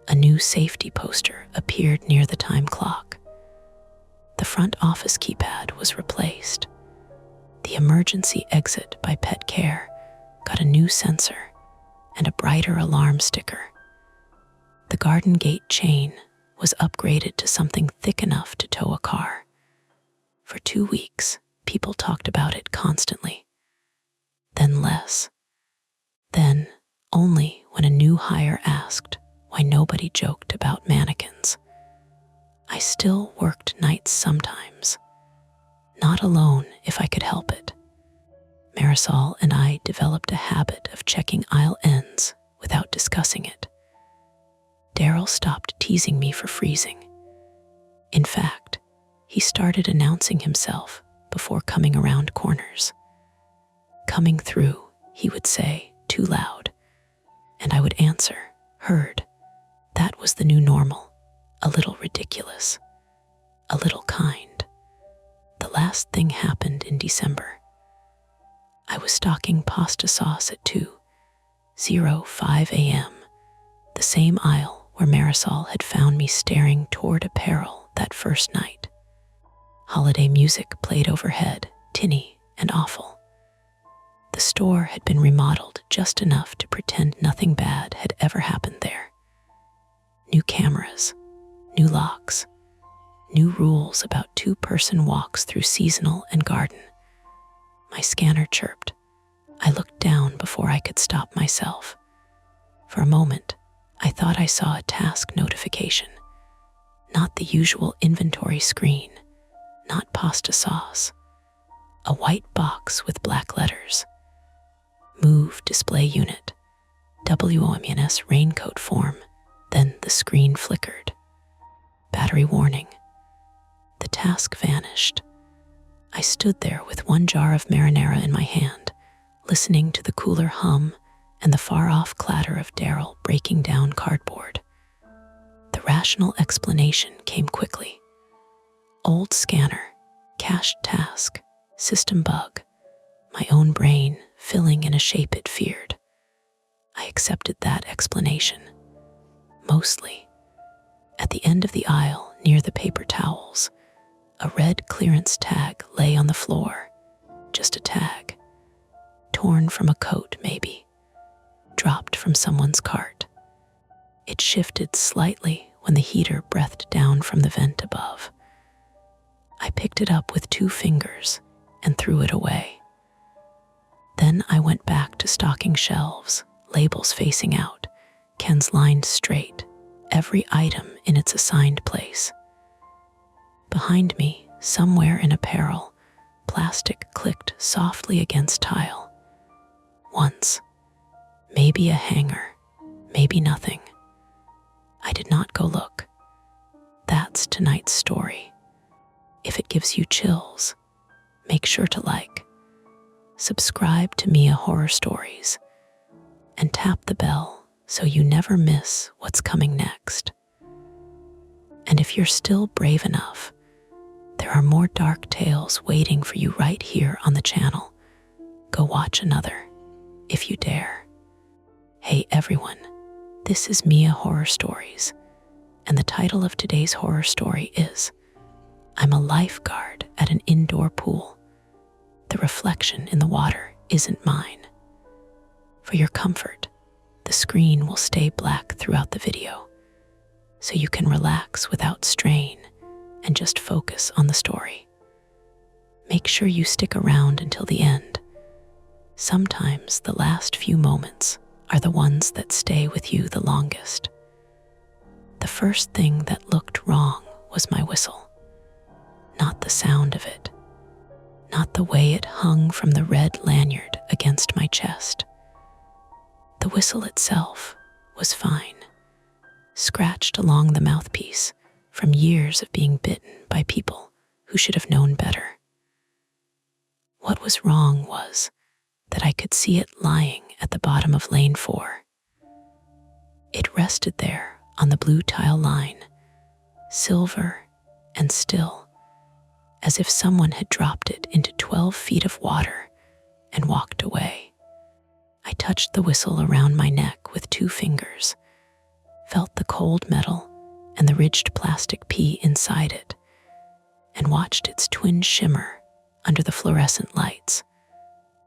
A new safety poster appeared near the time clock. The front office keypad was replaced. The emergency exit by Pet Care got a new sensor and a brighter alarm sticker. The garden gate chain was upgraded to something thick enough to tow a car. For 2 weeks, people talked about it constantly. Then less. Then only when a new hire asked why nobody joked about mannequins. I still worked nights sometimes. Not alone if I could help it. Marisol and I developed a habit of checking aisle ends without discussing it. Daryl stopped teasing me for freezing. In fact, he started announcing himself before coming around corners. Coming through, he would say, too loud, and I would answer, heard. That was the new normal, a little ridiculous, a little kind. The last thing happened in December. I was stocking pasta sauce at 2:05 a.m., the same aisle where Marisol had found me staring toward apparel that first night. Holiday music played overhead, tinny and awful. The store had been remodeled just enough to pretend nothing bad had ever happened there. New cameras, new locks, new rules about 2-person walks through seasonal and garden. My scanner chirped. I looked down before I could stop myself. For a moment, I thought I saw a task notification. Not the usual inventory screen, not pasta sauce. A white box with black letters. Move display unit. WOMNS raincoat form. Then the screen flickered. Battery warning. The task vanished. I stood there with one jar of marinara in my hand, listening to the cooler hum and the far-off clatter of Daryl breaking down cardboard. The rational explanation came quickly. Old scanner, cached task, system bug, my own brain filling in a shape it feared. I accepted that explanation. Mostly. At the end of the aisle, near the paper towels, a red clearance tag lay on the floor. Just a tag. Torn from a coat, maybe. Dropped from someone's cart. It shifted slightly when the heater breathed down from the vent above. I picked it up with 2 fingers and threw it away. Then I went back to stocking shelves, labels facing out, cans lined straight, every item in its assigned place. Behind me, somewhere in apparel, plastic clicked softly against tile. Once. Maybe a hanger, maybe nothing. I did not go look. That's tonight's story. If it gives you chills, make sure to like, subscribe to Mia Horror Stories, and tap the bell so you never miss what's coming next. And if you're still brave enough, there are more dark tales waiting for you right here on the channel. Go watch another, if you dare. Hey everyone, this is Mia Horror Stories, and the title of today's horror story is I'm a lifeguard at an indoor pool. The reflection in the water isn't mine. For your comfort, the screen will stay black throughout the video, so you can relax without strain and just focus on the story. Make sure you stick around until the end. Sometimes the last few moments are the ones that stay with you the longest. The first thing that looked wrong was my whistle. Not the sound of it. Not the way it hung from the red lanyard against my chest. The whistle itself was fine, scratched along the mouthpiece from years of being bitten by people who should have known better. What was wrong was that I could see it lying at the bottom of lane 4. It rested there on the blue tile line, silver and still, as if someone had dropped it into 12 feet of water and walked away. I touched the whistle around my neck with 2 fingers, felt the cold metal and the ridged plastic P inside it, and watched its twin shimmer under the fluorescent lights,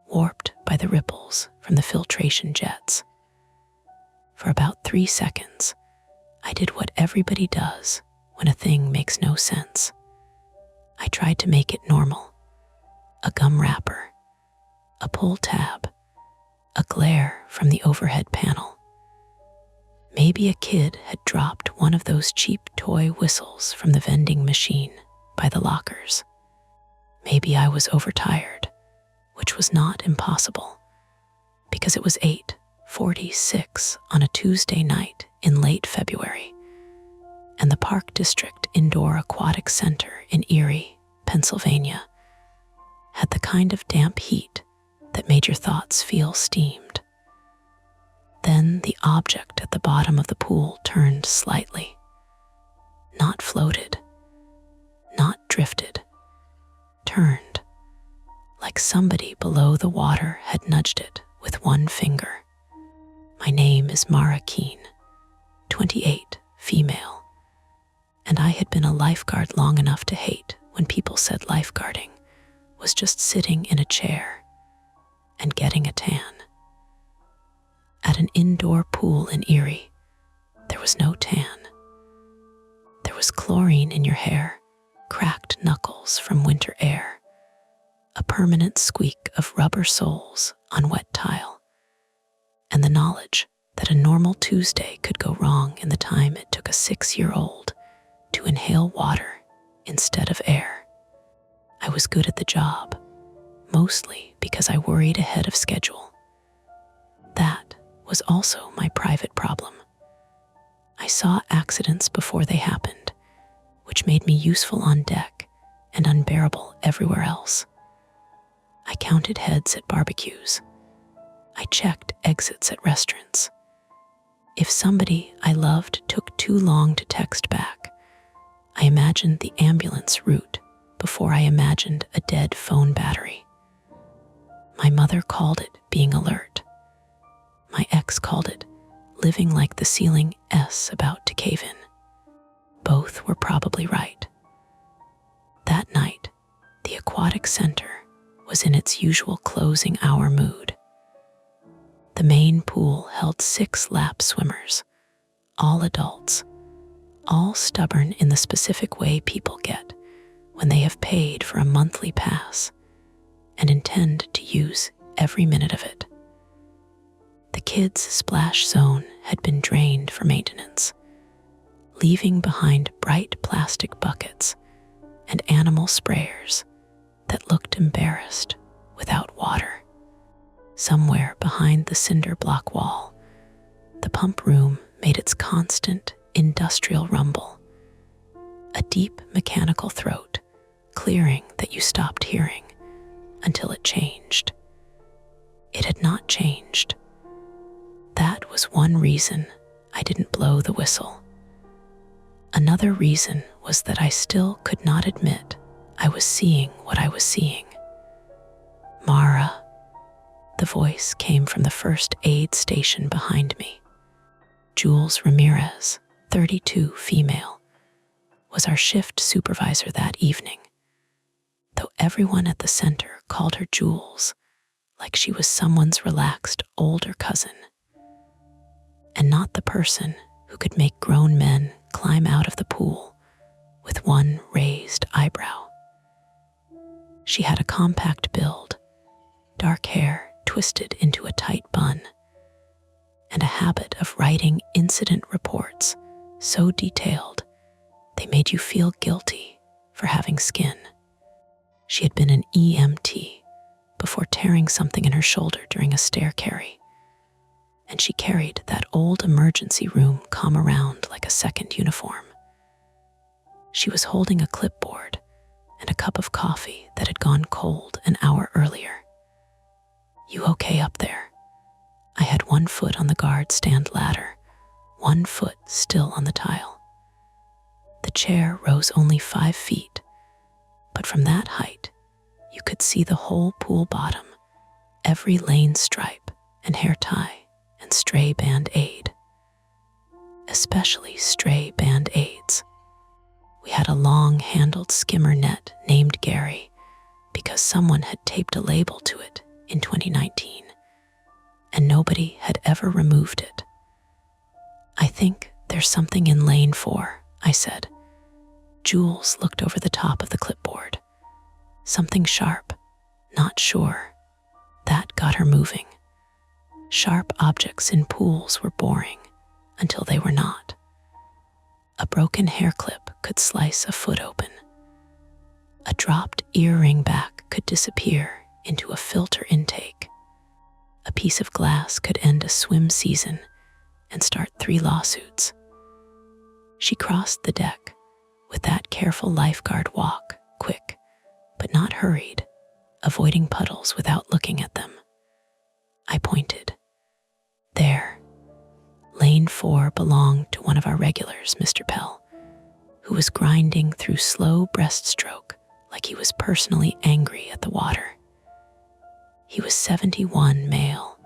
warped by the ripples from the filtration jets. For about 3 seconds, I did what everybody does when a thing makes no sense. I tried to make it normal. A gum wrapper, a pull tab, a glare from the overhead panel. Maybe a kid had dropped one of those cheap toy whistles from the vending machine by the lockers. Maybe I was overtired, which was not impossible, because it was 8:46 on a Tuesday night in late February, and the Park District Indoor Aquatic Center in Erie, Pennsylvania, had the kind of damp heat that made your thoughts feel steamed. Then the object at the bottom of the pool turned slightly. Not floated, not drifted, turned, like somebody below the water had nudged it with one finger. My name is Mara Keene, 28, female, and I had been a lifeguard long enough to hate when people said lifeguarding was just sitting in a chair and getting a tan. At an indoor pool in Erie, there was no tan. There was chlorine in your hair, cracked knuckles from winter air, a permanent squeak of rubber soles on wet tile, and the knowledge that a normal Tuesday could go wrong in the time it took a 6-year-old to inhale water instead of air. I was good at the job, mostly because I worried ahead of schedule. That was also my private problem. I saw accidents before they happened, which made me useful on deck and unbearable everywhere else. I counted heads at barbecues. I checked exits at restaurants. If somebody I loved took too long to text back, I imagined the ambulance route before I imagined a dead phone battery. My mother called it being alert. My ex called it living like the ceiling S about to cave in. Both were probably right. That night, the aquatic center was in its usual closing hour mood. The main pool held 6 lap swimmers, all adults, all stubborn in the specific way people get when they have paid for a monthly pass and intend to use every minute of it. The kids' splash zone had been drained for maintenance, leaving behind bright plastic buckets and animal sprayers that looked embarrassed without water. Somewhere behind the cinder block wall, the pump room made its constant industrial rumble, a deep mechanical throat clearing that you stopped hearing until it changed. It had not changed. That was one reason I didn't blow the whistle. Another reason was that I still could not admit I was seeing what I was seeing. Mara, the voice came from the first aid station behind me. Jules Ramirez, 32, female, was our shift supervisor that evening, though everyone at the center called her Jules, like she was someone's relaxed older cousin, and not the person who could make grown men climb out of the pool with one raised eyebrow. She had a compact build, dark hair twisted into a tight bun, and a habit of writing incident reports so detailed they made you feel guilty for having skin. She had been an EMT before tearing something in her shoulder during a stair carry, and she carried that old emergency room come around like a second uniform. She was holding a clipboard and a cup of coffee that had gone cold an hour earlier. "You okay up there?" I had one foot on the guard stand ladder, one foot still on the tile. The chair rose only 5 feet, but from that height, you could see the whole pool bottom, every lane stripe and hair tie and stray band-aid. Especially stray band-aids. We had a long-handled skimmer net named Gary because someone had taped a label to it in 2019, and nobody had ever removed it. I think "There's something in lane 4, I said. Jules looked over the top of the clipboard. Something sharp, not sure. That got her moving. Sharp objects in pools were boring until they were not. A broken hair clip could slice a foot open. A dropped earring back could disappear into a filter intake. A piece of glass could end a swim season and start 3 lawsuits. She crossed the deck with that careful lifeguard walk, quick, but not hurried, avoiding puddles without looking at them. I pointed. There. Lane 4 belonged to one of our regulars, Mr. Pell, who was grinding through slow breaststroke like he was personally angry at the water. He was 71, male,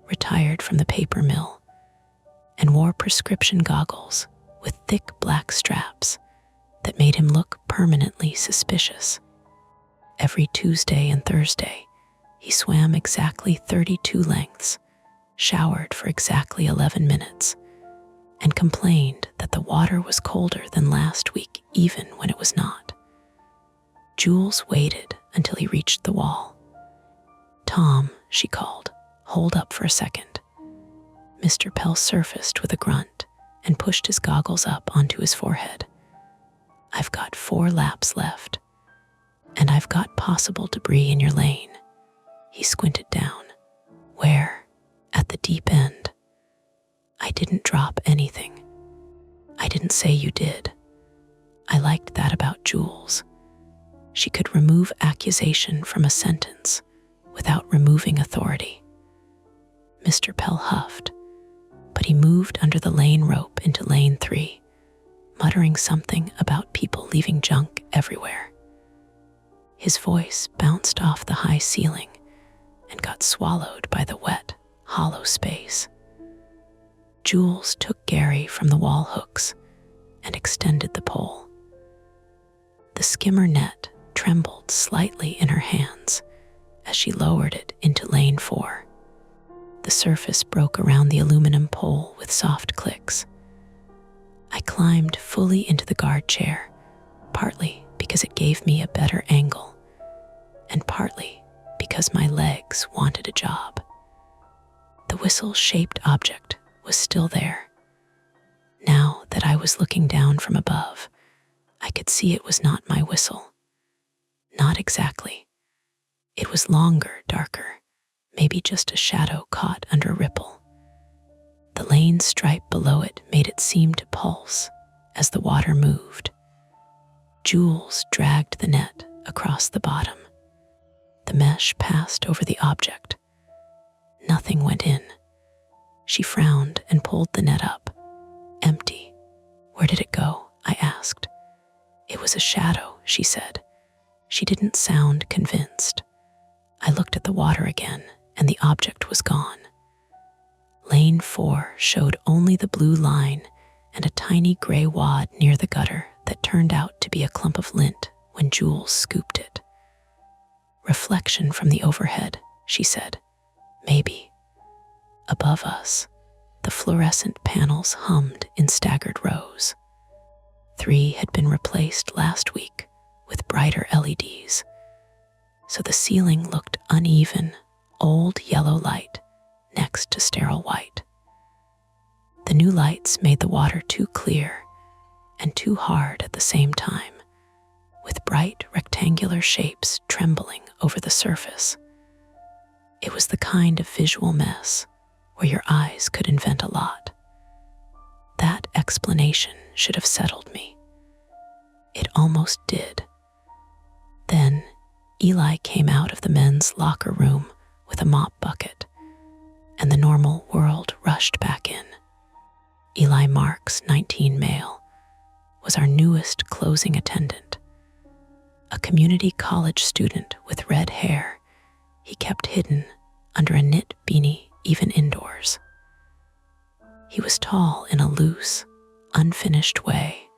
retired from the paper mill, and wore prescription goggles with thick black straps that made him look permanently suspicious. Every Tuesday and Thursday, he swam exactly 32 lengths, showered for exactly 11 minutes, and complained that the water was colder than last week even when it was not. Jules waited until he reached the wall. "Tom," she called, "hold up for a second." Mr. Pell surfaced with a grunt and pushed his goggles up onto his forehead. "I've got 4 laps left, and I've got possible debris in your lane." He squinted down. "Where?" "At the deep end." "I didn't drop anything." "I didn't say you did." I liked that about Jules. She could remove accusation from a sentence without removing authority. Mr. Pell huffed, but he moved under the lane rope into lane 3, muttering something about people leaving junk everywhere. His voice bounced off the high ceiling and got swallowed by the wet, hollow space. Jules took Gary from the wall hooks and extended the pole. The skimmer net trembled slightly in her hands as she lowered it into lane 4. The surface broke around the aluminum pole with soft clicks. I climbed fully into the guard chair, partly because it gave me a better angle, and partly because my legs wanted a job. The whistle-shaped object was still there. Now that I was looking down from above, I could see it was not my whistle. Not exactly. It was longer, darker, maybe just a shadow caught under a ripple. The lane stripe below it made it seem to pulse as the water moved. Jules dragged the net across the bottom. The mesh passed over the object. Nothing went in. She frowned and pulled the net up. Empty. "Where did it go?" I asked. "It was a shadow," she said. She didn't sound convinced. I looked at the water again, and the object was gone. Lane 4 showed only the blue line and a tiny gray wad near the gutter that turned out to be a clump of lint when Jules scooped it. "Reflection from the overhead," she said. "Maybe." Above us, the fluorescent panels hummed in staggered rows. 3 had been replaced last week with brighter LEDs, so the ceiling looked uneven, old yellow light next to sterile white. The new lights made the water too clear and too hard at the same time, with bright rectangular shapes trembling over the surface. It was the kind of visual mess where your eyes could invent a lot. That explanation should have settled me. It almost did. Then Eli came out of the men's locker room with a mop bucket, and the normal world rushed back in. Eli Marks, 19, male, was our newest closing attendant. A community college student with red hair, he kept hidden under a knit beanie even indoors. He was tall in a loose, unfinished way,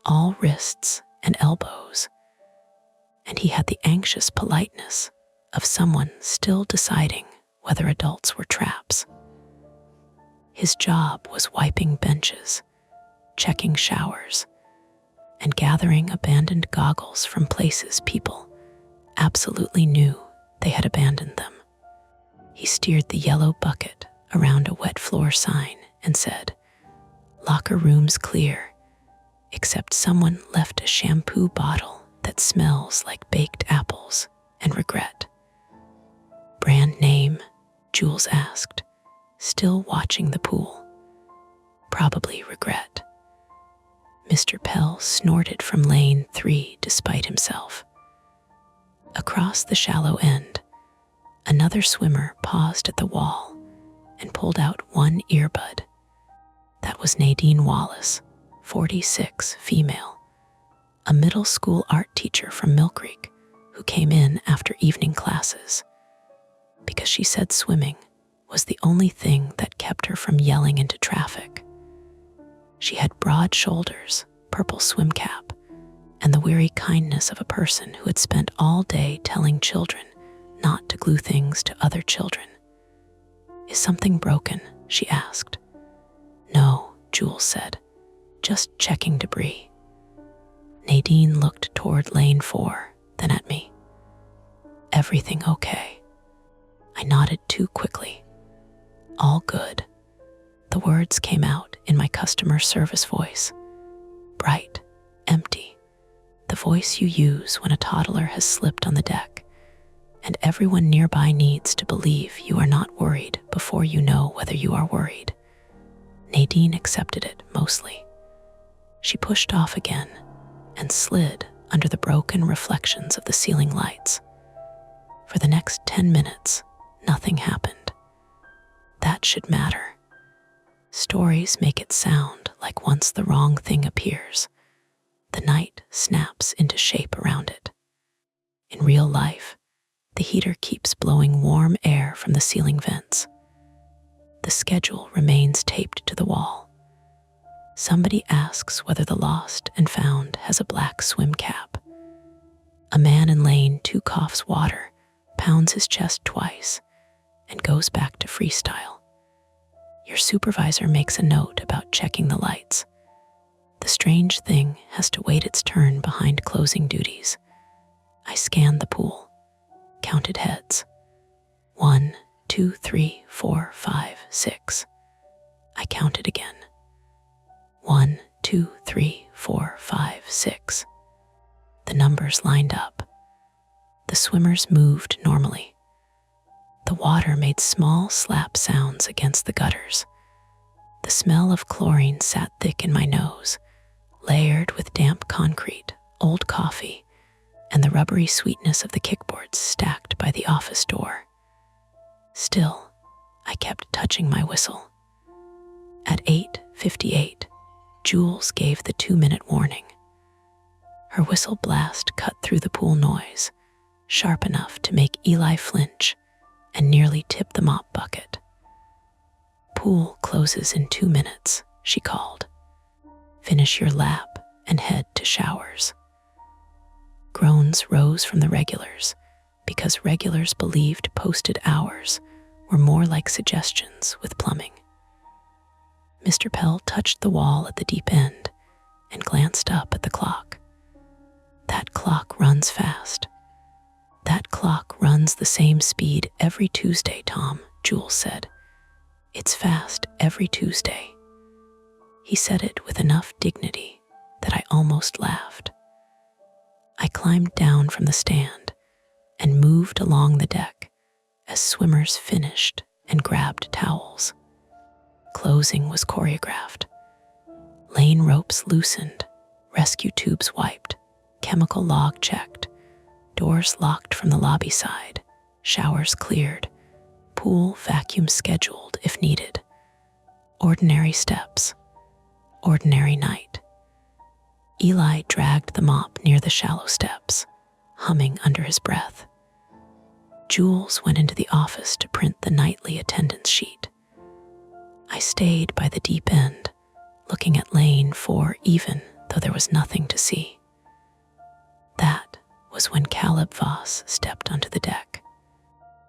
all wrists and elbows, and he had the anxious politeness of someone still deciding whether adults were traps. His job was wiping benches checking showers, and gathering abandoned goggles from places people absolutely knew they had abandoned them. He steered the yellow bucket around a wet floor sign and said, "Locker rooms clear, except someone left a shampoo bottle that smells like baked apples and regret." "Brand name?" Jules asked, still watching the pool. "Probably regret." Mr. Pell snorted from lane 3 despite himself. Across the shallow end, another swimmer paused at the wall and pulled out one earbud. That was Nadine Wallace, 46, female, a middle school art teacher from Mill Creek who came in after evening classes because she said swimming was the only thing that kept her from yelling into traffic. She had broad shoulders, purple swim cap, and the weary kindness of a person who had spent all day telling children not to glue things to other children. "Is something broken?" she asked. "No," Jules said, "just checking debris." Nadine looked toward lane 4, then at me. "Everything okay?" I nodded too quickly. "All good." The words came out in my customer service voice. Bright, empty, the voice you use when a toddler has slipped on the deck, and everyone nearby needs to believe you are not worried before you know whether you are worried. Nadine accepted it mostly. She pushed off again and slid under the broken reflections of the ceiling lights. For the next 10 minutes, nothing happened. That should matter. Stories make it sound like once the wrong thing appears, the night snaps into shape around it. In real life, the heater keeps blowing warm air from the ceiling vents. The schedule remains taped to the wall. Somebody asks whether the lost and found has a black swim cap. A man in lane 2 coughs water, pounds his chest twice, and goes back to freestyle. Your supervisor makes a note about checking the lights. The strange thing has to wait its turn behind closing duties. I scanned the pool, counted heads. 1, 2, 3, 4, 5, 6. I counted again. 1, 2, 3, 4, 5, 6. The numbers lined up. The swimmers moved normally. The water made small slap sounds against the gutters. The smell of chlorine sat thick in my nose, layered with damp concrete, old coffee, and the rubbery sweetness of the kickboards stacked by the office door. Still, I kept touching my whistle. At 8:58, Jules gave the 2-minute warning. Her whistle blast cut through the pool noise, sharp enough to make Eli flinch and nearly tip the mop bucket. "Pool closes in 2 minutes," she called. "Finish your lap and head to showers." Groans rose from the regulars because regulars believed posted hours were more like suggestions with plumbing. Mr. Pell touched the wall at the deep end and glanced up at the clock. "That clock runs fast." "That clock runs the same speed every Tuesday, Tom," Jules said. "It's fast every Tuesday." He said it with enough dignity that I almost laughed. I climbed down from the stand and moved along the deck as swimmers finished and grabbed towels. Closing was choreographed. Lane ropes loosened, rescue tubes wiped, chemical log checked, doors locked from the lobby side, showers cleared, pool vacuum scheduled if needed. Ordinary steps, ordinary night. Eli dragged the mop near the shallow steps, humming under his breath. Jules went into the office to print the nightly attendance sheet. I stayed by the deep end, looking at lane 4 even though there was nothing to see. That was when Caleb Voss stepped onto the deck.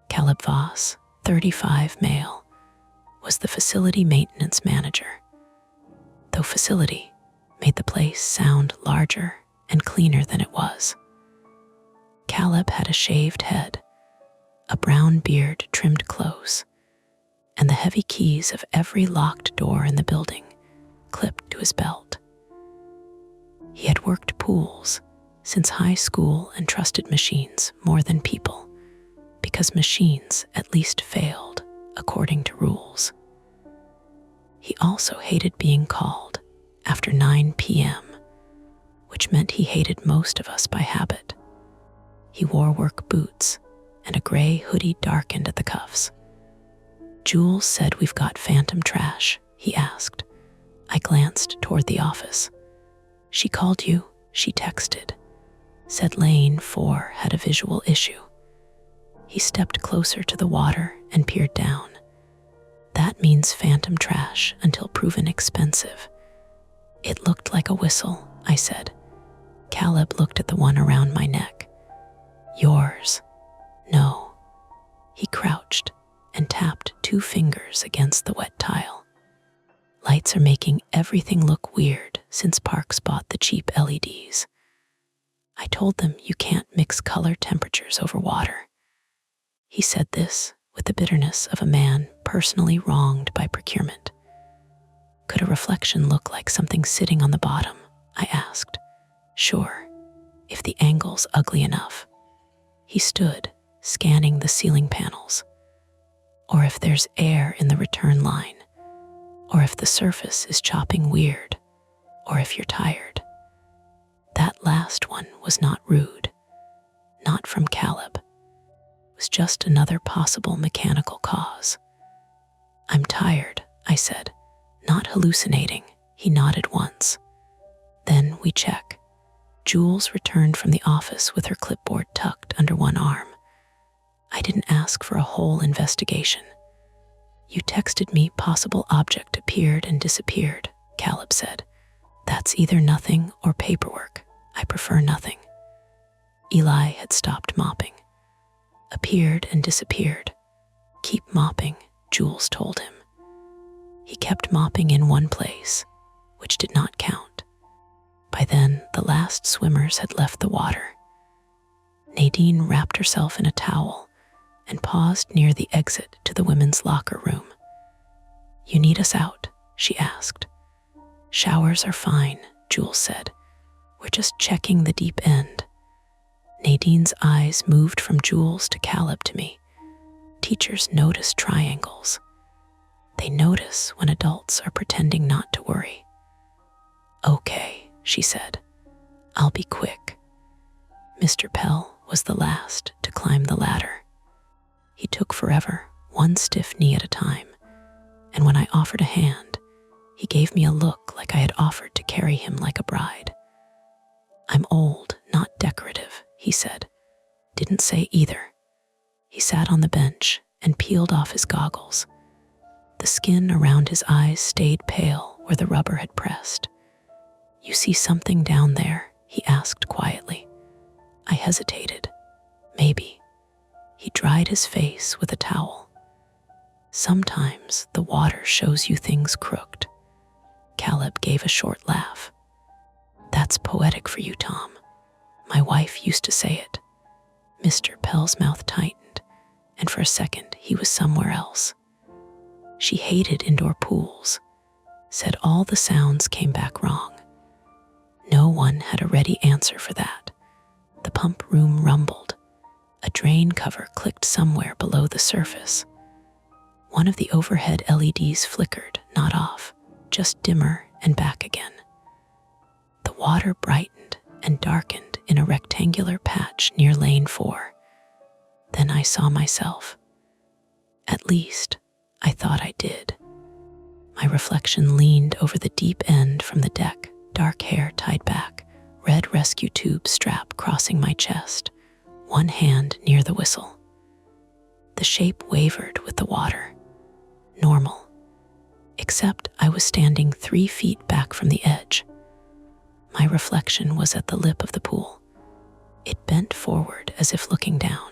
Caleb Voss, 35 male, was the facility maintenance manager. Though facility made the place sound larger and cleaner than it was. Caleb had a shaved head, a brown beard trimmed close, and the heavy keys of every locked door in the building clipped to his belt. He had worked pools since high school and trusted machines more than people, because machines at least failed according to rules. He also hated being called after 9 p.m., which meant he hated most of us by habit. He wore work boots and a gray hoodie darkened at the cuffs. "Jules said we've got phantom trash," he asked. I glanced toward the office. "She called you," she texted. Said Lane 4 had a visual issue. He stepped closer to the water and peered down. "That means phantom trash until proven expensive." "It looked like a whistle," I said. Caleb looked at the one around my neck. "Yours?" "No." He crouched and tapped 2 fingers against the wet tile. "Lights are making everything look weird since Parks bought the cheap LEDs. I told them you can't mix color temperatures over water." He said this with the bitterness of a man personally wronged by procurement. "Could a reflection look like something sitting on the bottom?" I asked. "Sure, if the angle's ugly enough." He stood, scanning the ceiling panels. "Or if there's air in the return line, or if the surface is chopping weird, or if you're tired." That last one was not rude, not from Caleb. It was just another possible mechanical cause. "I'm tired," I said. "Not hallucinating." He nodded once. "Then we check." Jules returned from the office with her clipboard tucked under one arm. "I didn't ask for a whole investigation. You texted me possible object appeared and disappeared," Caleb said. "That's either nothing or paperwork. I prefer nothing." Eli had stopped mopping. "Appeared and disappeared. Keep mopping," Jules told him. He kept mopping in one place, which did not count. By then, the last swimmers had left the water. Nadine wrapped herself in a towel and paused near the exit to the women's locker room. "You need us out?" she asked. "Showers are fine," Jules said. "We're just checking the deep end." Nadine's eyes moved from Jules to Caleb to me. Teachers notice triangles. They notice when adults are pretending not to worry. "Okay," she said. "I'll be quick." Mr. Pell was the last to climb the ladder. He took forever, one stiff knee at a time, and when I offered a hand, he gave me a look like I had offered to carry him like a bride. "I'm old, not decorative," he said. Didn't say either. He sat on the bench and peeled off his goggles. The skin around his eyes stayed pale where the rubber had pressed. "You see something down there?" he asked quietly. I hesitated. "Maybe." He dried his face with a towel. "Sometimes the water shows you things crooked." Caleb gave a short laugh. "That's poetic for you, Tom. My wife used to say it." Mr. Pell's mouth tightened, and for a second he was somewhere else. She hated indoor pools, said all the sounds came back wrong. No one had a ready answer for that. The pump room rumbled. A drain cover clicked somewhere below the surface. One of the overhead LEDs flickered, not off, just dimmer and back again. The water brightened and darkened in a rectangular patch near lane 4. Then I saw myself. At least, I thought I did. My reflection leaned over the deep end from the deck, dark hair tied back, red rescue tube strap crossing my chest, one hand near the whistle. The shape wavered with the water. Normal. Except I was standing 3 feet back from the edge. My reflection was at the lip of the pool. It bent forward as if looking down.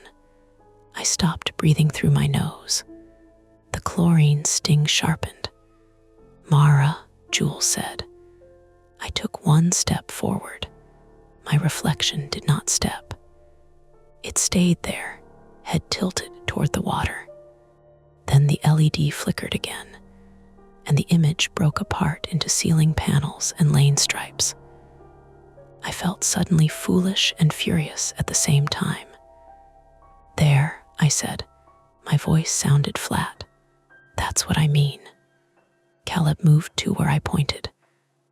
I stopped breathing through my nose. The chlorine sting sharpened. "Mara," Jules said. I took one step forward. My reflection did not step. It stayed there, head tilted toward the water. Then the LED flickered again, and the image broke apart into ceiling panels and lane stripes. I felt suddenly foolish and furious at the same time. "There," I said. My voice sounded flat. "That's what I mean." Caleb moved to where I pointed.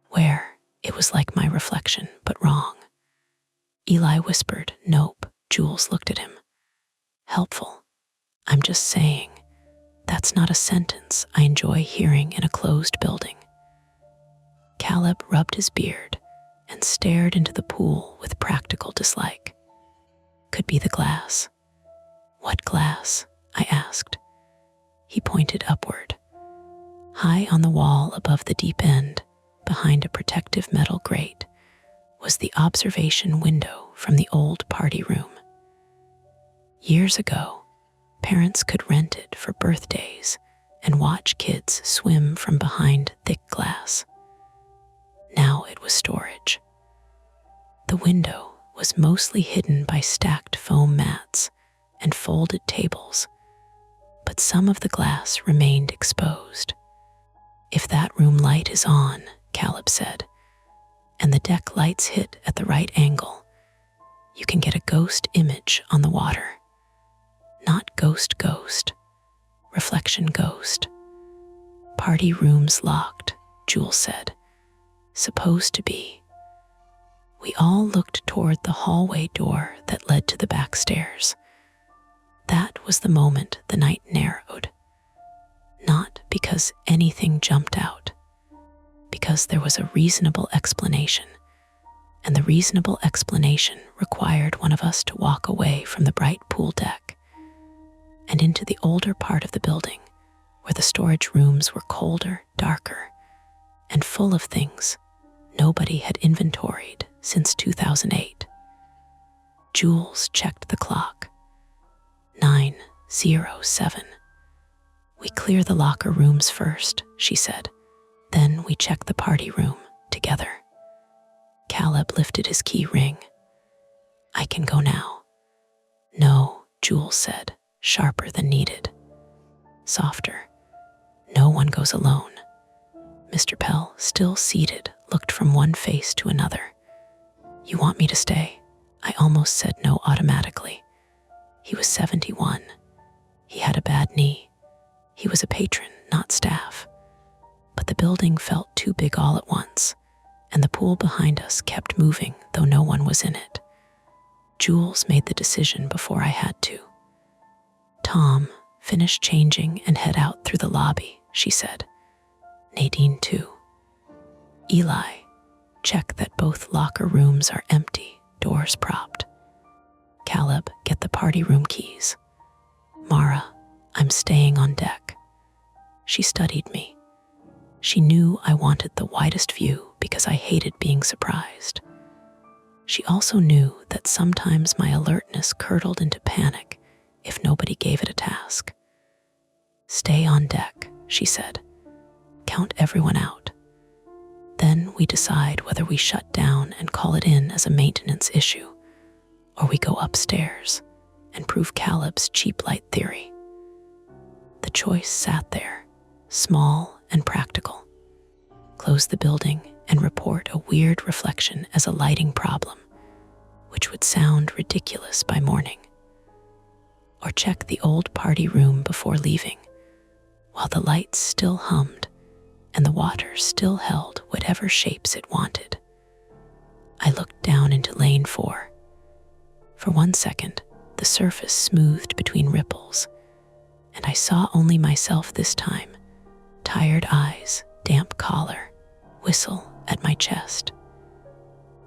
Where? It was like my reflection, but wrong. Eli whispered, "Nope." Jules looked at him. "Helpful. I'm just saying. That's not a sentence I enjoy hearing in a closed building." Caleb rubbed his beard and stared into the pool with practical dislike. "Could be the glass." "What glass?" I asked. He pointed upward. High on the wall above the deep end, behind a protective metal grate, was the observation window from the old party room. Years ago, parents could rent it for birthdays and watch kids swim from behind thick glass. Now it was storage. The window was mostly hidden by stacked foam mats and folded tables, but some of the glass remained exposed. "If that room light is on," Caleb said, "and the deck lights hit at the right angle, you can get a ghost image on the water. Not ghost, reflection ghost." "Party room's locked," Jules said. "Supposed to be." We all looked toward the hallway door that led to the back stairs. That was the moment the night narrowed. Not because anything jumped out, because there was a reasonable explanation, and the reasonable explanation required one of us to walk away from the bright pool deck and into the older part of the building where the storage rooms were colder, darker, and full of things nobody had inventoried since 2008. Jules checked the clock. 9:07. "We clear the locker rooms first," she said. "Then we check the party room together." Caleb lifted his key ring. "I can go now." "No," Jules said, sharper than needed. Softer. "No one goes alone." Mr. Pell, still seated, looked from one face to another. "You want me to stay?" I almost said no automatically. He was 71. He had a bad knee. He was a patron, not staff. But the building felt too big all at once, and the pool behind us kept moving, though no one was in it. Jules made the decision before I had to. "Tom, finish changing and head out through the lobby," she said. "Nadine too." "Eli, check that both locker rooms are empty, doors propped." "Caleb, get the party room keys." "Mara, I'm staying on deck." She studied me. She knew I wanted the widest view because I hated being surprised. She also knew that sometimes my alertness curdled into panic if nobody gave it a task. "Stay on deck," she said. "Count everyone out. Then we decide whether we shut down and call it in as a maintenance issue, or we go upstairs and prove Caleb's cheap light theory." The choice sat there, small and practical. Close the building and report a weird reflection as a lighting problem, which would sound ridiculous by morning. Or check the old party room before leaving, while the lights still hummed and the water still held whatever shapes it wanted. I looked down into lane 4. For 1 second, the surface smoothed between ripples, and I saw only myself this time, tired eyes, damp collar, whistle at my chest.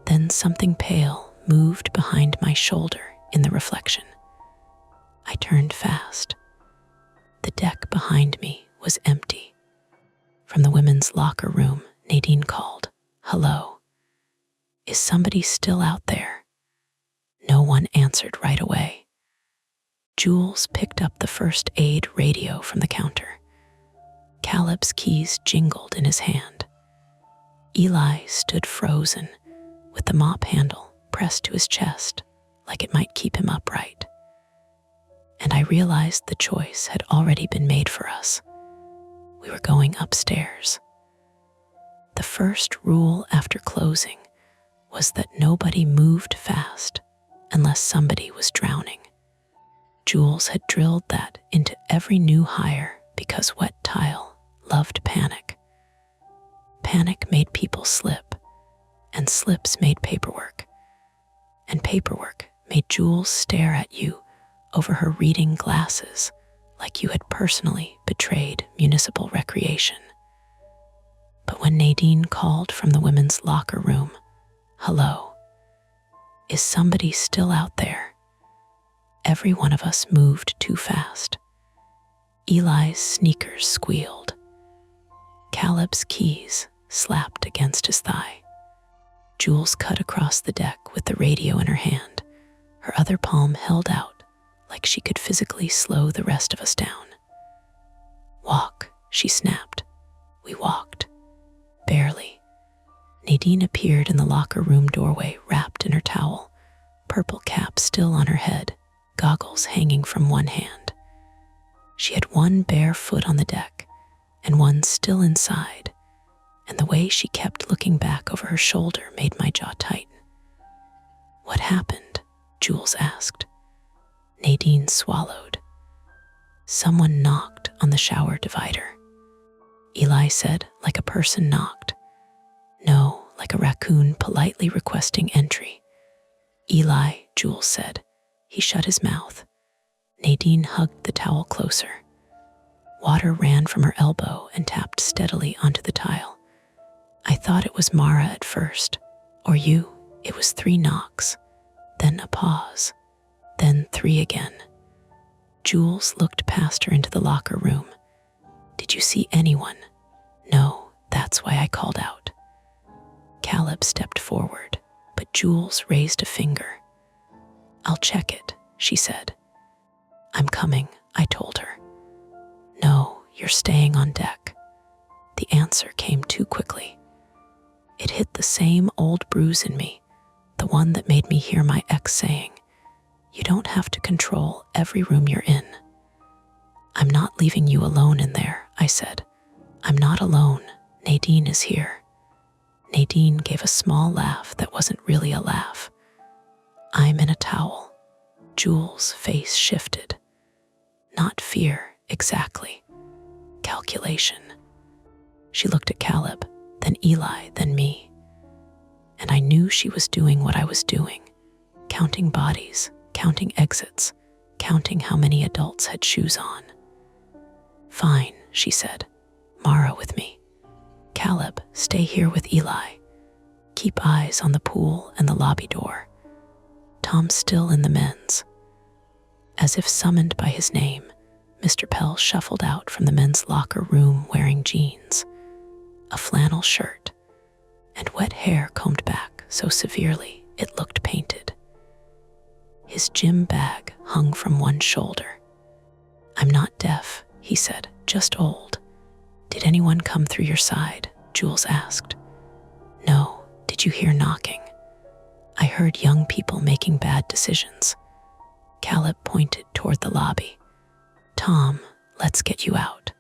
Then something pale moved behind my shoulder in the reflection. I turned fast. The deck behind me was empty. From the women's locker room, Nadine called, "Hello. Is somebody still out there?" No one answered right away. Jules picked up the first aid radio from the counter. Caleb's keys jingled in his hand. Eli stood frozen, with the mop handle pressed to his chest like it might keep him upright. And I realized the choice had already been made for us. We were going upstairs. The first rule after closing was that nobody moved fast unless somebody was drowning. Jules had drilled that into every new hire because wet tile loved panic. Panic made people slip, and slips made paperwork, and paperwork made Jules stare at you over her reading glasses like you had personally betrayed municipal recreation. But when Nadine called from the women's locker room, "Hello, is somebody still out there?" every one of us moved too fast. Eli's sneakers squealed. Caleb's keys slapped against his thigh. Jules cut across the deck with the radio in her hand, her other palm held out like she could physically slow the rest of us down. "Walk," she snapped. We walked. Barely. Nadine appeared in the locker room doorway wrapped in her towel, purple cap still on her head, goggles hanging from one hand. She had one bare foot on the deck and one still inside, and the way she kept looking back over her shoulder made my jaw tighten. "What happened?" Jules asked. Nadine swallowed. "Someone knocked on the shower divider," Eli said, like a person knocked. "No, like a raccoon politely requesting entry." "Eli," Jules said. He shut his mouth. Nadine hugged the towel closer. Water ran from her elbow and tapped steadily onto the tile. "I thought it was Mara at first, or you." It was 3 knocks, then a pause, then 3 again. Jules looked past her into the locker room. "Did you see anyone?" "No, that's why I called out." Caleb stepped forward, but Jules raised a finger. "I'll check it," she said. "I'm coming," I told her. "No, you're staying on deck." The answer came too quickly. It hit the same old bruise in me, the one that made me hear my ex saying, "You don't have to control every room you're in." "I'm not leaving you alone in there," I said. "I'm not alone. Nadine is here." Nadine gave a small laugh that wasn't really a laugh. "I'm in a towel." Jules' face shifted. Not fear, exactly. Calculation. She looked at Caleb, then Eli, then me. And I knew she was doing what I was doing, counting bodies, counting exits, counting how many adults had shoes on. "Fine," she said. "Mara with me. Caleb, stay here with Eli. Keep eyes on the pool and the lobby door. Tom's still in the men's." As if summoned by his name, Mr. Pell shuffled out from the men's locker room wearing jeans, a flannel shirt, and wet hair combed back so severely it looked painted. His gym bag hung from one shoulder. "I'm not deaf," he said, "just old." "Did anyone come through your side?" Jules asked. "No. Did you hear knocking?" "I heard young people making bad decisions." Caleb pointed toward the lobby. "Tom, let's get you out."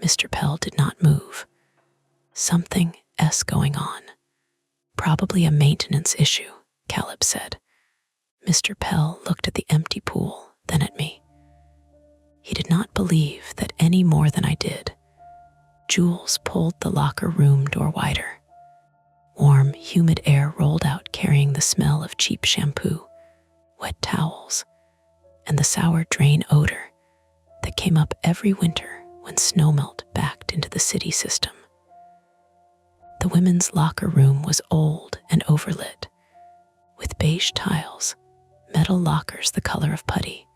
Mr. Pell did not move. "Something else going on. Probably a maintenance issue," Caleb said. Mr. Pell looked at the empty pool, then at me. He did not believe that any more than I did. Jules pulled the locker room door wider. Warm, humid air rolled out carrying the smell of cheap shampoo, wet towels, and the sour drain odor that came up every winter when snowmelt backed into the city system. The women's locker room was old and overlit, with beige tiles, metal lockers the color of putty,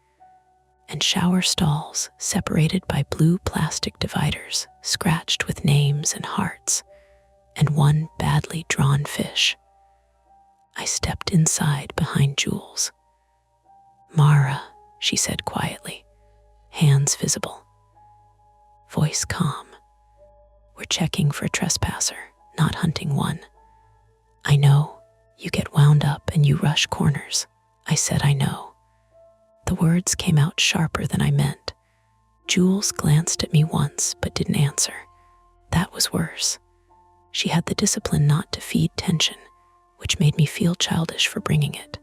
and shower stalls separated by blue plastic dividers scratched with names and hearts, and one badly drawn fish. I stepped inside behind Jules. "Mara," she said quietly, hands visible. Voice calm. "We're checking for a trespasser, not hunting one. I know, you get wound up and you rush corners. I said I know. The words came out sharper than I meant. Jules glanced at me once but didn't answer. That was worse. She had the discipline not to feed tension, which made me feel childish for bringing it.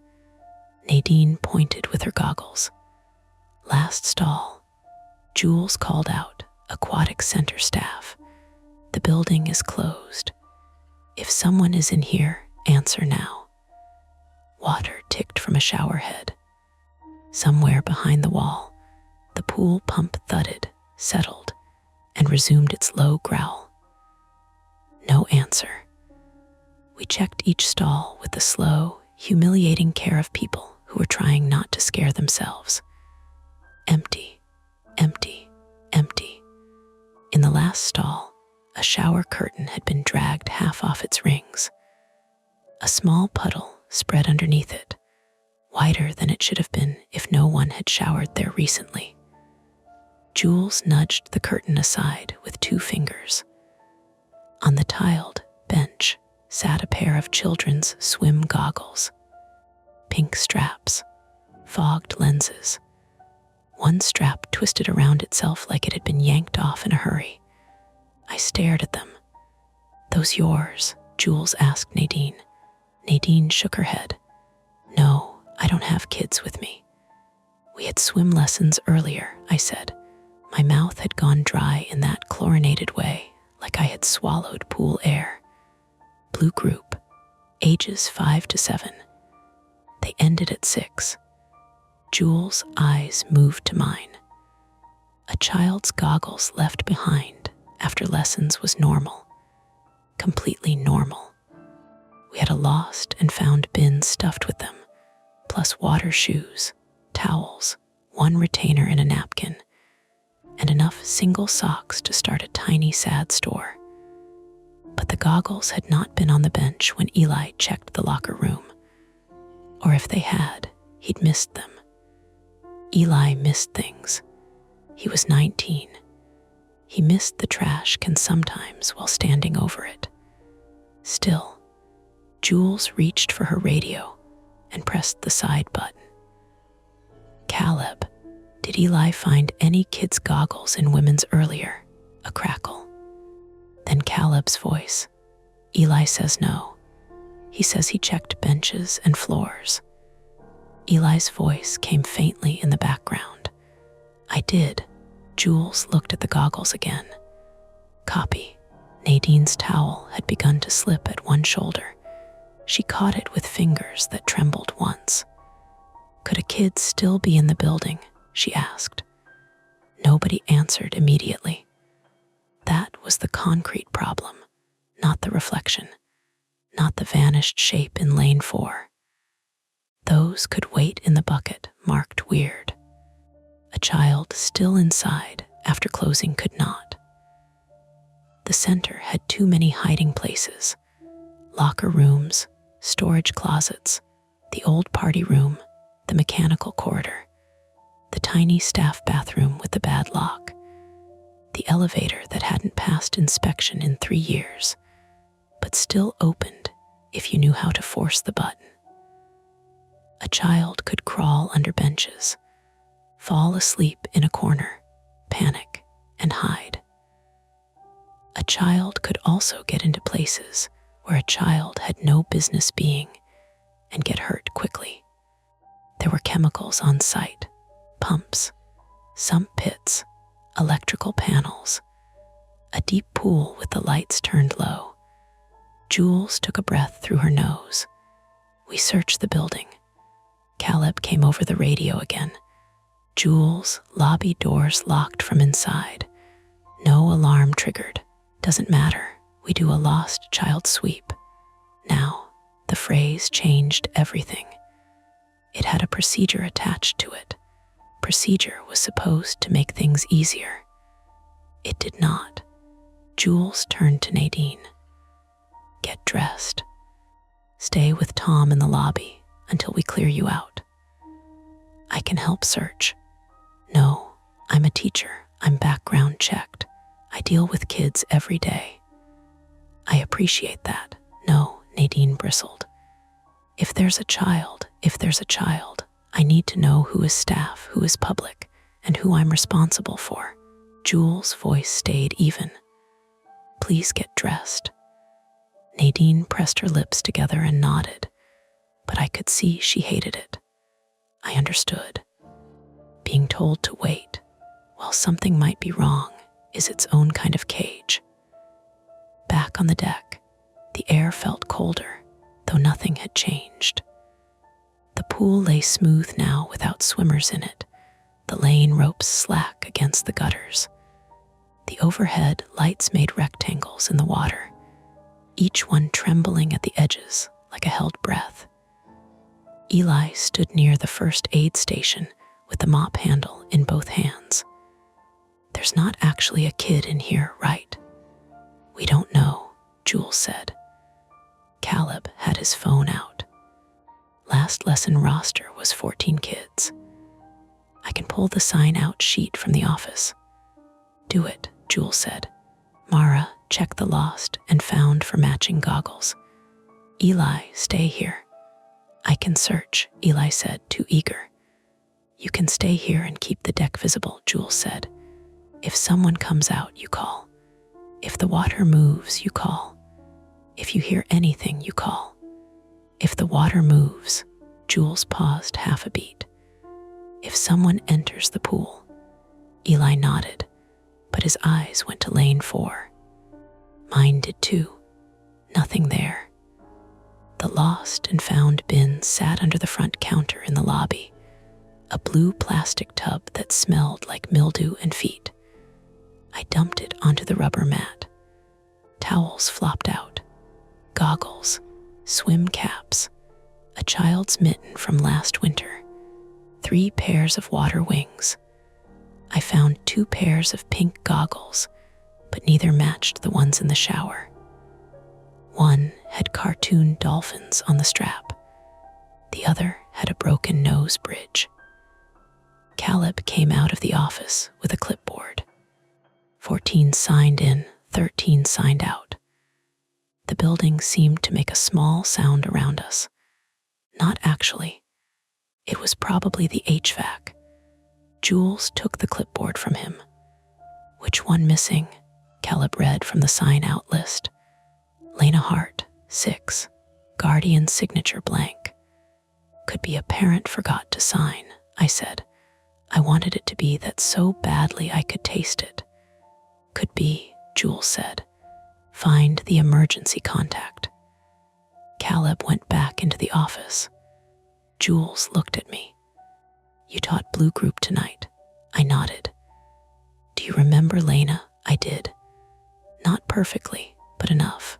Nadine pointed with her goggles. Last stall. Jules called out, aquatic center staff. The building is closed. If someone is in here, answer now. Water ticked from a shower head. Somewhere behind the wall, the pool pump thudded, settled, and resumed its low growl. No answer. We checked each stall with the slow, humiliating care of people who were trying not to scare themselves. Empty, empty, empty. In the last stall, a shower curtain had been dragged half off its rings. A small puddle spread underneath it, wider than it should have been if no one had showered there recently. Jules nudged the curtain aside with 2 fingers. On the tiled bench sat a pair of children's swim goggles. Pink straps, fogged lenses. One strap twisted around itself like it had been yanked off in a hurry. I stared at them. Those yours? Jules asked Nadine. Nadine shook her head. No, I don't have kids with me. We had swim lessons earlier, I said. My mouth had gone dry in that chlorinated way, like I had swallowed pool air. Blue group, ages 5 to 7. They ended at 6. Jules' eyes moved to mine. A child's goggles left behind after lessons was normal, completely normal. We had a lost and found bin stuffed with them, plus water shoes, towels, 1 retainer and a napkin, and enough single socks to start a tiny sad store. But the goggles had not been on the bench when Eli checked the locker room. Or if they had, he'd missed them. Eli missed things. He was 19. He missed the trash can sometimes while standing over it. Still, Jules reached for her radio and pressed the side button. Caleb, did Eli find any kids' goggles in women's earlier? A crackle. Then Caleb's voice. Eli says no. He says he checked benches and floors. Eli's voice came faintly in the background. I did. Jules looked at the goggles again. Copy. Nadine's towel had begun to slip at one shoulder. She caught it with fingers that trembled once. Could a kid still be in the building? She asked. Nobody answered immediately. That was the concrete problem, not the reflection, not the vanished shape in lane 4. Those could wait in the bucket marked weird. A child still inside after closing could not. The center had too many hiding places. Locker rooms, storage closets, the old party room, the mechanical corridor, the tiny staff bathroom with the bad lock, the elevator that hadn't passed inspection in 3 years, but still opened if you knew how to force the button. A child could crawl under benches, fall asleep in a corner, panic, and hide. A child could also get into places where a child had no business being and get hurt quickly. There were chemicals on site, pumps, sump pits, electrical panels, a deep pool with the lights turned low. Jules took a breath through her nose. We searched the building. Caleb came over the radio again. Jules, lobby doors locked from inside. No alarm triggered. Doesn't matter. We do a lost child sweep. Now, the phrase changed everything. It had a procedure attached to it. Procedure was supposed to make things easier. It did not. Jules turned to Nadine. Get dressed. Stay with Tom in the lobby until we clear you out. I can help search. No, I'm a teacher. I'm background checked. I deal with kids every day. I appreciate that. No, Nadine bristled. If there's a child, I need to know who is staff, who is public, and who I'm responsible for. Jules' voice stayed even. Please get dressed. Nadine pressed her lips together and nodded, but I could see she hated it. I understood. Being told to wait, while something might be wrong, is its own kind of cage. Back on the deck, the air felt colder, though nothing had changed. The pool lay smooth now without swimmers in it, the lane ropes slack against the gutters. The overhead lights made rectangles in the water, each one trembling at the edges like a held breath. Eli stood near the first aid station with the mop handle in both hands. There's not actually a kid in here, right? We don't know, Jules said. Caleb had his phone out. Last lesson roster was 14 kids. I can pull the sign-out sheet from the office. Do it, Jules said. Mara, check the lost and found for matching goggles. Eli, stay here. I can search, Eli said, too eager. You can stay here and keep the deck visible, Jules said. If someone comes out, you call. If the water moves, you call. If you hear anything, you call. If the water moves, Jules paused half a beat. If someone enters the pool. Eli nodded, but his eyes went to lane 4. Mine did too. Nothing there. The lost and found bin sat under the front counter in the lobby, a blue plastic tub that smelled like mildew and feet. I dumped it onto the rubber mat. Towels flopped out, goggles, swim caps, a child's mitten from last winter, 3 pairs of water wings. I found 2 pairs of pink goggles, but neither matched the ones in the shower. One had cartoon dolphins on the strap. The other had a broken nose bridge. Caleb came out of the office with a clipboard. 14 signed in, 13 signed out. The building seemed to make a small sound around us. Not actually. It was probably the HVAC. Jules took the clipboard from him. Which one missing? Caleb read from the sign-out list. Lena Hart, 6. Guardian signature blank. Could be a parent forgot to sign, I said. I wanted it to be that so badly I could taste it. Could be, Jules said. Find the emergency contact. Caleb went back into the office. Jules looked at me. You taught Blue Group tonight. I nodded. Do you remember Lena? I did. Not perfectly, but enough.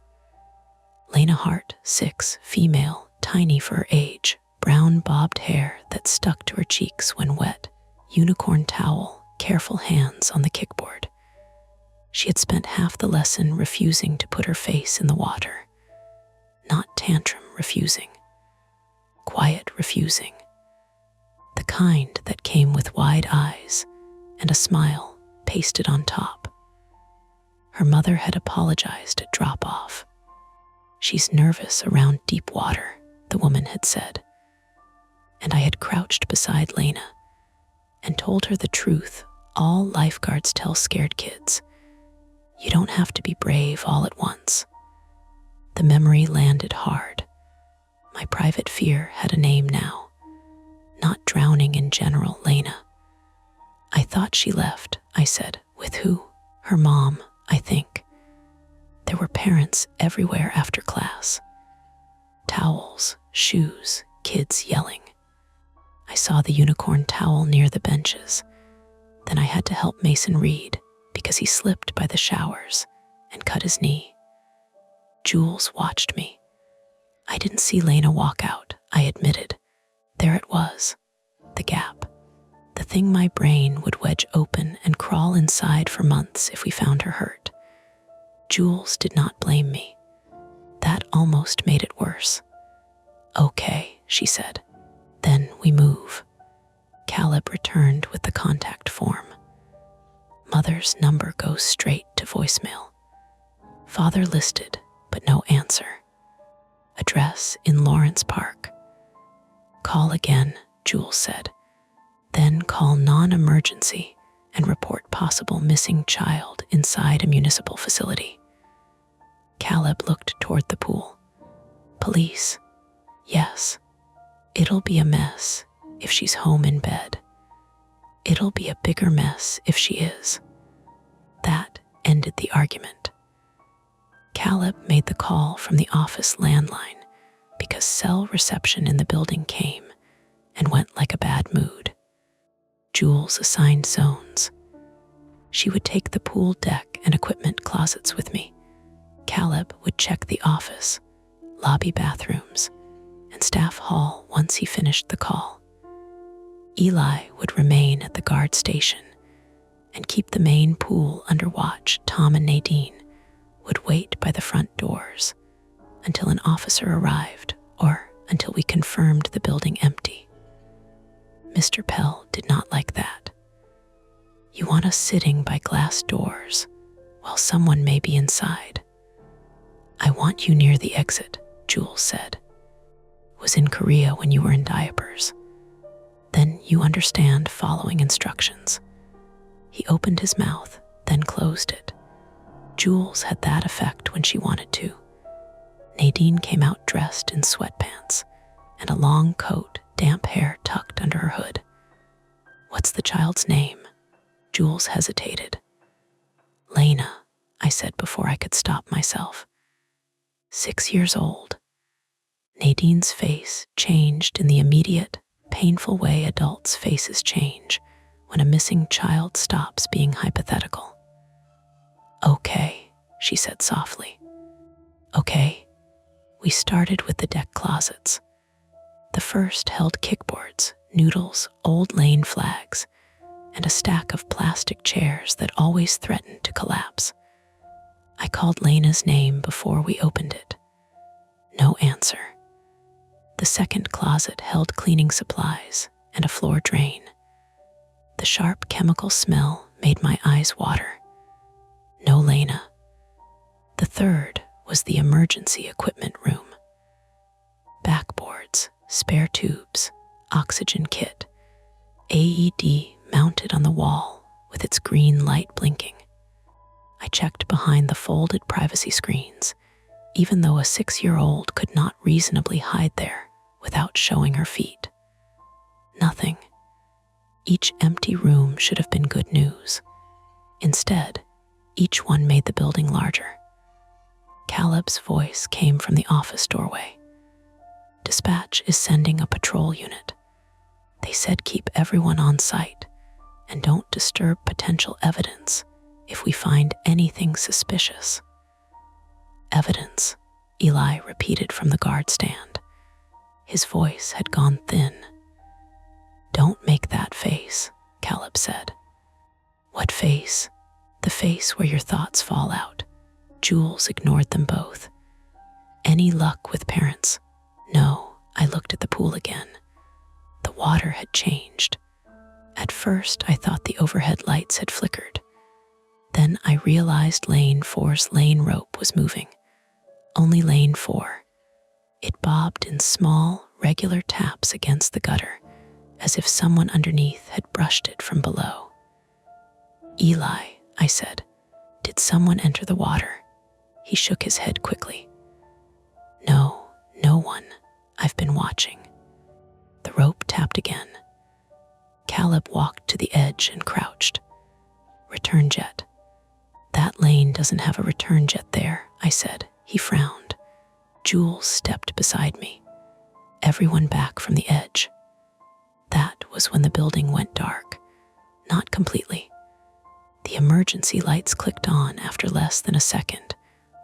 Lena Hart, 6, female, tiny for her age, brown bobbed hair that stuck to her cheeks when wet, unicorn towel, careful hands on the kickboard. She had spent half the lesson refusing to put her face in the water. Not tantrum refusing. Quiet refusing. The kind that came with wide eyes and a smile pasted on top. Her mother had apologized at drop-off. She's nervous around deep water, the woman had said. And I had crouched beside Lena and told her the truth all lifeguards tell scared kids. You don't have to be brave all at once. The memory landed hard. My private fear had a name now. Not drowning in general, Lena. I thought she left, I said. With who? Her mom, I think. There were parents everywhere after class. Towels, shoes, kids yelling. I saw the unicorn towel near the benches. Then I had to help Mason read because he slipped by the showers and cut his knee. Jules watched me. I didn't see Lena walk out, I admitted. There it was, the gap. The thing my brain would wedge open and crawl inside for months if we found her hurt. Jules did not blame me. That almost made it worse. Okay, she said. Then we move. Caleb returned with the contact form. Mother's number goes straight to voicemail. Father listed, but no answer. Address in Lawrence Park. Call again, Jules said. Then call non-emergency and report possible missing child inside a municipal facility. Caleb looked toward the pool. Police. Yes. It'll be a mess if she's home in bed. It'll be a bigger mess if she is. That ended the argument. Caleb made the call from the office landline because cell reception in the building came and went like a bad mood. Jules assigned zones. She would take the pool deck and equipment closets with me. Caleb would check the office, lobby bathrooms, and staff hall once he finished the call. Eli would remain at the guard station and keep the main pool under watch. Tom and Nadine would wait by the front doors until an officer arrived or until we confirmed the building empty. Mr. Pell did not like that. You want us sitting by glass doors while someone may be inside. I want you near the exit, Jules said. Was in Korea when you were in diapers. Then you understand following instructions. He opened his mouth, then closed it. Jules had that effect when she wanted to. Nadine came out dressed in sweatpants and a long coat, damp hair tucked under her hood. What's the child's name? Jules hesitated. Lena, I said before I could stop myself. 6 years old. Nadine's face changed in the immediate, painful way adults' faces change when a missing child stops being hypothetical. Okay, she said softly. Okay. We started with the deck closets. The first held kickboards, noodles, old lane flags, and a stack of plastic chairs that always threatened to collapse. I called Lena's name before we opened it. No answer. The second closet held cleaning supplies and a floor drain. The sharp chemical smell made my eyes water. No Lena. The third was the emergency equipment room. Backboards, spare tubes, oxygen kit, AED mounted on the wall with its green light blinking. I checked behind the folded privacy screens, even though a 6-year-old could not reasonably hide there without showing her feet. Nothing. Each empty room should have been good news. Instead, each one made the building larger. Caleb's voice came from the office doorway. Dispatch is sending a patrol unit. They said keep everyone on site and don't disturb potential evidence if we find anything suspicious. Evidence, Eli repeated from the guard stand. His voice had gone thin. Don't make that face, Caleb said. What face? The face where your thoughts fall out. Jules ignored them both. Any luck with parents? No, I looked at the pool again. The water had changed. At first, I thought the overhead lights had flickered. Then I realized Lane 4's lane rope was moving. Only lane 4. It bobbed in small, regular taps against the gutter, as if someone underneath had brushed it from below. Eli, I said, did someone enter the water? He shook his head quickly. No, no one. I've been watching. The rope tapped again. Caleb walked to the edge and crouched. Return jet. That lane doesn't have a return jet there, I said. He frowned. Jules stepped beside me. Everyone back from the edge. That was when the building went dark. Not completely. The emergency lights clicked on after less than a second,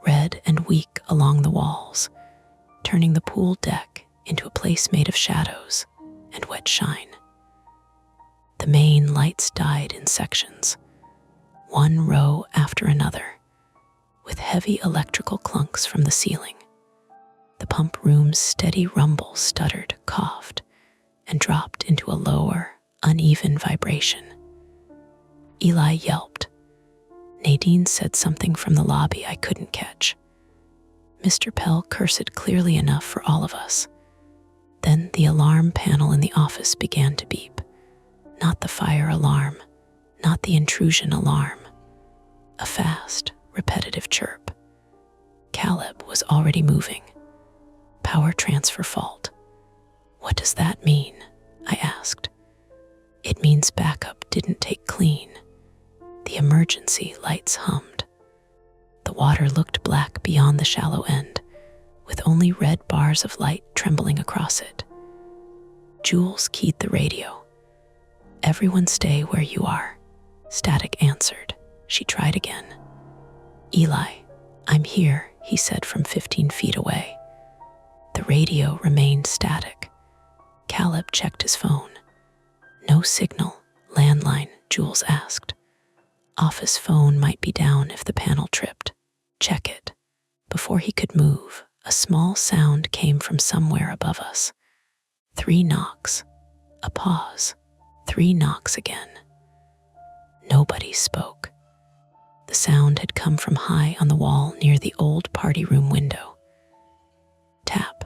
red and weak along the walls, turning the pool deck into a place made of shadows and wet shine. The main lights died in sections, one row after another, with heavy electrical clunks from the ceiling. The pump room's steady rumble stuttered, coughed, and dropped into a lower, uneven vibration. Eli yelped. Nadine said something from the lobby I couldn't catch. Mr. Pell cursed clearly enough for all of us. Then the alarm panel in the office began to beep. Not the fire alarm, not the intrusion alarm. A fast, repetitive chirp. Caleb was already moving. Power transfer fault. What does that mean? I asked. It means backup didn't take clean. The emergency lights hummed. The water looked black beyond the shallow end, with only red bars of light trembling across it. Jules keyed the radio. Everyone stay where you are, Static answered. She tried again. Eli, I'm here, he said from 15 feet away. The radio remained static. Caleb checked his phone. No signal. Landline, Jules asked. Office phone might be down if the panel tripped. Check it. Before he could move, a small sound came from somewhere above us. 3 knocks. A pause. 3 knocks again. Nobody spoke. The sound had come from high on the wall near the old party room window. Tap,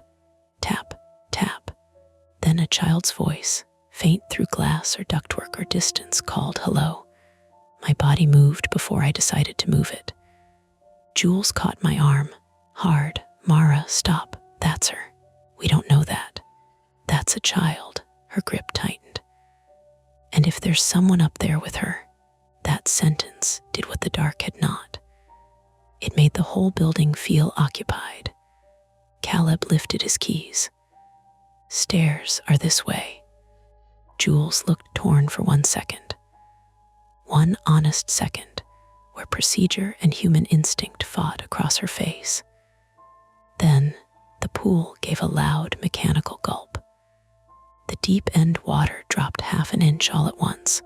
tap, tap. Then a child's voice, faint through glass or ductwork or distance, called hello. My body moved before I decided to move it. Jules caught my arm. Hard. Mara, stop. That's her. We don't know that. That's a child. Her grip tightened. And if there's someone up there with her, that sentence did what the dark had not. It made the whole building feel occupied. Caleb lifted his keys. Stairs are this way. Jules looked torn for 1 second. 1 honest second, where procedure and human instinct fought across her face. Then, the pool gave a loud mechanical gulp. The deep end water dropped half an inch all at once,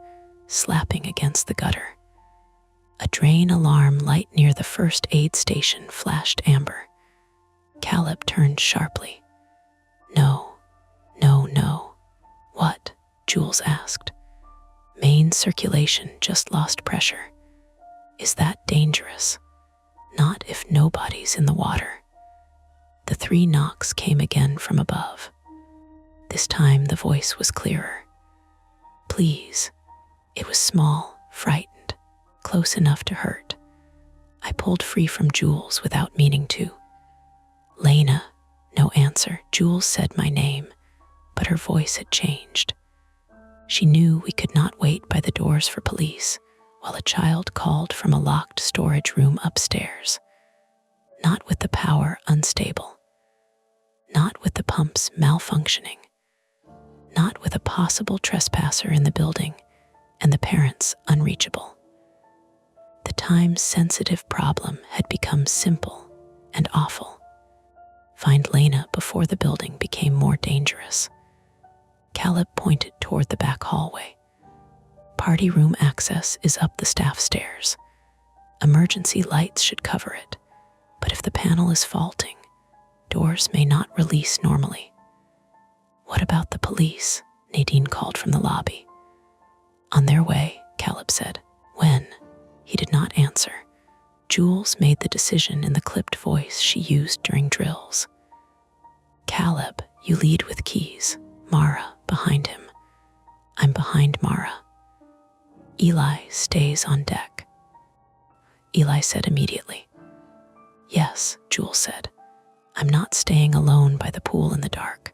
slapping against the gutter. A drain alarm light near the first aid station flashed amber. Caleb turned sharply. No, no, no. What? Jules asked. Main circulation just lost pressure. Is that dangerous? Not if nobody's in the water. The 3 knocks came again from above. This time the voice was clearer. Please. It was small, frightened, close enough to hurt. I pulled free from Jules without meaning to. Lena. No answer. Jules said my name, but her voice had changed. She knew we could not wait by the doors for police, while a child called from a locked storage room upstairs. Not with the power unstable. Not with the pumps malfunctioning. Not with a possible trespasser in the building and the parents unreachable. The time-sensitive problem had become simple and awful. Find Lena before the building became more dangerous. Caleb pointed toward the back hallway. Party room access is up the staff stairs. Emergency lights should cover it, but if the panel is faulting, doors may not release normally. What about the police? Nadine called from the lobby. On their way, Caleb said. When? He did not answer. Jules made the decision in the clipped voice she used during drills. Caleb, you lead with keys. Mara, behind him. I'm behind Mara. Eli stays on deck. Eli said immediately. Yes, Jules said. I'm not staying alone by the pool in the dark.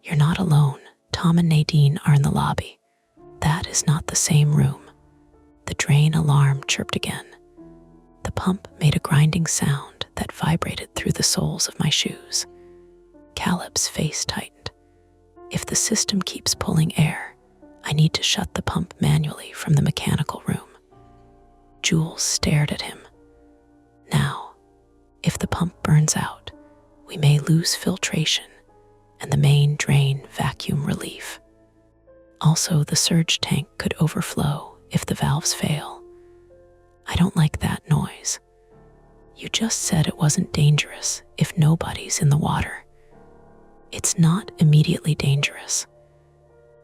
You're not alone. Tom and Nadine are in the lobby. That is not the same room. The drain alarm chirped again. The pump made a grinding sound that vibrated through the soles of my shoes. Caleb's face tightened. If the system keeps pulling air, I need to shut the pump manually from the mechanical room. Jules stared at him. Now, if the pump burns out, we may lose filtration and the main drain vacuum relief. Also, the surge tank could overflow if the valves fail. I don't like that noise. You just said it wasn't dangerous if nobody's in the water. It's not immediately dangerous.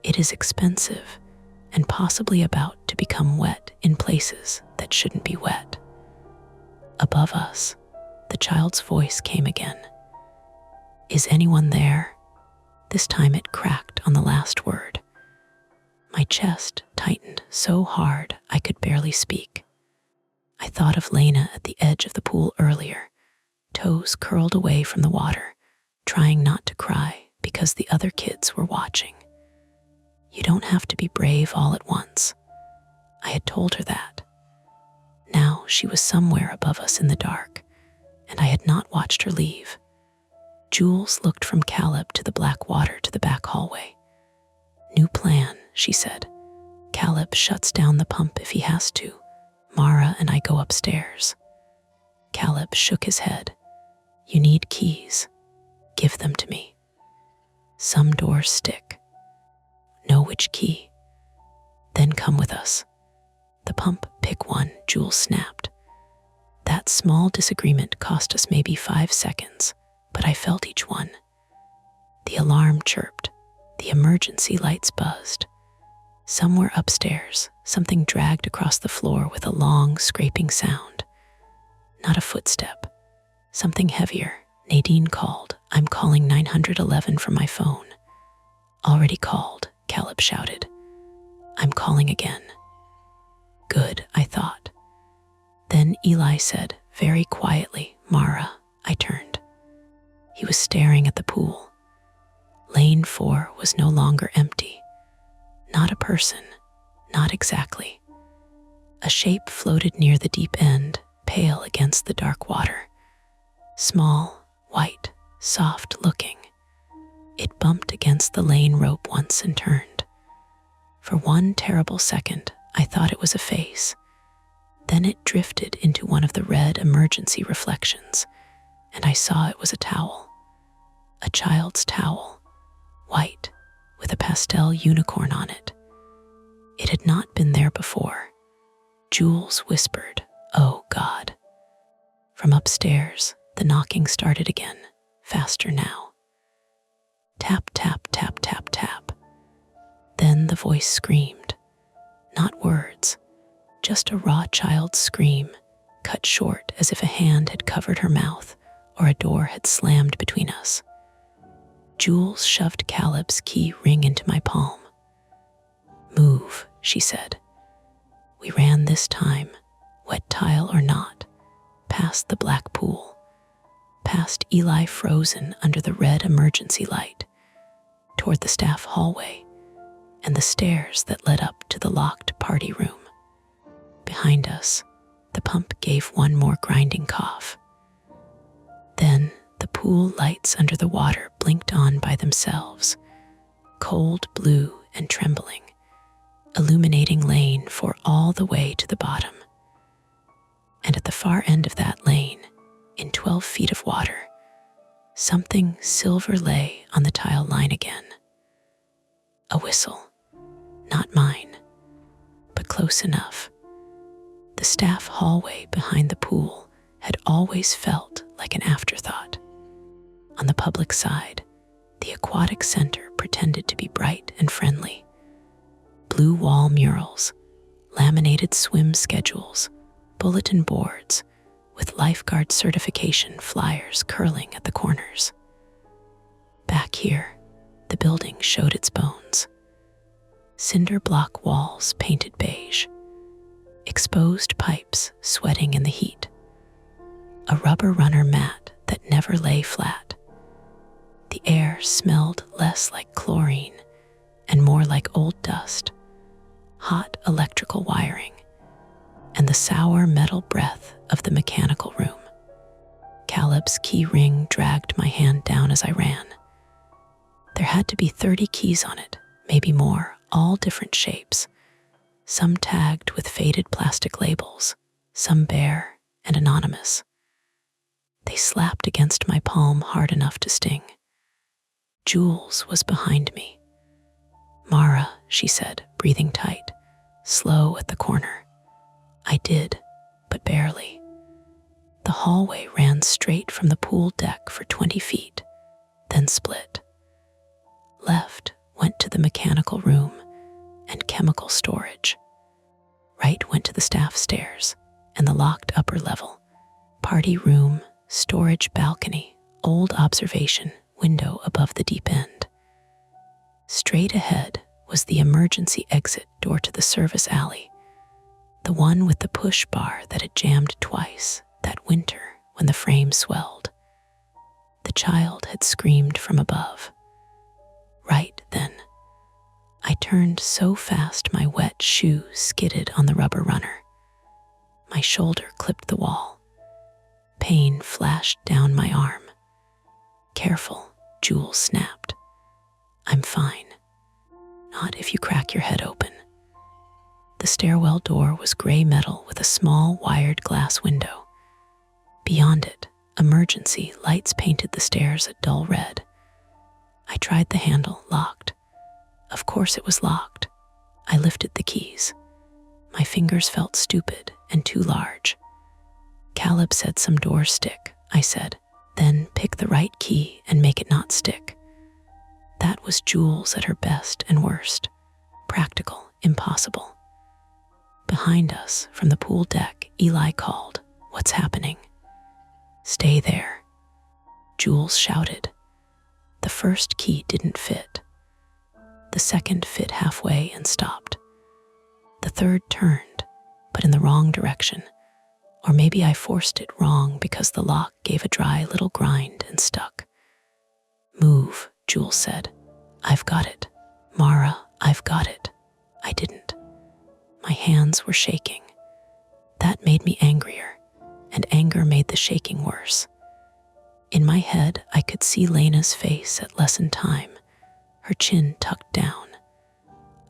It is expensive and possibly about to become wet in places that shouldn't be wet. Above us, The child's voice came again. "Is anyone there?" This time it cracked on the last word. My chest tightened so hard I could barely speak. I thought of Lena at the edge of the pool earlier, toes curled away from the water, trying not to cry because the other kids were watching. You don't have to be brave all at once. I had told her that. Now she was somewhere above us in the dark, and I had not watched her leave. Jules looked from Caleb to the black water to the back hallway. "New plan," she said. "Caleb shuts down the pump if he has to. Mara and I go upstairs." Caleb shook his head. "You need keys. Give them to me. Some doors stick. Know which key. Then come with us. The pump, pick one," Jules snapped. That small disagreement cost us maybe 5 seconds, but I felt each one. The alarm chirped. The emergency lights buzzed. Somewhere upstairs, something dragged across the floor with a long, scraping sound. Not a footstep. Something heavier. Nadine called. "I'm calling 911 from my phone." "Already called," Caleb shouted. "I'm calling again." Good, I thought. Then Eli said, very quietly, "Mara." I turned. He was staring at the pool. Lane 4 was no longer empty. Not a person, not exactly. A shape floated near the deep end, pale against the dark water. Small, white, soft-looking. It bumped against the lane rope once and turned. For one terrible second, I thought it was a face. Then it drifted into one of the red emergency reflections, and I saw it was a towel. A child's towel, white, with a pastel unicorn on it. It had not been there before. Jules whispered, "Oh, God." From upstairs, the knocking started again, faster now. Tap, tap, tap, tap, tap. Then the voice screamed. Not words, just a raw child's scream, cut short as if a hand had covered her mouth or a door had slammed between us. Jules shoved Caleb's key ring into my palm. "Move," she said. We ran this time, wet tile or not, past the black pool, past Eli frozen under the red emergency light, toward the staff hallway and the stairs that led up to the locked party room. Behind us, the pump gave one more grinding cough. Then the pool lights under the water blinked on by themselves, cold blue and trembling, illuminating lane for all the way to the bottom. And at the far end of that lane, in 12 feet of water, something silver lay on the tile line again. A whistle, not mine, but close enough. The staff hallway behind the pool had always felt like an afterthought. On the public side, the aquatic center pretended to be bright and friendly. Blue wall murals, laminated swim schedules, bulletin boards, with lifeguard certification flyers curling at the corners. Back here, the building showed its bones. Cinder block walls painted beige, exposed pipes sweating in the heat, a rubber runner mat that never lay flat. The air smelled less like chlorine and more like old dust, hot electrical wiring, and the sour metal breath of the mechanical room. Caleb's key ring dragged my hand down as I ran. There had to be 30 keys on it, maybe more, all different shapes, some tagged with faded plastic labels, some bare and anonymous. They slapped against my palm hard enough to sting. Jules was behind me. "Mara," she said, breathing tight, slow at the corner. I did, but barely. The hallway ran straight from the pool deck for 20 feet, then split. Left went to the mechanical room and chemical storage. Right went to the staff stairs and the locked upper level, party room, storage balcony, old observation window above the deep end. Straight ahead was the emergency exit door to the service alley, the one with the push bar that had jammed twice that winter when the frame swelled. The child had screamed from above. Right then, I turned so fast my wet shoe skidded on the rubber runner. My shoulder clipped the wall. Pain flashed down my arm. "Careful," Jules snapped. "I'm fine. Not if you crack your head open." The stairwell door was gray metal with a small wired glass window. Beyond it, emergency lights painted the stairs a dull red. I tried the handle, locked. Of course it was locked. I lifted the keys. My fingers felt stupid and too large. "Caleb said some doors stick," I said. "Then pick the right key and make it not stick." That was Jules at her best and worst. Practical, impossible. Behind us, from the pool deck, Eli called, "What's happening?" "Stay there," Jules shouted. The first key didn't fit. The second fit halfway and stopped. The third turned, but in the wrong direction. Or maybe I forced it wrong because the lock gave a dry little grind and stuck. "Move," Jules said. "I've got it. Mara, I've got it." I didn't. My hands were shaking. That made me angrier, and anger made the shaking worse. In my head, I could see Lena's face at lesson time, her chin tucked down,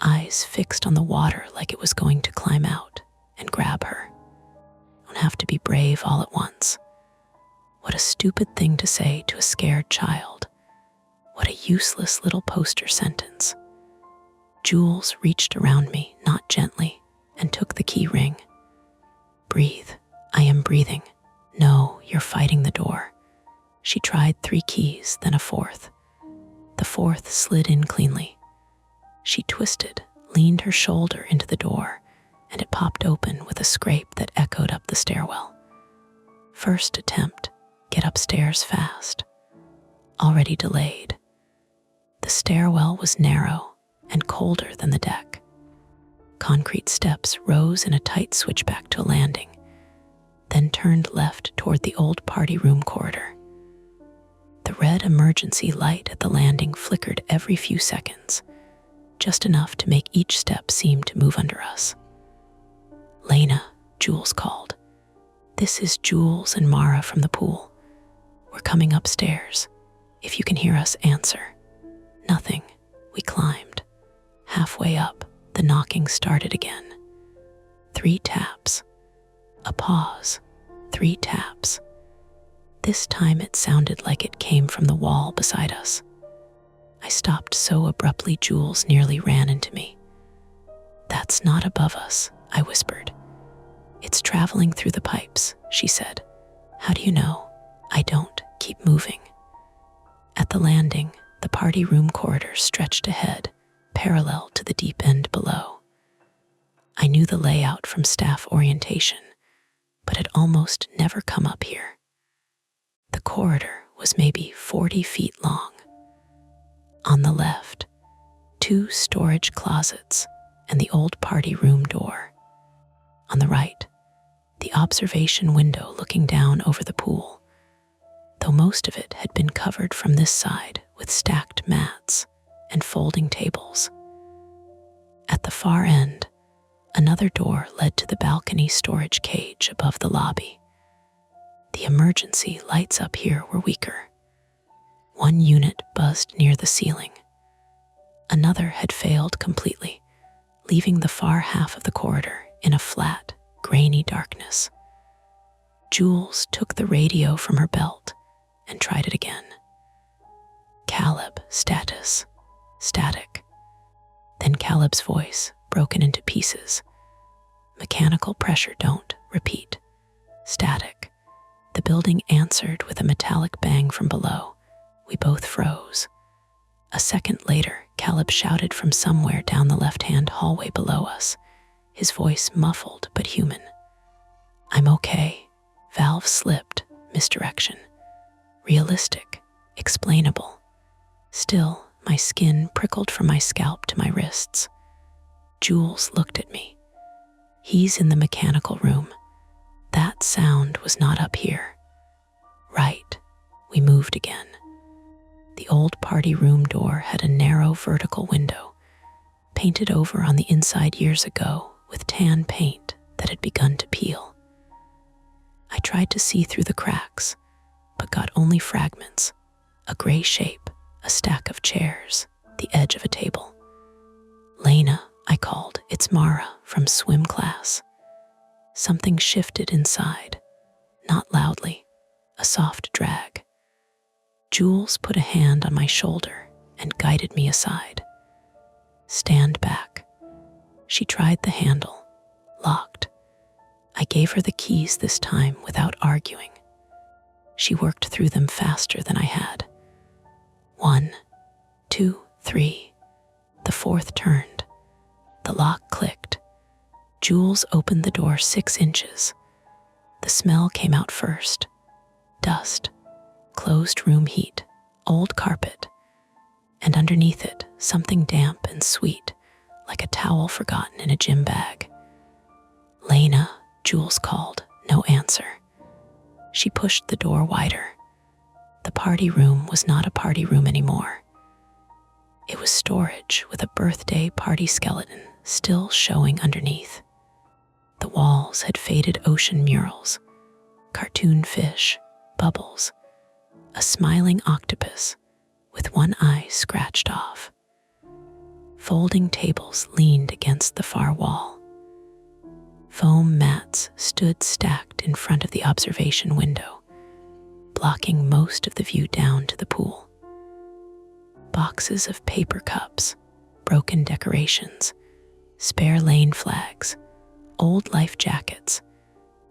eyes fixed on the water like it was going to climb out and grab her. Don't have to be brave all at once. What a stupid thing to say to a scared child. What a useless little poster sentence. Jules reached around me, not gently, and took the key ring. "Breathe. I am breathing." "No, you're fighting the door." She tried 3 keys, then a fourth. The fourth slid in cleanly. She twisted, leaned her shoulder into the door, and it popped open with a scrape that echoed up the stairwell. First attempt, get upstairs fast. Already delayed. The stairwell was narrow and colder than the deck. Concrete steps rose in a tight switchback to a landing, then turned left toward the old party room corridor. The red emergency light at the landing flickered every few seconds, just enough to make each step seem to move under us. "Lena," Jules called. "This is Jules and Mara from the pool. We're coming upstairs. If you can hear us, answer." Nothing. We climbed. Halfway up, the knocking started again. 3 taps. A pause. 3 taps. This time it sounded like it came from the wall beside us. I stopped so abruptly Jules nearly ran into me. "That's not above us," I whispered. "It's traveling through the pipes," she said. "How do you know?" "I don't. Keep moving." At the landing, the party room corridor stretched ahead, parallel to the deep end below. I knew the layout from staff orientation, but had almost never come up here. The corridor was maybe 40 feet long. On the left, 2 storage closets and the old party room door. On the right, the observation window looking down over the pool, though most of it had been covered from this side with stacked mats and folding tables. At the far end, another door led to the balcony storage cage above the lobby. The emergency lights up here were weaker. 1 unit buzzed near the ceiling. Another had failed completely, leaving the far half of the corridor in a flat, grainy darkness. Jules took the radio from her belt and tried it again. "Caleb, status, static." Then Caleb's voice, broken into pieces. "Mechanical pressure, don't repeat. Static." The building answered with a metallic bang from below. We both froze. A second later, Caleb shouted from somewhere down the left-hand hallway below us, his voice muffled but human. "I'm okay. Valve slipped. misdirection. Realistic, explainable. Still, my skin prickled from my scalp to my wrists. Jules looked at me. He's in the mechanical room. That sound was not up here. Right. We moved again. The old party room door had a narrow vertical window, painted over on the inside years ago with tan paint that had begun to peel. I tried to see through the cracks, but got only fragments, a gray shape, a stack of chairs, the edge of a table. "Lena," I called, "it's Mara from swim class." Something shifted inside, not loudly, a soft drag. Jules put a hand on my shoulder and guided me aside. "Stand back." She tried the handle, locked. I gave her the keys this time without arguing. She worked through them faster than I had. 1, 2, 3. The fourth turned. The lock clicked. Jules opened the door 6 inches. The smell came out first. Dust, closed room heat, old carpet, and underneath it, something damp and sweet, like a towel forgotten in a gym bag. "Lena," Jules called, no answer. She pushed the door wider. The party room was not a party room anymore. It was storage with a birthday party skeleton still showing underneath. The walls had faded ocean murals, cartoon fish, bubbles, a smiling octopus with one eye scratched off. Folding tables leaned against the far wall. Foam mats stood stacked in front of the observation window, blocking most of the view down to the pool. Boxes of paper cups, broken decorations, spare lane flags, old life jackets,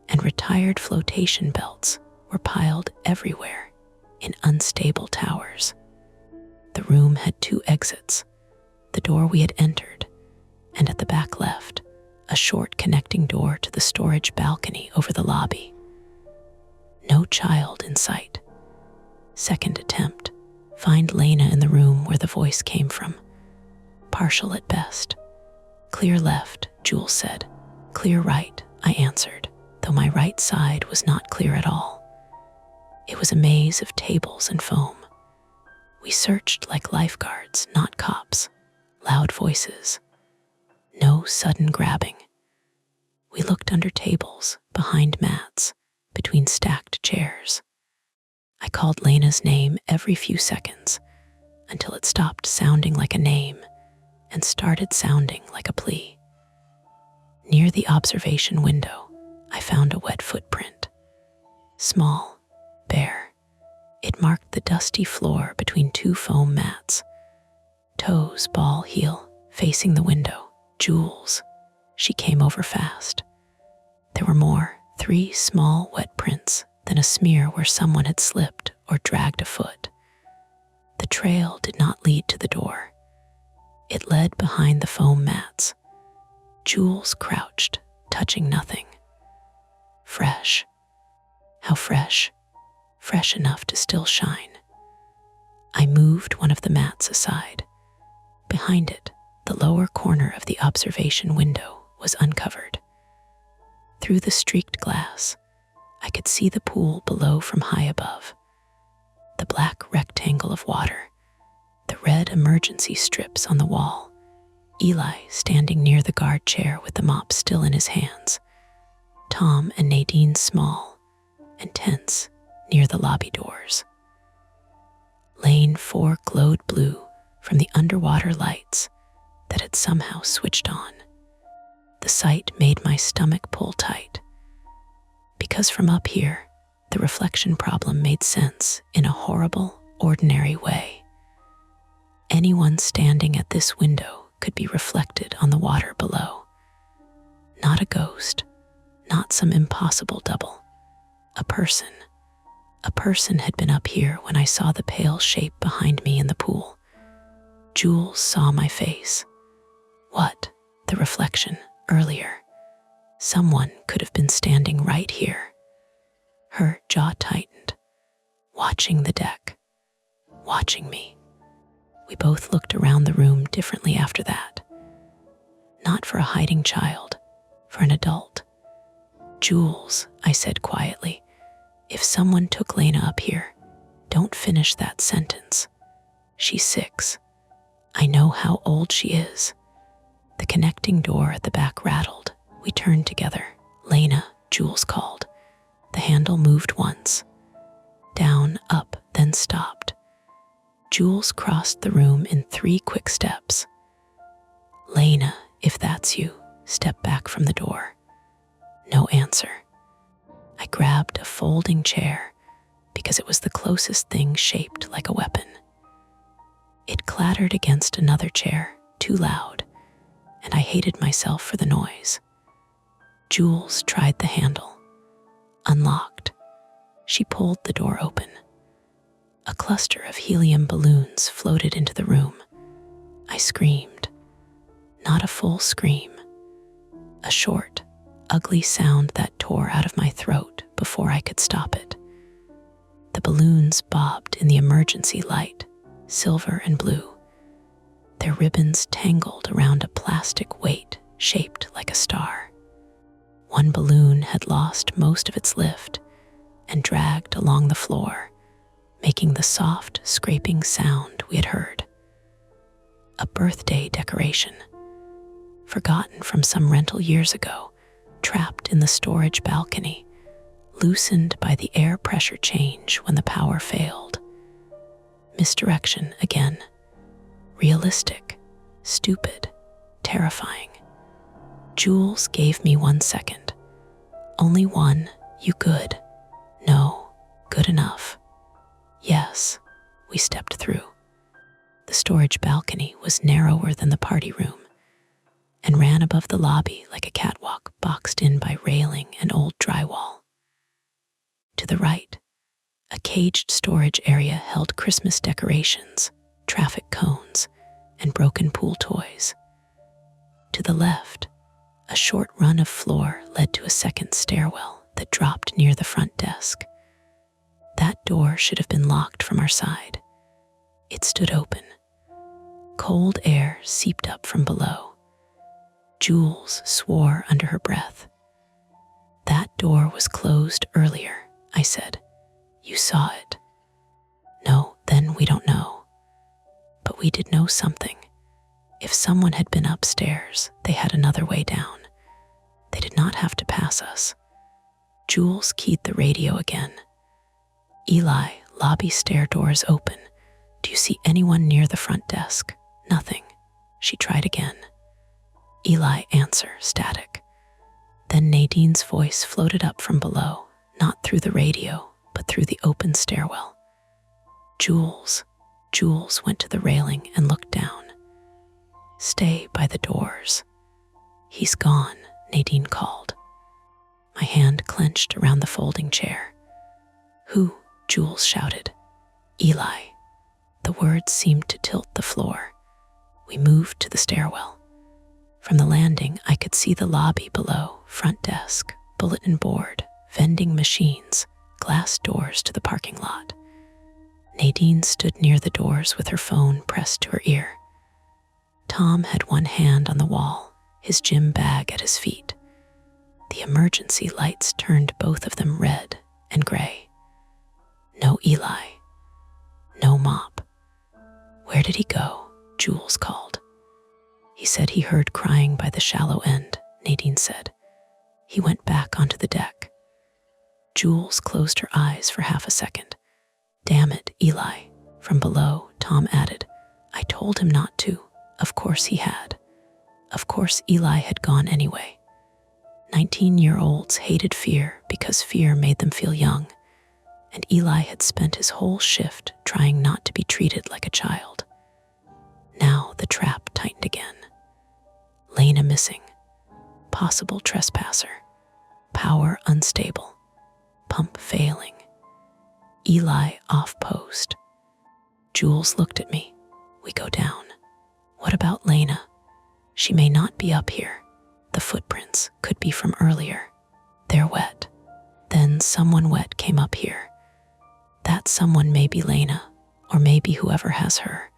and retired flotation belts were piled everywhere in unstable towers. The room had 2 exits, the door we had entered, and at the back left, a short connecting door to the storage balcony over the lobby. No child in sight. Second attempt. Find Lena in the room where the voice came from. Partial at best. "Clear left," Jules said. "Clear right," I answered, though my right side was not clear at all. It was a maze of tables and foam. We searched like lifeguards, not cops. Loud voices. No sudden grabbing. We looked under tables, behind mats, between stacked chairs. I called Lena's name every few seconds until it stopped sounding like a name and started sounding like a plea. Near the observation window, I found a wet footprint. Small, bare. It marked the dusty floor between 2 foam mats. Toes, ball, heel, facing the window. "Jules." She came over fast. There were more, 3 small wet prints, then a smear where someone had slipped or dragged a foot. The trail did not lead to the door. It led behind the foam mats. Jules crouched, touching nothing. Fresh. How fresh? Fresh enough to still shine. I moved one of the mats aside. Behind it, the lower corner of the observation window was uncovered. Through the streaked glass, I could see the pool below from high above. The black rectangle of water, the red emergency strips on the wall, Eli standing near the guard chair with the mop still in his hands, Tom and Nadine small and tense near the lobby doors. Lane 4 glowed blue from the underwater lights that had somehow switched on. The sight made my stomach pull tight, because from up here, the reflection problem made sense in a horrible, ordinary way. Anyone standing at this window could be reflected on the water below. Not a ghost, not some impossible double. A person. A person had been up here when I saw the pale shape behind me in the pool. Jules saw my face. What? The reflection, earlier. Someone could have been standing right here. Her jaw tightened, watching the deck, watching me. We both looked around the room differently after that. Not for a hiding child, for an adult. "Jules," I said quietly, "if someone took Lena up here, don't finish that sentence. She's 6. I know how old she is." The connecting door at the back rattled. We turned together. "Lena," Jules called. The handle moved once. Down, up, then stopped. Jules crossed the room in 3 quick steps. "Lena, if that's you," step back from the door. No answer. I grabbed a folding chair because it was the closest thing shaped like a weapon. It clattered against another chair, too loud, and I hated myself for the noise. Jules tried the handle. Unlocked. She pulled the door open. A cluster of helium balloons floated into the room. I screamed. Not a full scream. A short, ugly sound that tore out of my throat before I could stop it. The balloons bobbed in the emergency light, silver and blue. Their ribbons tangled around a plastic weight shaped like a star. One balloon had lost most of its lift and dragged along the floor, making the soft, scraping sound we had heard. A birthday decoration, forgotten from some rental years ago, trapped in the storage balcony, loosened by the air pressure change when the power failed. Misdirection again. Realistic, stupid, terrifying. Jules gave me 1 second. Only one. "You good?" "No. Good enough." "Yes." We stepped through. The storage balcony was narrower than the party room and ran above the lobby like a catwalk boxed in by railing and old drywall. To the right, a caged storage area held Christmas decorations, traffic cones, and broken pool toys. To the left, a short run of floor led to a second stairwell that dropped near the front desk. That door should have been locked from our side. It stood open. Cold air seeped up from below. Jules swore under her breath. "That door was closed earlier," I said. "You saw it." "No, then we don't know." But we did know something. If someone had been upstairs, they had another way down. They did not have to pass us. Jules keyed the radio again. "Eli, lobby stair doors open. Do you see anyone near the front desk?" "Nothing." She tried again. "Eli, answer," static. Then Nadine's voice floated up from below, not through the radio, but through the open stairwell. "Jules." Jules went to the railing and looked down. "Stay by the doors." "He's gone," Nadine called. My hand clenched around the folding chair. "Who?" Jules shouted. "Eli." The words seemed to tilt the floor. We moved to the stairwell. From the landing, I could see the lobby below, front desk, bulletin board, vending machines, glass doors to the parking lot. Nadine stood near the doors with her phone pressed to her ear. Tom had one hand on the wall, his gym bag at his feet. The emergency lights turned both of them red and gray. No Eli. No mop. "Where did he go?" Jules called. "He said he heard crying by the shallow end," Nadine said. "He went back onto the deck." Jules closed her eyes for half a second. "Damn it, Eli." From below, Tom added, "I told him not to." Of course he had. Of course Eli had gone anyway. 19-year-olds hated fear because fear made them feel young, and Eli had spent his whole shift trying not to be treated like a child. Now the trap tightened again. Lena missing. Possible trespasser. Power unstable. Pump failing. Eli off post. Jules looked at me. We go down. What about Lena? She may not be up here. The footprints could be from earlier. They're wet. Then someone wet came up here. That someone may be Lena, or maybe whoever has her,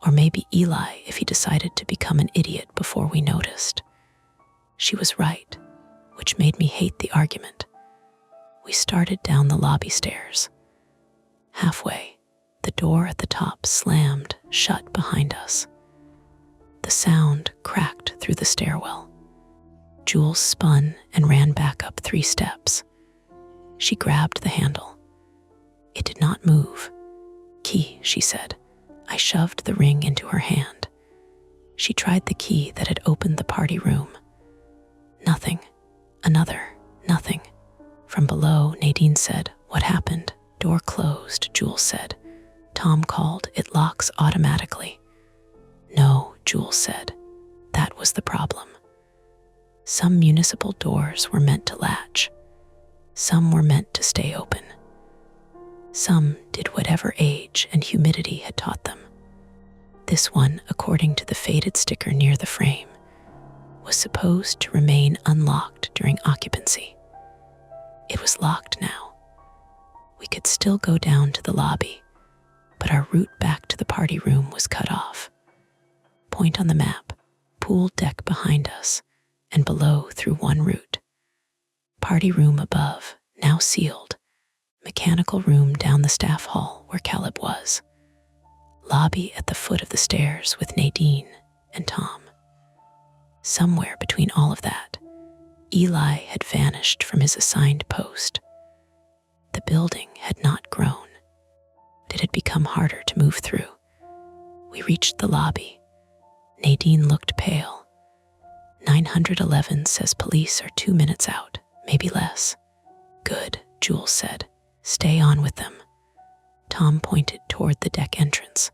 or maybe Eli if he decided to become an idiot before we noticed. She was right, which made me hate the argument. We started down the lobby stairs. Halfway, the door at the top slammed shut behind us. The sound cracked through the stairwell. Jules spun and ran back up 3 steps. She grabbed the handle. It did not move. Key, she said. I shoved the ring into her hand. She tried the key that had opened the party room. Nothing. Another. Nothing. From below, Nadine said, "What happened?" "Door closed," Jules said. Tom called, "It locks automatically." "No," Jules said. That was the problem. Some municipal doors were meant to latch. Some were meant to stay open. Some did whatever age and humidity had taught them. This one, according to the faded sticker near the frame, was supposed to remain unlocked during occupancy. It was locked now. We could still go down to the lobby, but our route back to the party room was cut off. Point on the map, pool deck behind us, and below through one route. Party room above, now sealed. Mechanical room down the staff hall where Caleb was. Lobby at the foot of the stairs with Nadine and Tom. Somewhere between all of that, Eli had vanished from his assigned post. The building had not grown. It had become harder to move through. We reached the lobby. Nadine looked pale. 911 says police are 2 minutes out, maybe less. Good, Jules said. Stay on with them. Tom pointed toward the deck entrance.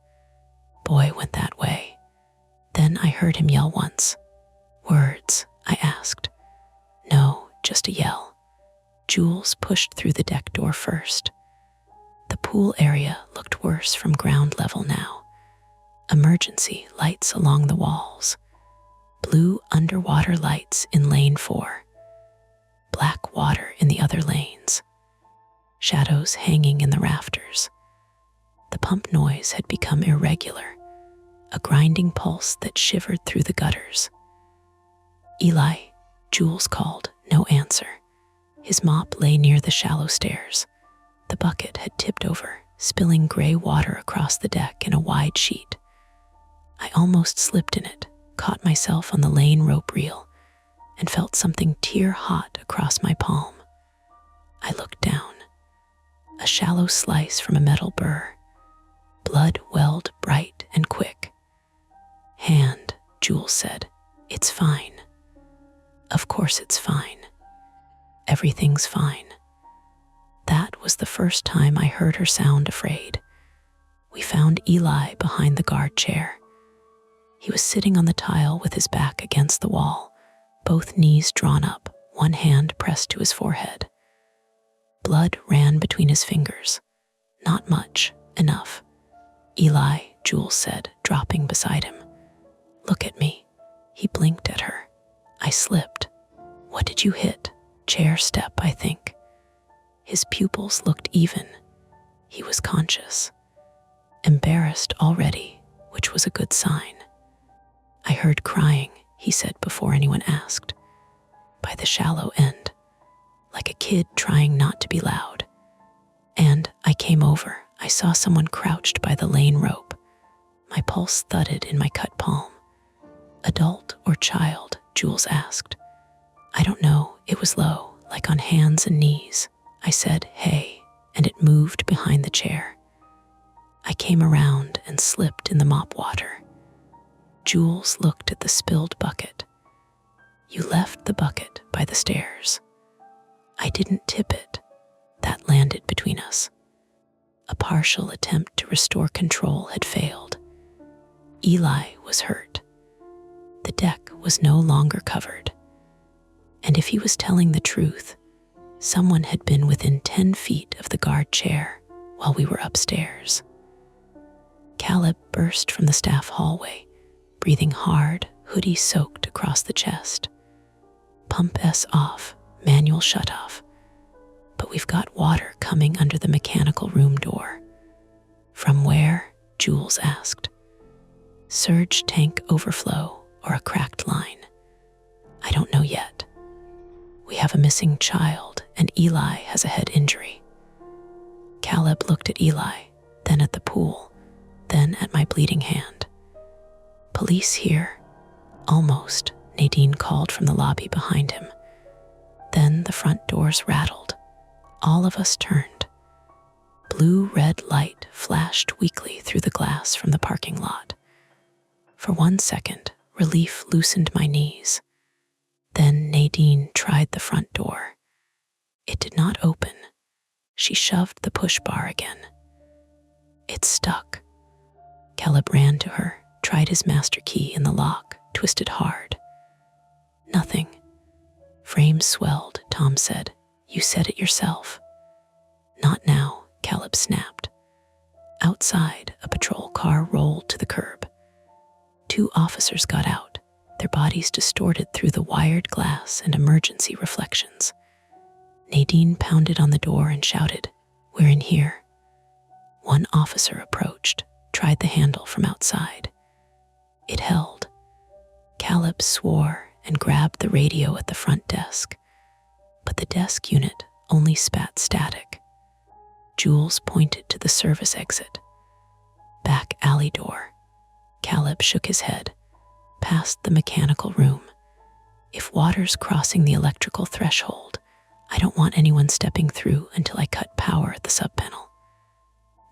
Boy went that way. Then I heard him yell once. Words, I asked. No, just a yell. Jules pushed through the deck door first. The pool area looked worse from ground level now. Emergency lights along the walls. Blue underwater lights in lane 4. Black water in the other lanes. Shadows hanging in the rafters. The pump noise had become irregular, a grinding pulse that shivered through the gutters. Eli, Jules called, no answer. His mop lay near the shallow stairs. The bucket had tipped over, spilling gray water across the deck in a wide sheet. I almost slipped in it, caught myself on the lane rope reel, and felt something tear-hot across my palm. I looked down. A shallow slice from a metal burr. Blood welled bright and quick. Hand, Jules said. It's fine. Of course it's fine. Everything's fine. That was the first time I heard her sound afraid. We found Eli behind the guard chair. He was sitting on the tile with his back against the wall, both knees drawn up, one hand pressed to his forehead. Blood ran between his fingers. Not much, enough. Eli, Jules said, dropping beside him. Look at me. He blinked at her. I slipped. What did you hit? Chair step, I think. His pupils looked even. He was conscious. Embarrassed already, which was a good sign. I heard crying, he said before anyone asked. By the shallow end. Like a kid trying not to be loud. And I came over. I saw someone crouched by the lane rope. My pulse thudded in my cut palm. Adult or child? Jules asked. I don't know. It was low, like on hands and knees. I said, hey, and it moved behind the chair. I came around and slipped in the mop water. Jules looked at the spilled bucket. You left the bucket by the stairs. I didn't tip it. That landed between us. A partial attempt to restore control had failed. Eli was hurt. The deck was no longer covered. And if he was telling the truth, someone had been within 10 feet of the guard chair while we were upstairs. Caleb burst from the staff hallway, breathing hard, hoodie soaked across the chest. Pump S off, manual shut off. but we've got water coming under the mechanical room door." "From where?" Jules asked. "Surge tank overflow or a cracked line. I don't know yet. We have a missing child and Eli has a head injury." Caleb looked at Eli, then at the pool, then at my bleeding hand. "Police here." "Almost," Nadine called from the lobby behind him. Then the front doors rattled. All of us turned. Blue-red light flashed weakly through the glass from the parking lot. For 1 second, relief loosened my knees. Then Nadine tried the front door. It did not open. She shoved the push bar again. It stuck. Caleb ran to her, tried his master key in the lock, twisted hard. Nothing. "Frame swelled," Tom said. "You said it yourself." "Not now," Caleb snapped. Outside, a patrol car rolled to the curb. 2 officers got out, their bodies distorted through the wired glass and emergency reflections. Nadine pounded on the door and shouted, "We're in here." 1 officer approached, tried the handle from outside. It held. Caleb swore and grabbed the radio at the front desk, but the desk unit only spat static. Jules pointed to the service exit. "Back alley door." Caleb shook his head. "Past the mechanical room. If water's crossing the electrical threshold, I don't want anyone stepping through until I cut power at the sub-panel."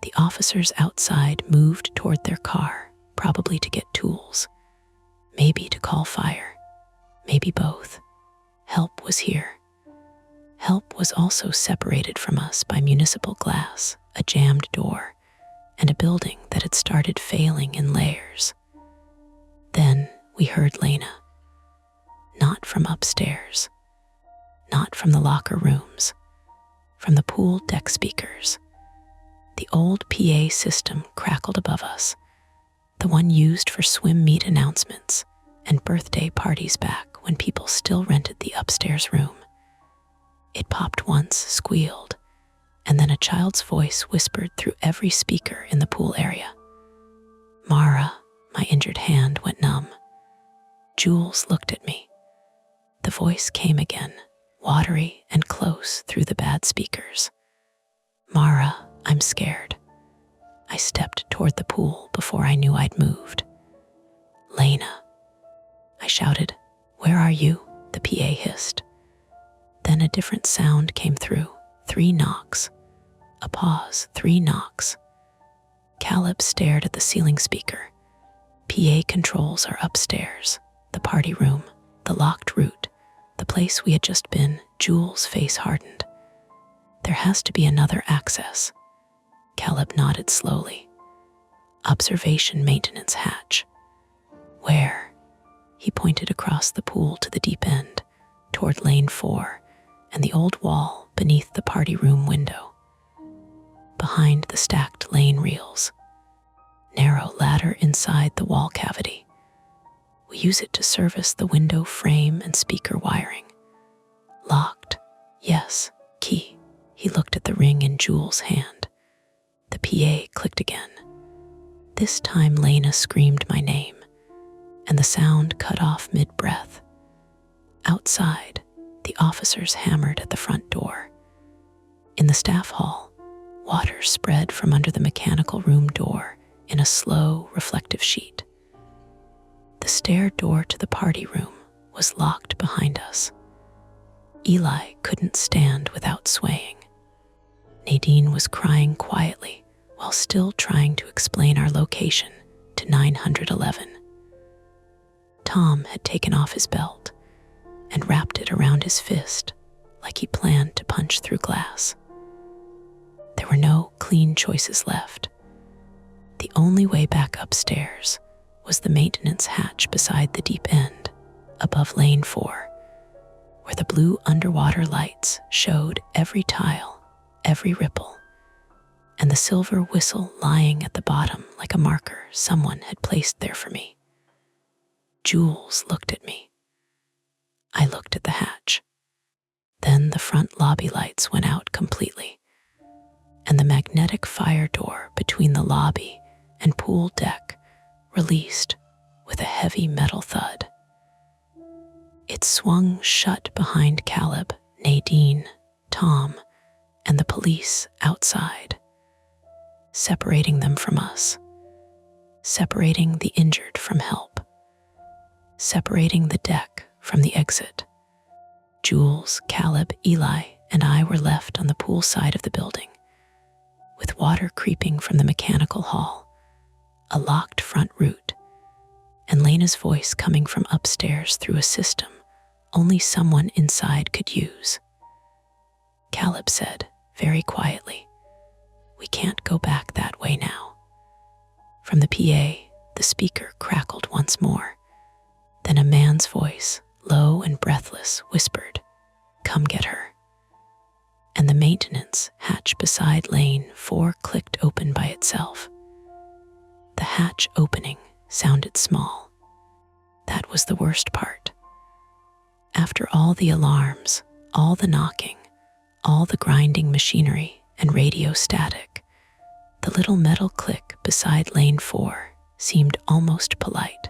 The officers outside moved toward their car, probably to get tools. Maybe to call fire. Maybe both. Help was here. Help was also separated from us by municipal glass, a jammed door, and a building that had started failing in layers. Then we heard Lena. Not from upstairs. Not from the locker rooms. From the pool deck speakers. The old PA system crackled above us, the one used for swim meet announcements and birthday parties back when people still rented the upstairs room. It popped once, squealed, and then a child's voice whispered through every speaker in the pool area. "Mara," my injured hand went numb. Jules looked at me. The voice came again, watery and close through the bad speakers. "Mara, I'm scared." I stepped toward the pool before I knew I'd moved. "Lena." I shouted, "Where are you?" The PA hissed. Then a different sound came through, 3 knocks. A pause, 3 knocks. Caleb stared at the ceiling speaker. PA controls are upstairs, the party room, the locked route, the place we had just been. Jules' face hardened. "There has to be another access." Caleb nodded slowly. "Observation maintenance hatch." "Where?" He pointed across the pool to the deep end, toward lane 4, and the old wall beneath the party room window. Behind the stacked lane reels. Narrow ladder inside the wall cavity. We use it to service the window frame and speaker wiring. Locked. Yes. Key. He looked at the ring in Jules' hand. The PA clicked again. This time Lena screamed my name, and the sound cut off mid-breath. Outside, the officers hammered at the front door. In the staff hall, water spread from under the mechanical room door in a slow, reflective sheet. The stair door to the party room was locked behind us. Eli couldn't stand without swaying. Nadine was crying quietly while still trying to explain our location to 911. Tom had taken off his belt and wrapped it around his fist like he planned to punch through glass. There were no clean choices left. The only way back upstairs was the maintenance hatch beside the deep end, above lane 4, where the blue underwater lights showed every tile, every ripple, and the silver whistle lying at the bottom like a marker someone had placed there for me. Jules looked at me. I looked at the hatch. Then the front lobby lights went out completely, and the magnetic fire door between the lobby and pool deck released with a heavy metal thud. It swung shut behind Caleb, Nadine, Tom, and the police outside, separating them from us, separating the injured from help, separating the deck from the exit. Jules, Caleb, Eli, and I were left on the pool side of the building, with water creeping from the mechanical hall, a locked front route, and Lena's voice coming from upstairs through a system only someone inside could use. Caleb said, very quietly, "We can't go back that way now." From the PA, the speaker crackled once more. Then a man's voice, low and breathless, whispered, "Come get her." And the maintenance hatch beside lane 4 clicked open by itself. The hatch opening sounded small. That was the worst part. After all the alarms, all the knocking, all the grinding machinery and radio static, the little metal click beside lane 4 seemed almost polite,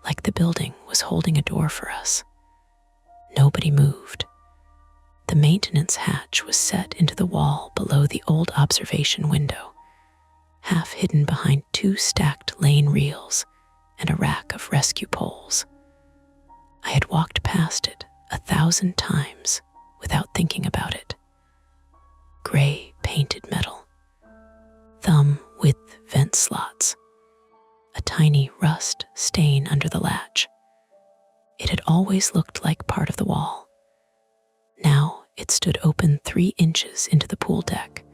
like the building was holding a door for us. Nobody moved. The maintenance hatch was set into the wall below the old observation window, half hidden behind 2 stacked lane reels and a rack of rescue poles. I had walked past it 1,000 times without thinking about it. Gray painted metal, thumb-width vent slots, a tiny rust stain under the latch. It had always looked like part of the wall. Now it stood open 3 inches into the pool deck,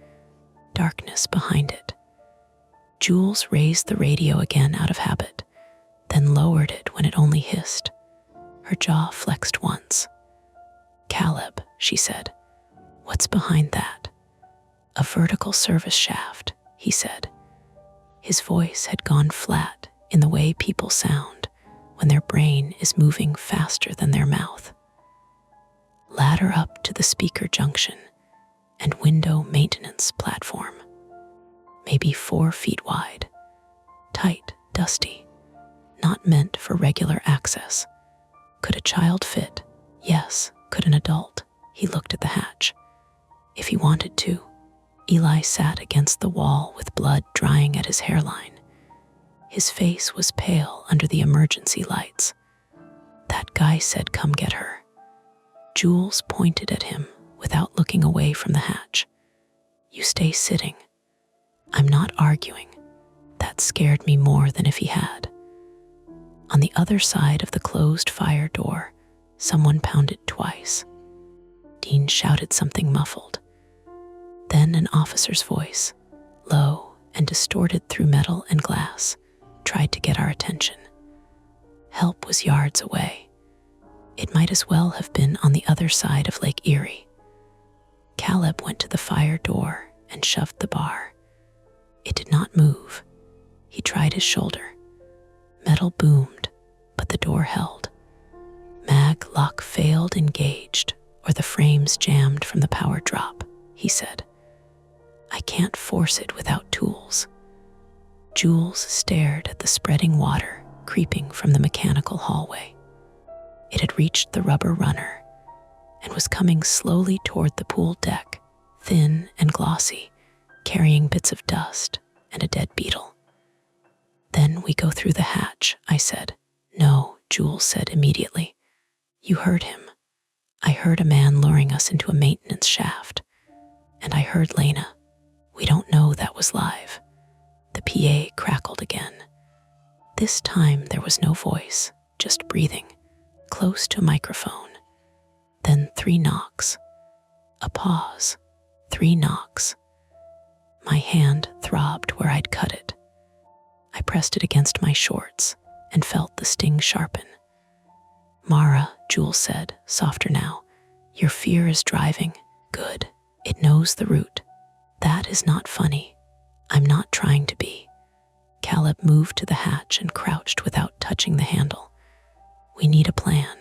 darkness behind it. Jules raised the radio again out of habit, then lowered it when it only hissed. Her jaw flexed once. "Caleb," she said, "what's behind that?" "A vertical service shaft," he said. His voice had gone flat in the way people sound when their brain is moving faster than their mouth. Ladder up to the speaker junction and window maintenance platform, maybe 4 feet wide, tight, dusty, not meant for regular access. Could a child fit? Yes. Could an adult? He looked at the hatch. If he wanted to. Eli sat against the wall with blood drying at his hairline. His face was pale under the emergency lights. "That guy said come get her." Jules pointed at him without looking away from the hatch. "You stay sitting." "I'm not arguing." That scared me more than if he had. On the other side of the closed fire door, someone pounded twice. Dean shouted something muffled. Then an officer's voice, low and distorted through metal and glass, tried to get our attention. Help was yards away. It might as well have been on the other side of Lake Erie. Caleb went to the fire door and shoved the bar. It did not move. He tried his shoulder. Metal boomed, but the door held. "Mag lock failed engaged, or the frames jammed from the power drop," he said. "I can't force it without tools." Jules stared at the spreading water creeping from the mechanical hallway. It had reached the rubber runner and was coming slowly toward the pool deck, thin and glossy, carrying bits of dust and a dead beetle. "Then we go through the hatch," I said. "No," Jules said immediately. "You heard him. I heard a man luring us into a maintenance shaft. And I heard Lena. We don't know that was live." The PA crackled again. This time there was no voice, just breathing, close to a microphone. Then 3 knocks. A pause. 3 knocks. My hand throbbed where I'd cut it. I pressed it against my shorts and felt the sting sharpen. "Mara," Jules said, softer now, "your fear is driving. Good. It knows the route. That is not funny. I'm not trying to be." Caleb moved to the hatch and crouched without touching the handle. "We need a plan.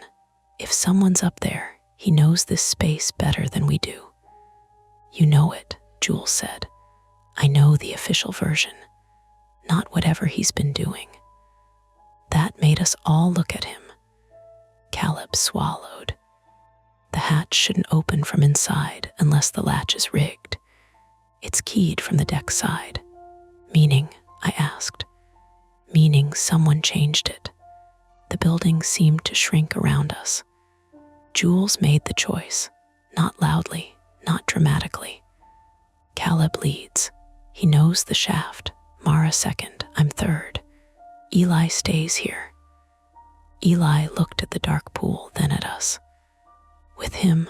If someone's up there," He knows this space better than we do. You know it, Jules said. I know the official version, not whatever he's been doing. That made us all look at him. Caleb swallowed. The hatch shouldn't open from inside unless the latch is rigged. It's keyed from the deck side. Meaning, I asked. Meaning someone changed it. The building seemed to shrink around us. Jules made the choice, not loudly, not dramatically. Caleb leads. He knows the shaft. Mara second, I'm third. Eli stays here. Eli looked at the dark pool, then at us. With him,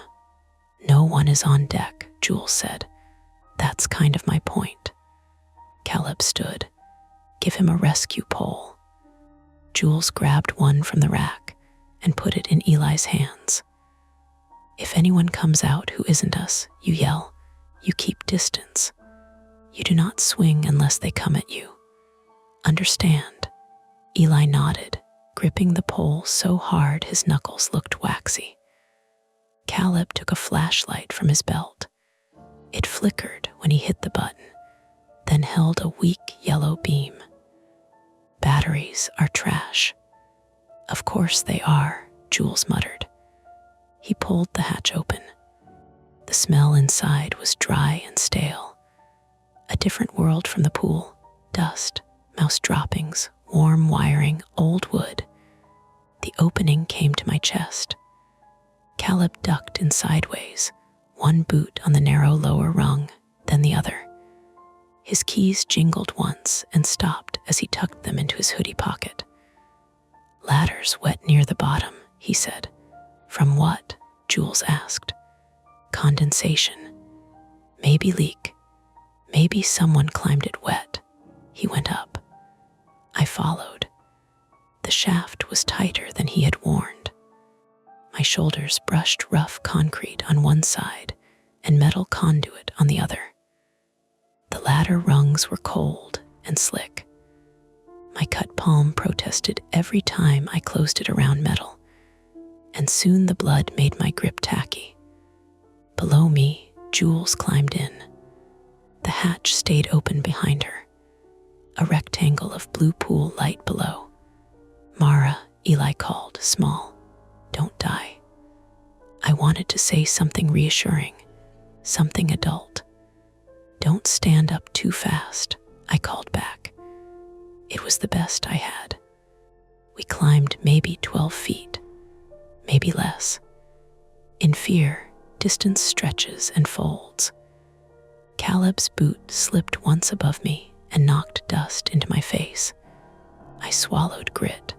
no one is on deck, Jules said. That's kind of my point. Caleb stood. Give him a rescue pole. Jules grabbed one from the rack and put it in Eli's hands. If anyone comes out who isn't us, you yell. You keep distance. You do not swing unless they come at you. Understand? Eli nodded, gripping the pole so hard his knuckles looked waxy. Caleb took a flashlight from his belt. It flickered when he hit the button, then held a weak yellow beam. Batteries are trash. Of course they are, Jules muttered. He pulled the hatch open. The smell inside was dry and stale. A different world from the pool. Dust, mouse droppings, warm wiring, old wood. The opening came to my chest. Caleb ducked in sideways, one boot on the narrow lower rung, then the other. His keys jingled once and stopped as he tucked them into his hoodie pocket. Ladders wet near the bottom, he said. From what? Jules asked. Condensation. Maybe leak. Maybe someone climbed it wet. He went up. I followed. The shaft was tighter than he had warned. My shoulders brushed rough concrete on one side and metal conduit on the other. The ladder rungs were cold and slick. My cut palm protested every time I closed it around metal, and soon the blood made my grip tacky. Below me, Jules climbed in. The hatch stayed open behind her, a rectangle of blue pool light below. Mara, Eli called, small. Don't die. I wanted to say something reassuring, something adult. Don't stand up too fast, I called back. It was the best I had. We climbed maybe 12 feet, maybe less. In fear, distance stretches and folds. Caleb's boot slipped once above me and knocked dust into my face. I swallowed grit.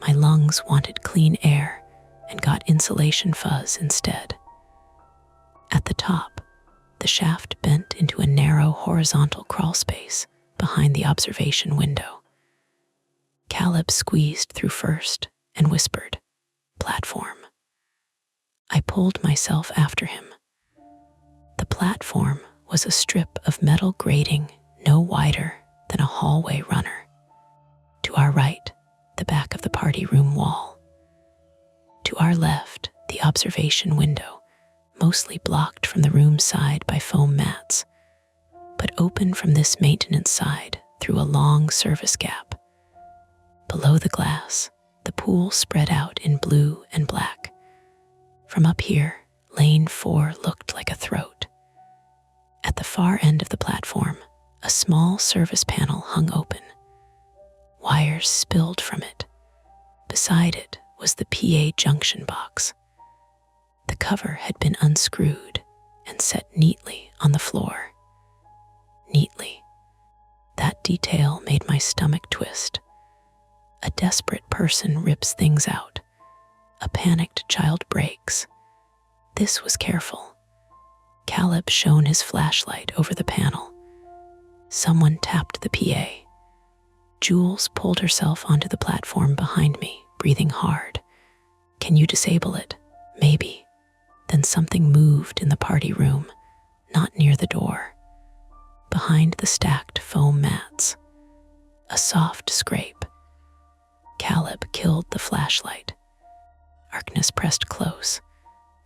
My lungs wanted clean air and got insulation fuzz instead. At the top, the shaft bent into a narrow horizontal crawl space behind the observation window. Caleb squeezed through first and whispered, "Platform." I pulled myself after him. The platform was a strip of metal grating no wider than a hallway runner. To our right, the back of the party room wall. To our left, the observation window, mostly blocked from the room side by foam mats, but open from this maintenance side through a long service gap. Below the glass, the pool spread out in blue and black. From up here, lane 4 looked like a throat. At the far end of the platform, a small service panel hung open. Wires spilled from it. Beside it was the PA junction box. The cover had been unscrewed and set neatly on the floor. Neatly. That detail made my stomach twist. A desperate person rips things out. A panicked child breaks. This was careful. Caleb shone his flashlight over the panel. Someone tapped the PA. Jules pulled herself onto the platform behind me, breathing hard. Can you disable it? Maybe. Then something moved in the party room, not near the door. Behind the stacked foam mats. A soft scrape. Caleb killed the flashlight. Harkness pressed close,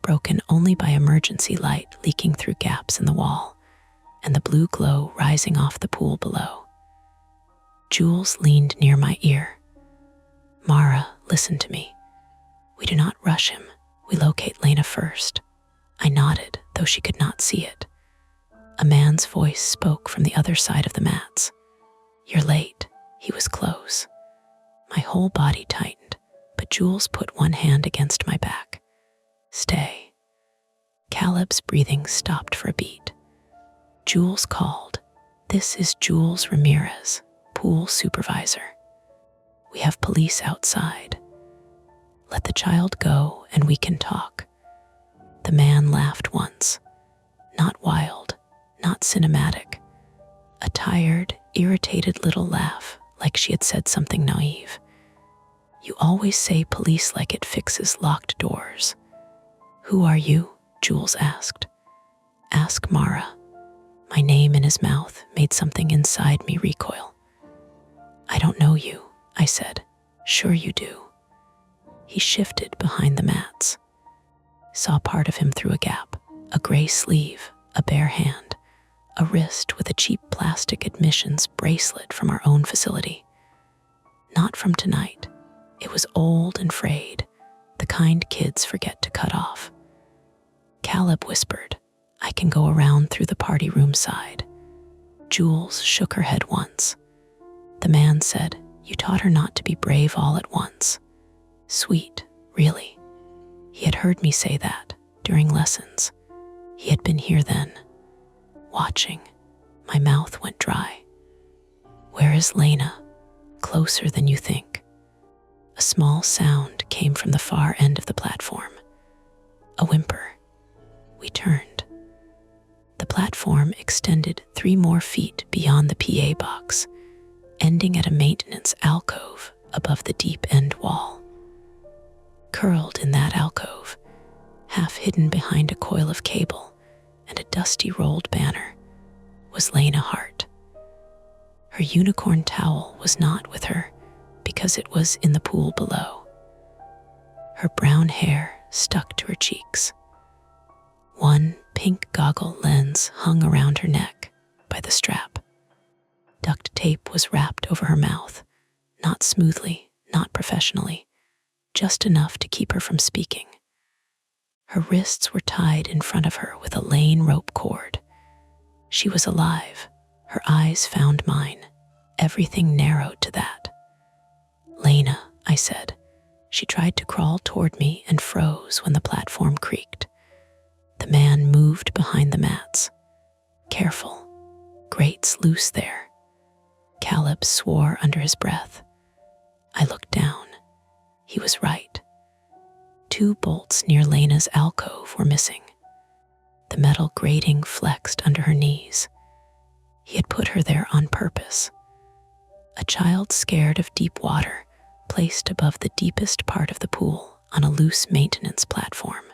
broken only by emergency light leaking through gaps in the wall and the blue glow rising off the pool below. Jules leaned near my ear. "Mara, listen to me. We do not rush him. We locate Lena first." I nodded, though she could not see it. A man's voice spoke from the other side of the mats. "You're late." He was close. My whole body tightened, but Jules put one hand against my back. "Stay." Caleb's breathing stopped for a beat. Jules called. "This is Jules Ramirez, pool supervisor. We have police outside. Let the child go and we can talk." The man laughed once. Not wild, not cinematic. A tired, irritated little laugh, like she had said something naive. "You always say police like it fixes locked doors." "Who are you?" Jules asked. "Ask Mara." My name in his mouth made something inside me recoil. "I don't know you," I said. "Sure you do." He shifted behind the mats. Saw part of him through a gap, a gray sleeve, a bare hand, a wrist with a cheap plastic admissions bracelet from our own facility. Not from tonight. It was old and frayed, the kind kids forget to cut off. Caleb whispered, "I can go around through the party room side." Jules shook her head once. The man said, "You taught her not to be brave all at once." Sweet, really. He had heard me say that during lessons. He had been here then, watching. My mouth went dry. "Where is Lena?" "Closer than you think." A small sound came from the far end of the platform. A whimper. We turned. The platform extended 3 more feet beyond the PA box, ending at a maintenance alcove above the deep end wall. Curled in that alcove, half hidden behind a coil of cable and a dusty rolled banner, was Lena Hart. Her unicorn towel was not with her because it was in the pool below. Her brown hair stuck to her cheeks. One pink goggle lens hung around her neck by the strap. Duct tape was wrapped over her mouth, not smoothly, not professionally, just enough to keep her from speaking. Her wrists were tied in front of her with a lane rope cord. She was alive. Her eyes found mine. Everything narrowed to that. "Lena," I said. She tried to crawl toward me and froze when the platform creaked. The man moved behind the mats. "Careful. Grates loose there." Caleb swore under his breath. I looked down. He was right. 2 bolts near Lena's alcove were missing. The metal grating flexed under her knees. He had put her there on purpose. A child scared of deep water, placed above the deepest part of the pool on a loose maintenance platform.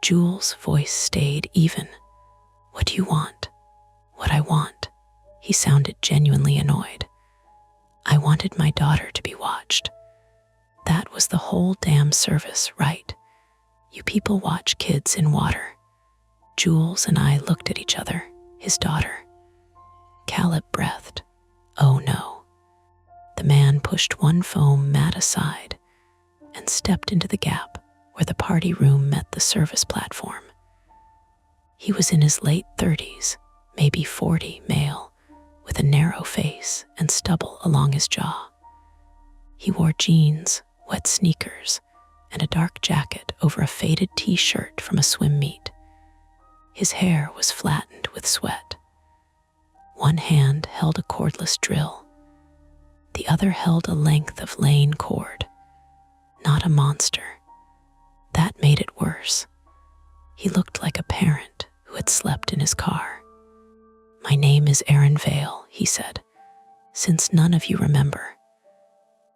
Jules' voice stayed even. "What do you want?" "What I want." He sounded genuinely annoyed. "I wanted my daughter to be watched. That was the whole damn service, right? You people watch kids in water." Jules and I looked at each other, his daughter. Caleb breathed. "Oh no." The man pushed one foam mat aside and stepped into the gap where the party room met the service platform. He was in his late 30s, maybe 40, male, with a narrow face and stubble along his jaw. He wore jeans, wet sneakers, and a dark jacket over a faded t-shirt from a swim meet. His hair was flattened with sweat. One hand held a cordless drill. The other held a length of lane cord. Not a monster. That made it worse. He looked like a parent who had slept in his car. "My name is Aaron Vale," he said, "since none of you remember."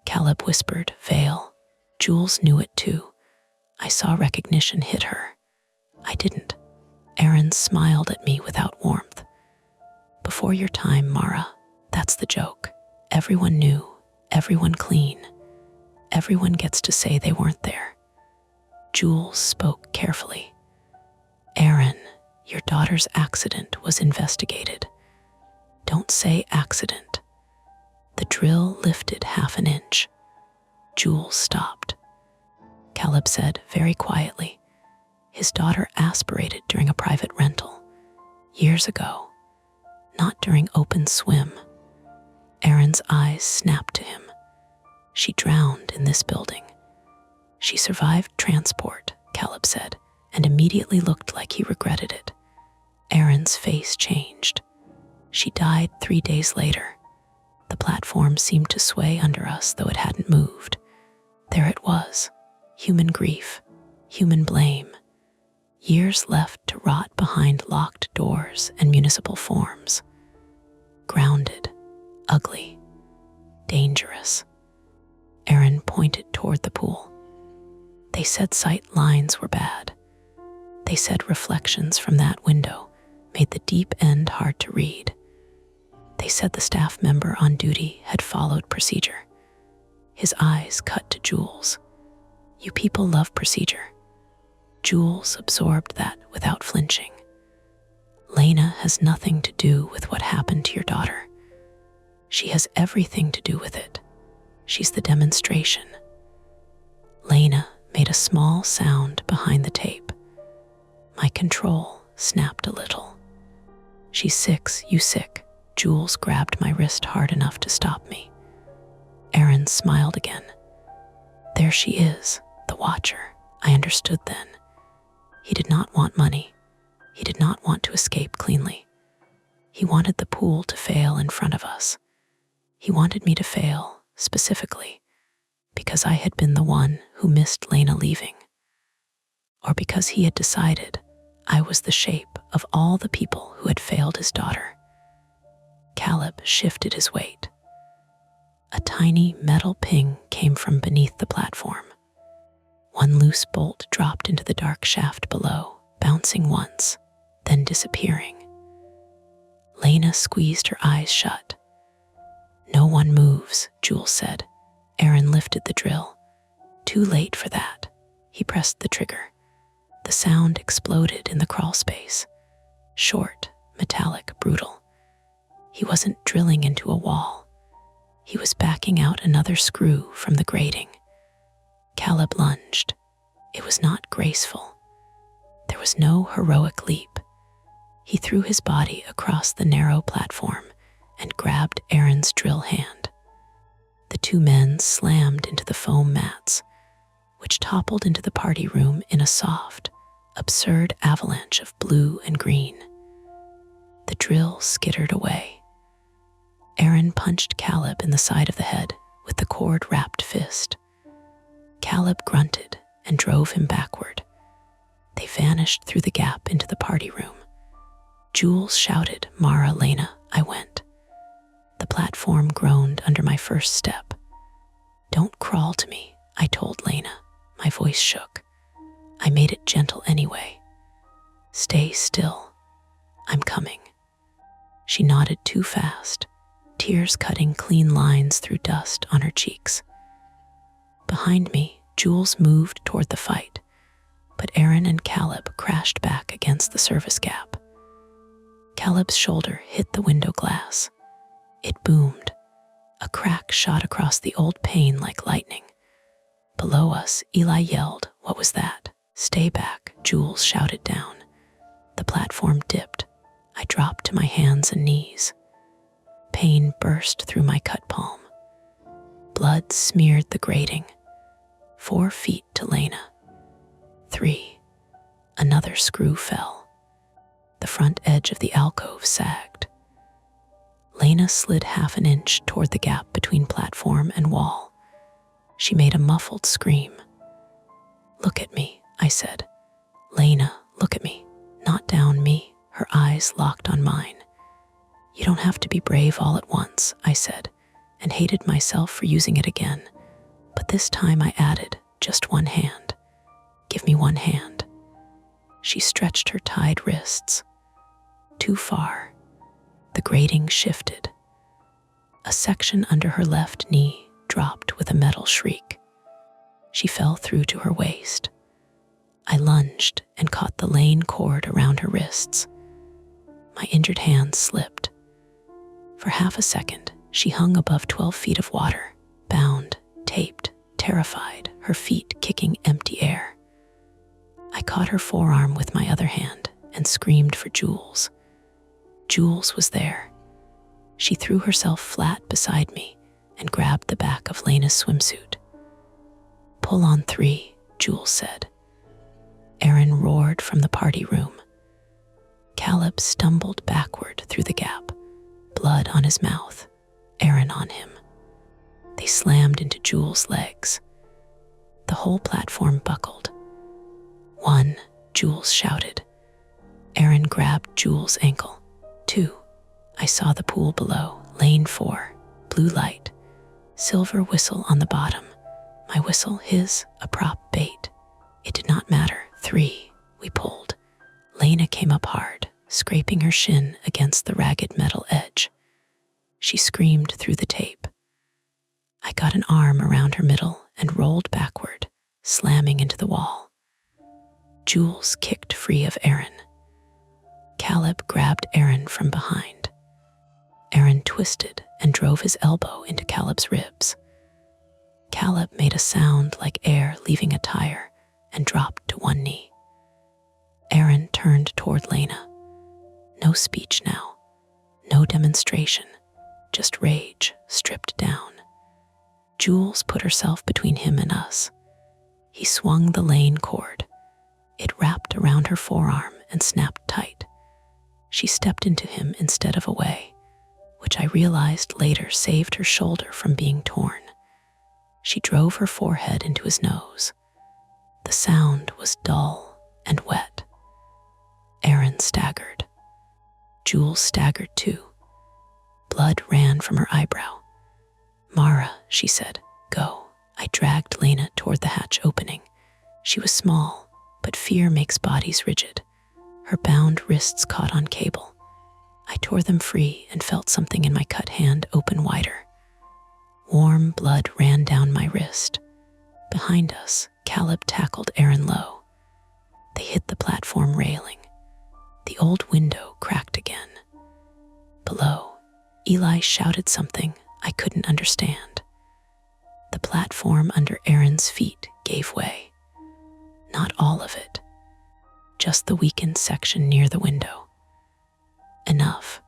Caleb whispered, "Vale." Jules knew it too. I saw recognition hit her. I didn't. Aaron smiled at me without warmth. "Before your time, Mara. That's the joke. Everyone knew, everyone clean. Everyone gets to say they weren't there." Jules spoke carefully. Aaron, your daughter's accident was investigated. Don't say accident. The drill lifted half an inch. Jules stopped. Caleb said very quietly, his daughter aspirated during a private rental. Years ago. Not during open swim. Aaron's eyes snapped to him. She drowned in this building. She survived transport, Caleb said, and immediately looked like he regretted it. Aaron's face changed. She died 3 days later. The platform seemed to sway under us, though it hadn't moved. There it was. Human grief, human blame. Years left to rot behind locked doors and municipal forms. Grounded, ugly, dangerous. Aaron pointed toward the pool. They said sight lines were bad. They said reflections from that window made the deep end hard to read. They said the staff member on duty had followed procedure. His eyes cut to Jules. You people love procedure. Jules absorbed that without flinching. Lena has nothing to do with what happened to your daughter. She has everything to do with it. She's the demonstration. Lena made a small sound behind the tape. My control snapped a little. She's 6, you sick. Jules grabbed my wrist hard enough to stop me. Aaron smiled again. There she is, the watcher. I understood then. He did not want money. He did not want to escape cleanly. He wanted the pool to fail in front of us. He wanted me to fail, specifically, because I had been the one who missed Lena leaving. Or because he had decided I was the shape of all the people who had failed his daughter. Caleb shifted his weight. A tiny metal ping came from beneath the platform. One loose bolt dropped into the dark shaft below, bouncing once, then disappearing. Lena squeezed her eyes shut. No one moves, Jules said. Aaron lifted the drill. Too late for that. He pressed the trigger. The sound exploded in the crawl space. Short, metallic, brutal. He wasn't drilling into a wall. He was backing out another screw from the grating. Caleb lunged. It was not graceful. There was no heroic leap. He threw his body across the narrow platform and grabbed Aaron's drill hand. The two men slammed into the foam mats, which toppled into the party room in a soft, absurd avalanche of blue and green. The drill skittered away. Aaron punched Caleb in the side of the head with the cord-wrapped fist. Caleb grunted and drove him backward. They vanished through the gap into the party room. Jules shouted, "Mara, Lena," I went. The platform groaned under my first step. "Don't crawl to me," I told Lena. My voice shook. I made it gentle anyway. "Stay still. I'm coming." She nodded too fast, tears cutting clean lines through dust on her cheeks. Behind me, Jules moved toward the fight, but Aaron and Caleb crashed back against the service gap. Caleb's shoulder hit the window glass. It boomed. A crack shot across the old pane like lightning. Below us, Eli yelled, "What was that?" "Stay back," Jules shouted down. The platform dipped. I dropped to my hands and knees. Pain burst through my cut palm. Blood smeared the grating. 4 feet to Lena. 3. Another screw fell. The front edge of the alcove sagged. Lena slid half an inch toward the gap between platform and wall. She made a muffled scream. "Look at me," I said. "Lena, look at me, not down me." Her eyes locked on mine. "You don't have to be brave all at once," I said, and hated myself for using it again. But this time I added, "Just one hand. Give me one hand." She stretched her tied wrists. Too far. The grating shifted. A section under her left knee dropped with a metal shriek. She fell through to her waist. I lunged and caught the Lane cord around her wrists. My injured hand slipped. For half a second, she hung above 12 feet of water, bound, taped, terrified, her feet kicking empty air. I caught her forearm with my other hand and screamed for Jules. Jules was there. She threw herself flat beside me and grabbed the back of Lena's swimsuit. "Pull on 3, Jules said. Aaron roared from the party room. Caleb stumbled backward through the gap, blood on his mouth, Aaron on him. They slammed into Jules' legs. The whole platform buckled. 1, Jules shouted. Aaron grabbed Jules' ankle. 2, I saw the pool below. Lane 4, blue light, silver whistle on the bottom. My whistle, his, a prop bait. It did not matter. 3, we pulled. Lena came up hard, scraping her shin against the ragged metal edge. She screamed through the tape. I got an arm around her middle and rolled backward, slamming into the wall. Jules kicked free of Aaron. Caleb grabbed Aaron from behind. Aaron twisted and drove his elbow into Caleb's ribs. Caleb made a sound like air leaving a tire and dropped to one knee. Aaron turned toward Lena. No speech now, no demonstration, just rage stripped down. Jules put herself between him and us. He swung the Lane cord. It wrapped around her forearm and snapped tight. She stepped into him instead of away, which I realized later saved her shoulder from being torn. She drove her forehead into his nose. The sound was dull and wet. Aaron staggered. Jules staggered too. Blood ran from her eyebrow. "Mara," she said, "go." I dragged Lena toward the hatch opening. She was small, but fear makes bodies rigid. Her bound wrists caught on cable. I tore them free and felt something in my cut hand open wider. Warm blood ran down my wrist. Behind us, Caleb tackled Aaron low. They hit the platform railing. The old window cracked again. Below, Eli shouted something I couldn't understand. The platform under Aaron's feet gave way. Not all of it, just the weakened section near the window. Enough.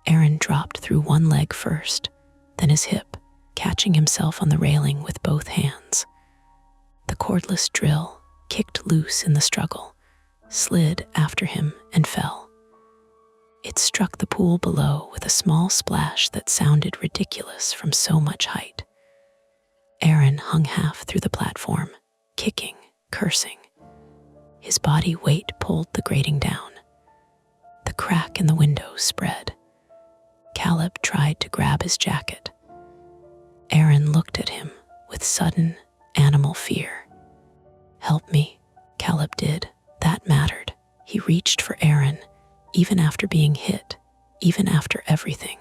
Aaron dropped through one leg first, then his hip, catching himself on the railing with both hands. The cordless drill kicked loose in the struggle, slid after him and fell. It struck the pool below with a small splash that sounded ridiculous from so much height. Aaron hung half through the platform, kicking, cursing. His body weight pulled the grating down. The crack in the window spread. Caleb tried to grab his jacket. Aaron looked at him with sudden, animal fear. "Help me," Caleb did. That mattered. He reached for Aaron, even after being hit, even after everything.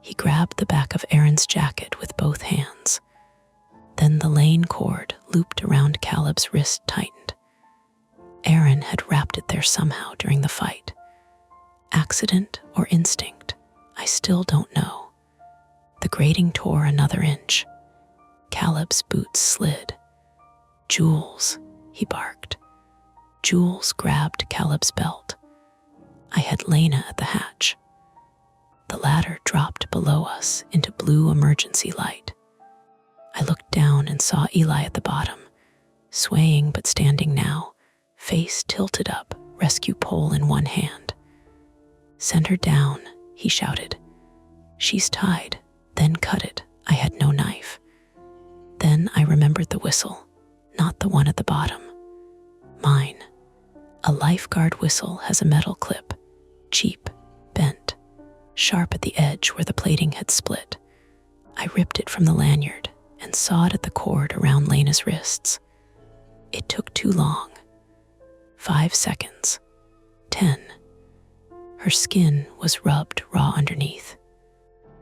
He grabbed the back of Aaron's jacket with both hands. Then the Lane cord looped around Caleb's wrist tightened. Aaron had wrapped it there somehow during the fight. Accident or instinct, I still don't know. The grating tore another inch. Caleb's boots slid. "Jules," he barked. Jules grabbed Caleb's belt. I had Lena at the hatch. The ladder dropped below us into blue emergency light. I looked down and saw Eli at the bottom, swaying but standing now, face tilted up, rescue pole in one hand. "Send her down," he shouted. "She's tied." Then cut it. I had no knife. Then I remembered the whistle, not the one at the bottom. Mine. A lifeguard whistle has a metal clip, cheap, bent, sharp at the edge where the plating had split. I ripped it from the lanyard and sawed at the cord around Lena's wrists. It took too long. 5 seconds. 10. Her skin was rubbed raw underneath.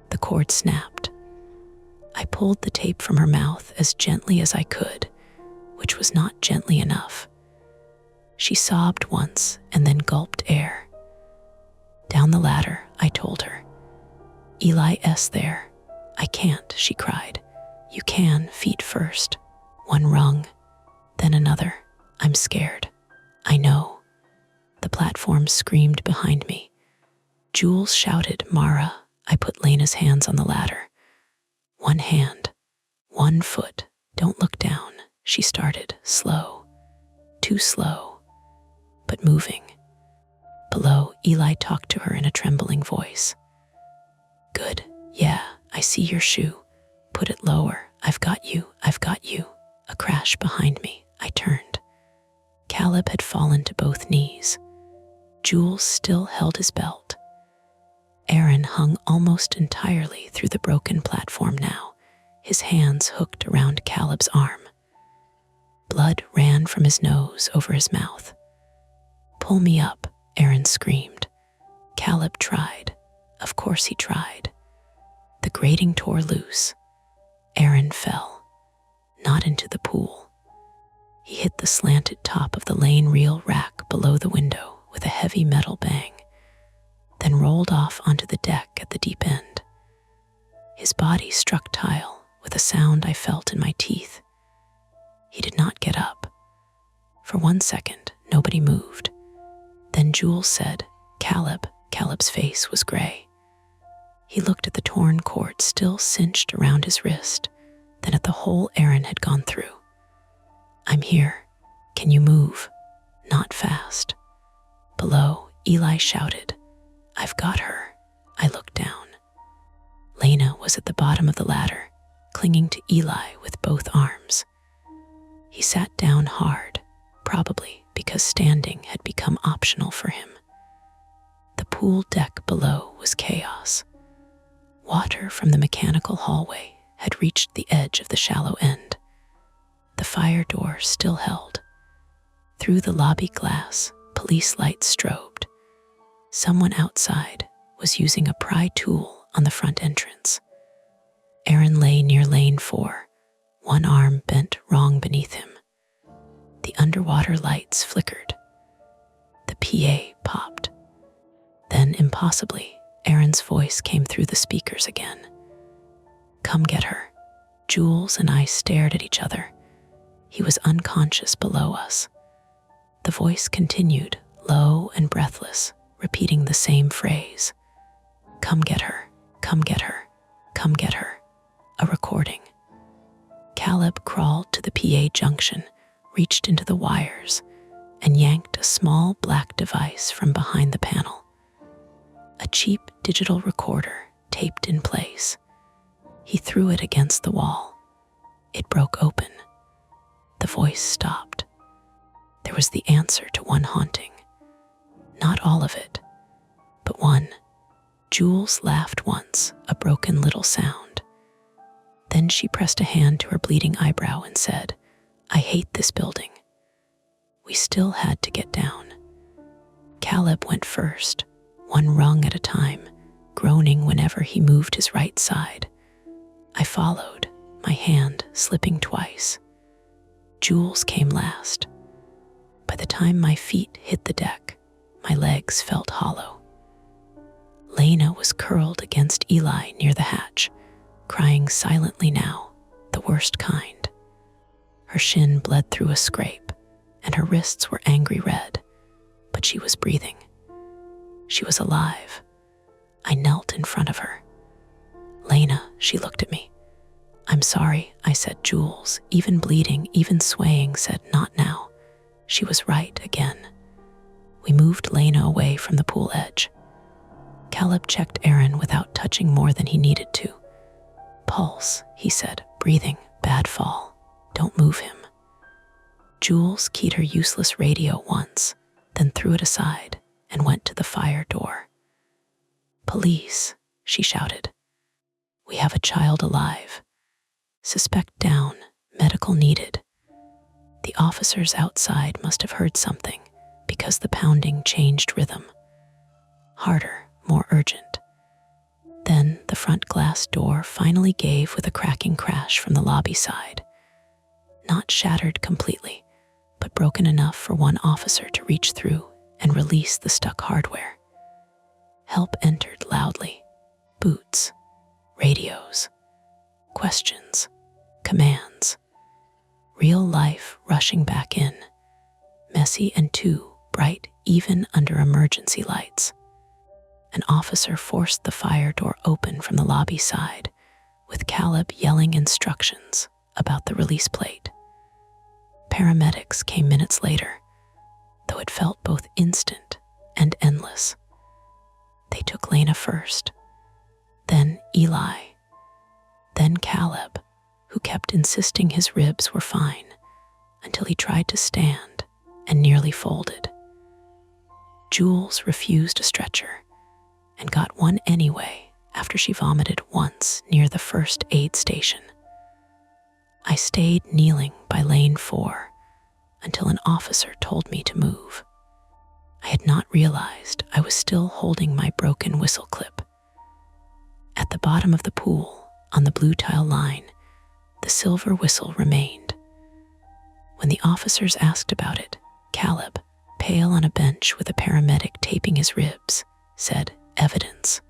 The cord snapped. I pulled the tape from her mouth as gently as I could, which was not gently enough. She sobbed once and then gulped air. "Down the ladder," I told her. "Eli's there." "I can't," she cried. "You can, feet first. One rung, then another. I'm scared." "I know." The platform screamed behind me. Jules shouted, "Mara." I put Lena's hands on the ladder. "One hand, one foot. Don't look down," she started, slow, too slow, but moving. Below, Eli talked to her in a trembling voice. "Good, yeah, I see your shoe. Put it lower. I've got you, I've got you." A crash behind me. I turned. Caleb had fallen to both knees. Jules still held his belt. Aaron hung almost entirely through the broken platform now, his hands hooked around Caleb's arm. Blood ran from his nose over his mouth. "Pull me up," Aaron screamed. Caleb tried. Of course he tried. The grating tore loose. Aaron fell, not into the pool. He hit the slanted top of the lane reel rack below the window with a heavy metal bang, then rolled off onto the deck at the deep end. His body struck tile with a sound I felt in my teeth. He did not get up. For 1 second, nobody moved. Then Jules said, "Caleb." Caleb's face was gray. He looked at the torn cord still cinched around his wrist, then at the hole Aaron had gone through. "I'm here. Can you move?" "Not fast." Below, Eli shouted, "I've got her." I looked down. Lena was at the bottom of the ladder, clinging to Eli with both arms. He sat down hard, probably because standing had become optional for him. The pool deck below was chaos. Water from the mechanical hallway had reached the edge of the shallow end. The fire door still held. Through the lobby glass, police lights strobed. Someone outside was using a pry tool on the front entrance. Aaron lay near lane 4, one arm bent wrong beneath him. The underwater lights flickered. The PA popped. Then, impossibly, Aaron's voice came through the speakers again. "Come get her." Jules and I stared at each other. He was unconscious below us. The voice continued, low and breathless, repeating the same phrase. "Come get her, come get her, come get her." A recording. Caleb crawled to the PA junction, reached into the wires, and yanked a small black device from behind the panel. A cheap digital recorder taped in place. He threw it against the wall. It broke open. The voice stopped. There was the answer to one haunting. Not all of it, but one. Jules laughed once, a broken little sound. Then she pressed a hand to her bleeding eyebrow and said, "I hate this building." We still had to get down. Caleb went first, one rung at a time, groaning whenever he moved his right side. I followed, my hand slipping twice. Jules came last. By the time my feet hit the deck, my legs felt hollow. Lena was curled against Eli near the hatch, crying silently now, the worst kind. Her shin bled through a scrape, and her wrists were angry red, but she was breathing. She was alive. I knelt in front of her. "Lena," she looked at me. "I'm sorry," I said. Jules, even bleeding, even swaying, said, "Not now." She was right again. We moved Lena away from the pool edge. Caleb checked Aaron without touching more than he needed to. "Pulse," he said, "breathing, bad fall. Don't move him." Jules keyed her useless radio once, then threw it aside and went to the fire door. "Police," she shouted. "We have a child alive. Suspect down, medical needed." The officers outside must have heard something because the pounding changed rhythm. Harder, more urgent. Then the front glass door finally gave with a cracking crash from the lobby side. not shattered completely, but broken enough for one officer to reach through and release the stuck hardware. Help entered loudly. Boots, radios, questions, commands. Real life rushing back in, messy and too bright even under emergency lights. An officer forced the fire door open from the lobby side, with Caleb yelling instructions about the release plate. Paramedics came minutes later, though it felt both instant and endless. They took Lena first, then Eli, then Caleb, who kept insisting his ribs were fine until he tried to stand and nearly folded. Jules refused a stretcher and got one anyway after she vomited once near the first aid station. I stayed kneeling by lane 4 until an officer told me to move. I had not realized I was still holding my broken whistle clip. At the bottom of the pool, on the blue tile line, the silver whistle remained. When the officers asked about it, Caleb, pale on a bench with a paramedic taping his ribs, said, "Evidence.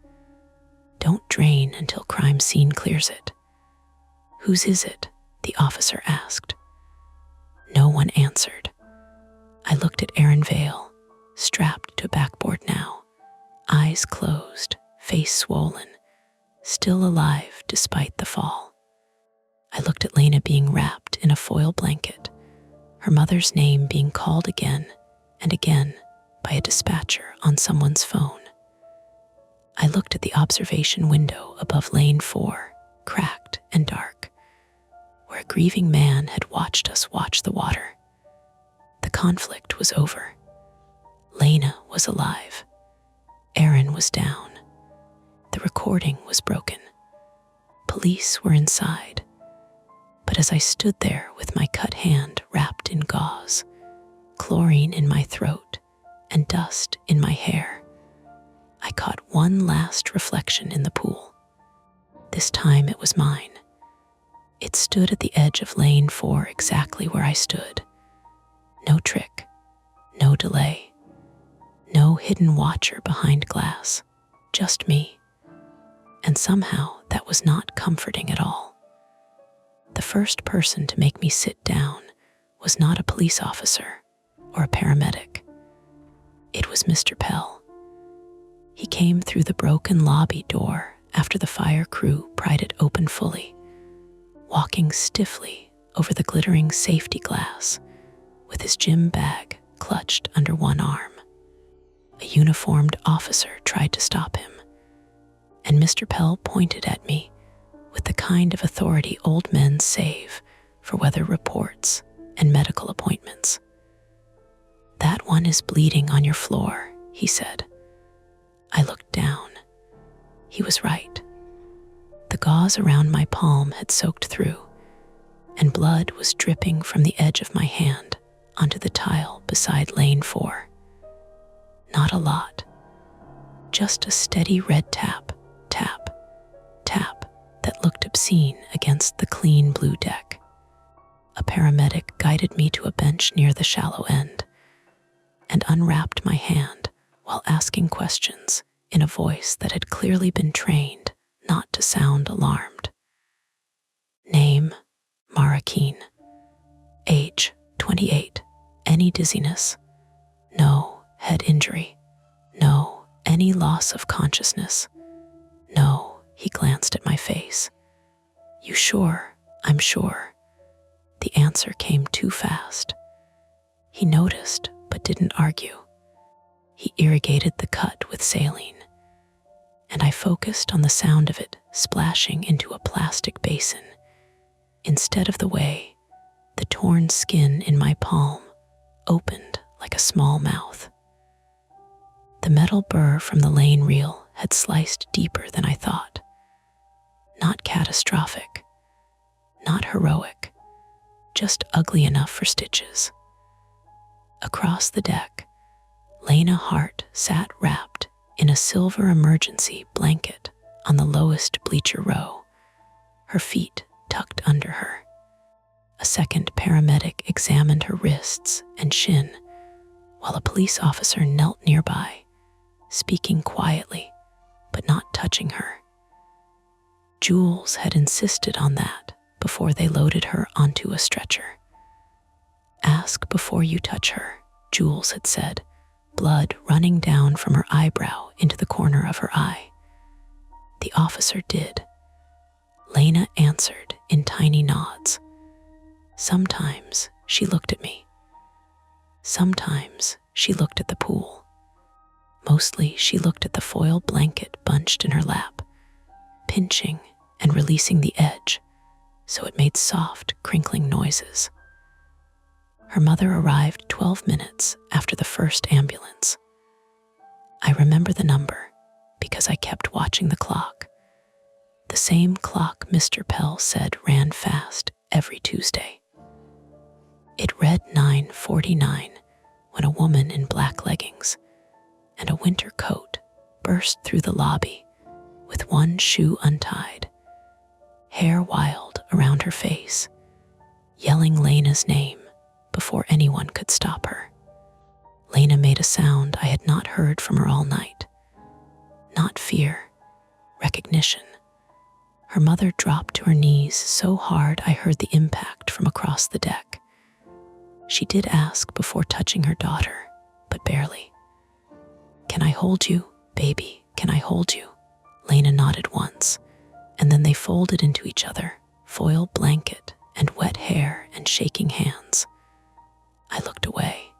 Don't drain until crime scene clears it." "Whose is it?" the officer asked. No one answered. I looked at Aaron Vale, strapped to a backboard now, eyes closed, face swollen, still alive despite the fall. I looked at Lena being wrapped in a foil blanket, her mother's name being called again and again by a dispatcher on someone's phone. I looked at the observation window above lane 4, cracked and dark, where a grieving man had watched us watch the water. The conflict was over. Lena was alive. Aaron was down. The recording was broken. Police were inside. But as I stood there with my cut hand wrapped in gauze, chlorine in my throat, and dust in my hair, I caught one last reflection in the pool. This time it was mine. It stood at the edge of lane 4 exactly where I stood. No trick, no delay, no hidden watcher behind glass, just me. And somehow that was not comforting at all. The first person to make me sit down was not a police officer or a paramedic. It was Mr. Pell. He came through the broken lobby door after the fire crew pried it open fully, walking stiffly over the glittering safety glass with his gym bag clutched under one arm. A uniformed officer tried to stop him, and Mr. Pell pointed at me with the kind of authority old men save for weather reports and medical appointments. "That one is bleeding on your floor," he said. I looked down. He was right. The gauze around my palm had soaked through, and blood was dripping from the edge of my hand onto the tile beside lane 4. Not a lot, just a steady red tap, tap, tap that looked obscene against the clean blue deck. A paramedic guided me to a bench near the shallow end and unwrapped my hand while asking questions in a voice that had clearly been trained not to sound alarmed. Name, Mara Keene. Age, 28. Any dizziness? No. Head injury? No. Any loss of consciousness? No. He glanced at my face. You sure? I'm sure. The answer came too fast. He noticed, but didn't argue. He irrigated the cut with saline, and I focused on the sound of it splashing into a plastic basin, instead of the way the torn skin in my palm opened like a small mouth. The metal burr from the lane reel had sliced deeper than I thought. Not catastrophic, not heroic, just ugly enough for stitches. Across the deck, Lena Hart sat wrapped in a silver emergency blanket on the lowest bleacher row, her feet tucked under her. A second paramedic examined her wrists and shin, while a police officer knelt nearby, speaking quietly, but not touching her. Jules had insisted on that before they loaded her onto a stretcher. "Ask before you touch her," Jules had said, blood running down from her eyebrow into the corner of her eye. The officer did. Lena answered in tiny nods. Sometimes she looked at me. Sometimes she looked at the pool. Mostly she looked at the foil blanket bunched in her lap, pinching and releasing the edge so it made soft, crinkling noises. Her mother arrived 12 minutes after the first ambulance. I remember the number because I kept watching the clock. The same clock Mr. Pell said ran fast every Tuesday. It read 9:49 when a woman in black leggings and a winter coat burst through the lobby with one shoe untied, hair wild around her face, yelling Lena's name before anyone could stop her. Lena made a sound I had not heard from her all night. Not fear, recognition. Her mother dropped to her knees so hard I heard the impact from across the deck. She did ask before touching her daughter, but barely. "Can I hold you, baby? Can I hold you?" Lena nodded once, and then they folded into each other, foil blanket and wet hair and shaking hands. I looked away.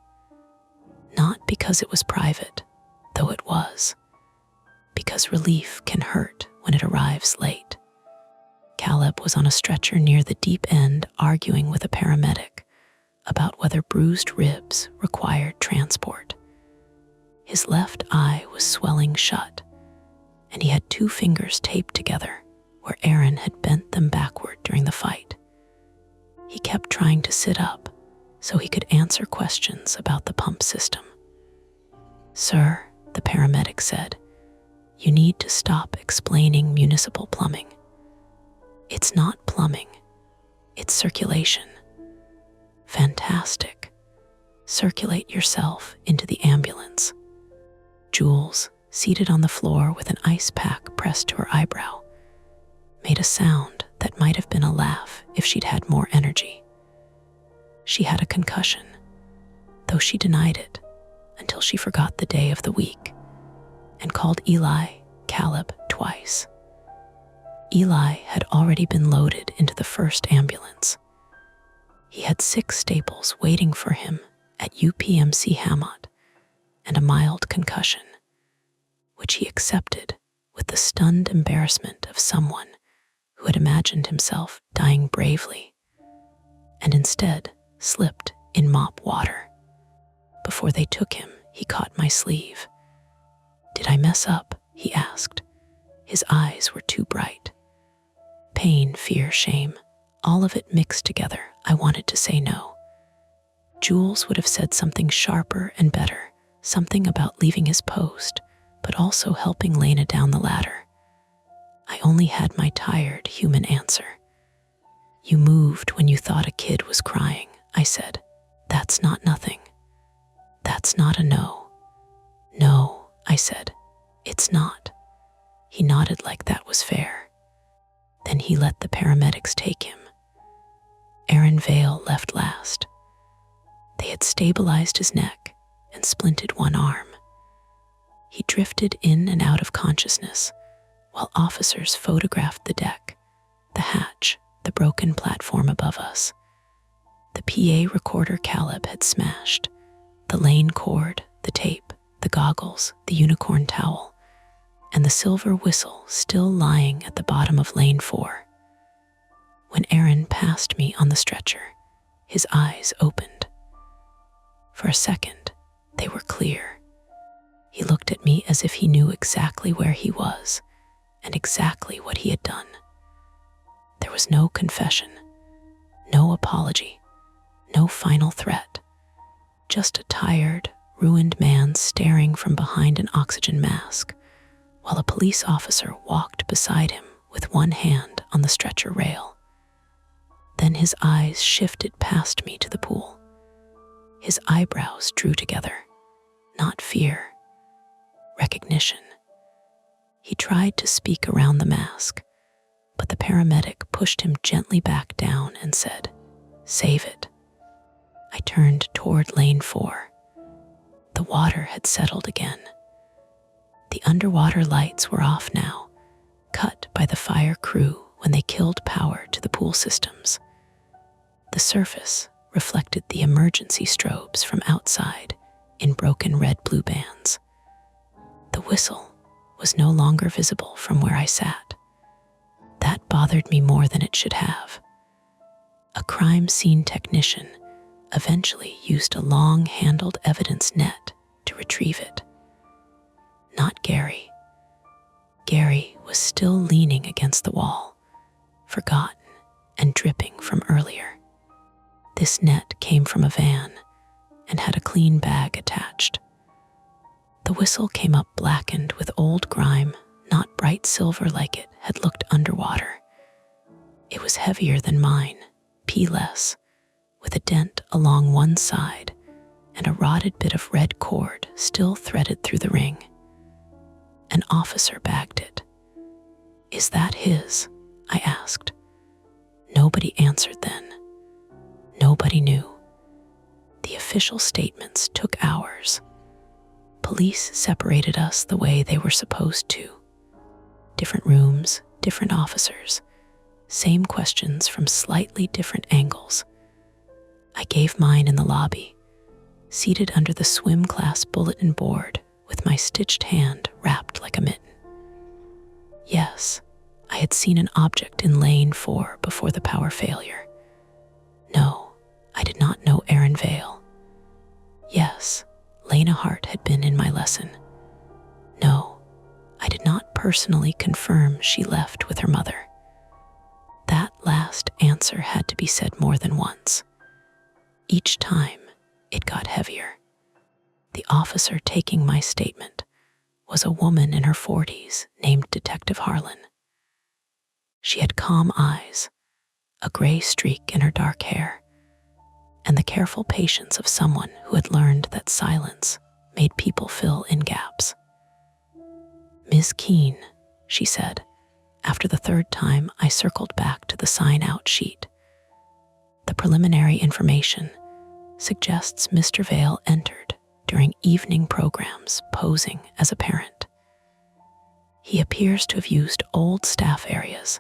Not because it was private, though it was. Because relief can hurt when it arrives late. Caleb was on a stretcher near the deep end arguing with a paramedic about whether bruised ribs required transport. His left eye was swelling shut, and he had 2 fingers taped together where Aaron had bent them backward during the fight. He kept trying to sit up so he could answer questions about the pump system. "Sir," the paramedic said, "you need to stop explaining municipal plumbing. It's not plumbing, it's circulation." "Fantastic. Circulate yourself into the ambulance." Jules, seated on the floor with an ice pack pressed to her eyebrow, made a sound that might have been a laugh if she'd had more energy. She had a concussion, though she denied it until she forgot the day of the week and called Eli Caleb twice. Eli had already been loaded into the first ambulance. He had 6 staples waiting for him at UPMC Hammond and a mild concussion, which he accepted with the stunned embarrassment of someone who had imagined himself dying bravely and instead slipped in mop water. Before they took him, he caught my sleeve. "Did I mess up?" he asked. His eyes were too bright. Pain, fear, shame, all of it mixed together. I wanted to say no. Jules would have said something sharper and better, something about leaving his post, but also helping Lena down the ladder. I only had my tired human answer. "You moved when you thought a kid was crying," I said. "That's not nothing. That's not a no." "No," I said. "It's not." He nodded like that was fair. Then he let the paramedics take him. Aaron Vale left last. They had stabilized his neck and splinted one arm. He drifted in and out of consciousness while officers photographed the deck, the hatch, the broken platform above us. The PA recorder Caleb had smashed, the lane cord, the tape, the goggles, the unicorn towel, and the silver whistle still lying at the bottom of lane 4. When Aaron passed me on the stretcher, his eyes opened. For a second, they were clear. He looked at me as if he knew exactly where he was and exactly what he had done. There was no confession, no apology, no final threat, just a tired, ruined man staring from behind an oxygen mask while a police officer walked beside him with one hand on the stretcher rail. Then his eyes shifted past me to the pool. His eyebrows drew together, not fear, recognition. He tried to speak around the mask, but the paramedic pushed him gently back down and said, "Save it." I turned toward lane 4. The water had settled again. The underwater lights were off now, cut by the fire crew when they killed power to the pool systems. The surface reflected the emergency strobes from outside in broken red-blue bands. The whistle was no longer visible from where I sat. That bothered me more than it should have. A crime scene technician eventually used a long-handled evidence net to retrieve it. Not Gary. Gary was still leaning against the wall, forgotten and dripping from earlier. This net came from a van and had a clean bag attached. The whistle came up blackened with old grime, not bright silver like it had looked underwater. It was heavier than mine, P-less, with a dent along one side and a rotted bit of red cord still threaded through the ring. An officer bagged it. "Is that his?" I asked. Nobody answered then. Nobody knew. The official statements took hours. Police separated us the way they were supposed to. Different rooms, different officers, same questions from slightly different angles. I gave mine in the lobby, seated under the swim class bulletin board with my stitched hand wrapped like a mitten. Yes, I had seen an object in lane 4 before the power failure. No, I did not know Erin Vale. Yes, Lena Hart had been in my lesson. No, I did not personally confirm she left with her mother. That last answer had to be said more than once. Each time, it got heavier. The officer taking my statement was a woman in her 40s named Detective Harlan. She had calm eyes, a gray streak in her dark hair, and the careful patience of someone who had learned that silence made people fill in gaps. "Ms. Keene," she said, after the third time I circled back to the sign-out sheet. "The preliminary information suggests Mr. Vale entered during evening programs posing as a parent. He appears to have used old staff areas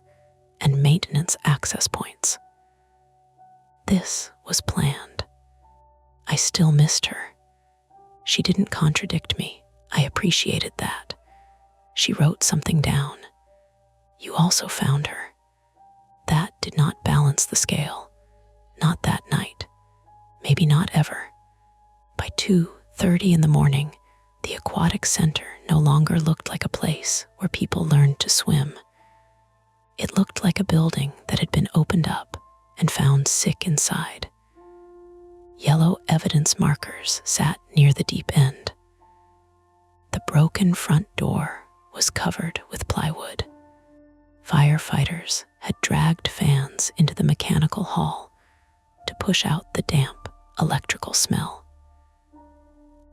and maintenance access points. This was planned. I still missed her. She didn't contradict me. I appreciated that. She wrote something down. You also found her. That did not balance the scale. Not that night. Maybe not ever. By 2:30 in the morning, the aquatic center no longer looked like a place where people learned to swim. It looked like a building that had been opened up and found sick inside. Yellow evidence markers sat near the deep end. The broken front door was covered with plywood. Firefighters had dragged fans into the mechanical hall to push out the damp electrical smell.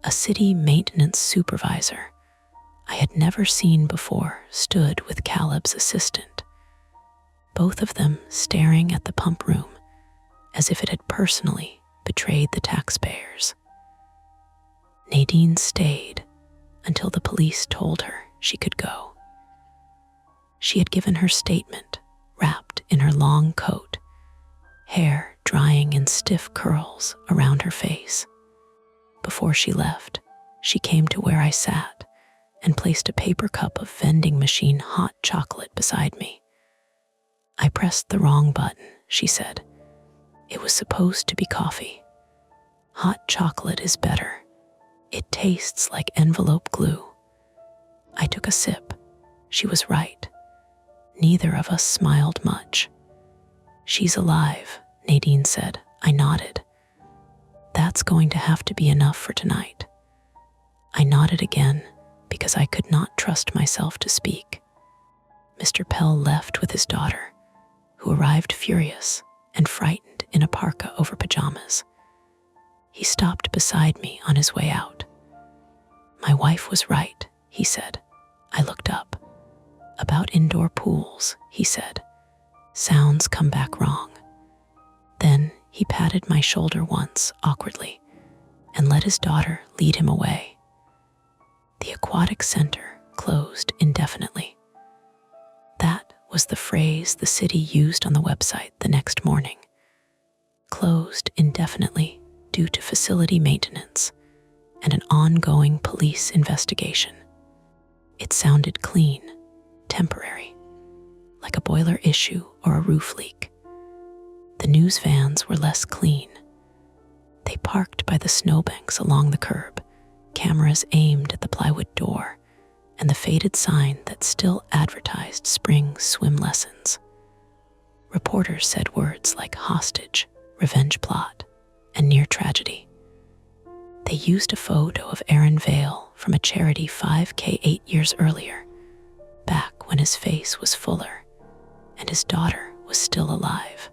A city maintenance supervisor I had never seen before stood with Caleb's assistant, both of them staring at the pump room as if it had personally betrayed the taxpayers. Nadine stayed until the police told her she could go. She had given her statement wrapped in her long coat, hair drying in stiff curls around her face. Before she left, she came to where I sat and placed a paper cup of vending machine hot chocolate beside me. "I pressed the wrong button," she said. "It was supposed to be coffee. Hot chocolate is better. It tastes like envelope glue." I took a sip. She was right. Neither of us smiled much. "She's alive," Nadine said. I nodded. "That's going to have to be enough for tonight." I nodded again because I could not trust myself to speak. Mr. Pell left with his daughter, who arrived furious and frightened in a parka over pajamas. He stopped beside me on his way out. "My wife was right," he said. I looked up. "About indoor pools," he said. "Sounds come back wrong." Then he patted my shoulder once, awkwardly, and let his daughter lead him away. The aquatic center closed indefinitely. That was the phrase the city used on the website the next morning. Closed indefinitely due to facility maintenance and an ongoing police investigation. It sounded clean, temporary, like a boiler issue or a roof leak. The news vans were less clean. They parked by the snowbanks along the curb, cameras aimed at the plywood door and the faded sign that still advertised spring swim lessons. Reporters said words like hostage, revenge plot, and near tragedy. They used a photo of Aaron Vale from a charity 5K 8 years earlier, back when his face was fuller and his daughter was still alive.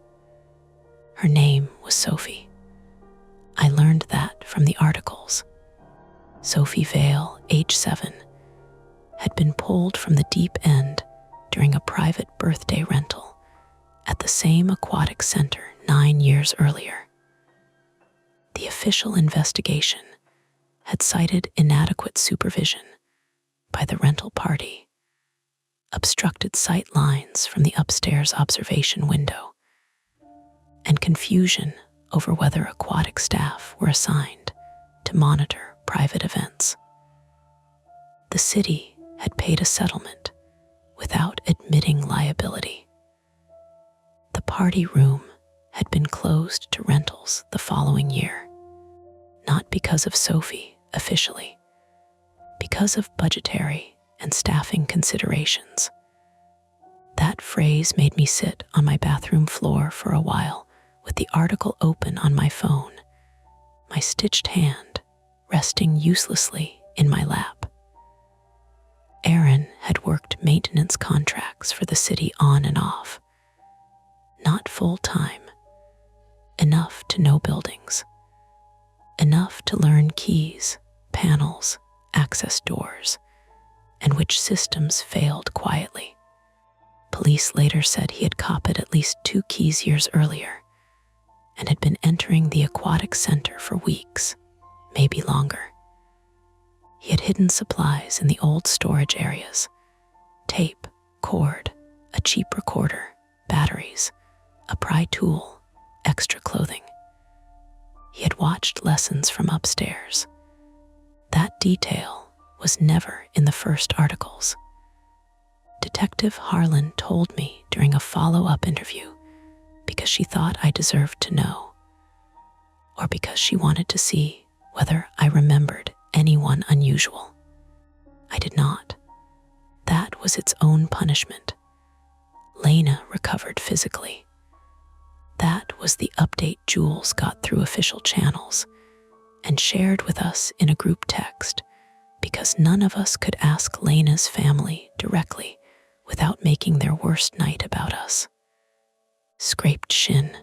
Her name was Sophie. I learned that from the articles. Sophie Vale, age 7, had been pulled from the deep end during a private birthday rental at the same aquatic center 9 years earlier. The official investigation had cited inadequate supervision by the rental party, obstructed sight lines from the upstairs observation window, and confusion over whether aquatic staff were assigned to monitor private events. The city had paid a settlement without admitting liability. The party room had been closed to rentals the following year, not because of Sophie officially, because of budgetary and staffing considerations. That phrase made me sit on my bathroom floor for a while with the article open on my phone, my stitched hand resting uselessly in my lap. Aaron had worked maintenance contracts for the city on and off, not full-time, enough to know buildings, enough to learn keys, panels, access doors, and which systems failed quietly. Police later said he had copied at least 2 keys years earlier and had been entering the aquatic center for weeks, maybe longer. He had hidden supplies in the old storage areas: tape, cord, a cheap recorder, batteries, a pry tool, extra clothing. He had watched lessons from upstairs. That detail was never in the first articles. Detective Harlan told me during a follow-up interview because she thought I deserved to know, or because she wanted to see whether I remembered anyone unusual. I did not. That was its own punishment. Lena recovered physically. That was the update Jules got through official channels and shared with us in a group text, because none of us could ask Lena's family directly without making their worst night about us. Scraped shin,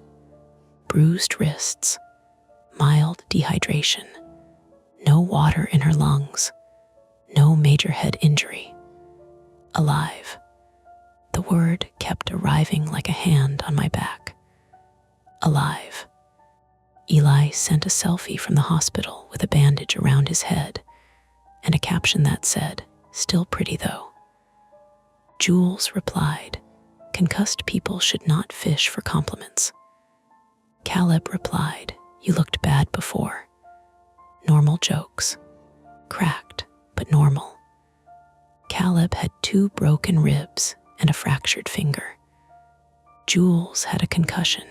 bruised wrists, mild dehydration, no water in her lungs, no major head injury. Alive. The word kept arriving like a hand on my back. Alive. Eli sent a selfie from the hospital with a bandage around his head and a caption that said, "Still pretty though." Jules replied, "Concussed people should not fish for compliments." Caleb replied, "You looked bad before." Normal jokes. Cracked, but normal. Caleb had 2 broken ribs and a fractured finger. Jules had a concussion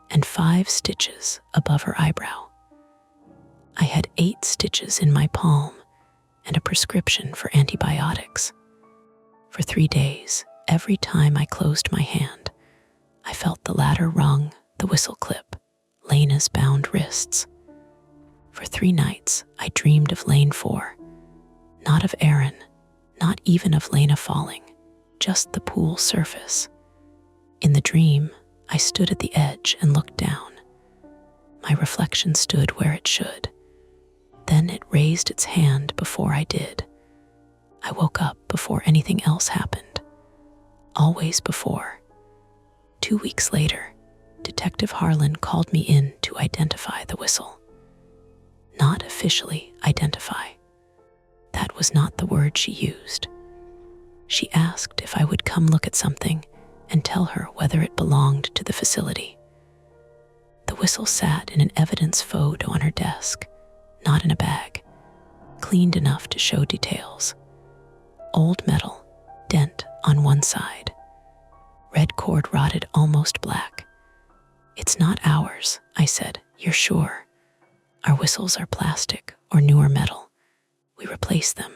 and 5 stitches above her eyebrow. I had 8 stitches in my palm and a prescription for antibiotics. For 3 days, every time I closed my hand, I felt the ladder rung, the whistle clip, Lena's bound wrists. For 3 nights, I dreamed of Lane 4, not of Aaron, not even of Lena falling, just the pool surface. In the dream, I stood at the edge and looked down. My reflection stood where it should. Then it raised its hand before I did. I woke up before anything else happened. Always before. 2 weeks later, Detective Harlan called me in to identify the whistle. Not officially identify. That was not the word she used. She asked if I would come look at something and tell her whether it belonged to the facility. The whistle sat in an evidence photo on her desk, not in a bag, cleaned enough to show details. Old metal, dent on one side. Red cord rotted almost black. "It's not ours," I said. "You're sure?" "Our whistles are plastic or newer metal. We replace them.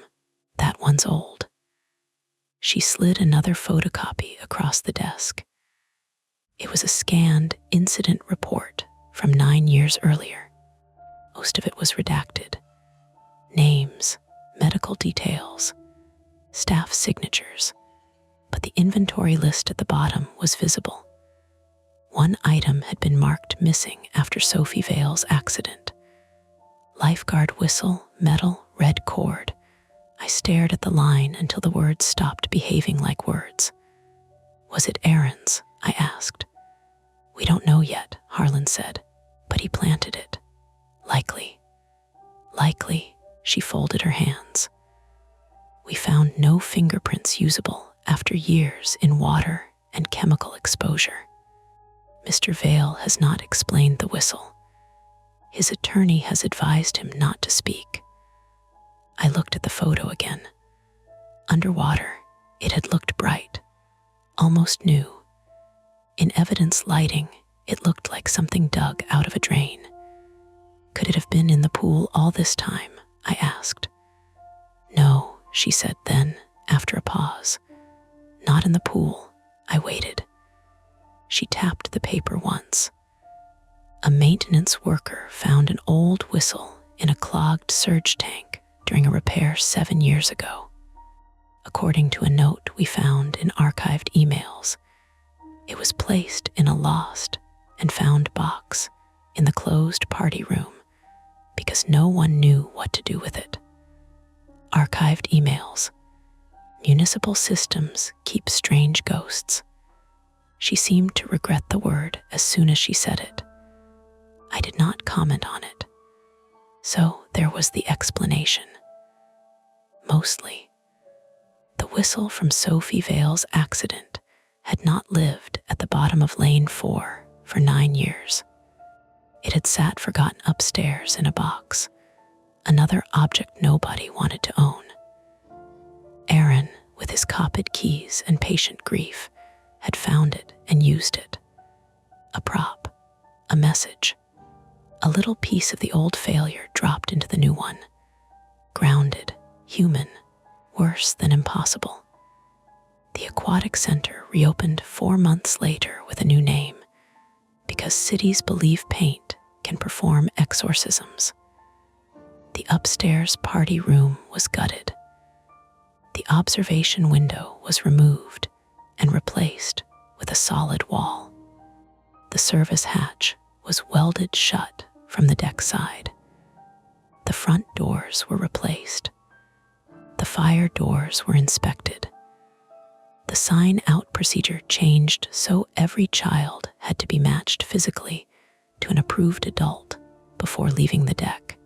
That one's old." She slid another photocopy across the desk. It was a scanned incident report from 9 years earlier. Most of it was redacted. Names, medical details, staff signatures, but the inventory list at the bottom was visible. One item had been marked missing after Sophie Vale's accident. Lifeguard whistle, metal, red cord. I stared at the line until the words stopped behaving like words. "Was it Aaron's?" I asked. "We don't know yet," Harlan said, "but he planted it. Likely." "Likely," she folded her hands. We found no fingerprints usable after years in water and chemical exposure. Mr. Vale has not explained the whistle. His attorney has advised him not to speak. I looked at the photo again. Underwater, it had looked bright, almost new. In evidence lighting, it looked like something dug out of a drain. "Could it have been in the pool all this time?" I asked. "No," she said then, after a pause. "Not in the pool." I waited. She tapped the paper once. A maintenance worker found an old whistle in a clogged surge tank during a repair 7 years ago. According to a note we found in archived emails, it was placed in a lost and found box in the closed party room because no one knew what to do with it. Archived emails. Municipal systems keep strange ghosts. She seemed to regret the word as soon as she said it. I did not comment on it. So there was the explanation. Mostly, the whistle from Sophie Vale's accident had not lived at the bottom of Lane 4 for 9 years. It had sat forgotten upstairs in a box, another object nobody wanted to own. Aaron, with his copied keys and patient grief, had found it and used it. A prop, a message. A little piece of the old failure dropped into the new one. Grounded, human, worse than impossible. The aquatic center reopened 4 months later with a new name, because cities believe paint can perform exorcisms. The upstairs party room was gutted. The observation window was removed and replaced with a solid wall. The service hatch was welded shut from the deck side. The front doors were replaced. The fire doors were inspected. The sign-out procedure changed so every child had to be matched physically to an approved adult before leaving the deck.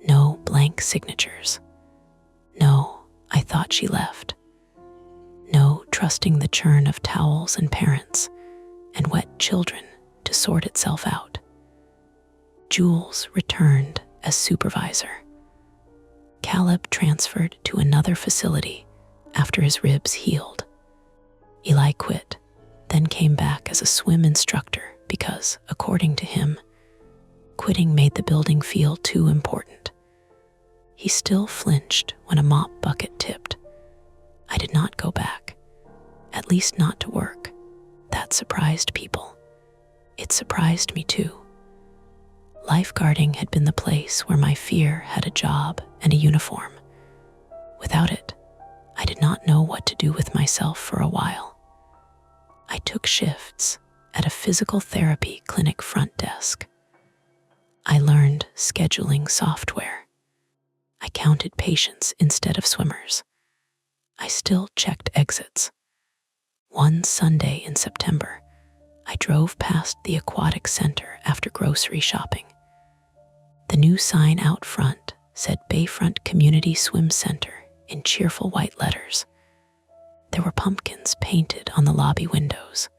No blank signatures. No, I thought she left. No trusting the churn of towels and parents and wet children to sort itself out. Jules returned as supervisor. Caleb transferred to another facility after his ribs healed. Eli quit, then came back as a swim instructor because, according to him, quitting made the building feel too important. He still flinched when a mop bucket tipped. I did not go back, at least not to work. That surprised people. It surprised me too. Lifeguarding had been the place where my fear had a job and a uniform. Without it, I did not know what to do with myself for a while. I took shifts, at a physical therapy clinic front desk. I learned scheduling software. I counted patients instead of swimmers. I still checked exits. One Sunday in September, I drove past the aquatic center after grocery shopping. The new sign out front said Bayfront Community Swim Center in cheerful white letters. There were pumpkins painted on the lobby windows.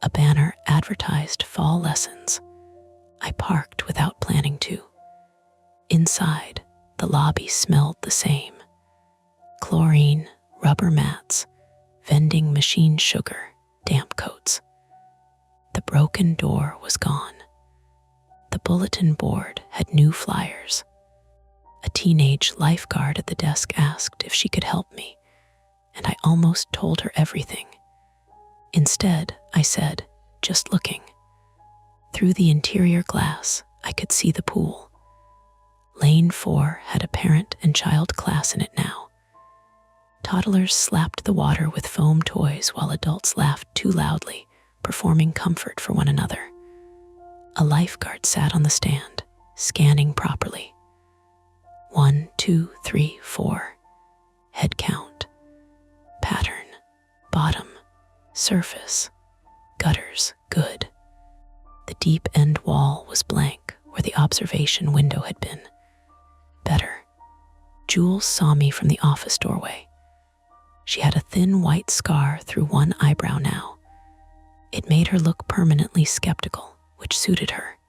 A banner advertised fall lessons. I parked without planning to. Inside, the lobby smelled the same. Chlorine, rubber mats, vending machine sugar, damp coats. The broken door was gone. The bulletin board had new flyers. A teenage lifeguard at the desk asked if she could help me, and I almost told her everything. Instead, I said, "Just looking." Through the interior glass, I could see the pool. Lane 4 had a parent and child class in it now. Toddlers slapped the water with foam toys while adults laughed too loudly, performing comfort for one another. A lifeguard sat on the stand, scanning properly. 1, 2, 3, 4. Head count. Pattern. Bottom. Surface. Gutters. Good. The deep end wall was blank where the observation window had been. Better. Jules saw me from the office doorway. She had a thin white scar through one eyebrow now. It made her look permanently skeptical, which suited her.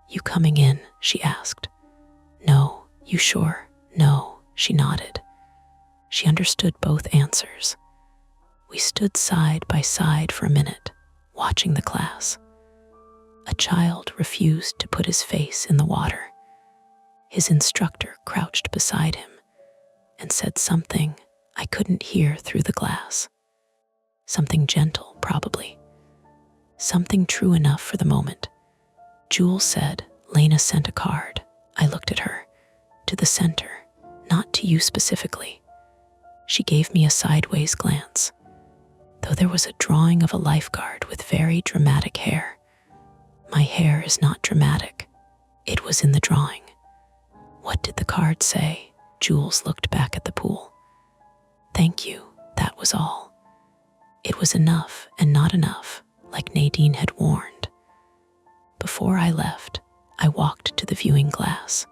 "You coming in?" she asked. "No." "You sure?" "No." She nodded. She understood both answers. We stood side by side for a minute, watching the class. A child refused to put his face in the water. His instructor crouched beside him and said something I couldn't hear through the glass. Something gentle, probably. Something true enough for the moment. Jules said, "Lena sent a card." I looked at her. "To the center, not to you specifically." She gave me a sideways glance. Though there was a drawing of a lifeguard with very dramatic hair. My hair is not dramatic. It was in the drawing. What did the card say? Jules looked back at the pool. "Thank you," that was all. It was enough and not enough, like Nadine had warned. Before I left, I walked to the viewing glass.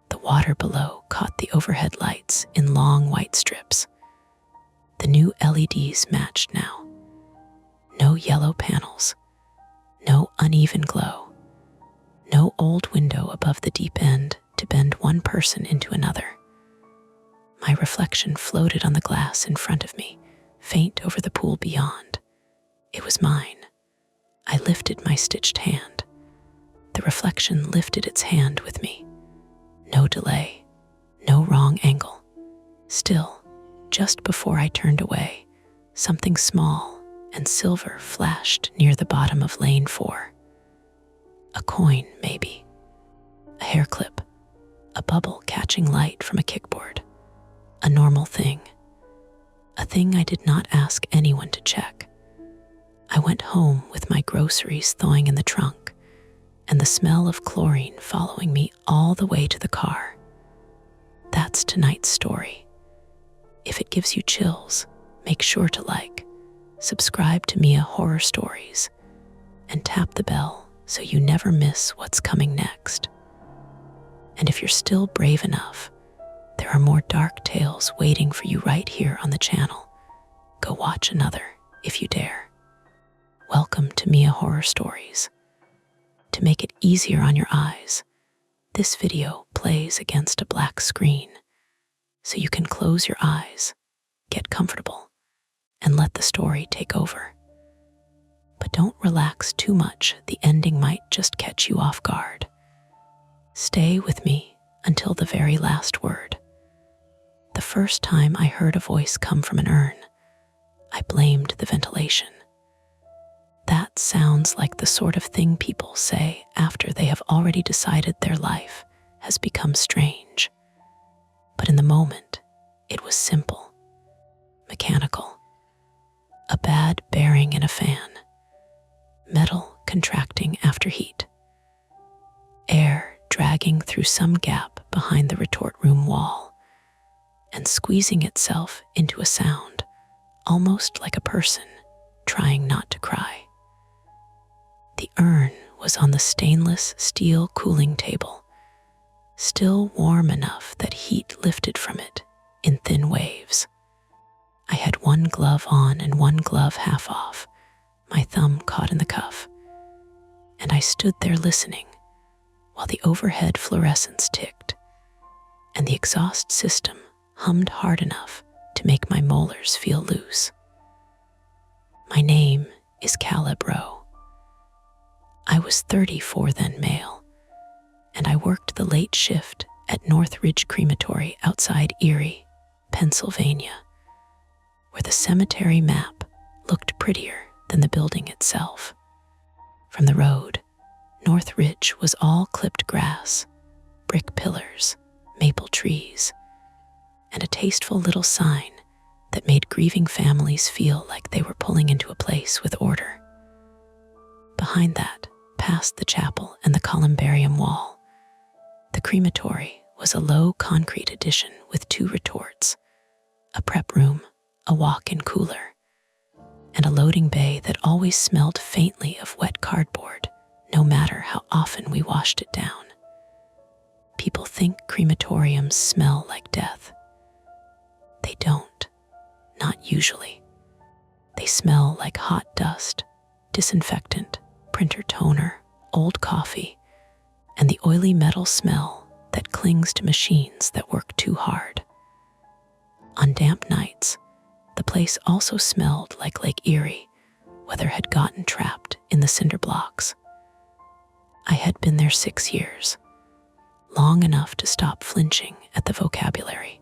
The water below caught the overhead lights in long white strips. The new LEDs matched now. No yellow panels. No uneven glow. No old window above the deep end to bend one person into another. My reflection floated on the glass in front of me, faint over the pool beyond. It was mine. I lifted my stitched hand. The reflection lifted its hand with me. No delay, no wrong angle. Still, just before I turned away, something small and silver flashed near the bottom of lane 4. A coin, maybe. A hair clip. A bubble catching light from a kickboard. A normal thing. A thing I did not ask anyone to check. I went home with my groceries thawing in the trunk, and the smell of chlorine following me all the way to the car. That's tonight's story. If it gives you chills, make sure to like, subscribe to Mia Horror Stories, and tap the bell so you never miss what's coming next. And if you're still brave enough, there are more dark tales waiting for you right here on the channel. Go watch another if you dare. Welcome to Mia Horror Stories. To make it easier on your eyes, this video plays against a black screen, so you can close your eyes, get comfortable, and let the story take over. But don't relax too much, the ending might just catch you off guard. Stay with me until the very last word. The first time I heard a voice come from an urn, I blamed the ventilation. That sounds like the sort of thing people say after they have already decided their life has become strange. But in the moment, it was simple, mechanical. A bad bearing in a fan. digging through some gap behind the retort room wall and squeezing itself into a sound, almost like a person trying not to cry. The urn was on the stainless steel cooling table, still warm enough that heat lifted from it in thin waves. I had one glove on and one glove half off, my thumb caught in the cuff, and I stood there listening while the overhead fluorescents ticked and the exhaust system hummed hard enough to make my molars feel loose. My name is Caleb Rowe. I was 34 then, male, and I worked the late shift at North Ridge Crematory outside Erie, Pennsylvania, where the cemetery map looked prettier than the building itself. From the road, North Ridge was all clipped grass, brick pillars, maple trees, and a tasteful little sign that made grieving families feel like they were pulling into a place with order. Behind that, past the chapel and the columbarium wall, the crematory was a low concrete addition with 2 retorts, a prep room, a walk-in cooler, and a loading bay that always smelled faintly of wet cardboard, no matter how often we washed it down. People think crematoriums smell like death. They don't, not usually. They smell like hot dust, disinfectant, printer toner, old coffee, and the oily metal smell that clings to machines that work too hard. On damp nights, the place also smelled like Lake Erie, weather had gotten trapped in the cinder blocks. I had been there 6 years, long enough to stop flinching at the vocabulary.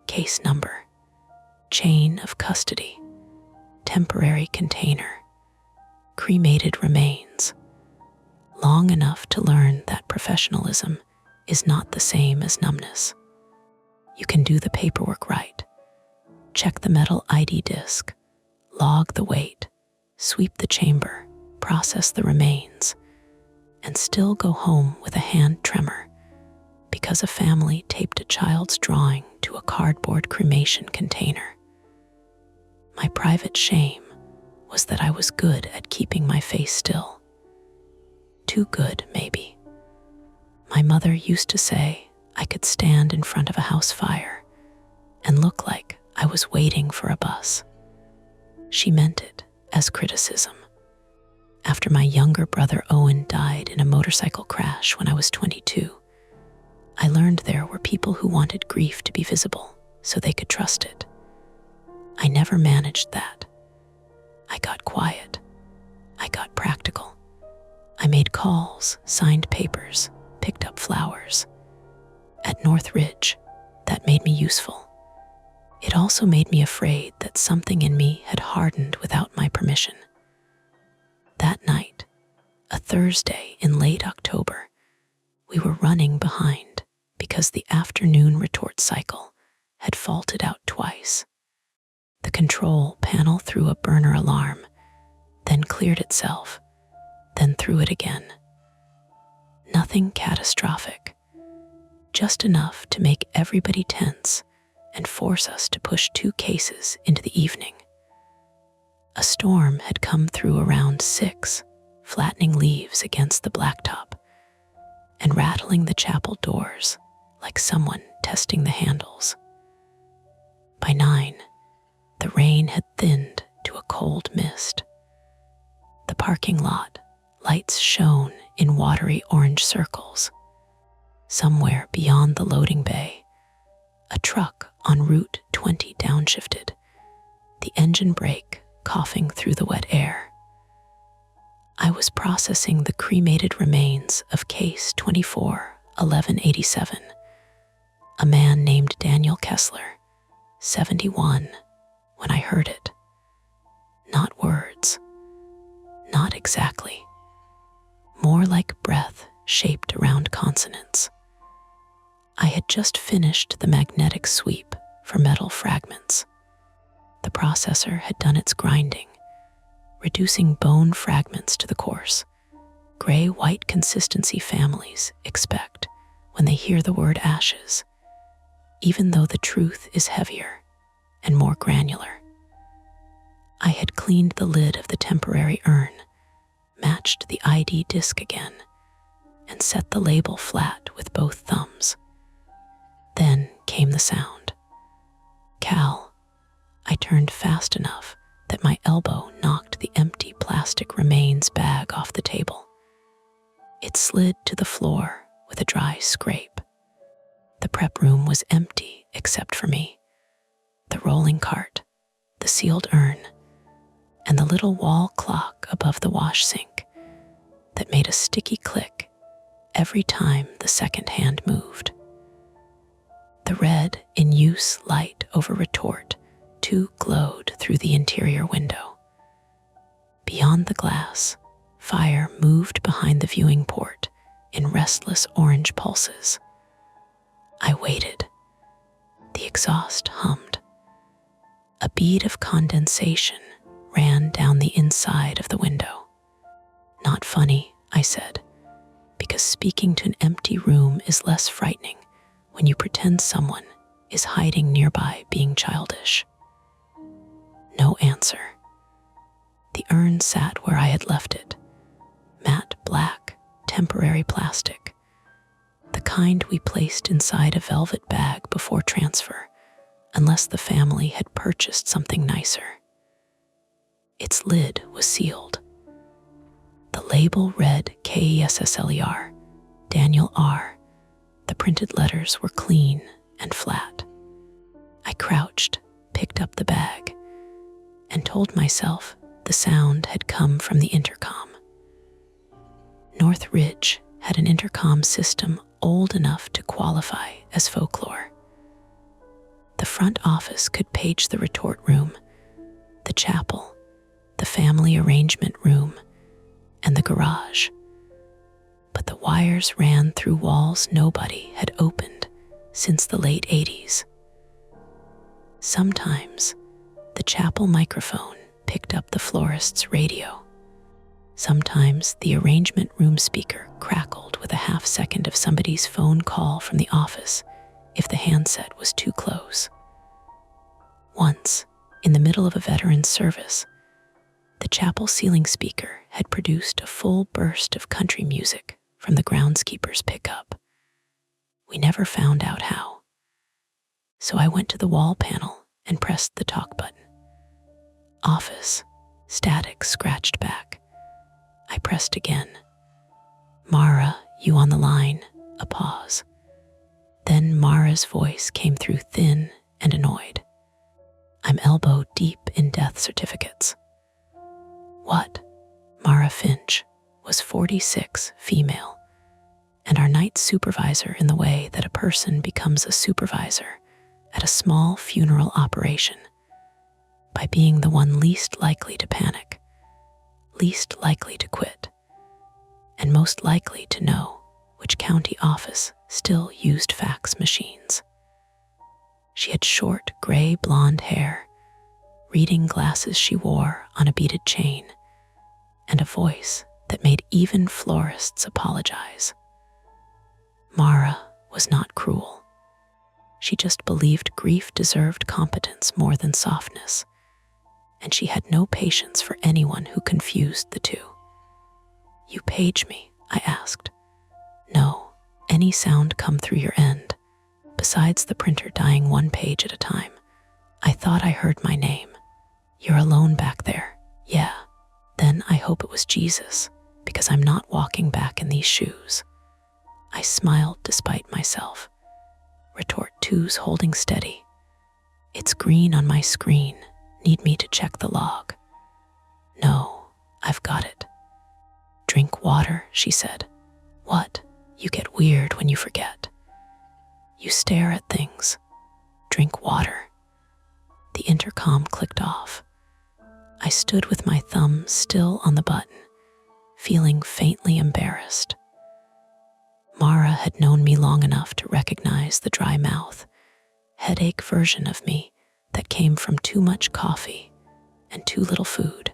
Case number, chain of custody, temporary container, cremated remains, long enough to learn that professionalism is not the same as numbness. You can do the paperwork right, check the metal ID disc, log the weight, sweep the chamber, process the remains, and still go home with a hand tremor because a family taped a child's drawing to a cardboard cremation container. My private shame was that I was good at keeping my face still. Too good, maybe. My mother used to say I could stand in front of a house fire and look like I was waiting for a bus. She meant it as criticism. After my younger brother Owen died in a motorcycle crash when I was 22, I learned there were people who wanted grief to be visible so they could trust it. I never managed that. I got quiet. I got practical. I made calls, signed papers, picked up flowers. At North Ridge, that made me useful. It also made me afraid that something in me had hardened without my permission. That night, a Thursday in late October, we were running behind because the afternoon retort cycle had faulted out twice. The control panel threw a burner alarm, then cleared itself, then threw it again. Nothing catastrophic, just enough to make everybody tense and force us to push 2 cases into the evening. A storm had come through around 6, flattening leaves against the blacktop and rattling the chapel doors like someone testing the handles. By 9, the rain had thinned to a cold mist. The parking lot, lights shone in watery orange circles. Somewhere beyond the loading bay, a truck on Route 20 downshifted, the engine brake coughing through the wet air. I was processing the cremated remains of case 24-1187, a man named Daniel Kessler, 71, when I heard it. Not words, not exactly, more like breath shaped around consonants. I had just finished the magnetic sweep for metal fragments. The processor had done its grinding, reducing bone fragments to the coarse, gray-white consistency families expect when they hear the word ashes, even though the truth is heavier and more granular. I had cleaned the lid of the temporary urn, matched the ID disc again, and set the label flat with both thumbs. Then came the sound. Cal. I turned fast enough that my elbow knocked the empty plastic remains bag off the table. It slid to the floor with a dry scrape. The prep room was empty except for me, the rolling cart, the sealed urn, and the little wall clock above the wash sink that made a sticky click every time the second hand moved. The red in use light over retort 2 glowed through the interior window. Beyond the glass, fire moved behind the viewing port in restless orange pulses. I waited. The exhaust hummed. A bead of condensation ran down the inside of the window. Not funny, I said, because speaking to an empty room is less frightening when you pretend someone is hiding nearby being childish. No answer. The urn sat where I had left it, matte black, temporary plastic, the kind we placed inside a velvet bag before transfer, unless the family had purchased something nicer. Its lid was sealed. The label read KESSLER, Daniel R. The printed letters were clean and flat. I crouched, picked up the bag, and told myself the sound had come from the intercom. North Ridge had an intercom system old enough to qualify as folklore. The front office could page the retort room, the chapel, the family arrangement room, and the garage. But the wires ran through walls nobody had opened since the late 80s. Sometimes, the chapel microphone picked up the florist's radio. Sometimes the arrangement room speaker crackled with a half second of somebody's phone call from the office if the handset was too close. Once, in the middle of a veteran's service, the chapel ceiling speaker had produced a full burst of country music from the groundskeeper's pickup. We never found out how. So I went to the wall panel and pressed the talk button. Office. Static scratched back. I pressed again. Mara, you on the line? A pause. Then Mara's voice came through thin and annoyed. I'm elbow deep in death certificates. What? Mara Finch was 46, female, and our night supervisor in the way that a person becomes a supervisor at a small funeral operation, by being the one least likely to panic, least likely to quit, and most likely to know which county office still used fax machines. She had short gray blonde hair, reading glasses she wore on a beaded chain, and a voice that made even florists apologize. Mara was not cruel. She just believed grief deserved competence more than softness, and she had no patience for anyone who confused the two. You page me? I asked. No, any sound come through your end, besides the printer dying one page at a time. I thought I heard my name. You're alone back there. Yeah. Then I hope it was Jesus, because I'm not walking back in these shoes. I smiled despite myself. Retort 2's holding steady. It's green on my screen. Need me to check the log? No, I've got it. Drink water, she said. What? You get weird when you forget. You stare at things. Drink water. The intercom clicked off. I stood with my thumb still on the button, feeling faintly embarrassed. Mara had known me long enough to recognize the dry mouth, headache version of me that came from too much coffee and too little food.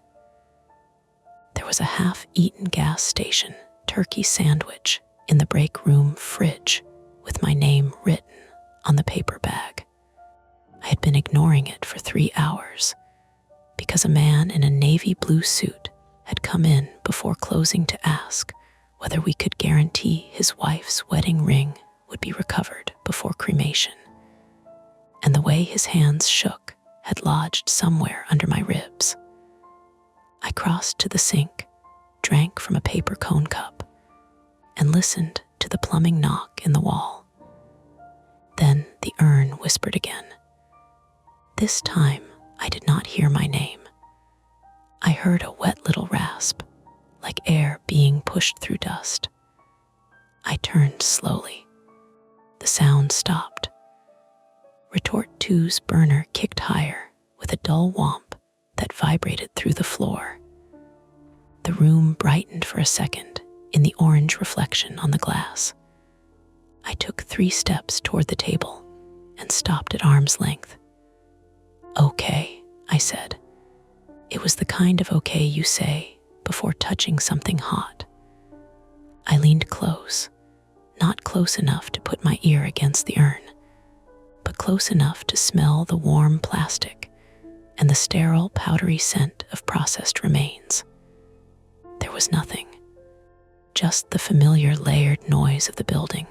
There was a half-eaten gas station turkey sandwich in the break room fridge with my name written on the paper bag. I had been ignoring it for 3 hours because a man in a navy blue suit had come in before closing to ask whether we could guarantee his wife's wedding ring would be recovered before cremation. And the way his hands shook had lodged somewhere under my ribs. I crossed to the sink, drank from a paper cone cup, and listened to the plumbing knock in the wall. Then the urn whispered again. This time, I did not hear my name. I heard a wet little rasp, like air being pushed through dust. I turned slowly. The sound stopped. Retort 2's burner kicked higher with a dull whomp that vibrated through the floor. The room brightened for a second in the orange reflection on the glass. I took 3 steps toward the table and stopped at arm's length. "Okay," I said. It was the kind of okay you say before touching something hot. I leaned close, not close enough to put my ear against the urn, but close enough to smell the warm plastic and the sterile, powdery scent of processed remains. There was nothing, just the familiar layered noise of the building.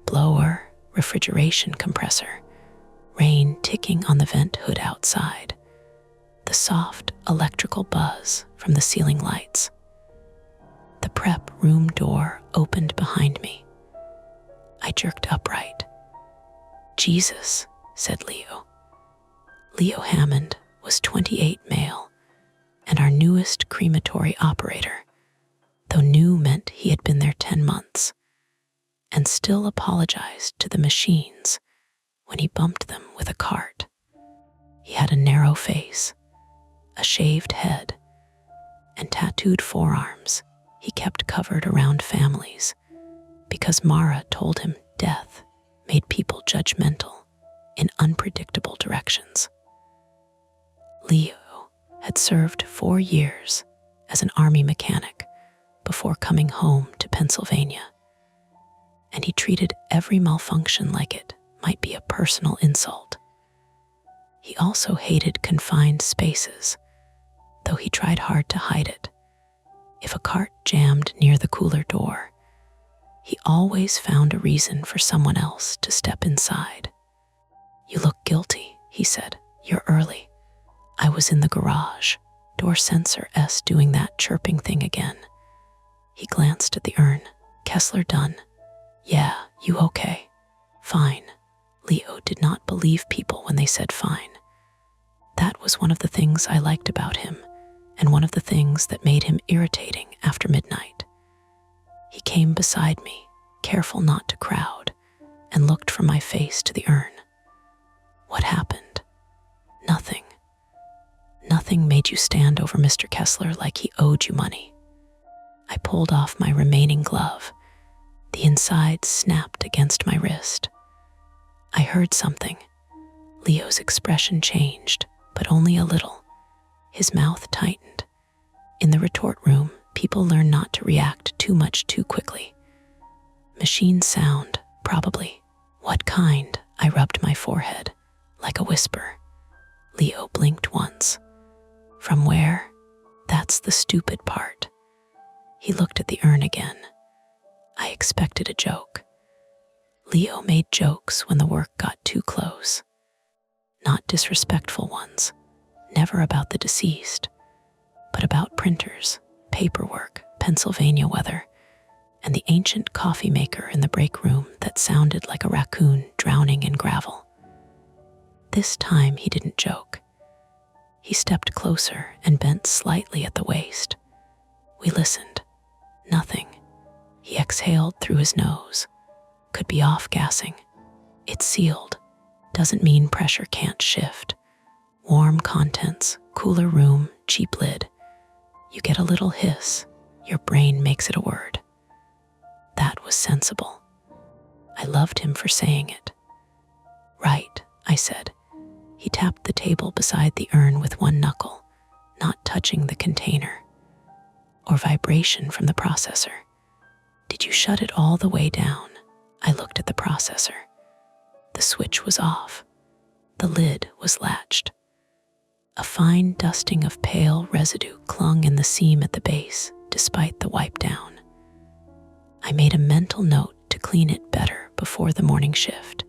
Blower, refrigeration compressor, rain ticking on the vent hood outside, the soft electrical buzz from the ceiling lights. The prep room door opened behind me. I jerked upright. "Jesus," said Leo. Leo Hammond was 28, male, and our newest crematory operator, though new meant he had been there 10 months, and still apologized to the machines when he bumped them with a cart. He had a narrow face, a shaved head, and tattooed forearms he kept covered around families because Mara told him death made people judgmental in unpredictable directions. Leo had served 4 years as an army mechanic before coming home to Pennsylvania, and he treated every malfunction like it might be a personal insult. He also hated confined spaces, though he tried hard to hide it. If a cart jammed near the cooler door, he always found a reason for someone else to step inside. "You look guilty," he said. "You're early." I was in the garage, door sensor S doing that chirping thing again. He glanced at the urn. "Kessler done?" "Yeah, you okay?" "Fine." Leo did not believe people when they said fine. That was one of the things I liked about him, and one of the things that made him irritating after midnight. He came beside me, careful not to crowd, and looked from my face to the urn. "What happened?" "Nothing." "Nothing made you stand over Mr. Kessler like he owed you money." I pulled off my remaining glove. The inside snapped against my wrist. I heard something. Leo's expression changed, but only a little. His mouth tightened. In the retort room, people learn not to react too much too quickly. "Machine sound, probably." "What kind?" I rubbed my forehead, like a whisper. Leo blinked once. "From where?" "That's the stupid part." He looked at the urn again. I expected a joke. Leo made jokes when the work got too close. Not disrespectful ones, never about the deceased, but about printers, paperwork, Pennsylvania weather, and the ancient coffee maker in the break room that sounded like a raccoon drowning in gravel. This time he didn't joke. He stepped closer and bent slightly at the waist. We listened. Nothing. He exhaled through his nose. Could be off-gassing. It's sealed. Doesn't mean pressure can't shift. Warm contents, cooler room, cheap lid. You get a little hiss. Your brain makes it a word. That was sensible. I loved him for saying it. "Right," I said. He tapped the table beside the urn with one knuckle, not touching the container. Or vibration from the processor. Did you shut it all the way down? I looked at the processor. The switch was off. The lid was latched. A fine dusting of pale residue clung in the seam at the base, despite the wipe down. I made a mental note to clean it better before the morning shift,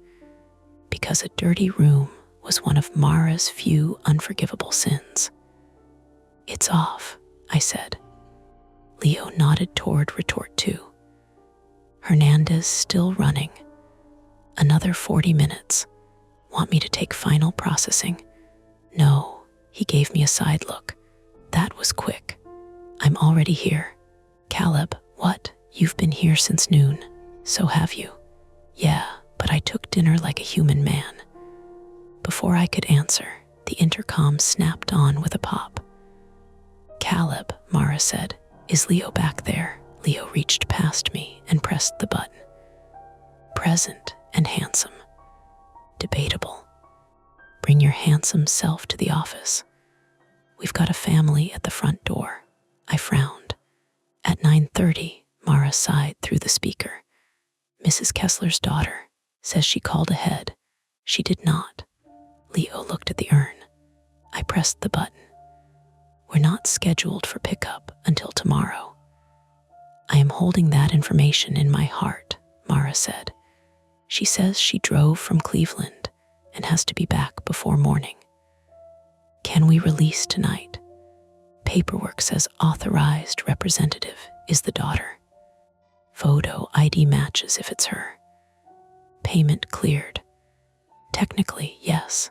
because a dirty room was one of Mara's few unforgivable sins. It's off, I said. Leo nodded toward retort 2. Hernandez still running. Another 40 minutes. Want me to take final processing? No, he gave me a side look. That was quick. I'm already here. Caleb, what? You've been here since noon. So have you. Yeah, but I took dinner like a human man. Before I could answer, the intercom snapped on with a pop. Caleb, Mara said, is Leo back there? Leo reached past me and pressed the button. Present and handsome. Debatable. Bring your handsome self to the office. We've got a family at the front door. I frowned. At 9:30, Mara sighed through the speaker. Mrs. Kessler's daughter says she called ahead. She did not. Leo looked at the urn. I pressed the button. We're not scheduled for pickup until tomorrow. I am holding that information in my heart, Mara said. She says she drove from Cleveland and has to be back before morning. Can we release tonight? Paperwork says authorized representative is the daughter. Photo ID matches if it's her. Payment cleared. Technically, yes.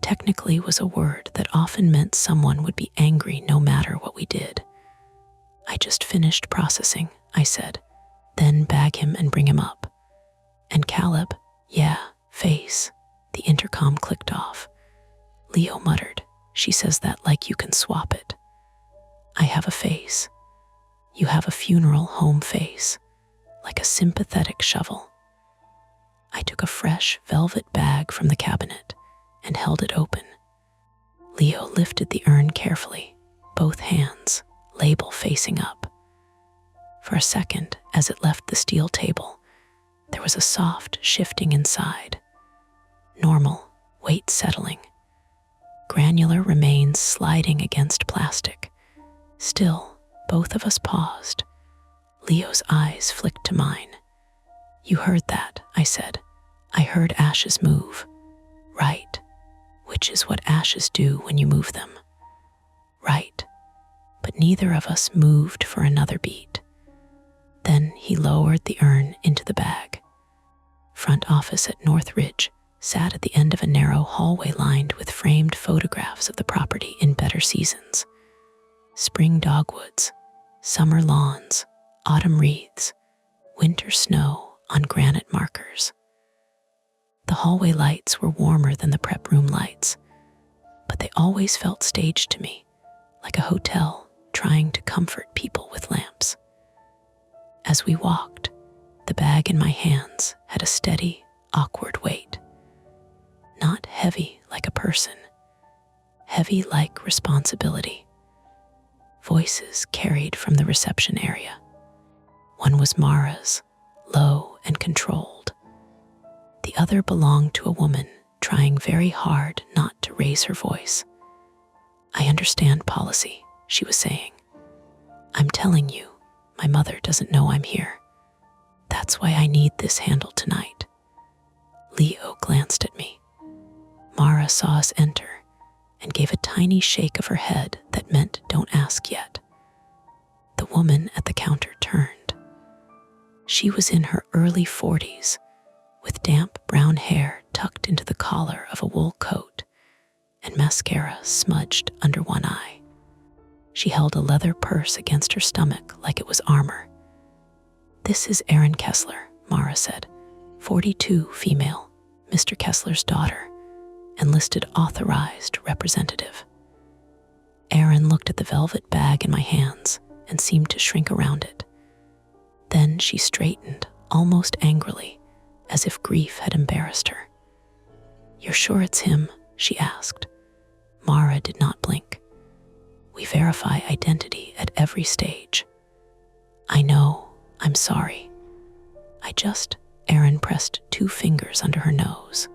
Technically was a word that often meant someone would be angry no matter what we did. I just finished processing, I said. Then bag him and bring him up. And Caleb, yeah, face. The intercom clicked off. Leo muttered, she says that like you can swap it. I have a face. You have a funeral home face, like a sympathetic shovel. I took a fresh velvet bag from the cabinet and held it open. Leo lifted the urn carefully, both hands, label facing up. For a second, as it left the steel table, there was a soft shifting inside. Normal, weight settling. Granular remains sliding against plastic. Still, both of us paused. Leo's eyes flicked to mine. You heard that, I said. I heard ashes move. Right, which is what ashes do when you move them. Right, but neither of us moved for another beat. Then he lowered the urn into the bag. Front office at Northridge sat at the end of a narrow hallway lined with framed photographs of the property in better seasons. Spring dogwoods, summer lawns, autumn wreaths, winter snow on granite markers. The hallway lights were warmer than the prep room lights, but they always felt staged to me, like a hotel trying to comfort people with lamps. As we walked, the bag in my hands had a steady, awkward weight. Not heavy like a person, heavy like responsibility. Voices carried from the reception area. One was Mara's, low and controlled. The other belonged to a woman trying very hard not to raise her voice. I understand policy, she was saying. I'm telling you, my mother doesn't know I'm here. That's why I need this handled tonight. Leo glanced at me. Mara saw us enter and gave a tiny shake of her head that meant don't ask yet. The woman at the counter turned. She was in her early 40s, with damp brown hair tucked into the collar of a wool coat and mascara smudged under one eye. She held a leather purse against her stomach like it was armor. This is Erin Kessler, Mara said, 42, female, Mr. Kessler's daughter, and listed authorized representative. Erin looked at the velvet bag in my hands and seemed to shrink around it. Then she straightened, almost angrily, as if grief had embarrassed her. You're sure it's him? She asked. Mara did not blink. We verify identity at every stage. I know, I'm sorry. Erin pressed 2 fingers under her nose.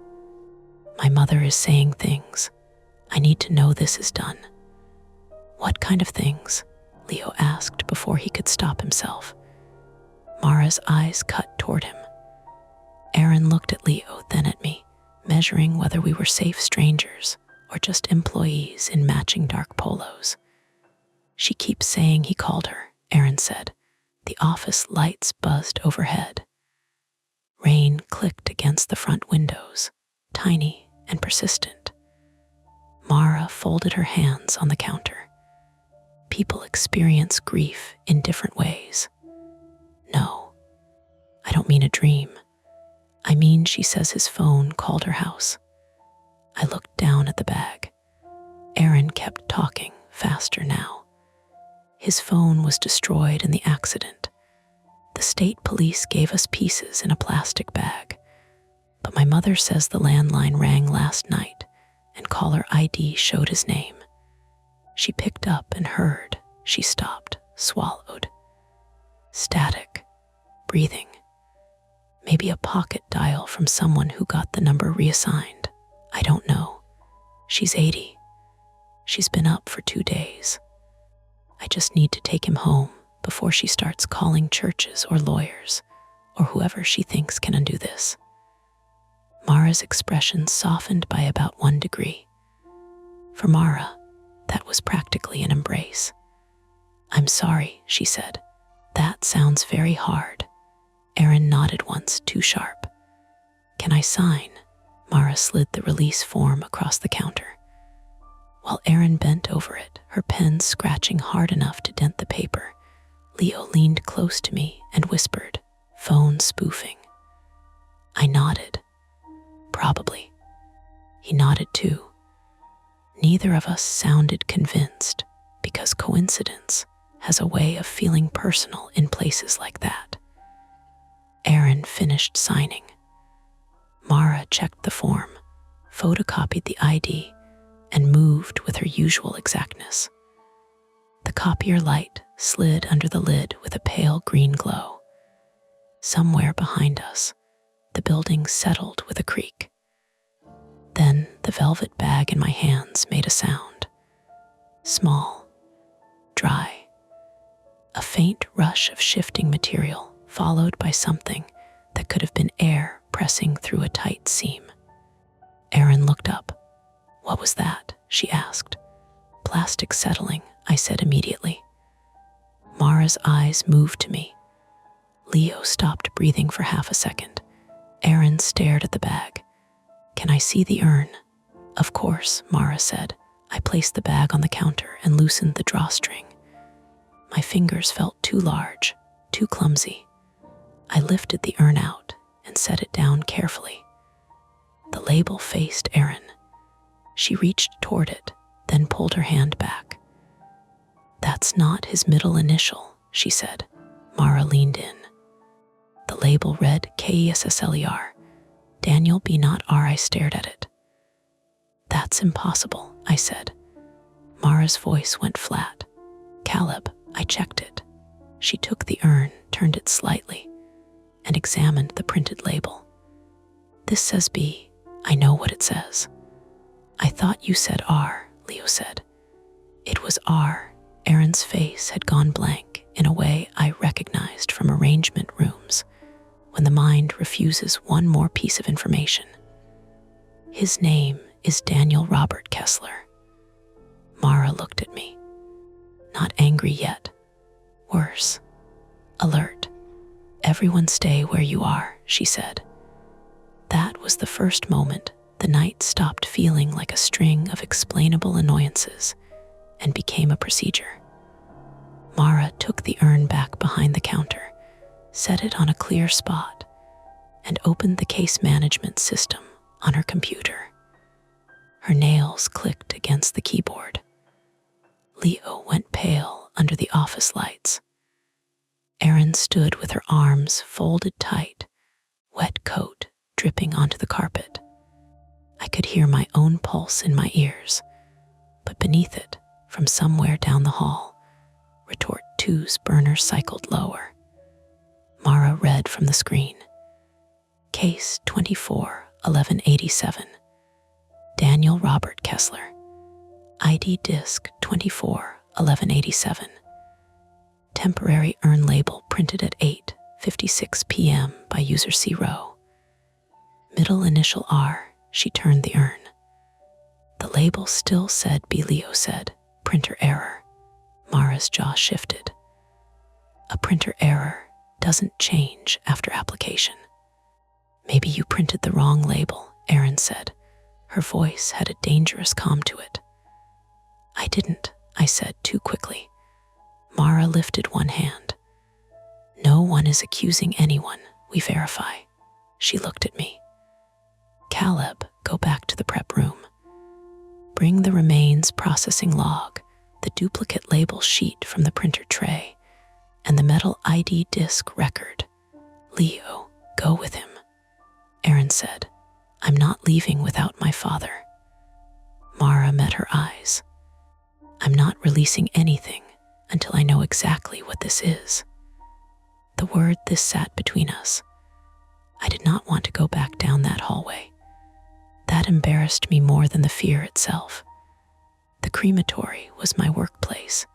My mother is saying things. I need to know this is done. What kind of things? Leo asked before he could stop himself. Mara's eyes cut toward him. Erin looked at Leo, then at me, measuring whether we were safe strangers or just employees in matching dark polos. She keeps saying he called her, Erin said. The office lights buzzed overhead. Rain clicked against the front windows, tiny and persistent. Mara folded her hands on the counter. People experience grief in different ways. No, I don't mean a dream. I mean, she says his phone called her house. I looked down at the bag. Erin kept talking, faster now. His phone was destroyed in the accident. The state police gave us pieces in a plastic bag, but my mother says the landline rang last night and caller ID showed his name. She picked up and heard. She stopped, swallowed. Static, breathing. Maybe a pocket dial from someone who got the number reassigned. I don't know. She's 80. She's been up for 2 days. I just need to take him home before she starts calling churches or lawyers or whoever she thinks can undo this. Mara's expression softened by about 1 degree. For Mara, that was practically an embrace. I'm sorry, she said. That sounds very hard. Erin nodded once, too sharp. Can I sign? Mara slid the release form across the counter. While Erin bent over it, her pen scratching hard enough to dent the paper, Leo leaned close to me and whispered, phone spoofing. I nodded. Probably. He nodded too. Neither of us sounded convinced because coincidence has a way of feeling personal in places like that. Erin finished signing. Mara checked the form, photocopied the ID, and moved with her usual exactness. The copier light slid under the lid with a pale green glow. Somewhere behind us, the building settled with a creak. Then the velvet bag in my hands made a sound. Small, dry. A faint rush of shifting material followed by something that could have been air pressing through a tight seam. Erin looked up. What was that? She asked. Plastic settling, I said immediately. Mara's eyes moved to me. Leo stopped breathing for half a second. Erin stared at the bag. Can I see the urn? Of course, Mara said. I placed the bag on the counter and loosened the drawstring. My fingers felt too large, too clumsy. I lifted the urn out and set it down carefully. The label faced Erin. She reached toward it, then pulled her hand back. That's not his middle initial, she said. Mara leaned in. The label read Kessler. Daniel B. not R. I stared at it. That's impossible, I said. Mara's voice went flat. Caleb, I checked it. She took the urn, turned it slightly, and examined the printed label. This says B. I know what it says. I thought you said R, Leo said. It was R. Erin's face had gone blank in a way I recognized from arrangement rooms when the mind refuses one more piece of information. His name is Daniel Robert Kessler. Mara looked at me. Not angry yet. Worse. Alert. Everyone stay where you are, she said. That was the first moment the night stopped feeling like a string of explainable annoyances and became a procedure. Mara took the urn back behind the counter, set it on a clear spot, and opened the case management system on her computer. Her nails clicked against the keyboard. Leo went pale under the office lights. Erin stood with her arms folded tight, wet coat dripping onto the carpet. I could hear my own pulse in my ears, but beneath it, from somewhere down the hall, retort 2's burner cycled lower. Mara read from the screen. Case 24-1187. Daniel Robert Kessler. ID Disc 24-1187. Temporary urn label printed at 8:56 p.m. by user C. Rowe. Middle initial R, she turned the urn. The label still said B. Leo said, printer error. Mara's jaw shifted. A printer error doesn't change after application. Maybe you printed the wrong label, Erin said. Her voice had a dangerous calm to it. I didn't, I said too quickly. Mara lifted one hand. No one is accusing anyone, we verify. She looked at me. Caleb, go back to the prep room. Bring the remains processing log, the duplicate label sheet from the printer tray, and the metal ID disc record. Leo, go with him. Erin said, I'm not leaving without my father. Mara met her eyes. I'm not releasing anything until I know exactly what this is. The word this sat between us. I did not want to go back down that hallway. That embarrassed me more than the fear itself. The crematory was my workplace,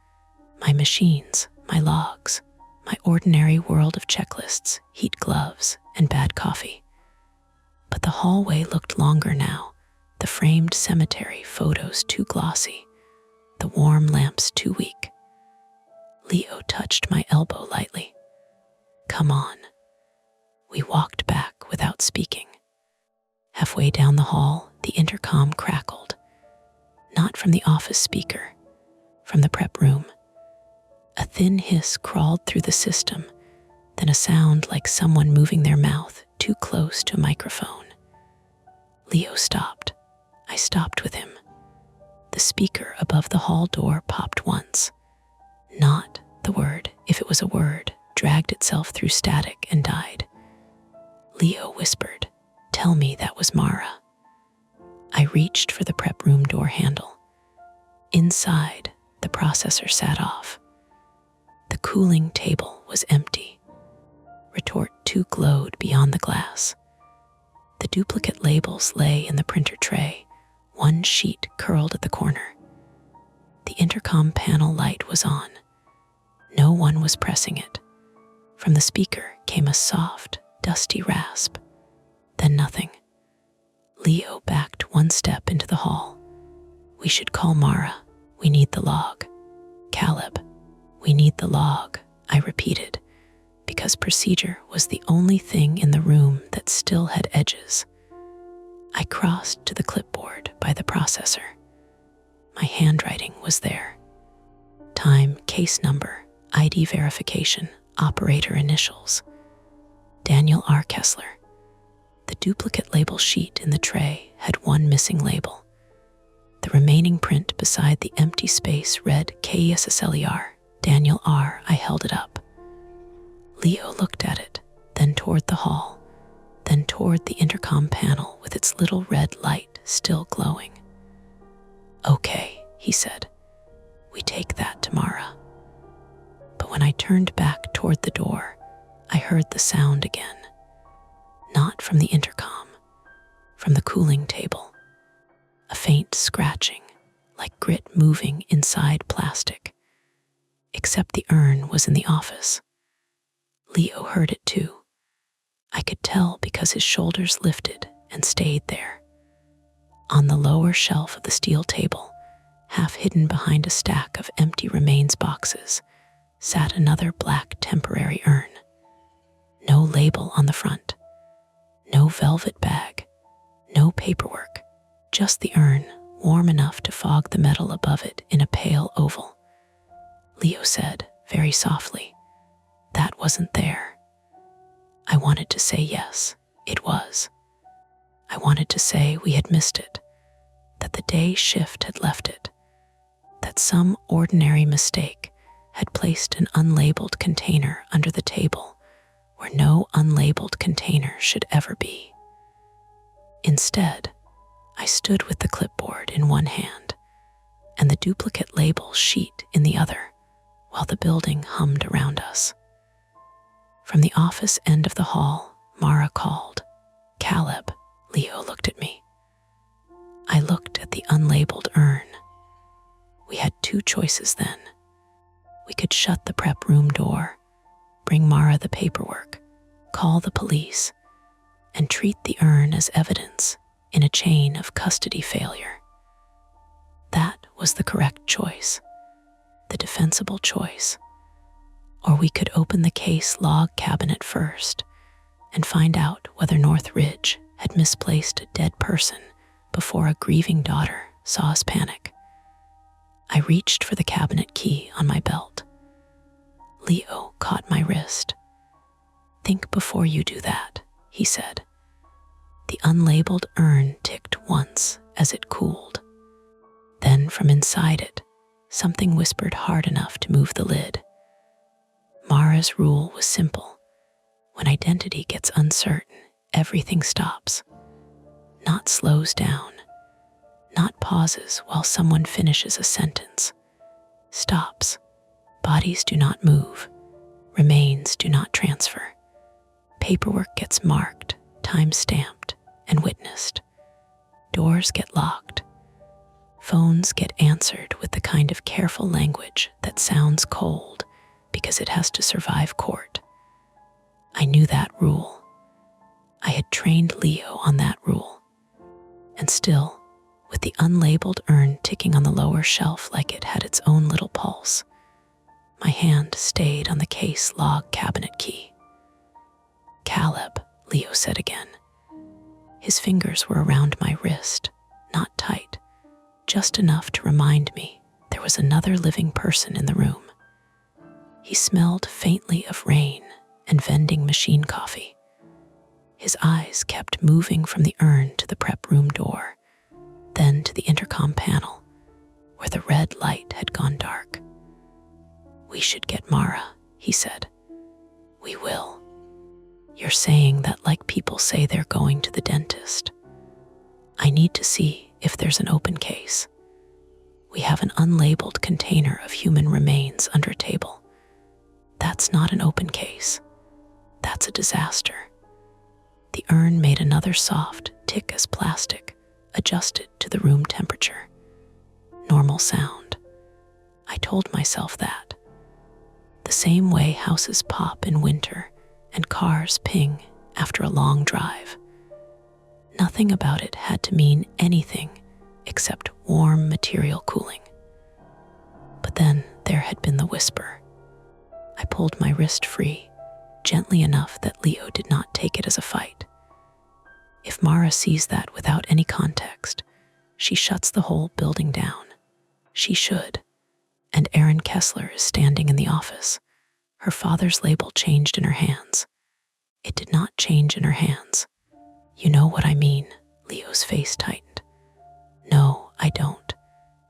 my machines, my logs, my ordinary world of checklists, heat gloves, and bad coffee. But the hallway looked longer now, the framed cemetery photos too glossy, the warm lamps too weak. Leo touched my elbow lightly. Come on. We walked back without speaking. Halfway down the hall, the intercom crackled. Not from the office speaker, from the prep room. A thin hiss crawled through the system, then a sound like someone moving their mouth too close to a microphone. Leo stopped. I stopped with him. The speaker above the hall door popped once. Not the word, if it was a word, dragged itself through static and died. Leo whispered, tell me that was Mara. I reached for the prep room door handle. Inside, the processor sat off. The cooling table was empty. Retort 2 glowed beyond the glass. The duplicate labels lay in the printer tray, one sheet curled at the corner. The intercom panel light was on. No one was pressing it. From the speaker came a soft, dusty rasp. Then nothing. Leo backed one step into the hall. We should call Mara. We need the log. Caleb, we need the log, I repeated, because procedure was the only thing in the room that still had edges. I crossed to the clipboard by the processor. My handwriting was there. Time, case number, ID verification, operator initials. Daniel R. Kessler. The duplicate label sheet in the tray had one missing label. The remaining print beside the empty space read KESSLER, Daniel R. I held it up. Leo looked at it, then toward the hall, then toward the intercom panel with its little red light still glowing. Okay, he said. We take that to Mara. But when I turned back toward the door, I heard the sound again. Not from the intercom, from the cooling table. A faint scratching, like grit moving inside plastic. Except the urn was in the office. Leo heard it too. I could tell because his shoulders lifted and stayed there. On the lower shelf of the steel table, half hidden behind a stack of empty remains boxes, sat another black temporary urn. No label on the front. No velvet bag. No paperwork. Just the urn, warm enough to fog the metal above it in a pale oval. Leo said, very softly, that wasn't there. I wanted to say yes, it was. I wanted to say we had missed it, that the day shift had left it, that some ordinary mistake had placed an unlabeled container under the table where no unlabeled container should ever be. Instead, I stood with the clipboard in one hand and the duplicate label sheet in the other while the building hummed around us. From the office end of the hall, Mara called. "Caleb." Leo looked at me. I looked at the unlabeled urn. We had two choices then. We could shut the prep room door, bring Mara the paperwork, call the police, and treat the urn as evidence in a chain of custody failure. That was the correct choice, the defensible choice. Or we could open the case log cabinet first and find out whether North Ridge had misplaced a dead person before a grieving daughter saw us panic. I reached for the cabinet key on my belt. Leo caught my wrist. "Think before you do that," he said. The unlabeled urn ticked once as it cooled. Then from inside it, something whispered hard enough to move the lid. Mara's rule was simple. When identity gets uncertain, everything stops. Not slows down, not pauses while someone finishes a sentence. Stops. Bodies do not move. Remains do not transfer. Paperwork gets marked, time-stamped, and witnessed. Doors get locked. Phones get answered with the kind of careful language that sounds cold because it has to survive court. I knew that rule. I had trained Leo on that rule. And still, with the unlabeled urn ticking on the lower shelf like it had its own little pulse, my hand stayed on the case log cabinet key. "Caleb," Leo said again. His fingers were around my wrist, not tight, just enough to remind me there was another living person in the room. He smelled faintly of rain and vending machine coffee. His eyes kept moving from the urn to the prep room door, then to the intercom panel, where the red light had gone dark. "We should get Mara," he said. "We will. You're saying that like people say they're going to the dentist. I need to see if there's an open case. We have an unlabeled container of human remains under a table. That's not an open case. That's a disaster." The urn made another soft tick as plastic adjusted to the room temperature. Normal sound. I told myself that. The same way houses pop in winter and cars ping after a long drive. Nothing about it had to mean anything except warm material cooling. But then there had been the whisper. I pulled my wrist free, gently enough that Leo did not take it as a fight. If Mara sees that without any context, she shuts the whole building down. She should. And Erin Kessler is standing in the office, her father's label changed in her hands. It did not change in her hands. "You know what I mean," Leo's face tightened. "No, I don't.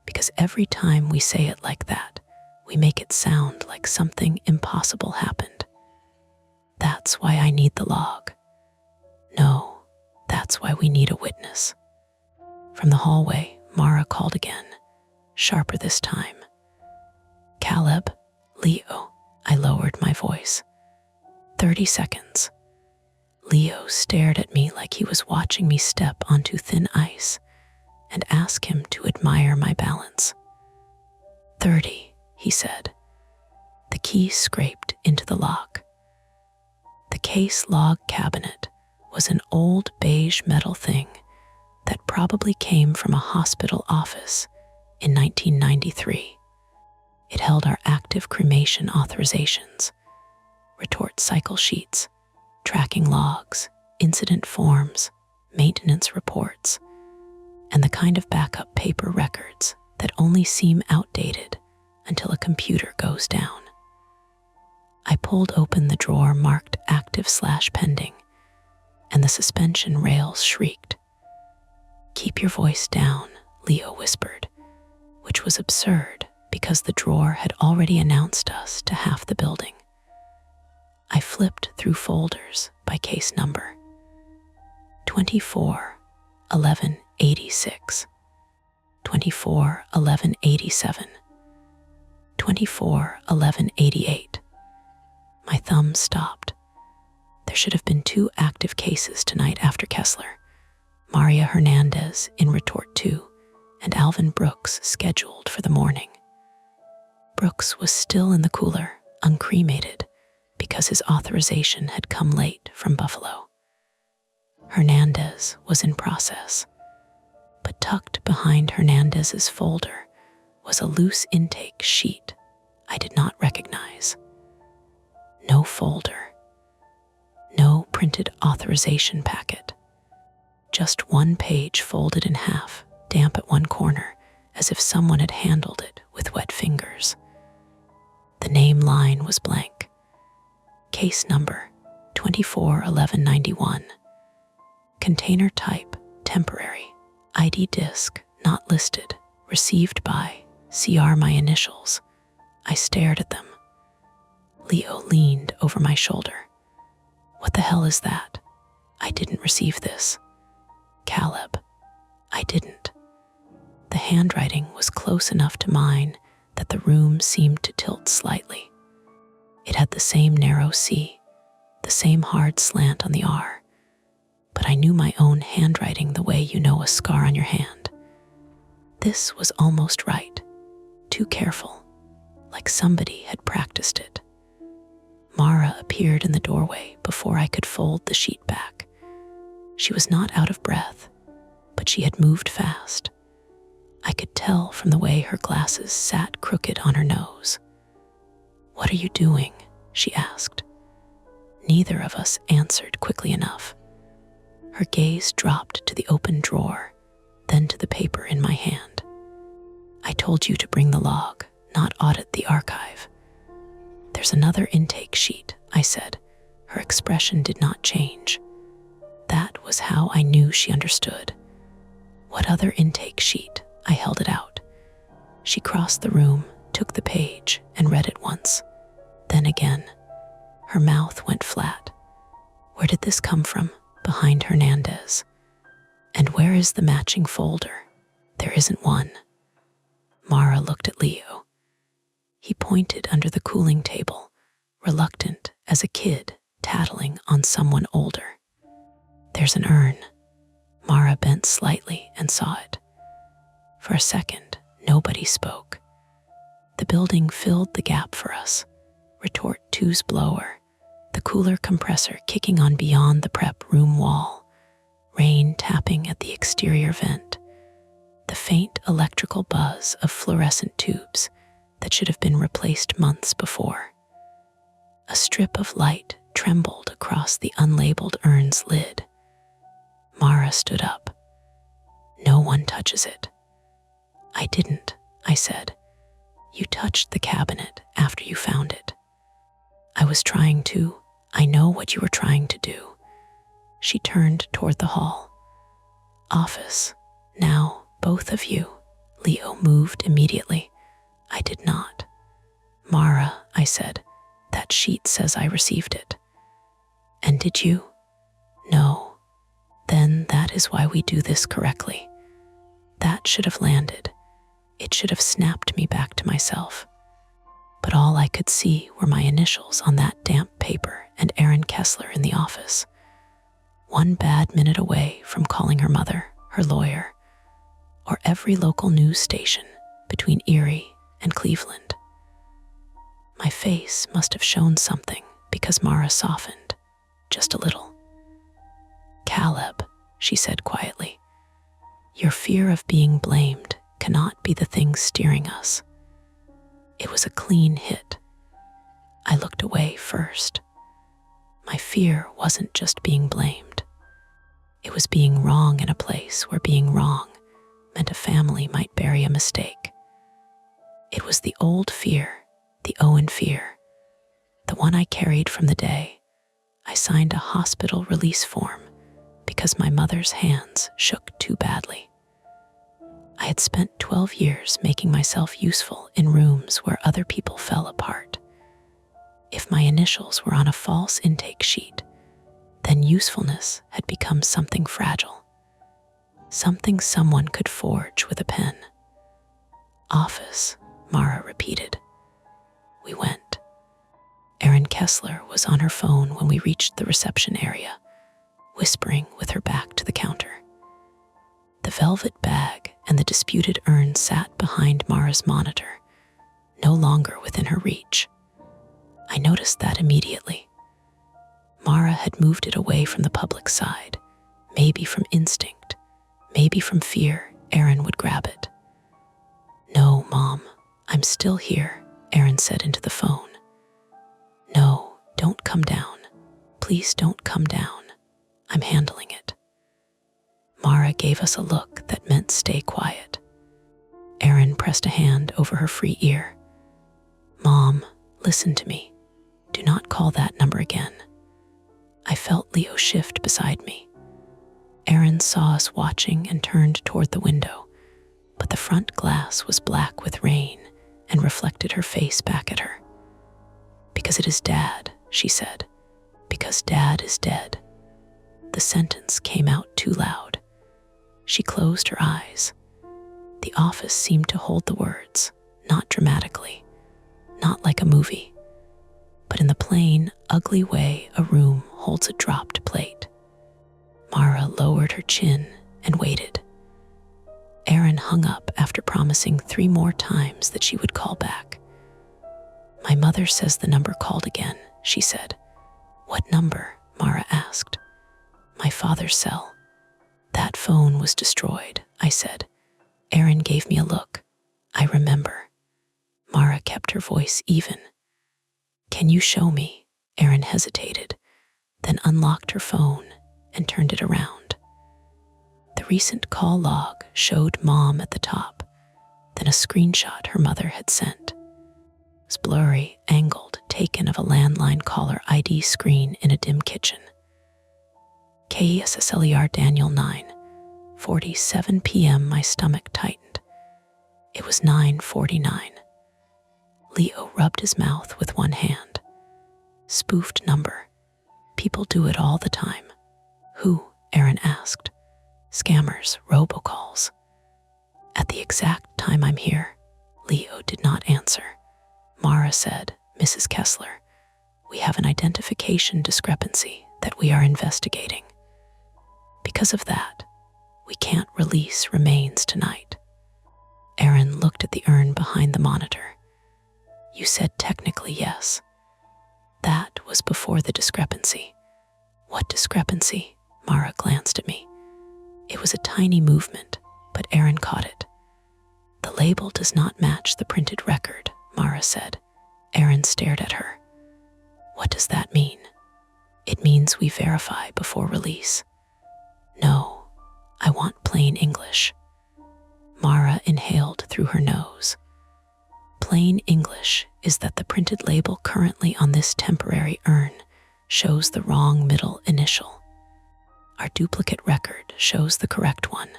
Because every time we say it like that, we make it sound like something impossible happened. That's why I need the log. No, that's why we need a witness." From the hallway, Mara called again, sharper this time. "Caleb, Leo," I lowered my voice. 30 seconds. Leo stared at me like he was watching me step onto thin ice and ask him to admire my balance. 30, he said. The key scraped into the lock. The case log cabinet was an old beige metal thing that probably came from a hospital office in 1993. It held our active cremation authorizations, retort cycle sheets, tracking logs, incident forms, maintenance reports, and the kind of backup paper records that only seem outdated until a computer goes down. I pulled open the drawer marked active/pending, and the suspension rails shrieked. "Keep your voice down," Leo whispered, which was absurd because the drawer had already announced us to half the building. I flipped through folders by case number. 24-11-86, 24-11-87, 24-11-88. My thumb stopped. There should have been 2 active cases tonight after Kessler. Maria Hernandez in retort 2 and Alvin Brooks scheduled for the morning. Brooks was still in the cooler, uncremated, because his authorization had come late from Buffalo. Hernandez was in process, but tucked behind Hernandez's folder was a loose intake sheet I did not recognize. No folder, no printed authorization packet, just 1 page folded in half, damp at one corner, as if someone had handled it with wet fingers. The name line was blank. Case number 241191. Container type temporary. ID disk not listed. Received by CR my initials. I stared at them. Leo leaned over my shoulder. What the hell is that? I didn't receive this. Caleb. I didn't. The handwriting was close enough to mine that the room seemed to tilt slightly. It had the same narrow C, the same hard slant on the R, but I knew my own handwriting the way you know a scar on your hand. This was almost right, too careful, like somebody had practiced it. Mara appeared in the doorway before I could fold the sheet back. She was not out of breath, but she had moved fast. I could tell from the way her glasses sat crooked on her nose. "What are you doing?" she asked. Neither of us answered quickly enough. Her gaze dropped to the open drawer, then to the paper in my hand. "I told you to bring the log, not audit the archive." "There's another intake sheet," I said. Her expression did not change. That was how I knew she understood. "What other intake sheet?" I held it out. She crossed the room, took the page, and read it once, then again. Her mouth went flat. "Where did this come from?" "Behind Hernandez." "And where is the matching folder?" "There isn't one." Mara looked at Leo. He pointed under the cooling table, reluctant as a kid tattling on someone older. "There's an urn." Mara bent slightly and saw it. For a second, nobody spoke. The building filled the gap for us. Retort 2's blower, the cooler compressor kicking on beyond the prep room wall, rain tapping at the exterior vent, the faint electrical buzz of fluorescent tubes that should have been replaced months before. A strip of light trembled across the unlabeled urn's lid. Mara stood up. "No one touches it." "I didn't," I said. "You touched the cabinet after you found it." "I was trying to. I know what you were trying to do." She turned toward the hall. "Office. Now, both of you." Leo moved immediately. I did not. "Mara," I said, "that sheet says I received it." "And did you?" "No." "Then that is why we do this correctly." That should have landed. It should have snapped me back to myself. But all I could see were my initials on that damp paper and Aaron Kessler in the office. 1 bad minute away from calling her mother, her lawyer, or every local news station between Erie and Cleveland. My face must have shown something because Mara softened, just a little. "Caleb," she said quietly, "your fear of being blamed cannot be the thing steering us." It was a clean hit. I looked away first. My fear wasn't just being blamed. It was being wrong in a place where being wrong meant a family might bury a mistake. It was the old fear, the Owen fear, the one I carried from the day I signed a hospital release form because my mother's hands shook too badly. I had spent 12 years making myself useful in rooms where other people fell apart. If my initials were on a false intake sheet, then usefulness had become something fragile, something someone could forge with a pen. "Office," Mara repeated. We went. Aaron Kessler was on her phone when we reached the reception area, whispering with her back to the counter. The velvet bag and the disputed urn sat behind Mara's monitor, no longer within her reach. I noticed that immediately. Mara had moved it away from the public side, maybe from instinct, maybe from fear Aaron would grab it. "No, Mom, I'm still here," Aaron said into the phone. "No, don't come down. Please don't come down. I'm handling it." Mara gave us a look that meant stay quiet. Aaron pressed a hand over her free ear. "Mom, listen to me. Do not call that number again." I felt Leo shift beside me. Aaron saw us watching and turned toward the window, but the front glass was black with rain and reflected her face back at her. "Because it is Dad," she said. "Because Dad is dead." The sentence came out too loud. She closed her eyes. The office seemed to hold the words, not dramatically, not like a movie, but in the plain, ugly way a room holds a dropped plate. Mara lowered her chin and waited. Aaron hung up after promising 3 more times that she would call back. "My mother says the number called again," she said. "What number?" Mara asked. "My father's cell." "That phone was destroyed," I said. Aaron gave me a look. "I remember." Mara kept her voice even. "Can you show me?" Aaron hesitated, then unlocked her phone and turned it around. The recent call log showed Mom at the top, then a screenshot her mother had sent. It was blurry, angled, taken of a landline caller ID screen in a dim kitchen. KESSLER Daniel 9:47 p.m. My stomach tightened. It was 9:49. Leo rubbed his mouth with one hand. "Spoofed number. People do it all the time." "Who?" Aaron asked. "Scammers, robocalls." "At the exact time I'm here." Leo did not answer. Mara said, "Mrs. Kessler, we have an identification discrepancy that we are investigating. Because of that, we can't release remains tonight." Aaron looked at the urn behind the monitor. "You said technically yes." "That was before the discrepancy." "What discrepancy?" Mara glanced at me. It was a tiny movement, but Aaron caught it. "The label does not match the printed record," Mara said. Aaron stared at her. "What does that mean?" "It means we verify before release." "No, I want plain English." Mara inhaled through her nose. Plain English is that the printed label currently on this temporary urn shows the wrong middle initial. Our duplicate record shows the correct one.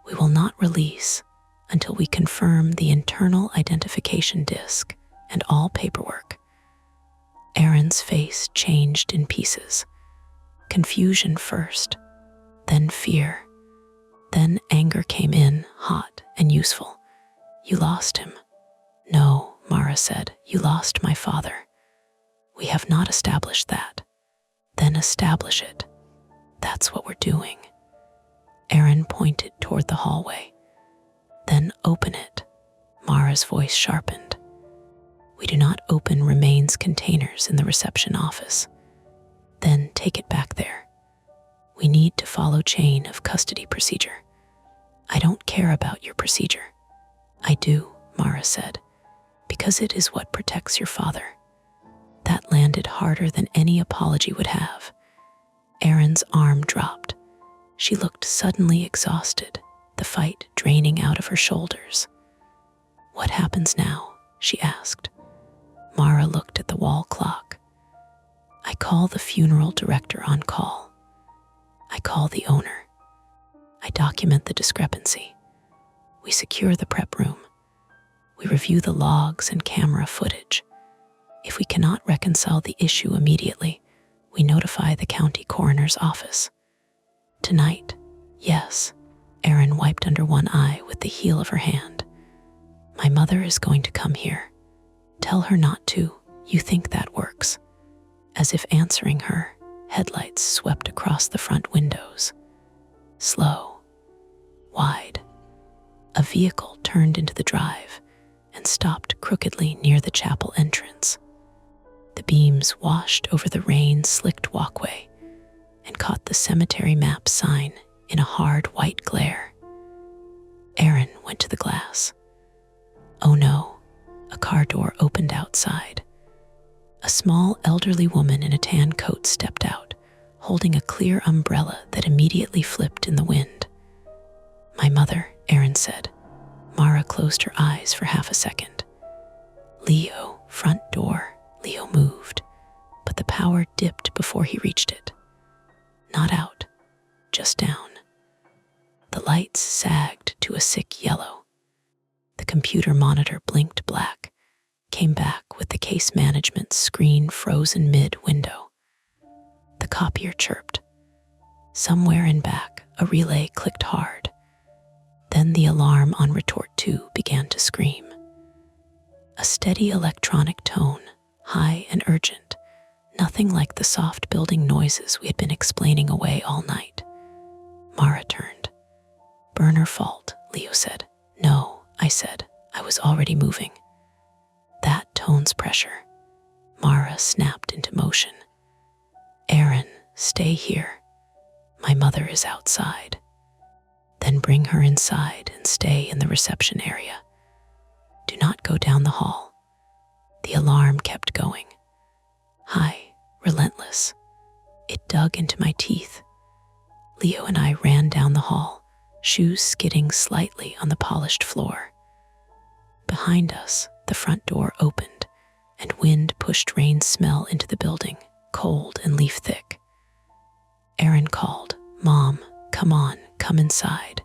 We will not release until we confirm the internal identification disc and all paperwork. Aaron's face changed in pieces. Confusion first, then fear, then anger came in, hot and useful. "You lost him." "No," Mara said, "you lost my father." "We have not established that." "Then establish it. That's what we're doing." Aaron pointed toward the hallway. "Then open it." Mara's voice sharpened. "We do not open remains containers in the reception office." "Then take it back there." "We need to follow chain of custody procedure." "I don't care about your procedure." "I do," Mara said, "because it is what protects your father." That landed harder than any apology would have. Aaron's arm dropped. She looked suddenly exhausted, the fight draining out of her shoulders. "What happens now?" she asked. Mara looked at the wall clock. "I call the funeral director on call. I call the owner. I document the discrepancy. We secure the prep room. We review the logs and camera footage. If we cannot reconcile the issue immediately, we notify the county coroner's office. Tonight, yes." Aaron wiped under one eye with the heel of her hand. "My mother is going to come here. Tell her not to, You think that works? As if answering her, headlights swept across the front windows. Slow, wide. A vehicle turned into the drive and stopped crookedly near the chapel entrance. The beams washed over the rain-slicked walkway and caught the cemetery map sign in a hard white glare. Aaron went to the glass. Oh no, a car door opened outside. A small elderly woman in a tan coat stepped out, holding a clear umbrella that immediately flipped in the wind. My mother, Aaron said. Mara closed her eyes for half a second. Leo, front door. Leo moved, but the power dipped before he reached it. Not out, just down. The lights sagged to a sick yellow. The computer monitor blinked black, came back with the case management screen frozen mid-window. The copier chirped. Somewhere in back, a relay clicked hard. Then the alarm on retort 2 began to scream. A steady electronic tone, high and urgent, nothing like the soft building noises we had been explaining away all night. Mara turned. Burner fault, Leo said. No, I said. I was already moving. That tone's pressure. Mara snapped into motion. Aaron, stay here. My mother is outside. Then bring her inside and stay in the reception area. Do not go down the hall. The alarm kept going. High, relentless. It dug into my teeth. Leo and I ran down the hall, shoes skidding slightly on the polished floor. Behind us, the front door opened, and wind pushed rain smell into the building, cold and leaf-thick. Aaron called, Mom, come on, come inside.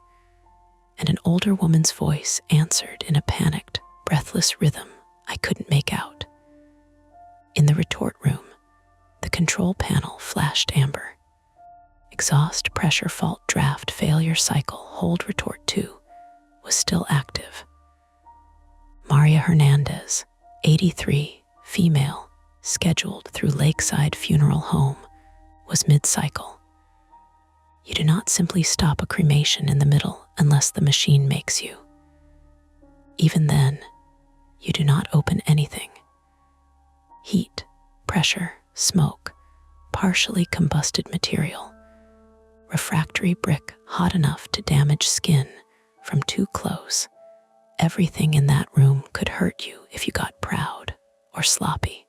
And an older woman's voice answered in a panicked, breathless rhythm I couldn't make out. In the retort room, the control panel flashed amber. Exhaust pressure fault draft failure cycle hold retort 2 was still active. Maria Hernandez, 83, female, scheduled through Lakeside Funeral Home, was mid-cycle. You do not simply stop a cremation in the middle unless the machine makes you. Even then, you do not open anything. Heat, pressure, smoke, partially combusted material, refractory brick hot enough to damage skin from too close. Everything in that room could hurt you if you got proud or sloppy.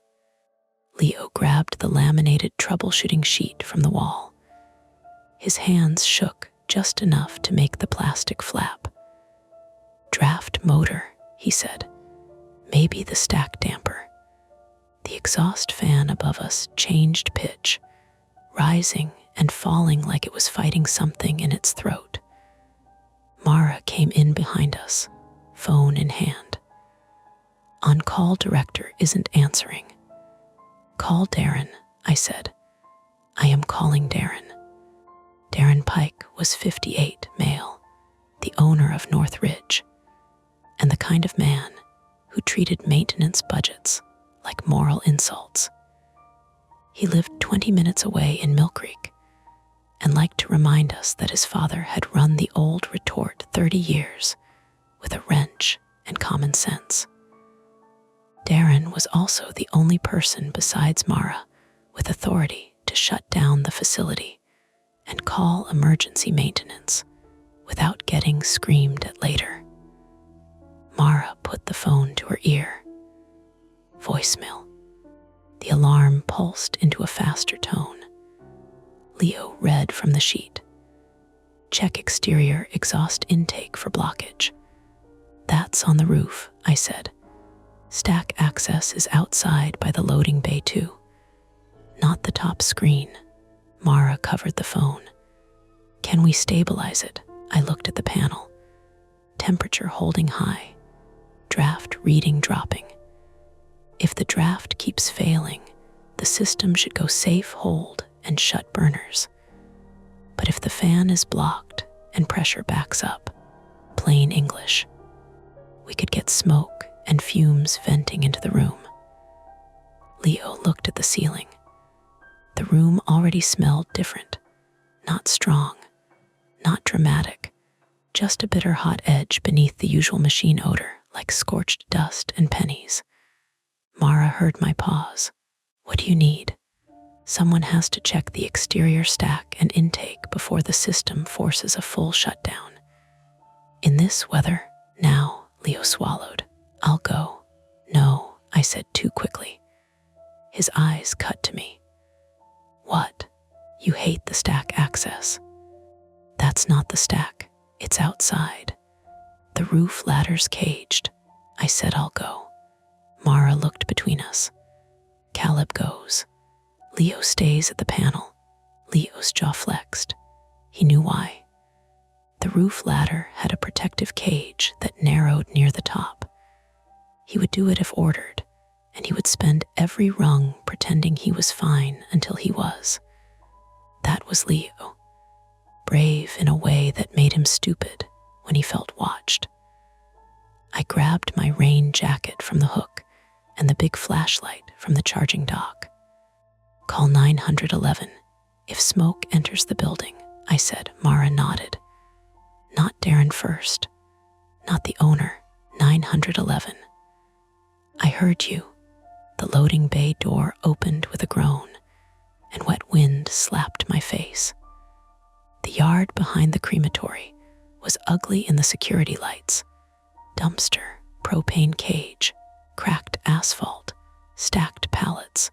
Leo grabbed the laminated troubleshooting sheet from the wall. His hands shook just enough to make the plastic flap. Draft motor, he said. Maybe the stack damper. The exhaust fan above us changed pitch, rising and falling like it was fighting something in its throat. Mara came in behind us, phone in hand. On-call director isn't answering. Call Darren, I said. I am calling Darren. Darren Pike was 58, male, the owner of North Ridge, and the kind of man who treated maintenance budgets like moral insults. He lived 20 minutes away in Mill Creek and liked to remind us that his father had run the old retort 30 years with a wrench and common sense. Darren was also the only person besides Mara with authority to shut down the facility and call emergency maintenance without getting screamed at later. Mara put the phone to her ear. Voicemail. The alarm pulsed into a faster tone. Leo read from the sheet. Check exterior exhaust intake for blockage. That's on the roof, I said. Stack access is outside by the loading bay too. Not the top screen. Mara covered the phone. Can we stabilize it? I looked at the panel. Temperature holding high. Draft reading dropping. If the draft keeps failing, the system should go safe hold and shut burners. But if the fan is blocked and pressure backs up, plain English, we could get smoke and fumes venting into the room. Leo looked at the ceiling. The room already smelled different. Not strong, not dramatic, just a bitter hot edge beneath the usual machine odor, like scorched dust and pennies. Mara heard my pause. What do you need? Someone has to check the exterior stack and intake before the system forces a full shutdown. In this weather, now, Leo swallowed. I'll go. No, I said too quickly. His eyes cut to me. What? You hate the stack access. That's not the stack. It's outside. The roof ladder's caged. I said I'll go. Mara looked between us. Caleb goes. Leo stays at the panel. Leo's jaw flexed. He knew why. The roof ladder had a protective cage that narrowed near the top. He would do it if ordered, and he would spend every rung pretending he was fine until he was. That was Leo. Brave in a way that made him stupid when he felt watched. I grabbed my rain jacket from the hook and the big flashlight from the charging dock. Call 911 if smoke enters the building, I said. Mara nodded. Not Darren first. Not the owner. 911. I heard you. The loading bay door opened with a groan, and wet wind slapped my face. The yard behind the crematory was ugly in the security lights. Dumpster, propane cage, cracked asphalt, stacked pallets,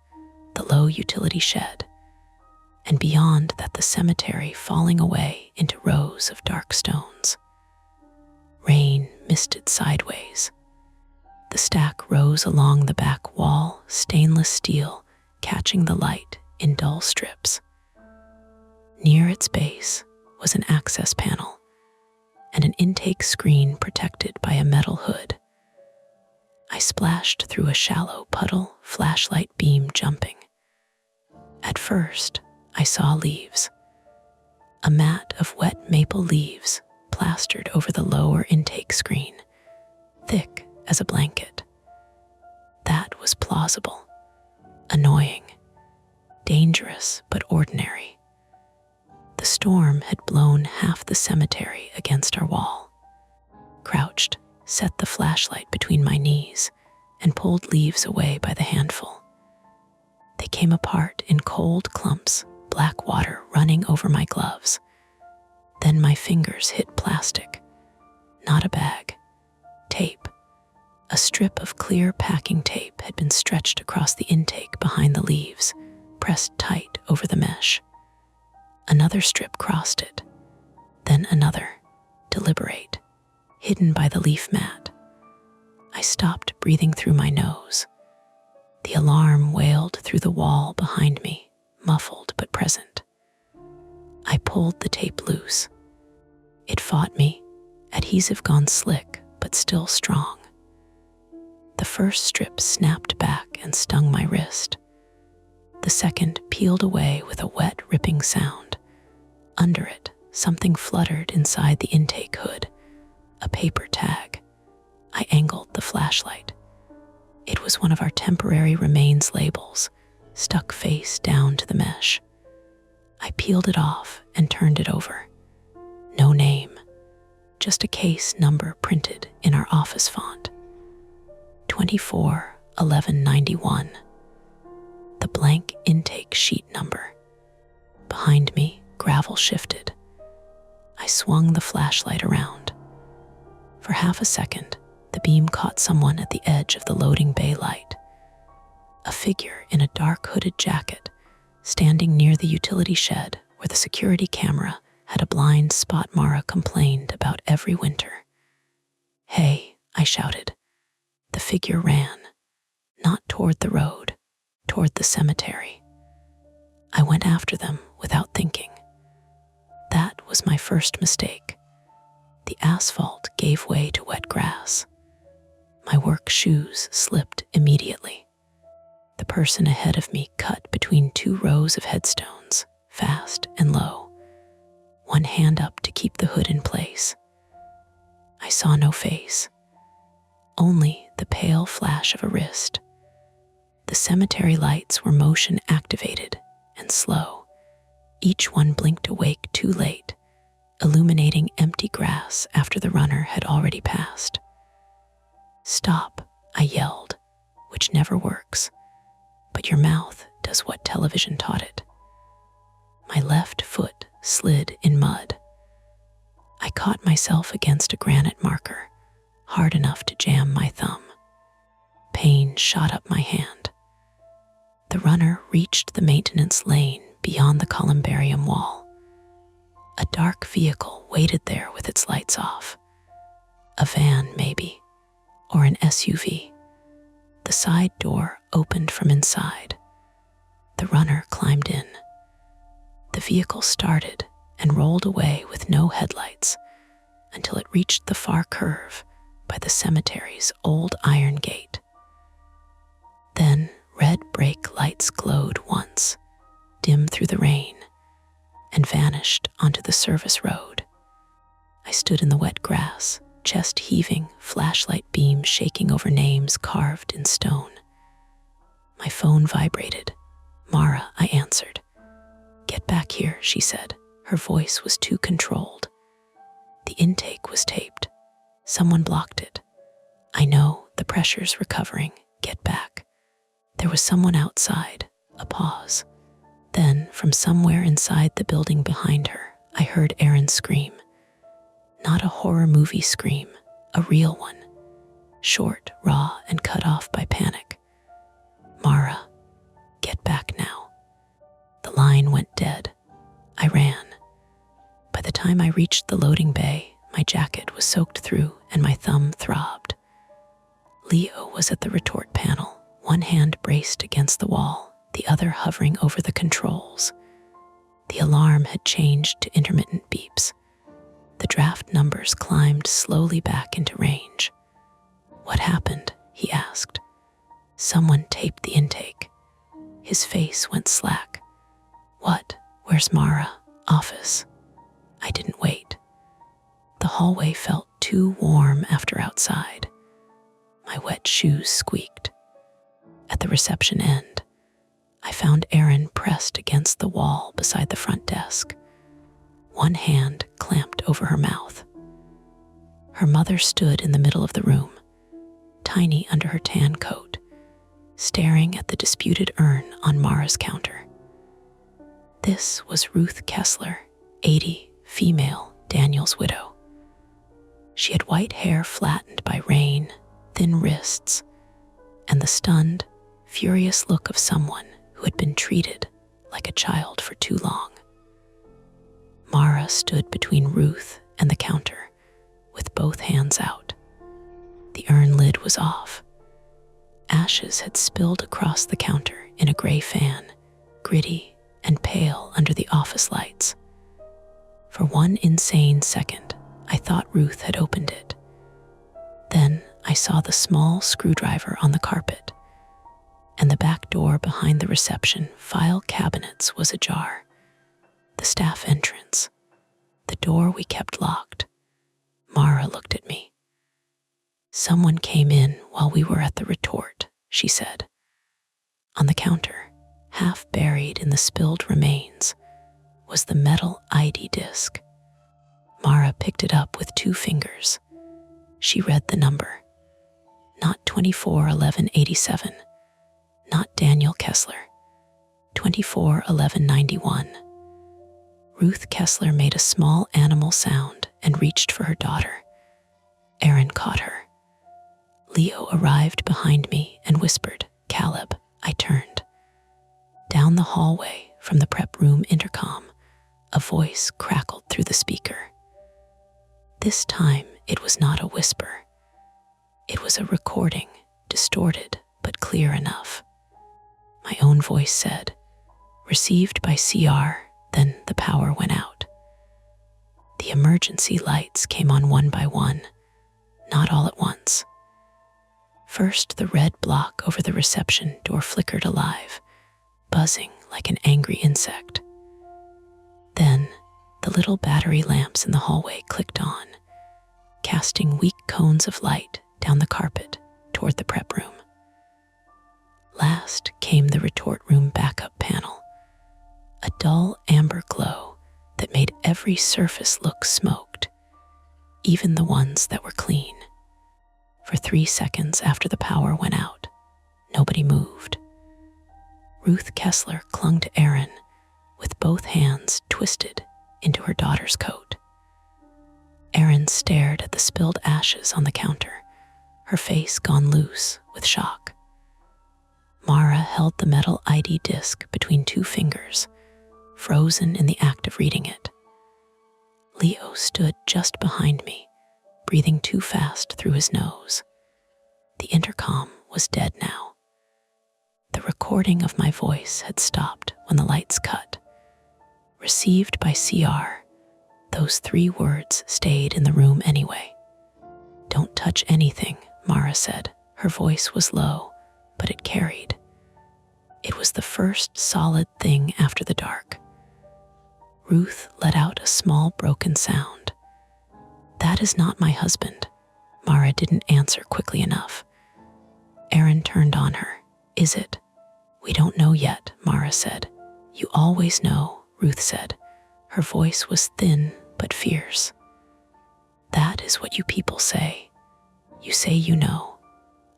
the low utility shed, and beyond that the cemetery falling away into rows of dark stones. Rain misted sideways. The stack rose along the back wall, stainless steel, catching the light in dull strips. Near its base was an access panel and an intake screen protected by a metal hood. I splashed through a shallow puddle, flashlight beam jumping. At first, I saw leaves. A mat of wet maple leaves plastered over the lower intake screen, thick as a blanket. That was plausible, annoying, dangerous but ordinary. The storm had blown half the cemetery against our wall. Crouched, set the flashlight between my knees, and pulled leaves away by the handful. They came apart in cold clumps, black water running over my gloves. Then my fingers hit plastic. Not a bag. Tape. A strip of clear packing tape had been stretched across the intake behind the leaves, pressed tight over the mesh. Another strip crossed it. Then another, deliberate, hidden by the leaf mat. I stopped breathing through my nose. The alarm wailed through the wall behind me, muffled but present. I pulled the tape loose. It fought me, adhesive gone slick but still strong. The first strip snapped back and stung my wrist. The second peeled away with a wet, ripping sound. Under it, something fluttered inside the intake hood, a paper tag. I angled the flashlight. It was one of our temporary remains labels, stuck face down to the mesh. I peeled it off and turned it over. No name, just a case number printed in our office font. 241191. The blank intake sheet number. Behind me, gravel shifted. I swung the flashlight around. For half a second, the beam caught someone at the edge of the loading bay light. A figure in a dark hooded jacket, standing near the utility shed where the security camera had a blind spot Mara complained about every winter. Hey, I shouted. The figure ran, not toward the road, toward the cemetery. I went after them without thinking. That was my first mistake. The asphalt gave way to wet grass. My work shoes slipped immediately. The person ahead of me cut between two rows of headstones, fast and low, one hand up to keep the hood in place. I saw no face, only the pale flash of a wrist. The The cemetery lights were motion activated and slow. Each one blinked awake too late, illuminating empty grass after the runner had already passed. "Stop," I yelled, which never works, but your mouth does what television taught it. My left foot slid in mud. I caught myself against a granite marker, hard enough to jam my thumb. Pain shot up my hand. The runner reached the maintenance lane beyond the columbarium wall. A dark vehicle waited there with its lights off. A van, maybe, or an SUV. The side door opened from inside. The runner climbed in. The vehicle started and rolled away with no headlights until it reached the far curve by the cemetery's old iron gate. Then red brake lights glowed once, dim through the rain, and vanished onto the service road. I stood in the wet grass, chest heaving, flashlight beams shaking over names carved in stone. My phone vibrated. "Mara," I answered. "Get back here," she said. Her voice was too controlled. The intake was taped. Someone blocked it. "I know, the pressure's recovering. Get back." There was someone outside. A pause. Then, from somewhere inside the building behind her, I heard Erin scream. Not a horror movie scream, a real one. Short, raw, and cut off by panic. "Mara, get back now." The line went dead. I ran. By the time I reached the loading bay, my jacket was soaked through and my thumb throbbed. Leo was at the retort panel, one hand braced against the wall, the other hovering over the controls. The alarm had changed to intermittent beeps. The draft numbers climbed slowly back into range. "What happened?" he asked. "Someone taped the intake." His face went slack. "What? Where's Mara?" "Office." I didn't wait. The hallway felt too warm after outside. My wet shoes squeaked. At the reception end, I found Erin pressed against the wall beside the front desk, one hand clamped over her mouth. Her mother stood in the middle of the room, tiny under her tan coat, staring at the disputed urn on Mara's counter. This was Ruth Kessler, 80, female, Daniel's widow. She had white hair flattened by rain, thin wrists, and the stunned, furious look of someone who had been treated like a child for too long. Mara stood between Ruth and the counter, with both hands out. The urn lid was off. Ashes had spilled across the counter in a gray fan, gritty and pale under the office lights. For one insane second, I thought Ruth had opened it. Then I saw the small screwdriver on the carpet, and the back door behind the reception file cabinets was ajar. The staff entrance, the door we kept locked. Mara looked at me. "Someone came in while we were at the retort," she said. On the counter, half buried in the spilled remains, was the metal ID disc. Mara picked it up with 2 fingers. She read the number. Not 241187, not Daniel Kessler, 241191. Ruth Kessler made a small animal sound and reached for her daughter. Erin caught her. Leo arrived behind me and whispered, "Caleb." I turned. Down the hallway from the prep room intercom, a voice crackled through the speaker. This time it was not a whisper. It was a recording, distorted but clear enough. My own voice said, "Received by CR," then the power went out. The emergency lights came on one by one, not all at once. First, the red block over the reception door flickered alive, buzzing like an angry insect. Then, the little battery lamps in the hallway clicked on, casting weak cones of light down the carpet toward the prep room. Last came the retort room backup panel, a dull amber glow that made every surface look smoked, even the ones that were clean. For 3 seconds after the power went out, nobody moved. Ruth Kessler clung to Erin with both hands twisted into her daughter's coat. Erin stared at the spilled ashes on the counter, her face gone loose with shock. Mara held the metal ID disc between 2 fingers, frozen in the act of reading it. Leo stood just behind me, breathing too fast through his nose. The intercom was dead now. The recording of my voice had stopped when the lights cut. Received by CR, those 3 words stayed in the room anyway. "Don't touch anything," Mara said. Her voice was low, but it carried. It was the first solid thing after the dark. Ruth let out a small broken sound. "That is not my husband." Mara didn't answer quickly enough. Erin turned on her. "Is it?" "We don't know yet," Mara said. "You always know," Ruth said. Her voice was thin but fierce. "That is what you people say. You say you know."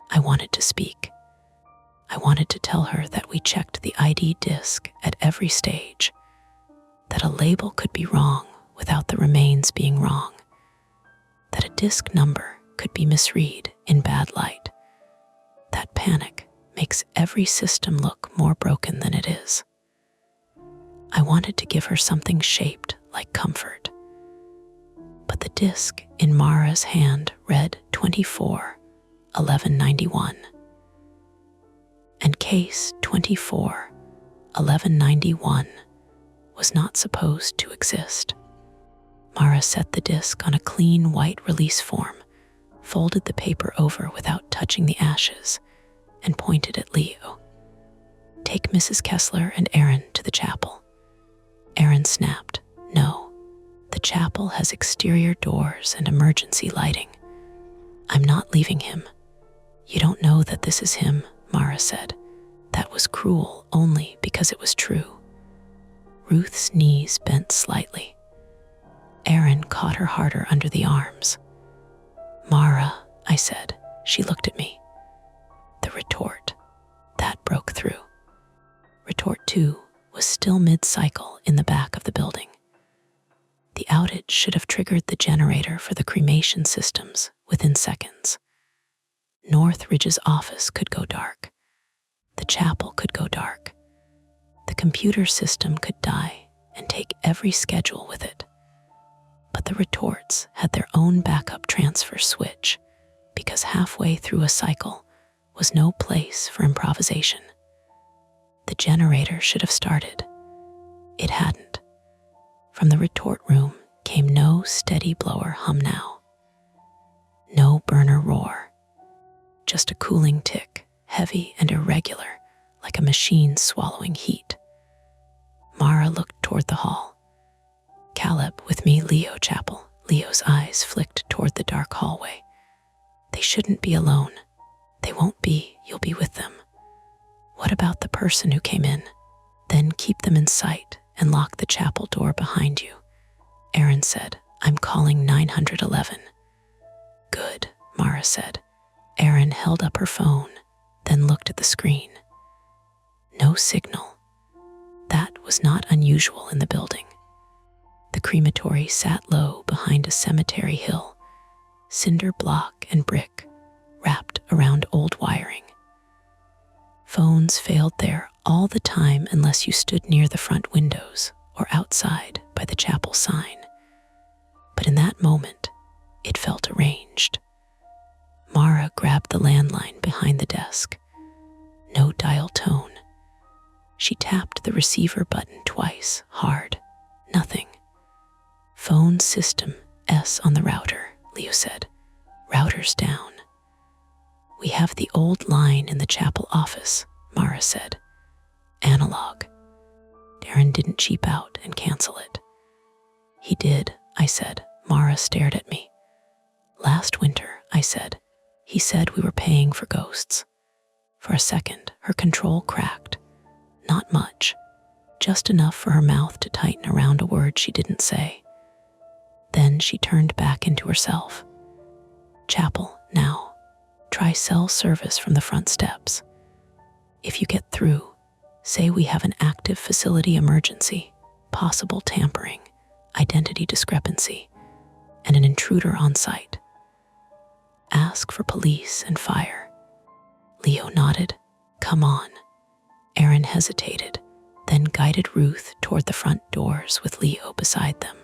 I wanted to speak. I wanted to tell her that we checked the ID disc at every stage, that a label could be wrong without the remains being wrong, that a disc number could be misread in bad light. That panic makes every system look more broken than it is. I wanted to give her something shaped like comfort. But the disc in Mara's hand read 24-1191. And case 24-1191 was not supposed to exist. Mara set the disc on a clean white release form, folded the paper over without touching the ashes, and pointed at Leo. "Take Mrs. Kessler and Erin to the chapel." Erin snapped. "No, the chapel has exterior doors and emergency lighting. I'm not leaving him." "You don't know that this is him," Mara said. That was cruel only because it was true. Ruth's knees bent slightly. Erin caught her harder under the arms. "Mara," I said. She looked at me. The retort. That broke through. Retort 2 was still mid-cycle in the back of the building. The outage should have triggered the generator for the cremation systems within seconds. Northridge's office could go dark. The chapel could go dark. The computer system could die and take every schedule with it. But the retorts had their own backup transfer switch, because halfway through a cycle was no place for improvisation. The generator should have started. It hadn't. From the retort room came no steady blower hum now. No burner roar. Just a cooling tick, heavy and irregular, like a machine swallowing heat. Mara looked toward the hall. "Caleb, with me, Leo Chapel." Leo's eyes flicked toward the dark hallway. "They shouldn't be alone." "They won't be. You'll be with them." "What about the person who came in?" "Then keep them in sight and lock the chapel door behind you." Erin said, "I'm calling 911. "Good," Mara said. Erin held up her phone, then looked at the screen. No signal. That was not unusual in the building. The crematory sat low behind a cemetery hill, cinder block and brick wrapped around old wiring. Phones failed there all the time unless you stood near the front windows or outside by the chapel sign. But in that moment, it felt arranged. Mara grabbed the landline behind the desk. No dial tone. She tapped the receiver button twice, hard. Nothing. "Phone system S on the router," Leo said. "Router's down." "We have the old line in the chapel office," Mara said. "Analog." Darren didn't cheap out and cancel it. "He did," I said. Mara stared at me. "Last winter," I said. "He said we were paying for ghosts." For a second, her control cracked. Not much, just enough for her mouth to tighten around a word she didn't say. Then she turned back into herself. Chapel, now. Try cell service from the front steps. If you get through, say we have an active facility emergency, possible tampering, identity discrepancy, and an intruder on site. Ask for police and fire. Leo nodded. Come on. Aaron hesitated, then guided Ruth toward the front doors with Leo beside them.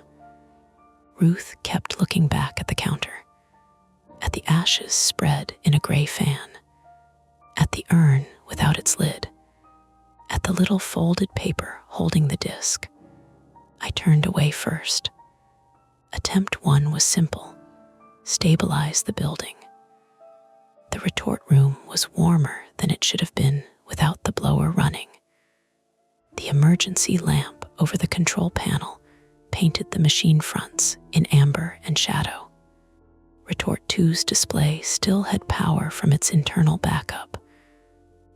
Ruth kept looking back at the counter, at the ashes spread in a gray fan, at the urn without its lid, at the little folded paper holding the disc. I turned away first. Attempt 1 was simple: stabilize the building. The retort room was warmer than it should have been without the blower running. The emergency lamp over the control panel painted the machine fronts in amber and shadow. Retort 2's display still had power from its internal backup,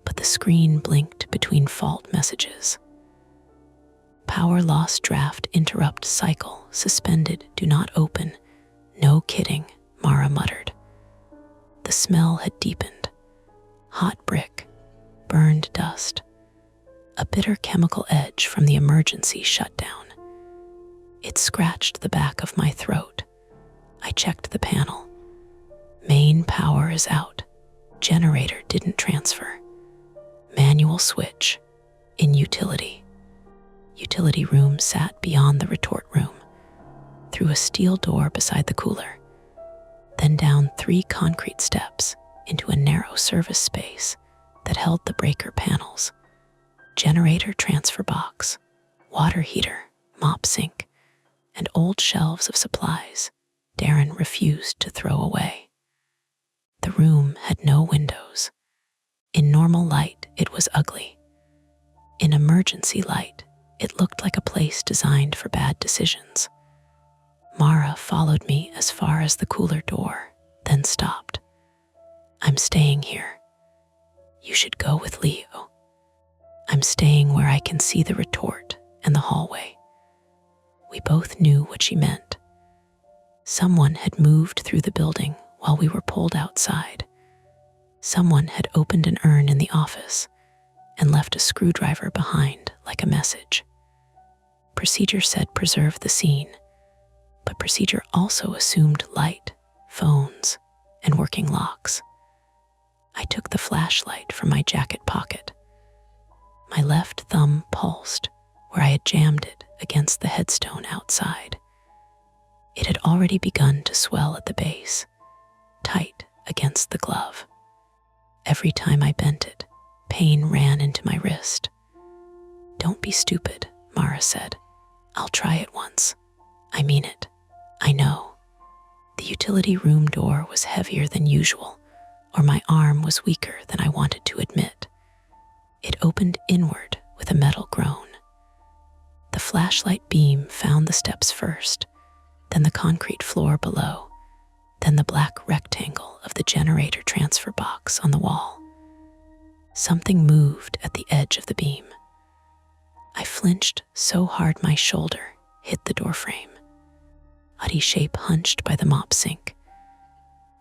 but the screen blinked between fault messages. Power loss draft interrupt cycle suspended, do not open. No kidding, Mara muttered. The smell had deepened. Hot brick, burned dust, a bitter chemical edge from the emergency shutdown. It scratched the back of my throat. I checked the panel. Main power is out. Generator didn't transfer. Manual switch. In utility. Utility room sat beyond the retort room, through a steel door beside the cooler, then down 3 concrete steps into a narrow service space that held the breaker panels, generator transfer box, water heater, mop sink, and old shelves of supplies Darren refused to throw away. The room had no windows. In normal light, it was ugly. In emergency light, it looked like a place designed for bad decisions. Mara followed me as far as the cooler door, then stopped. I'm staying here. You should go with Leo. I'm staying where I can see the retort and the hallway. We both knew what she meant. Someone had moved through the building while we were pulled outside. Someone had opened an urn in the office and left a screwdriver behind like a message. Procedure said preserve the scene, but procedure also assumed light, phones, and working locks. I took the flashlight from my jacket pocket. My left thumb pulsed where I had jammed it against the headstone outside. It had already begun to swell at the base, tight against the glove. Every time I bent it, pain ran into my wrist. Don't be stupid, Mara said. I'll try it once. I mean it. I know. The utility room door was heavier than usual, or my arm was weaker than I wanted to admit. It opened inward with a metal groan. The flashlight beam found the steps first, then the concrete floor below, then the black rectangle of the generator transfer box on the wall. Something moved at the edge of the beam. I flinched so hard my shoulder hit the doorframe. Putty shape hunched by the mop sink.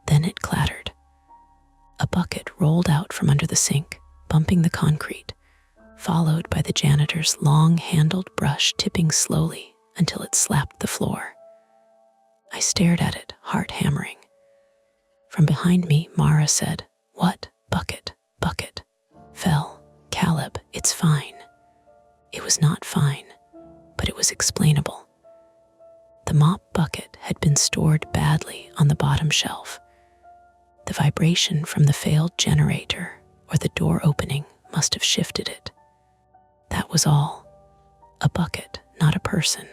Then it clattered. A bucket rolled out from under the sink, bumping the concrete, followed by the janitor's long-handled brush tipping slowly until it slapped the floor. I stared at it, heart hammering. From behind me, Mara said, "What? Bucket, bucket." Fell. Caleb, it's fine. It was not fine, but it was explainable. The mop bucket had been stored badly on the bottom shelf. The vibration from the failed generator or the door opening must have shifted it. That was all. A bucket, not a person.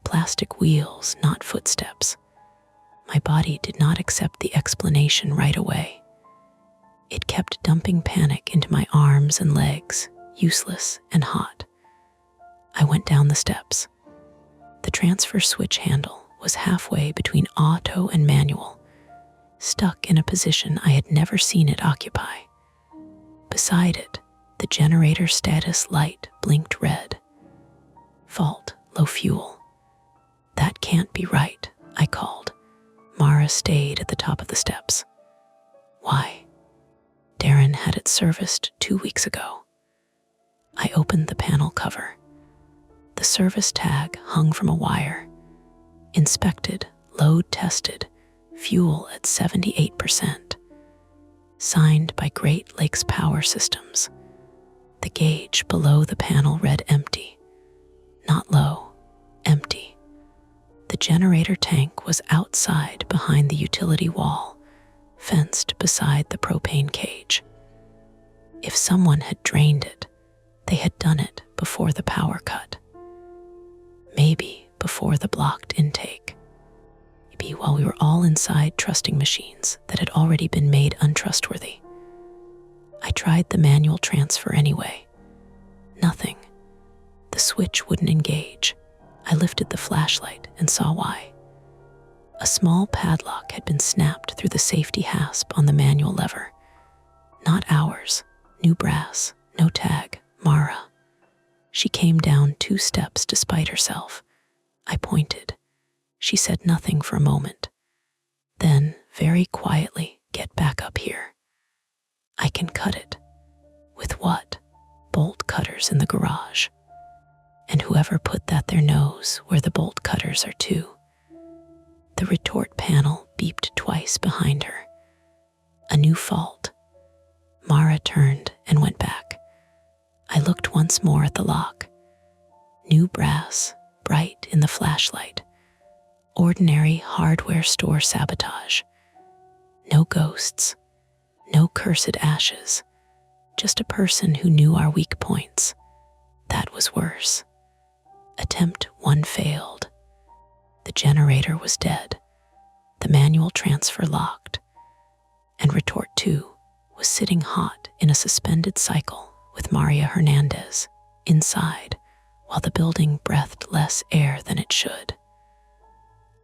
Plastic wheels, not footsteps. My body did not accept the explanation right away. It kept dumping panic into my arms and legs, useless and hot. I went down the steps. The transfer switch handle was halfway between auto and manual, stuck in a position I had never seen it occupy. Beside it, the generator status light blinked red. Fault, low fuel. That can't be right, I called. Mara stayed at the top of the steps. Why? Darren had it serviced 2 weeks ago. I opened the panel cover. The service tag hung from a wire. Inspected, load tested, fuel at 78%. Signed by Great Lakes Power Systems. The gauge below the panel read empty. Not low, empty. The generator tank was outside behind the utility wall, fenced beside the propane cage. If someone had drained it, they had done it before the power cut. Maybe before the blocked intake. Maybe while we were all inside trusting machines that had already been made untrustworthy. I tried the manual transfer anyway. Nothing. The switch wouldn't engage. I lifted the flashlight and saw why. A small padlock had been snapped through the safety hasp on the manual lever. Not ours. New brass. No tag. Mara. She came down 2 steps despite herself. I pointed. She said nothing for a moment. Then, very quietly, get back up here. I can cut it. With what? Bolt cutters in the garage. And whoever put that there knows where the bolt cutters are too. The retort panel beeped twice behind her. A new fault. Mara turned and went back. I looked once more at the lock. New brass, bright in the flashlight. Ordinary hardware store sabotage. No ghosts. No cursed ashes. Just a person who knew our weak points. That was worse. Attempt 1 failed. The generator was dead. The manual transfer locked. And retort 2 was sitting hot in a suspended cycle with Maria Hernandez inside, while the building breathed less air than it should.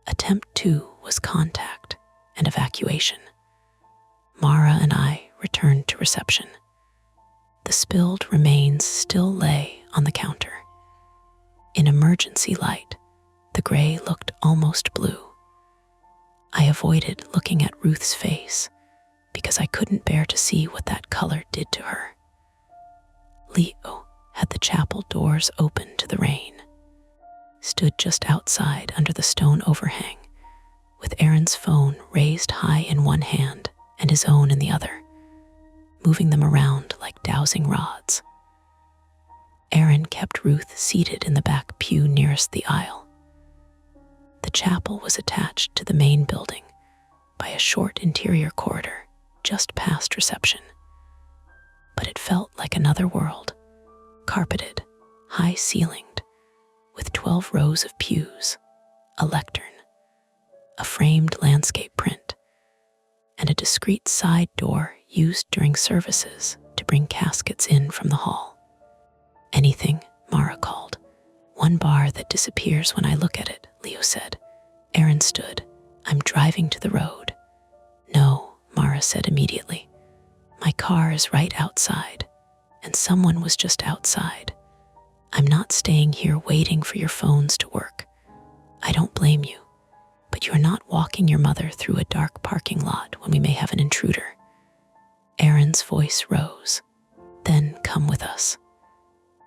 Attempt 2 was contact and evacuation. Mara and I returned to reception. The spilled remains still lay on the counter. In emergency light, the gray looked almost blue. I avoided looking at Ruth's face because I couldn't bear to see what that color did to her. Leo had the chapel doors open to the rain, stood just outside under the stone overhang, with Aaron's phone raised high in one hand and his own in the other, moving them around like dowsing rods. Aaron kept Ruth seated in the back pew nearest the aisle. The chapel was attached to the main building by a short interior corridor just past reception. But it felt like another world, carpeted, high-ceilinged, with 12 rows of pews, a lectern, a framed landscape print, and a discreet side door used during services to bring caskets in from the hall. Anything, Mara called. One bar that disappears when I look at it, Leo said. Aaron stood. I'm driving to the road. No, Mara said immediately. My car is right outside, and someone was just outside. I'm not staying here waiting for your phones to work. I don't blame you, but you're not walking your mother through a dark parking lot when we may have an intruder. Aaron's voice rose. Then come with us.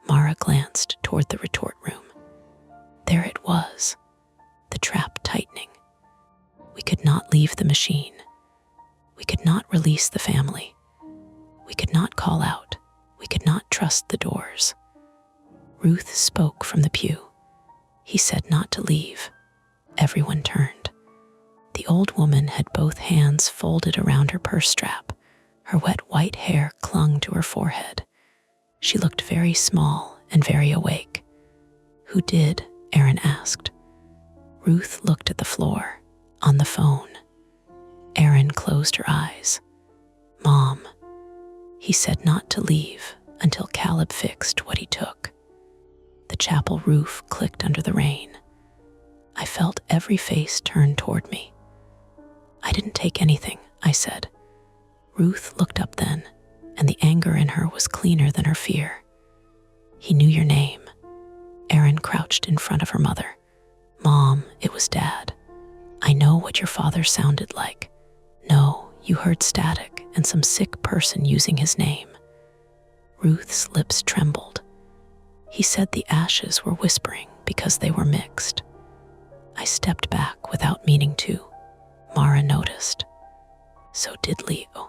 Mara glanced toward the retort room. There it was, the trap tightening. We could not leave the machine. We could not release the family. We could not call out. We could not trust the doors. Ruth spoke from the pew. He said not to leave. Everyone turned. The old woman had both hands folded around her purse strap. Her wet white hair clung to her forehead. She looked very small and very awake. Who did? Aaron asked. Ruth looked at the floor, on the phone. Aaron closed her eyes. Mom. He said not to leave until Caleb fixed what he took. The chapel roof clicked under the rain. I felt every face turn toward me. I didn't take anything, I said. Ruth looked up then, and the anger in her was cleaner than her fear. "He knew your name." Erin crouched in front of her mother. "Mom, it was Dad. I know what your father sounded like." "No, you heard static and some sick person using his name." Ruth's lips trembled. "He said the ashes were whispering because they were mixed." I stepped back without meaning to. Mara noticed. "So did Leo."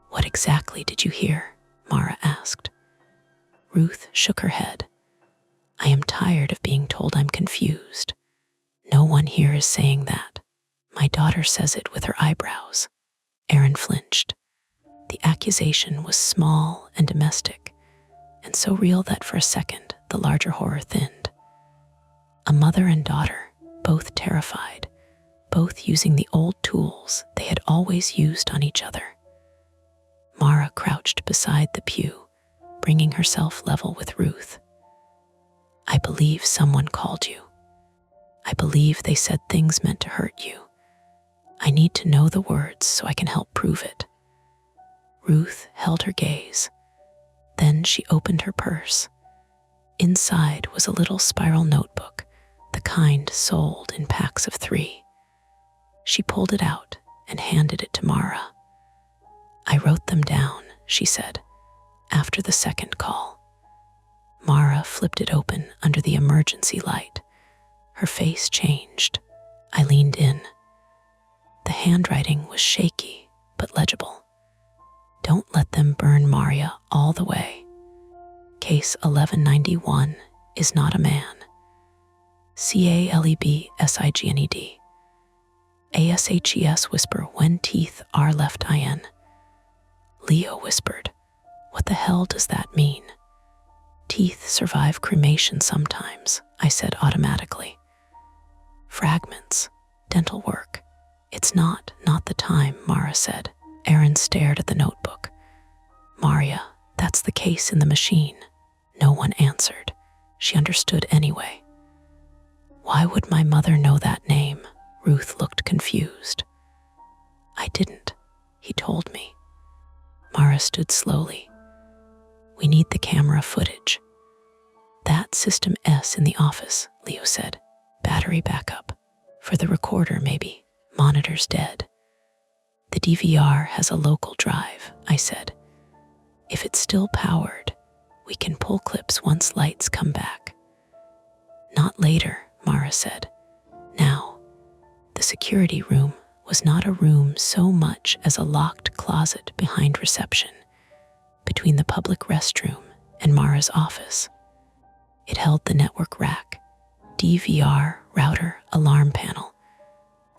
"What exactly did you hear?" Mara asked. Ruth shook her head. "I am tired of being told I'm confused. No one here is saying that. My daughter says it with her eyebrows." Erin flinched. The accusation was small and domestic, and so real that for a second the larger horror thinned. A mother and daughter, both terrified, both using the old tools they had always used on each other. Mara crouched beside the pew, bringing herself level with Ruth. "I believe someone called you. I believe they said things meant to hurt you. I need to know the words so I can help prove it." Ruth held her gaze. Then she opened her purse. Inside was a little spiral notebook, the kind sold in packs of 3. She pulled it out and handed it to Mara. "I wrote them down," she said, "after the second call." Mara flipped it open under the emergency light. Her face changed. I leaned in. The handwriting was shaky but legible. "Don't let them burn Maria all the way. Case 1191 is not a man. CALEBSIGNED. ASHES whisper when teeth are left in." Leo whispered, "What the hell does that mean?" "Teeth survive cremation sometimes," I said automatically. "Fragments, dental work. It's not the time," Mara said. Erin stared at the notebook. "Maria, that's the case in the machine." No one answered. She understood anyway. "Why would my mother know that name?" Ruth looked confused. "I didn't. He told me." Mara stood slowly. "We need the camera footage." "That System S in the office," Leo said. "Battery backup. For the recorder, maybe. Monitor's dead." "The DVR has a local drive," I said. "If it's still powered, we can pull clips once lights come back." "Not later," Mara said. "Now." The security room was not a room so much as a locked closet behind reception, between the public restroom and Mara's office. It held the network rack, DVR, router, alarm panel,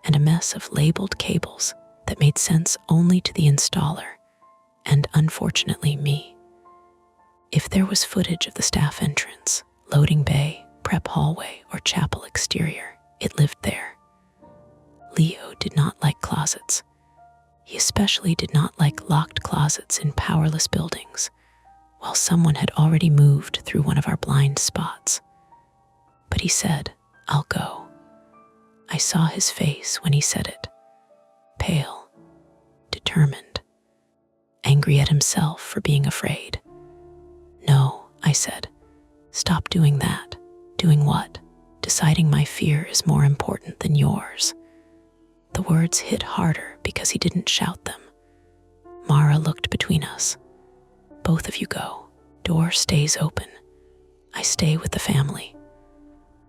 and a mess of labeled cables that made sense only to the installer, and unfortunately me. If there was footage of the staff entrance, loading bay, prep hallway, or chapel exterior, it lived there. Leo did not like closets. He especially did not like locked closets in powerless buildings, while someone had already moved through one of our blind spots. But he said, "I'll go." I saw his face when he said it. Pale, determined, angry at himself for being afraid. "No," I said. "Stop doing that." "Doing what?" "Deciding my fear is more important than yours." The words hit harder because he didn't shout them. Mara looked between us. "Both of you go. Door stays open. I stay with the family."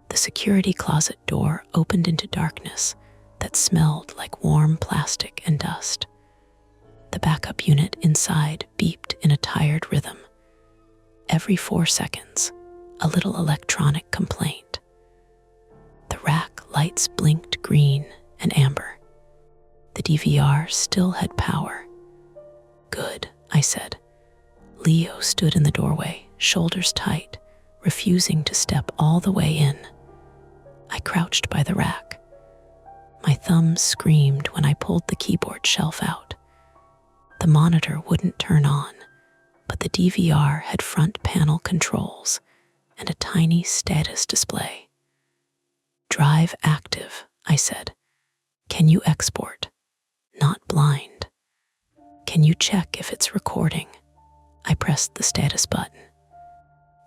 The security closet door opened into darkness that smelled like warm plastic and dust. The backup unit inside beeped in a tired rhythm. Every 4 seconds, a little electronic complaint. The rack lights blinked green and amber. The DVR still had power. "Good," I said. Leo stood in the doorway, shoulders tight, refusing to step all the way in. I crouched by the rack. My thumbs screamed when I pulled the keyboard shelf out. The monitor wouldn't turn on, but the DVR had front panel controls and a tiny status display. "Drive active," I said. "Can you export?" "Not blind." "Can you check if it's recording?" I pressed the status button.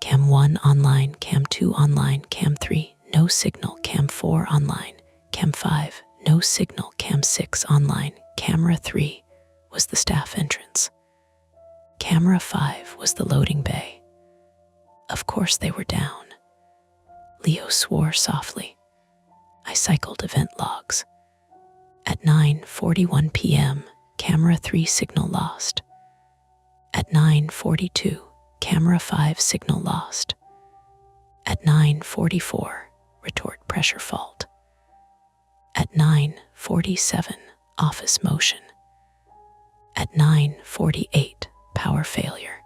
Cam 1 online, Cam 2 online, Cam 3, no signal, Cam 4 online, Cam 5, no signal, Cam 6 online, Camera 3 was the staff entrance. Camera 5 was the loading bay. Of course they were down. Leo swore softly. I cycled event logs. At 9:41 p.m., Camera 3 signal lost. At 9:42, Camera 5 signal lost. At 9:44, retort pressure fault. At 9:47, office motion. At 9:48, power failure.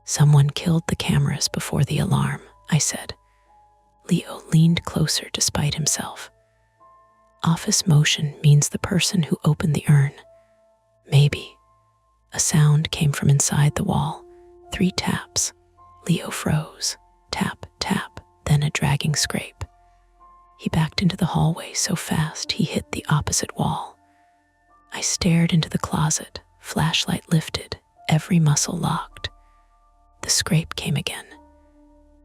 Someone killed the cameras before the alarm, I said. Leo leaned closer despite himself. Office motion means the person who opened the urn. Maybe. A sound came from inside the wall. 3 taps. Leo froze. Tap, tap, then a dragging scrape. He backed into the hallway so fast he hit the opposite wall. I stared into the closet, flashlight lifted, every muscle locked. The scrape came again.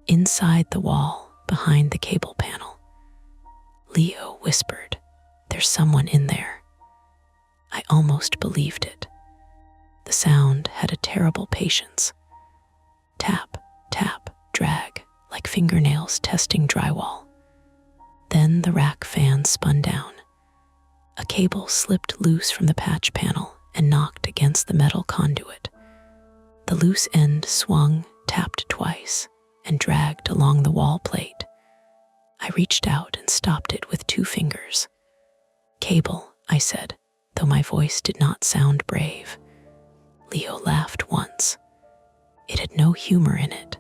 Inside the wall, behind the cable panel. Leo whispered, "There's someone in there." I almost believed it. The sound had a terrible patience. Tap, tap, drag, like fingernails testing drywall. Then the rack fan spun down. A cable slipped loose from the patch panel and knocked against the metal conduit. The loose end swung, tapped twice, and dragged along the wall plate. I reached out and stopped it with 2 fingers. "Cable," I said, though my voice did not sound brave. Leo laughed once. It had no humor in it.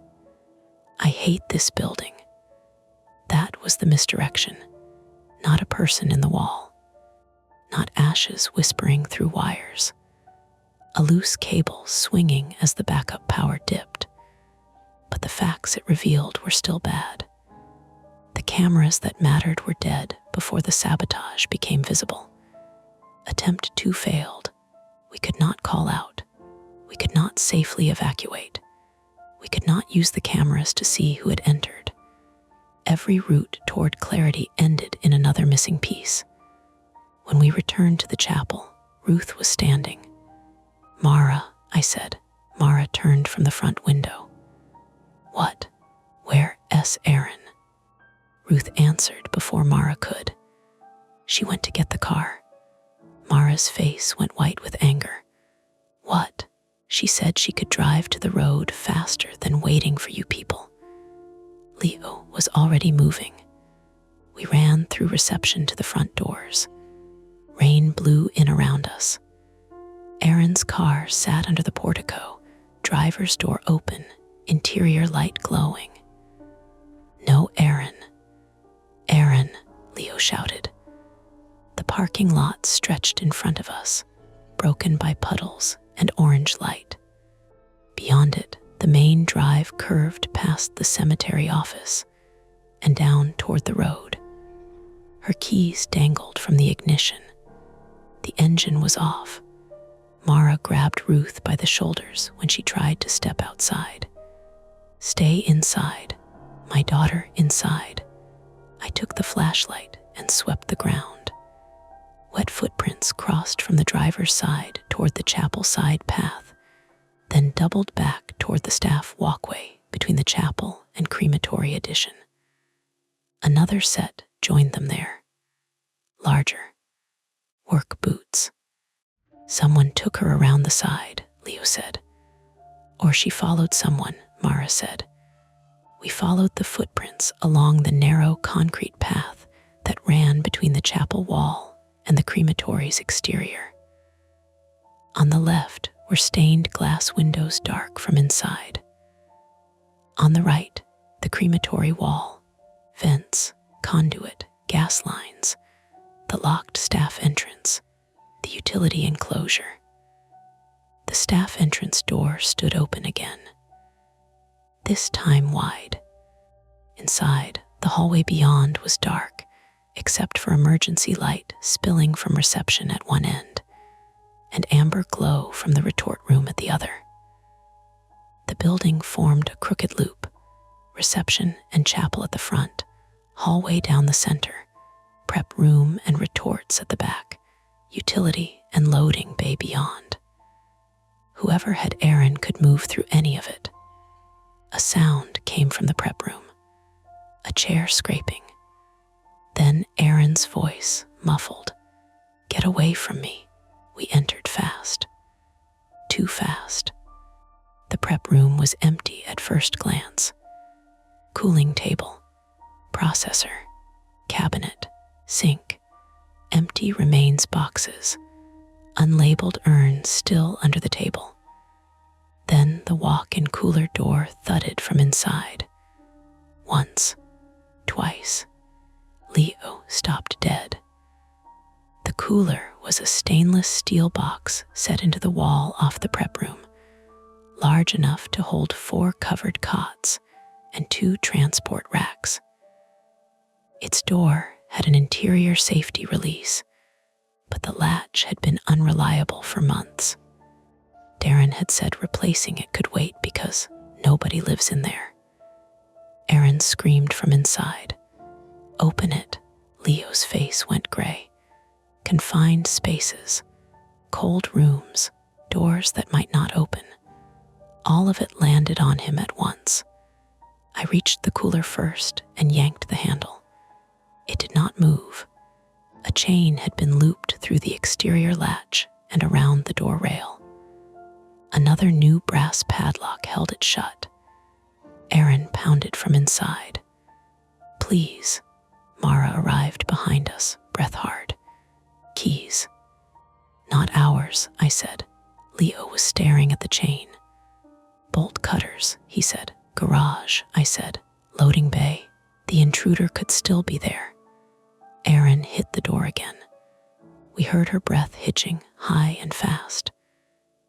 "I hate this building." That was the misdirection. Not a person in the wall. Not ashes whispering through wires. A loose cable swinging as the backup power dipped. But the facts it revealed were still bad. The cameras that mattered were dead before the sabotage became visible. Attempt 2 failed. We could not call out. We could not safely evacuate. We could not use the cameras to see who had entered. Every route toward clarity ended in another missing piece. When we returned to the chapel, Ruth was standing. "Mara," I said. Mara turned from the front window. "What? Where's Aaron?" Ruth answered before Mara could. "She went to get the car." Mara's face went white with anger. "What? She said she could drive to the road faster than waiting for you people." Leo was already moving. We ran through reception to the front doors. Rain blew in around us. Aaron's car sat under the portico, driver's door open, interior light glowing. "No Aaron. Aaron," Leo shouted. The parking lot stretched in front of us, broken by puddles and orange light. Beyond it, the main drive curved past the cemetery office and down toward the road. Her keys dangled from the ignition. The engine was off. Mara grabbed Ruth by the shoulders when she tried to step outside. "Stay inside. My daughter inside." I took the flashlight and swept the ground. Wet footprints crossed from the driver's side toward the chapel side path, then doubled back toward the staff walkway between the chapel and crematory addition. Another set joined them there. Larger. Work boots. "Someone took her around the side," Leo said. "Or she followed someone," Mara said. We followed the footprints along the narrow concrete path that ran between the chapel wall and the crematory's exterior. On the left were stained glass windows dark from inside. On the right, the crematory wall, vents, conduit, gas lines, the locked staff entrance, the utility enclosure. The staff entrance door stood open again, this time wide. Inside, the hallway beyond was dark, except for emergency light spilling from reception at one end and amber glow from the retort room at the other. The building formed a crooked loop, reception and chapel at the front, hallway down the center, prep room and retorts at the back, utility and loading bay beyond. Whoever had Aaron could move through any of it. A sound came from the prep room, a chair scraping. Then Aaron's voice, muffled. "Get away from me." We entered fast. Too fast. The prep room was empty at first glance. Cooling table, processor, cabinet, sink, empty remains boxes, unlabeled urns still under the table. Then the walk-in cooler door thudded from inside. Once, twice, Leo stopped dead. The cooler was a stainless steel box set into the wall off the prep room, large enough to hold 4 covered cots and 2 transport racks. Its door had an interior safety release, but the latch had been unreliable for months. Darren had said replacing it could wait because nobody lives in there. Aaron screamed from inside. "Open it." Leo's face went gray. Confined spaces, cold rooms, doors that might not open. All of it landed on him at once. I reached the cooler first and yanked the handle. It did not move. A chain had been looped through the exterior latch and around the door rail. Another new brass padlock held it shut. Aaron pounded from inside. "Please." Mara arrived behind us, breath hard. "Keys." "Not ours," I said. Leo was staring at the chain. "Bolt cutters," he said. "Garage," I said. "Loading bay." The intruder could still be there. Aaron hit the door again. We heard her breath hitching high and fast.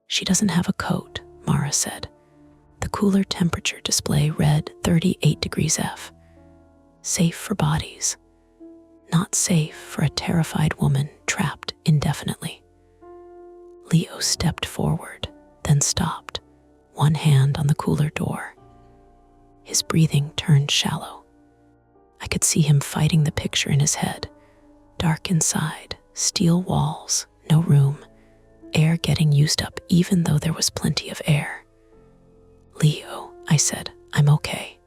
"She doesn't have a coat," Mara said. The cooler temperature display read 38 degrees F. Safe for bodies. Not safe for a terrified woman trapped indefinitely. Leo stepped forward, then stopped, one hand on the cooler door. His breathing turned shallow. I could see him fighting the picture in his head. Dark inside, steel walls, no room, air getting used up even though there was plenty of air. "Leo," I said, "I'm okay."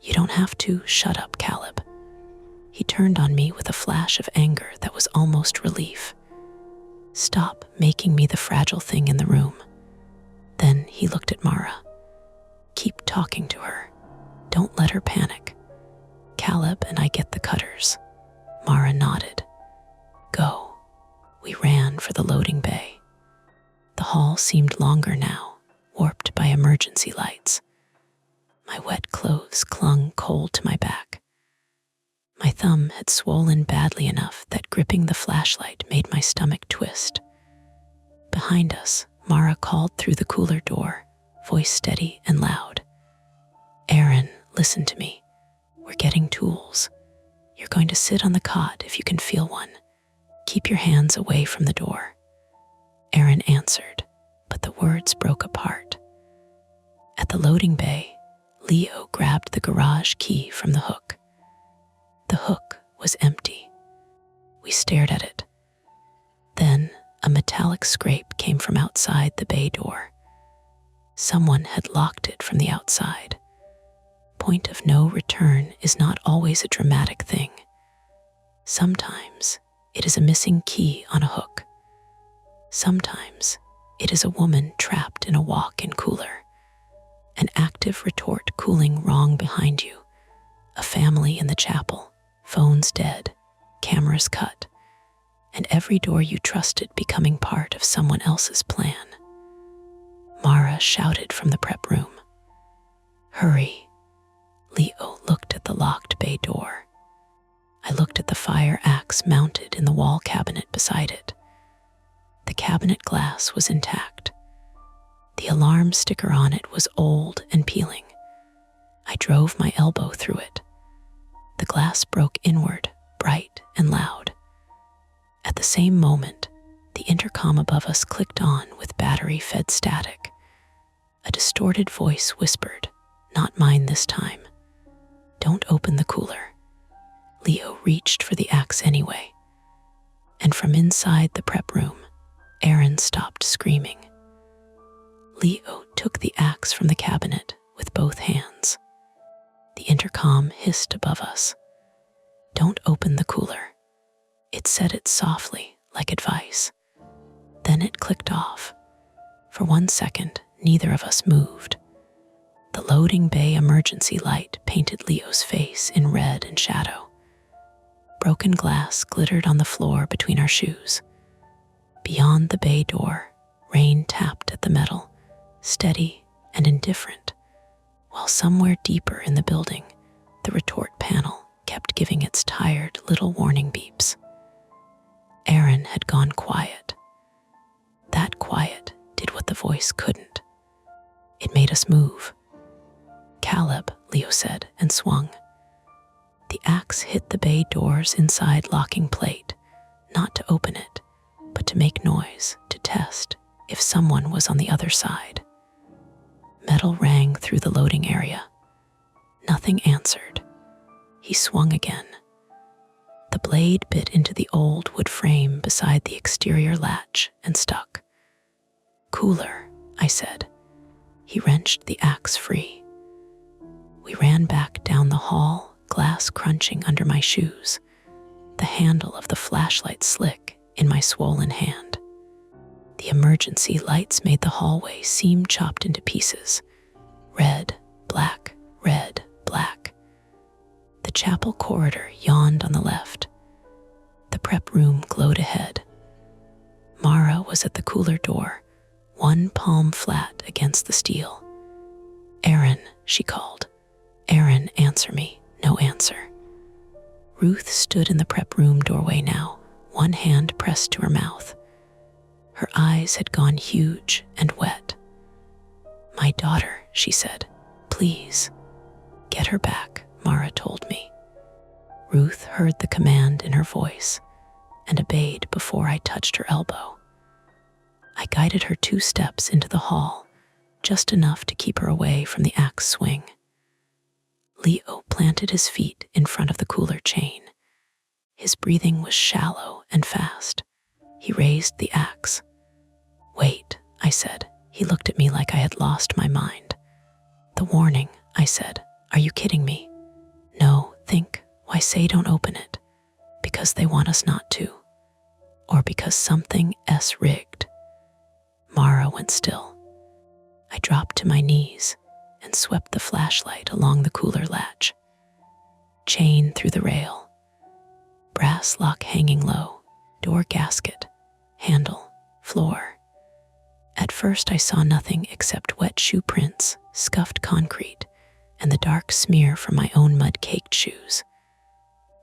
"You don't have to. Shut up, Caleb." He turned on me with a flash of anger that was almost relief. "Stop making me the fragile thing in the room." Then he looked at Mara. "Keep talking to her. Don't let her panic. Caleb and I get the cutters." Mara nodded. "Go." We ran for the loading bay. The hall seemed longer now, warped by emergency lights. My wet clothes clung cold to my back. My thumb had swollen badly enough that gripping the flashlight made my stomach twist. Behind us, Mara called through the cooler door, voice steady and loud. "Aaron, listen to me. We're getting tools. You're going to sit on the cot if you can feel one. Keep your hands away from the door." Aaron answered, but the words broke apart. At the loading bay, Leo grabbed the garage key from the hook. The hook was empty. We stared at it. Then a metallic scrape came from outside the bay door. Someone had locked it from the outside. Point of no return is not always a dramatic thing. Sometimes it is a missing key on a hook. Sometimes it is a woman trapped in a walk-in cooler, an active retort cooling wrong behind you, a family in the chapel, phones dead, cameras cut, and every door you trusted becoming part of someone else's plan. Mara shouted from the prep room. "Hurry." Leo looked at the locked bay door. I looked at the fire axe mounted in the wall cabinet beside it. The cabinet glass was intact. The alarm sticker on it was old and peeling. I drove my elbow through it. The glass broke inward, bright and loud. At the same moment, the intercom above us clicked on with battery-fed static. A distorted voice whispered, "Not mine this time. Don't open the cooler." Leo reached for the axe anyway, and from inside the prep room, Aaron stopped screaming. Leo took the axe from the cabinet with both hands. The intercom hissed above us. "Don't open the cooler." It said it softly, like advice. Then it clicked off. For 1 second, neither of us moved. The loading bay emergency light painted Leo's face in red and shadow. Broken glass glittered on the floor between our shoes. Beyond the bay door, rain tapped at the metal, steady and indifferent, while somewhere deeper in the building, the retort panel kept giving its tired little warning beeps. Aaron had gone quiet. That quiet did what the voice couldn't. It made us move. "Caleb," Leo said, and swung. The axe hit the bay door's inside locking plate, not to open it, but to make noise, to test if someone was on the other side. Metal rang through the loading area. Nothing answered. He swung again. The blade bit into the old wood frame beside the exterior latch and stuck. "Cooler," I said. He wrenched the axe free. We ran back down the hall, glass crunching under my shoes, the handle of the flashlight slick in my swollen hand. The emergency lights made the hallway seem chopped into pieces. Red, black, red, black. The chapel corridor yawned on the left. The prep room glowed ahead. Mara was at the cooler door, one palm flat against the steel. "Aaron," she called. "Aaron, answer me." No answer. Ruth stood in the prep room doorway now, one hand pressed to her mouth. Her eyes had gone huge and wet. "My daughter," she said. "Please." "Get her back," Mara told me. Ruth heard the command in her voice and obeyed before I touched her elbow. I guided her 2 steps into the hall, just enough to keep her away from the axe swing. Leo planted his feet in front of the cooler chain. His breathing was shallow and fast. He raised the axe. "Wait," I said. He looked at me like I had lost my mind. "The warning," I said. "Are you kidding me?" "No, think. Why say don't open it? Because they want us not to. Or because something rigged." Mara went still. I dropped to my knees and swept the flashlight along the cooler latch. Chain through the rail. Brass lock hanging low. Door gasket. Handle. Floor. At first I saw nothing except wet shoe prints, scuffed concrete, and the dark smear from my own mud-caked shoes.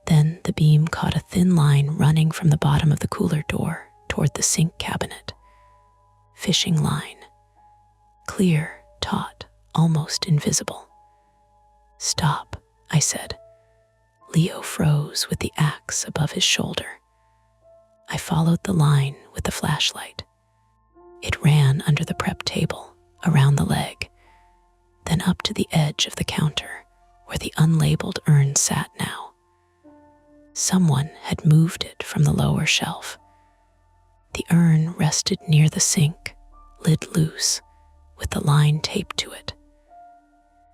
Then the beam caught a thin line running from the bottom of the cooler door toward the sink cabinet. Fishing line. Clear, taut, almost invisible. "Stop," I said. Leo froze with the axe above his shoulder. I followed the line with the flashlight. It ran under the prep table, around the leg, then up to the edge of the counter, where the unlabeled urn sat now. Someone had moved it from the lower shelf. The urn rested near the sink, lid loose, with the line taped to it.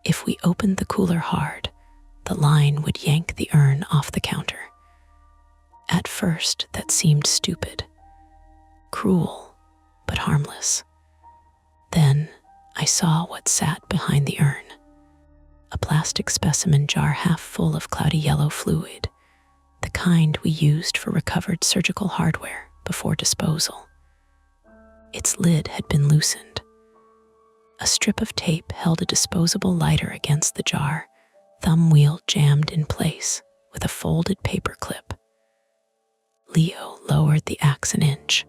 If we opened the cooler hard, the line would yank the urn off the counter. At first, that seemed stupid, cruel, but harmless. Then I saw what sat behind the urn. A plastic specimen jar half full of cloudy yellow fluid, the kind we used for recovered surgical hardware before disposal. Its lid had been loosened. A strip of tape held a disposable lighter against the jar, thumb wheel jammed in place with a folded paper clip. Leo lowered the axe an inch.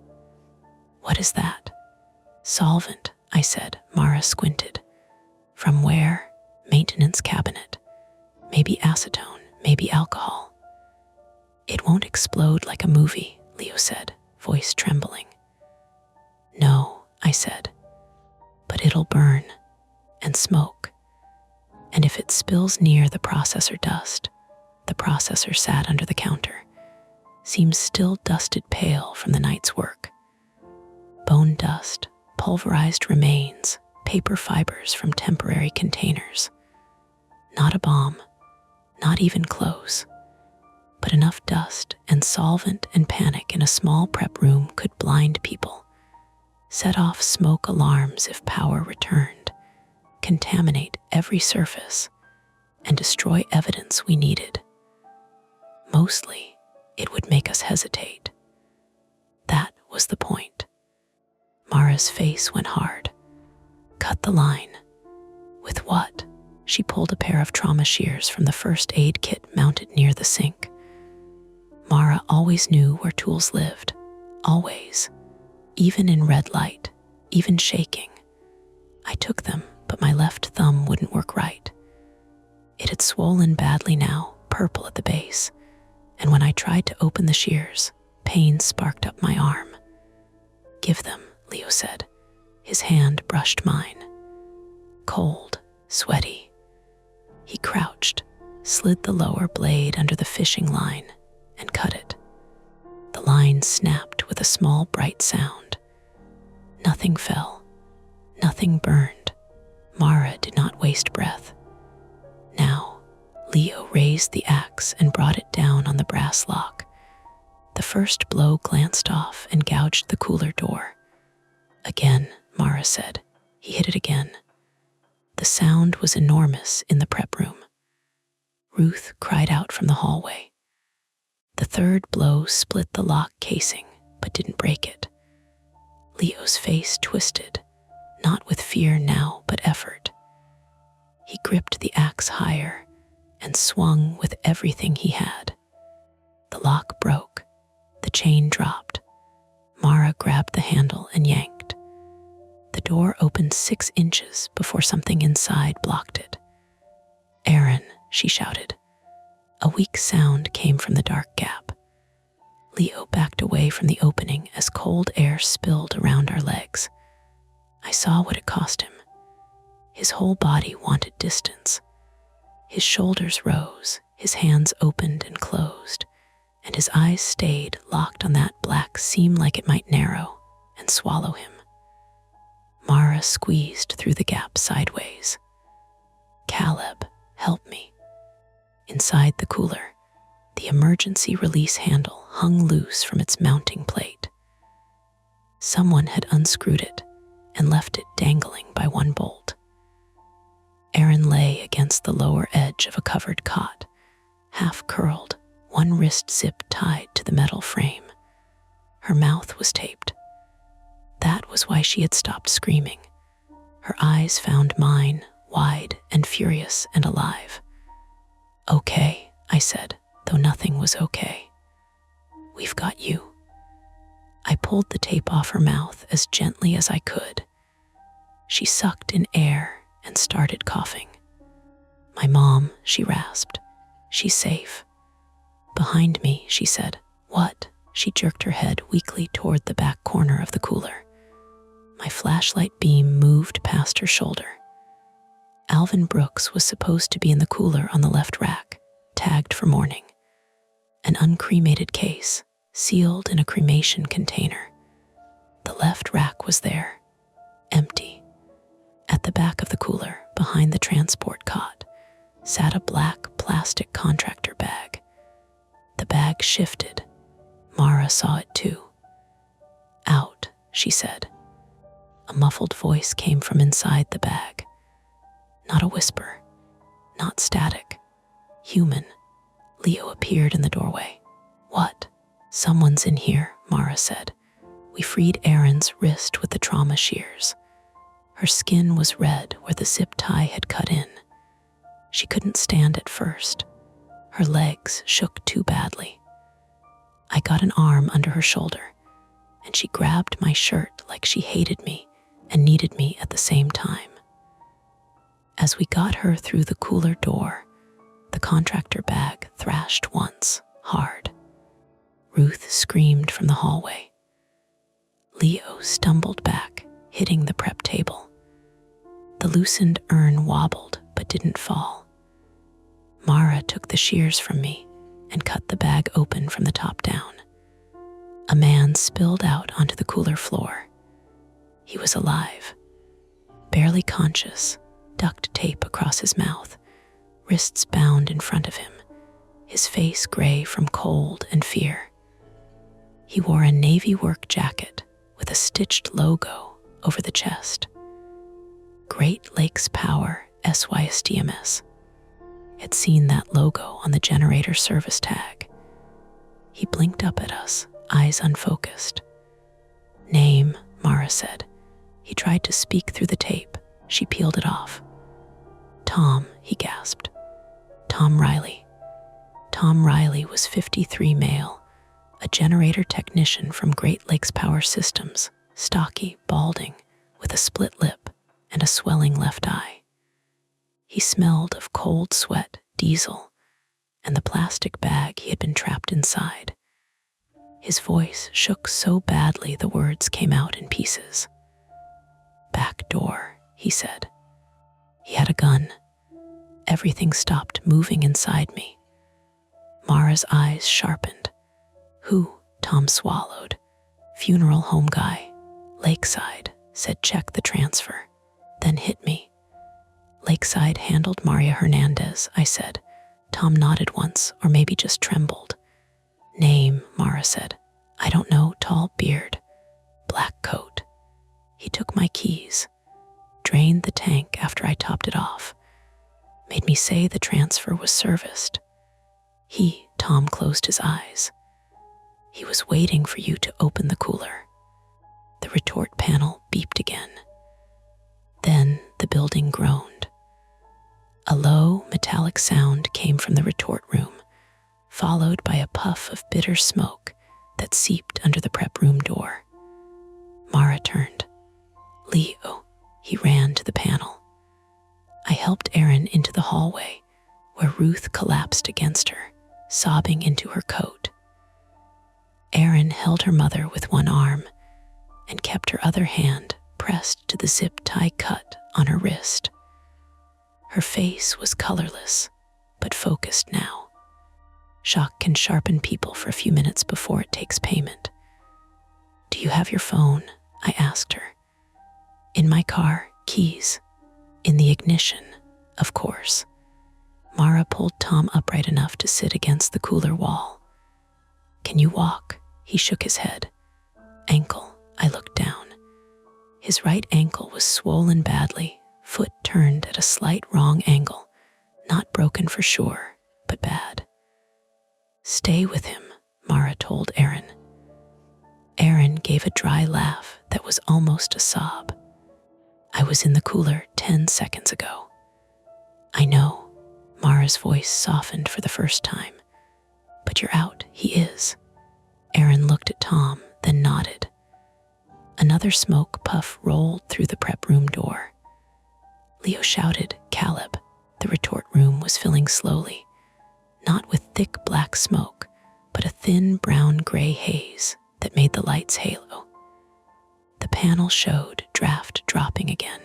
"What is that?" "Solvent," I said. Mara squinted. "From where?" "Maintenance cabinet. Maybe acetone, maybe alcohol." "It won't explode like a movie," Leo said, voice trembling. "No," I said, "but it'll burn." and smoke. And if it spills near the processor dust, the processor sat under the counter, seems still dusted pale from the night's work. Bone dust, pulverized remains, paper fibers from temporary containers. Not a bomb, not even close, but enough dust and solvent and panic in a small prep room could blind people, set off smoke alarms if power returned, contaminate every surface, and destroy evidence we needed. Mostly, it would make us hesitate. That was the point. Mara's face went hard. Cut the line. With what? She pulled a pair of trauma shears from the first aid kit mounted near the sink. Mara always knew where tools lived. Always. Even in red light. Even shaking. I took them, but my left thumb wouldn't work right. It had swollen badly now, purple at the base, and when I tried to open the shears, pain sparked up my arm. Give them, Leo said. His hand brushed mine. Cold, sweaty. He crouched, slid the lower blade under the fishing line, and cut it. The line snapped with a small bright sound. Nothing fell. Nothing burned. Mara did not waste breath. Now, Leo raised the axe and brought it down on the brass lock. The first blow glanced off and gouged the cooler door. Again, Mara said. He hit it again. The sound was enormous in the prep room. Ruth cried out from the hallway. The third blow split the lock casing, but didn't break it. Leo's face twisted, not with fear now, but effort. He gripped the axe higher and swung with everything he had. The lock broke. The chain dropped. Mara grabbed the handle and yanked. The door opened 6 inches before something inside blocked it. Aaron, she shouted. A weak sound came from the dark gap. Leo backed away from the opening as cold air spilled around our legs. I saw what it cost him. His whole body wanted distance. His shoulders rose, his hands opened and closed, and his eyes stayed locked on that black seam like it might narrow and swallow him. Mara squeezed through the gap sideways. Caleb, help me. Inside the cooler, the emergency release handle hung loose from its mounting plate. Someone had unscrewed it and left it dangling by one bolt. Aaron lay against the lower edge of a covered cot, half curled, one wrist zip tied to the metal frame. Her mouth was taped. That was why she had stopped screaming. Her eyes found mine, wide and furious and alive. Okay, I said, though nothing was okay. We've got you. I pulled the tape off her mouth as gently as I could. She sucked in air and started coughing. My mom, she rasped. She's safe. Behind me, she said. What? She jerked her head weakly toward the back corner of the cooler. My flashlight beam moved past her shoulder. Alvin Brooks was supposed to be in the cooler on the left rack, tagged for morning. An uncremated case, sealed in a cremation container. The left rack was there, empty. At the back of the cooler, behind the transport cot, sat a black plastic contractor bag. The bag shifted. Mara saw it too. Out, she said. A muffled voice came from inside the bag. Not a whisper, not static. Human. Leo appeared in the doorway. What? Someone's in here, Mara said. We freed Aaron's wrist with the trauma shears. Her skin was red where the zip tie had cut in. She couldn't stand at first. Her legs shook too badly. I got an arm under her shoulder, and she grabbed my shirt like she hated me and needed me at the same time. As we got her through the cooler door, the contractor bag thrashed once, hard. Ruth screamed from the hallway. Leo stumbled back, hitting the prep table. The loosened urn wobbled but didn't fall. Mara took the shears from me and cut the bag open from the top down. A man spilled out onto the cooler floor. He was alive, barely conscious, duct tape across his mouth, wrists bound in front of him, his face gray from cold and fear. He wore a navy work jacket with a stitched logo over the chest. Great Lakes Power SYSTMS. Had seen that logo on the generator service tag. He blinked up at us, eyes unfocused. Name, Mara said. He tried to speak through the tape. She peeled it off. Tom, he gasped. Tom Riley. Tom Riley was 53, male, a generator technician from Great Lakes Power Systems, stocky, balding, with a split lip and a swelling left eye. He smelled of cold sweat, diesel, and the plastic bag he had been trapped inside. His voice shook so badly the words came out in pieces. Back door, he said. He had a gun. Everything stopped moving inside me. Mara's eyes sharpened. Who? Tom swallowed. Funeral home guy. Lakeside, said check the transfer. Then hit me. Lakeside handled Maria Hernandez, I said. Tom nodded once, or maybe just trembled. Name, Mara said. I don't know, tall beard. Black coat. He took my keys, drained the tank after I topped it off, made me say the transfer was serviced. Tom closed his eyes. He was waiting for you to open the cooler. The retort panel beeped again. Then the building groaned. A low, metallic sound came from the retort room, followed by a puff of bitter smoke that seeped under the prep room door. Mara turned. Leo, he ran to the panel. I helped Erin into the hallway, where Ruth collapsed against her, sobbing into her coat. Erin held her mother with one arm and kept her other hand pressed to the zip tie cut on her wrist. Her face was colorless, but focused now. Shock can sharpen people for a few minutes before it takes payment. Do you have your phone? I asked her. In my car, keys. In the ignition, of course. Mara pulled Tom upright enough to sit against the cooler wall. Can you walk? He shook his head. Ankle, I looked down. His right ankle was swollen badly, foot turned at a slight wrong angle, not broken for sure, but bad. Stay with him, Mara told Erin. Erin gave a dry laugh that was almost a sob. I was in the cooler 10 seconds ago. I know, Mara's voice softened for the first time. But you're out, he is. Erin looked at Tom, then nodded. Another smoke puff rolled through the prep room door. Leo shouted, Caleb. The retort room was filling slowly, not with thick black smoke, but a thin brown-gray haze that made the lights halo. The panel showed draft dropping again.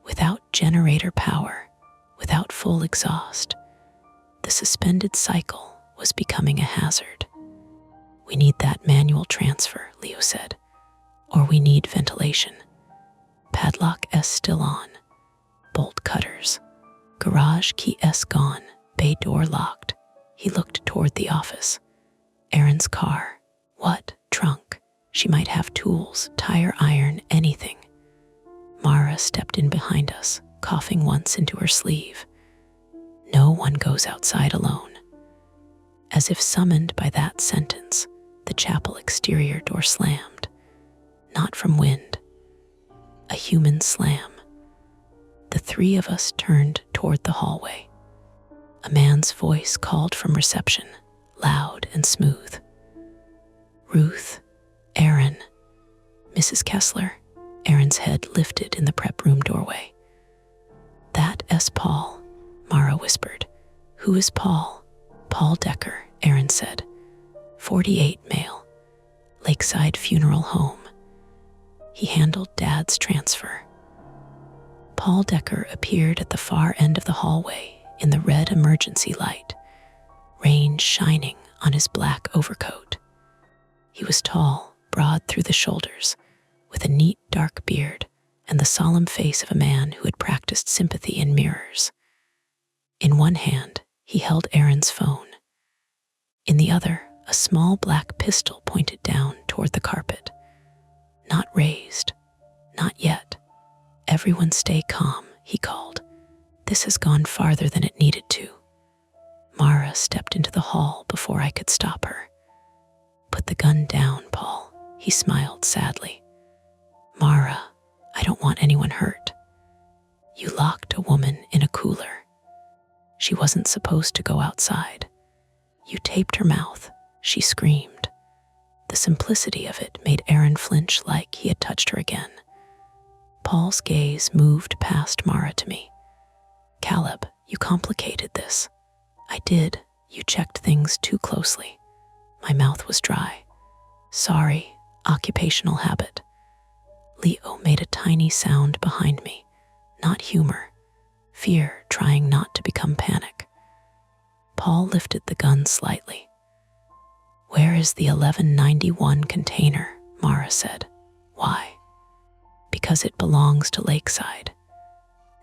Without generator power, without full exhaust, the suspended cycle was becoming a hazard. We need that manual transfer, Leo said, or we need ventilation. Padlock S still on. Bolt cutters. Garage key S gone. Bay door locked. He looked toward the office. Erin's car. What? Trunk. She might have tools, tire iron, anything. Mara stepped in behind us, coughing once into her sleeve. No one goes outside alone. As if summoned by that sentence, the chapel exterior door slammed. Not from wind. A human slam. The three of us turned toward the hallway. A man's voice called from reception, loud and smooth. Ruth, Erin, Mrs. Kessler. Erin's head lifted in the prep room doorway. That S. Paul, Mara whispered. Who is Paul? Paul Decker, Erin said. 48, male. Lakeside Funeral Home. He handled Dad's transfer. Paul Decker appeared at the far end of the hallway in the red emergency light, rain shining on his black overcoat. He was tall, broad through the shoulders, with a neat dark beard and the solemn face of a man who had practiced sympathy in mirrors. In one hand, he held Aaron's phone. In the other, a small black pistol pointed down toward the carpet. Not raised. Not yet. Everyone stay calm, he called. This has gone farther than it needed to. Mara stepped into the hall before I could stop her. Put the gun down, Paul, he smiled sadly. Mara, I don't want anyone hurt. You locked a woman in a cooler. She wasn't supposed to go outside. You taped her mouth. She screamed. The simplicity of it made Aaron flinch like he had touched her again. Paul's gaze moved past Mara to me. Caleb, you complicated this. I did. You checked things too closely. My mouth was dry. Sorry, occupational habit. Leo made a tiny sound behind me. Not humor. Fear trying not to become panic. Paul lifted the gun slightly. Where is the 1191 container? Mara said. Why? Because it belongs to Lakeside.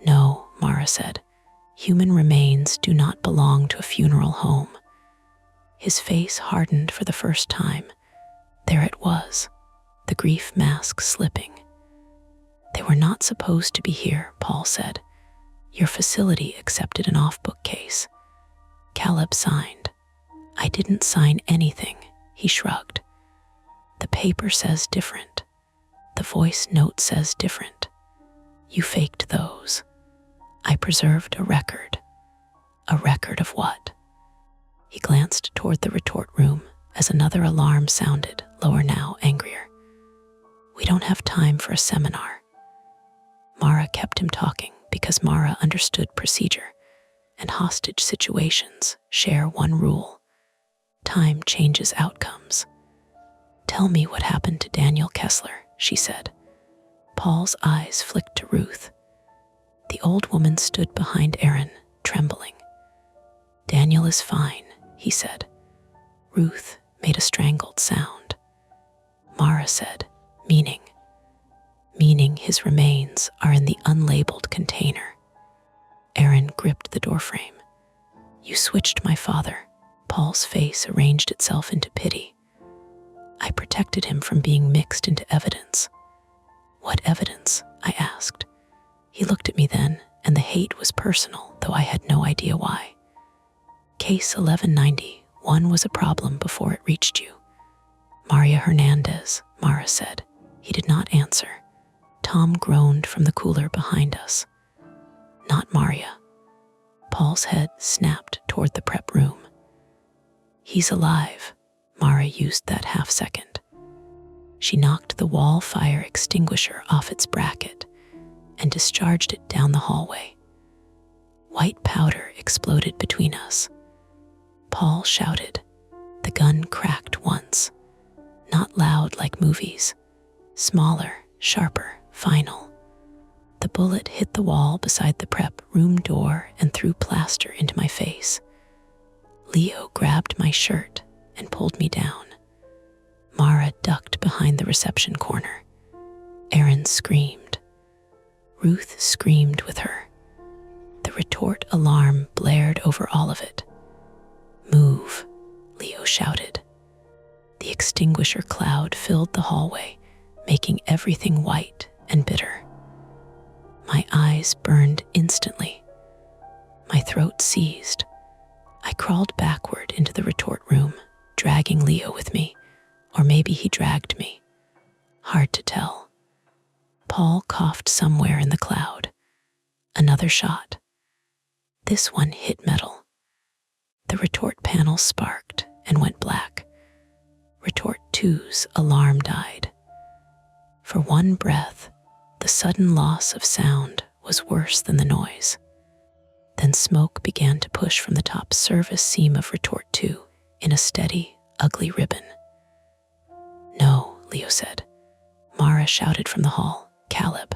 No, Mara said. Human remains do not belong to a funeral home. His face hardened for the first time. There it was, the grief mask slipping. They were not supposed to be here, Paul said. Your facility accepted an off-book case. Caleb signed. I didn't sign anything, he shrugged. The paper says different. The voice note says different. You faked those. I preserved a record. A record of what? He glanced toward the retort room as another alarm sounded, lower now, angrier. We don't have time for a seminar. Mara kept him talking because Mara understood procedure, and hostage situations share one rule. Time changes outcomes. Tell me what happened to Daniel Kessler, she said. Paul's eyes flicked to Ruth. The old woman stood behind Aaron, trembling. Daniel is fine, he said. Ruth made a strangled sound. Mara said, meaning his remains are in the unlabeled container. Aaron gripped the doorframe. You switched my father. Paul's face arranged itself into pity. I protected him from being mixed into evidence. What evidence? I asked. He looked at me then, and the hate was personal, though I had no idea why. Case 1191 was a problem before it reached you. Maria Hernandez, Mara said. He did not answer. Tom groaned from the cooler behind us. Not Maria. Paul's head snapped toward the prep room. He's alive. Mara used that half second. She knocked the wall fire extinguisher off its bracket and discharged it down the hallway. White powder exploded between us. Paul shouted. The gun cracked once. Not loud like movies. Smaller, sharper, final. The bullet hit the wall beside the prep room door and threw plaster into my face. Leo grabbed my shirt and pulled me down. Mara ducked behind the reception corner. Aaron screamed. Ruth screamed with her. The retort alarm blared over all of it. Move, Leo shouted. The extinguisher cloud filled the hallway, making everything white and bitter. My eyes burned instantly. My throat seized. I crawled backward into the retort room, dragging Leo with me, or maybe he dragged me. Hard to tell. Paul coughed somewhere in the cloud. Another shot. This one hit metal. The retort panel sparked and went black. Retort 2's alarm died. For one breath, the sudden loss of sound was worse than the noise. Then smoke began to push from the top service seam of retort 2 in a steady, ugly ribbon. No, Leo said. Mara shouted from the hall. Caleb,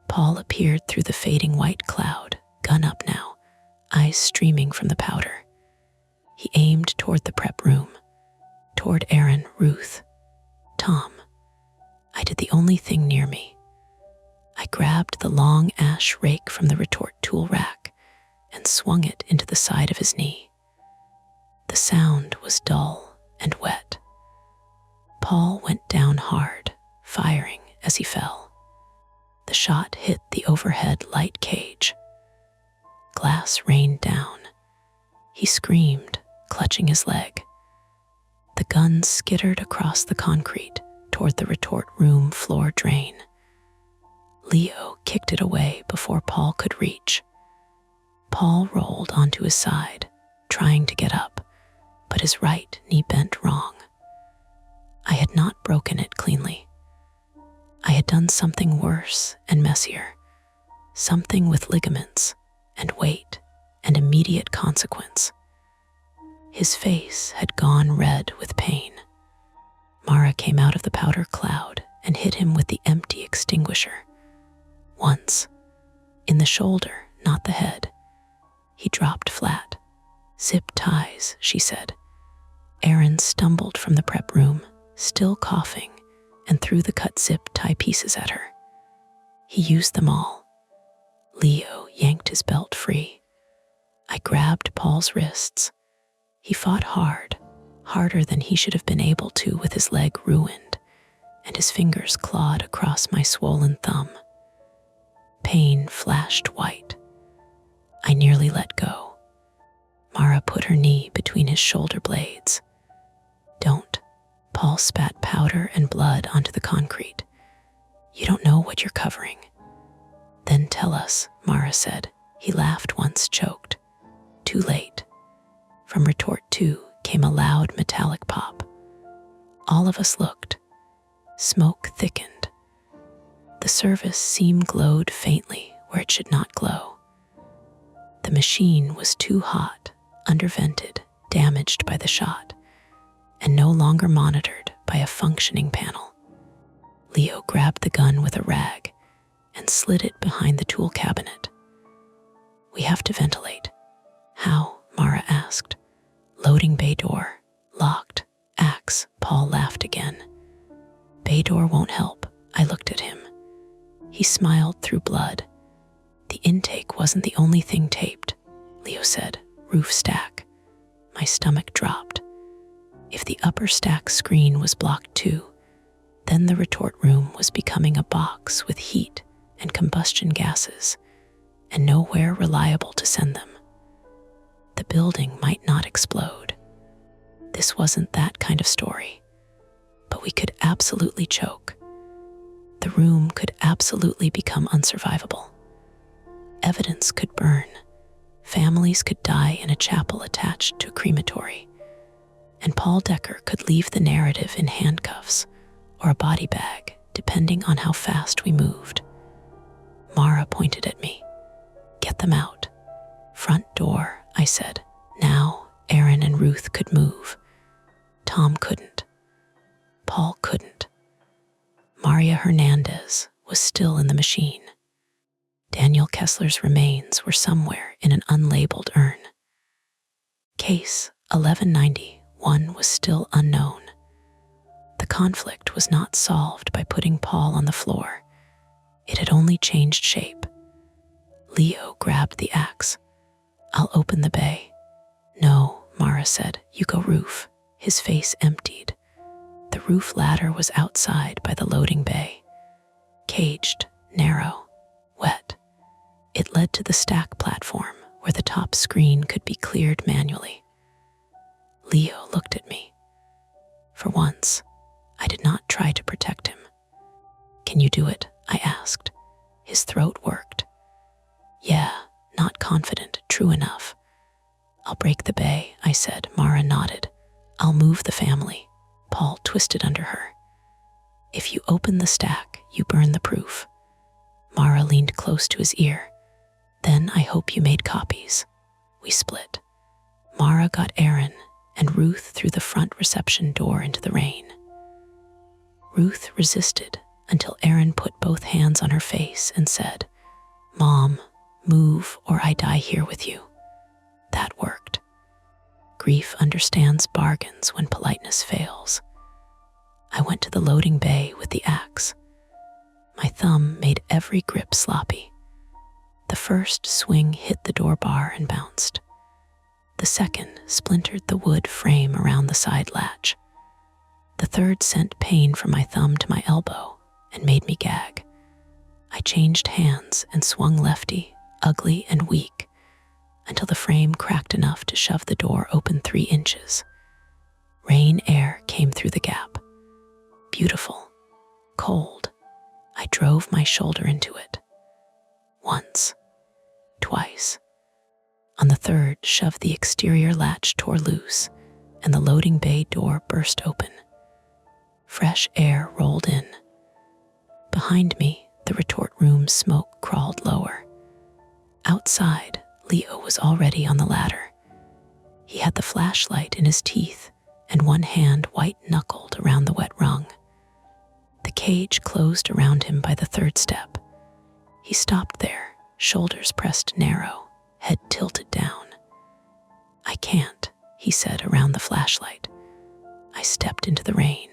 Paul appeared through the fading white cloud, gun up now, eyes streaming from the powder. He aimed toward the prep room, toward Aaron, Ruth, Tom. I did the only thing near me. I grabbed the long ash rake from the retort tool rack and swung it into the side of his knee. The sound was dull and wet. Paul went down hard, firing as he fell. The shot hit the overhead light cage. Glass rained down. He screamed, clutching his leg. The gun skittered across the concrete toward the retort room floor drain. Leo kicked it away before Paul could reach. Paul rolled onto his side, trying to get up, but his right knee bent wrong. I had not broken it cleanly. I had done something worse and messier, something with ligaments and weight and immediate consequence. His face had gone red with pain. Mara came out of the powder cloud and hit him with the empty extinguisher. Once, in the shoulder, not the head. He dropped flat. "Zip ties," she said. Aaron stumbled from the prep room, still coughing, and threw the cut zip tie pieces at her. He used them all. Leo yanked his belt free. I grabbed Paul's wrists. He fought hard, harder than he should have been able to with his leg ruined, and his fingers clawed across my swollen thumb. Pain flashed white. I nearly let go. Mara put her knee between his shoulder blades. "Don't." Paul spat powder and blood onto the concrete. "You don't know what you're covering." "Then tell us," Mara said. He laughed once, choked. "Too late." From retort 2 came a loud metallic pop. All of us looked. Smoke thickened. The service seam glowed faintly where it should not glow. The machine was too hot, undervented, damaged by the shot, and no longer monitored by a functioning panel. Leo grabbed the gun with a rag and slid it behind the tool cabinet. "We have to ventilate." "How?" Mara asked. "Loading bay door. Locked. Axe." Paul laughed again. "Bay door won't help." I looked at him. He smiled through blood. "The intake wasn't the only thing taped," Leo said. "Roof stack." My stomach dropped. If the upper stack screen was blocked too, then the retort room was becoming a box with heat and combustion gases, and nowhere reliable to send them. The building might not explode. This wasn't that kind of story. But we could absolutely choke. The room could absolutely become unsurvivable. Evidence could burn. Families could die in a chapel attached to a crematory. And Paul Decker could leave the narrative in handcuffs or a body bag, depending on how fast we moved. Mara pointed at me. "Get them out." "Front door," I said. Now Aaron and Ruth could move. Tom couldn't. Paul couldn't. Maria Hernandez was still in the machine. Daniel Kessler's remains were somewhere in an unlabeled urn. Case 1191 was still unknown. The conflict was not solved by putting Paul on the floor. It had only changed shape. Leo grabbed the axe. "I'll open the bay." "No," Mara said. "You go roof." His face emptied. The roof ladder was outside by the loading bay. Caged, narrow, wet. It led to the stack platform where the top screen could be cleared manually. Leo looked at me. For once, I did not try to protect him. "Can you do it?" I asked. His throat worked. "Yeah, not confident, true enough." "I'll break the bay," I said. Mara nodded. "I'll move the family." Paul twisted under her. "If you open the stack, you burn the proof." Mara leaned close to his ear. "Then I hope you made copies." We split. Mara got Aaron and Ruth through the front reception door into the rain. Ruth resisted until Erin put both hands on her face and said, "Mom, move or I die here with you." That worked. Grief understands bargains when politeness fails. I went to the loading bay with the axe. My thumb made every grip sloppy. The first swing hit the door bar and bounced. The second splintered the wood frame around the side latch. The third sent pain from my thumb to my elbow and made me gag. I changed hands and swung lefty, ugly and weak, until the frame cracked enough to shove the door open 3 inches. Rain air came through the gap. Beautiful, cold. I drove my shoulder into it. Once, twice. On the third shove, the exterior latch tore loose, and the loading bay door burst open. Fresh air rolled in. Behind me, the retort room smoke crawled lower. Outside, Leo was already on the ladder. He had the flashlight in his teeth and one hand white-knuckled around the wet rung. The cage closed around him by the third step. He stopped there, shoulders pressed narrow, head tilted down. "I can't," he said around the flashlight. I stepped into the rain.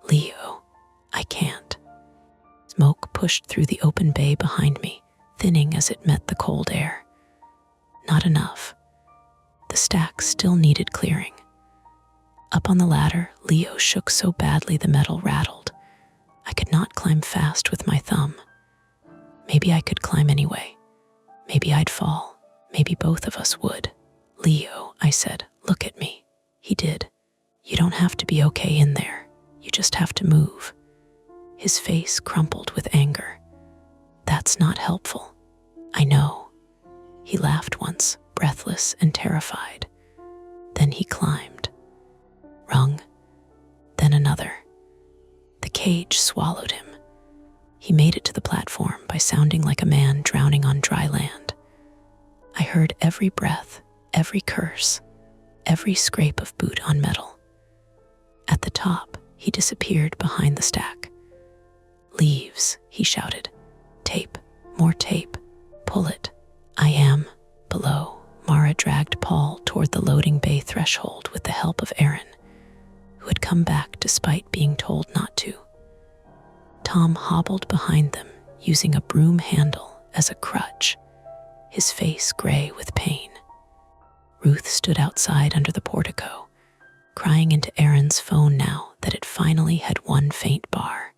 "Leo, I can't." Smoke pushed through the open bay behind me, thinning as it met the cold air. Not enough. The stack still needed clearing. Up on the ladder, Leo shook so badly the metal rattled. I could not climb fast with my thumb. Maybe I could climb anyway. Maybe I'd fall. Maybe both of us would. "Leo," I said, "look at me." He did. "You don't have to be okay in there. You just have to move." His face crumpled with anger. "That's not helpful." "I know." He laughed once, breathless and terrified. Then he climbed. Rung, then another. The cage swallowed him. He made it to the platform by sounding like a man drowning on dry land. I heard every breath, every curse, every scrape of boot on metal. At the top, he disappeared behind the stack. "Leaves," he shouted. "Tape, more tape. Pull it." "I am." Below, Mara dragged Paul toward the loading bay threshold with the help of Erin, who had come back despite being told not to. Tom hobbled behind them, using a broom handle as a crutch, his face gray with pain. Ruth stood outside under the portico, crying into Erin's phone now that it finally had one faint bar.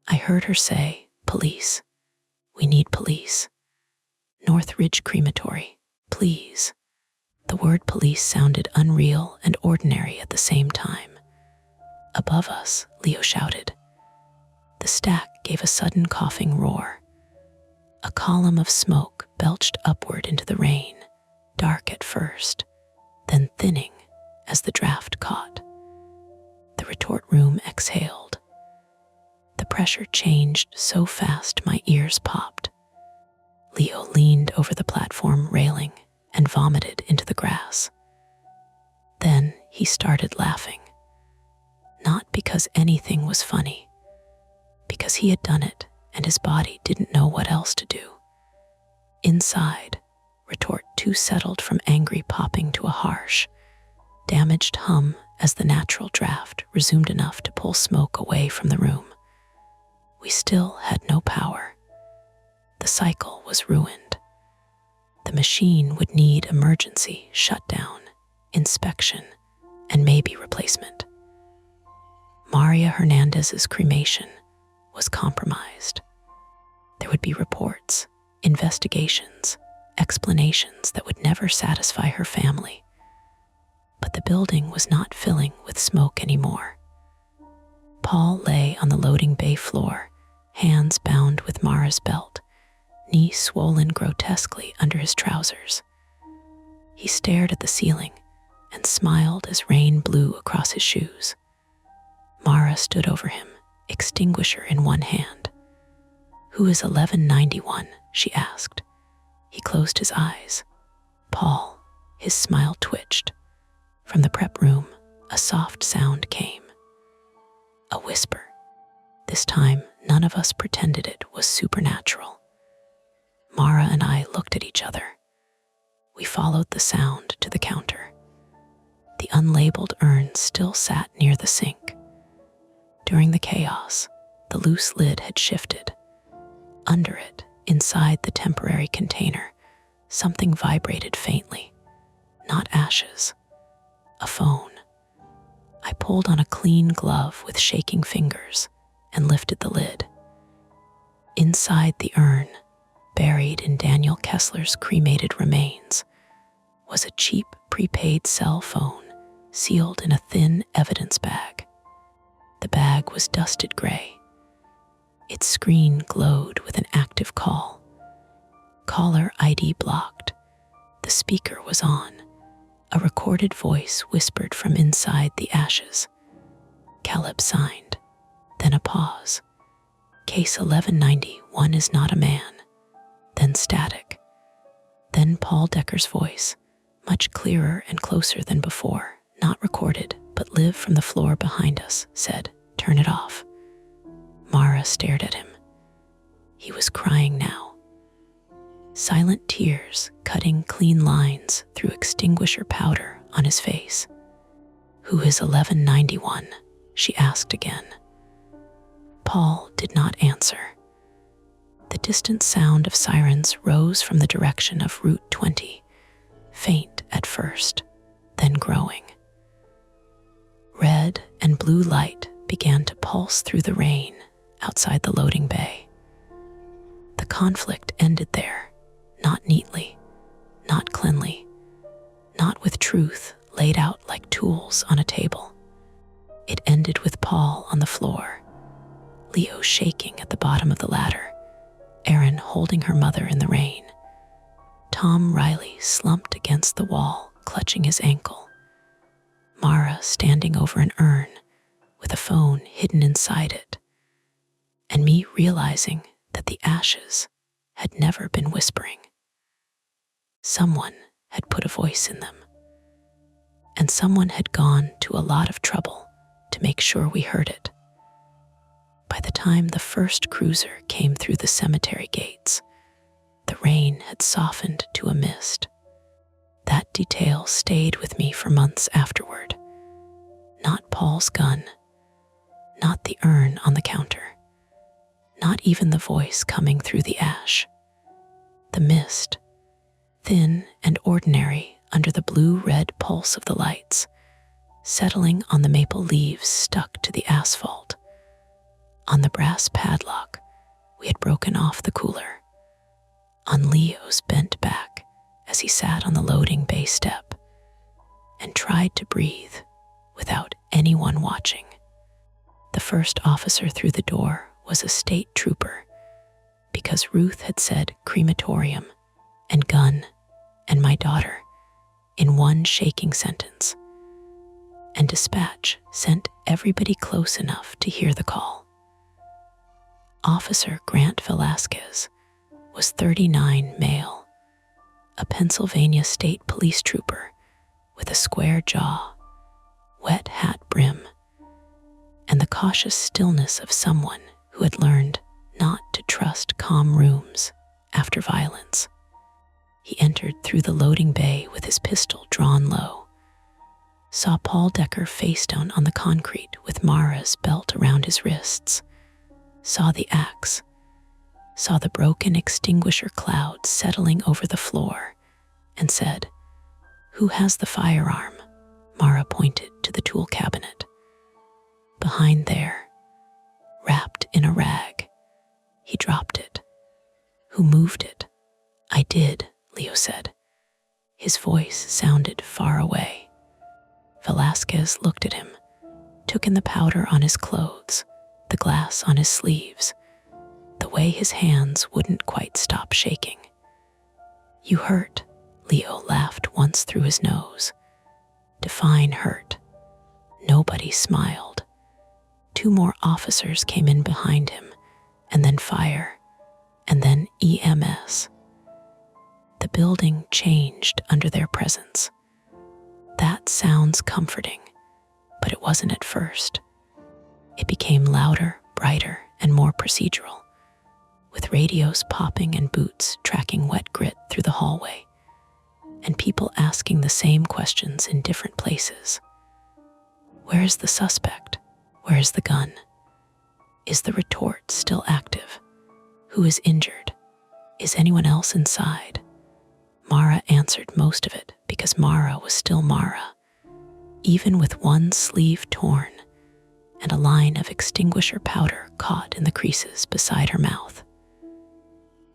I heard her say, "Police. We need police. North Ridge Crematory, please." The word police sounded unreal and ordinary at the same time. Above us, Leo shouted. The stack gave a sudden coughing roar. A column of smoke belched upward into the rain, dark at first, then thinning as the draft caught. The retort room exhaled. The pressure changed so fast my ears popped. Leo leaned over the platform railing and vomited into the grass. Then he started laughing. Not because anything was funny, because he had done it and his body didn't know what else to do. Inside, retort 2 settled from angry popping to a harsh, damaged hum as the natural draft resumed enough to pull smoke away from the room. We still had no power. The cycle was ruined. The machine would need emergency shutdown, inspection, and maybe replacement. Maria Hernandez's cremation was compromised. There would be reports, investigations, explanations that would never satisfy her family. But the building was not filling with smoke anymore. Paul lay on the loading bay floor, hands bound with Mara's belt, knee swollen grotesquely under his trousers. He stared at the ceiling and smiled as rain blew across his shoes. Mara stood over him, extinguisher in one hand. "Who is 1191?" she asked. He closed his eyes. "Paul." His smile twitched. From the prep room, a soft sound came. A whisper. This time, none of us pretended it was supernatural. Mara and I looked at each other. We followed the sound to the counter. The unlabeled urn still sat near the sink. During the chaos, the loose lid had shifted. Under it, inside the temporary container, something vibrated faintly. Not ashes. A phone. I pulled on a clean glove with shaking fingers and lifted the lid. Inside the urn, buried in Daniel Kessler's cremated remains, was a cheap prepaid cell phone sealed in a thin evidence bag. The bag was dusted gray. Its screen glowed with an active call. Caller ID blocked. The speaker was on. A recorded voice whispered from inside the ashes. Caleb signed. Then a pause. Case 1191 is not a man. Then static. Then Paul Decker's voice, much clearer and closer than before, not recorded, but live from the floor behind us, said, "Turn it off." Mara stared at him. He was crying now. Silent tears cutting clean lines through extinguisher powder on his face. "Who is 1191? She asked again. Paul did not answer. The distant sound of sirens rose from the direction of Route 20, faint at first, then growing. Red and blue light began to pulse through the rain outside the loading bay. The conflict ended there, not neatly, not cleanly, not with truth laid out like tools on a table. It ended with Paul on the floor, Leo shaking at the bottom of the ladder, Erin holding her mother in the rain, Tom Riley slumped against the wall, clutching his ankle, Mara standing over an urn with a phone hidden inside it, and me realizing that the ashes had never been whispering. Someone had put a voice in them, and someone had gone to a lot of trouble to make sure we heard it. By the time the first cruiser came through the cemetery gates, the rain had softened to a mist. That detail stayed with me for months afterward. Not Paul's gun, not the urn on the counter, not even the voice coming through the ash. The mist, thin and ordinary under the blue-red pulse of the lights, settling on the maple leaves stuck to the asphalt, on the brass padlock we had broken off the cooler, on Leo's bent back as he sat on the loading bay step and tried to breathe without anyone watching. The first officer through the door was a state trooper, because Ruth had said crematorium and gun and my daughter in one shaking sentence, and dispatch sent everybody close enough to hear the call. Officer Grant Velasquez was 39, male, a Pennsylvania State Police trooper with a square jaw, wet hat brim, and the cautious stillness of someone who had learned not to trust calm rooms after violence. He entered through the loading bay with his pistol drawn low, saw Paul Decker face down on the concrete with Mara's belt around his wrists, saw the axe, saw the broken extinguisher cloud settling over the floor, and said, "Who has the firearm?" Mara pointed to the tool cabinet. Behind there, wrapped in a rag. He dropped it. "Who moved it?" "I did," Leo said. His voice sounded far away. Velasquez looked at him, took in the powder on his clothes, the glass on his sleeves, the way his hands wouldn't quite stop shaking. "You hurt," Leo laughed once through his nose. Define hurt. Nobody smiled. 2 more officers came in behind him, and then fire, and then EMS. The building changed under their presence. That sounds comforting, but it wasn't at first. It became louder, brighter and more procedural, with radios popping and boots tracking wet grit through the hallway, and people asking the same questions in different places. Where is the suspect? Where is the gun? Is the retort still active? Who is injured? Is anyone else inside? Mara answered most of it because Mara was still Mara, even with one sleeve torn and a line of extinguisher powder caught in the creases beside her mouth.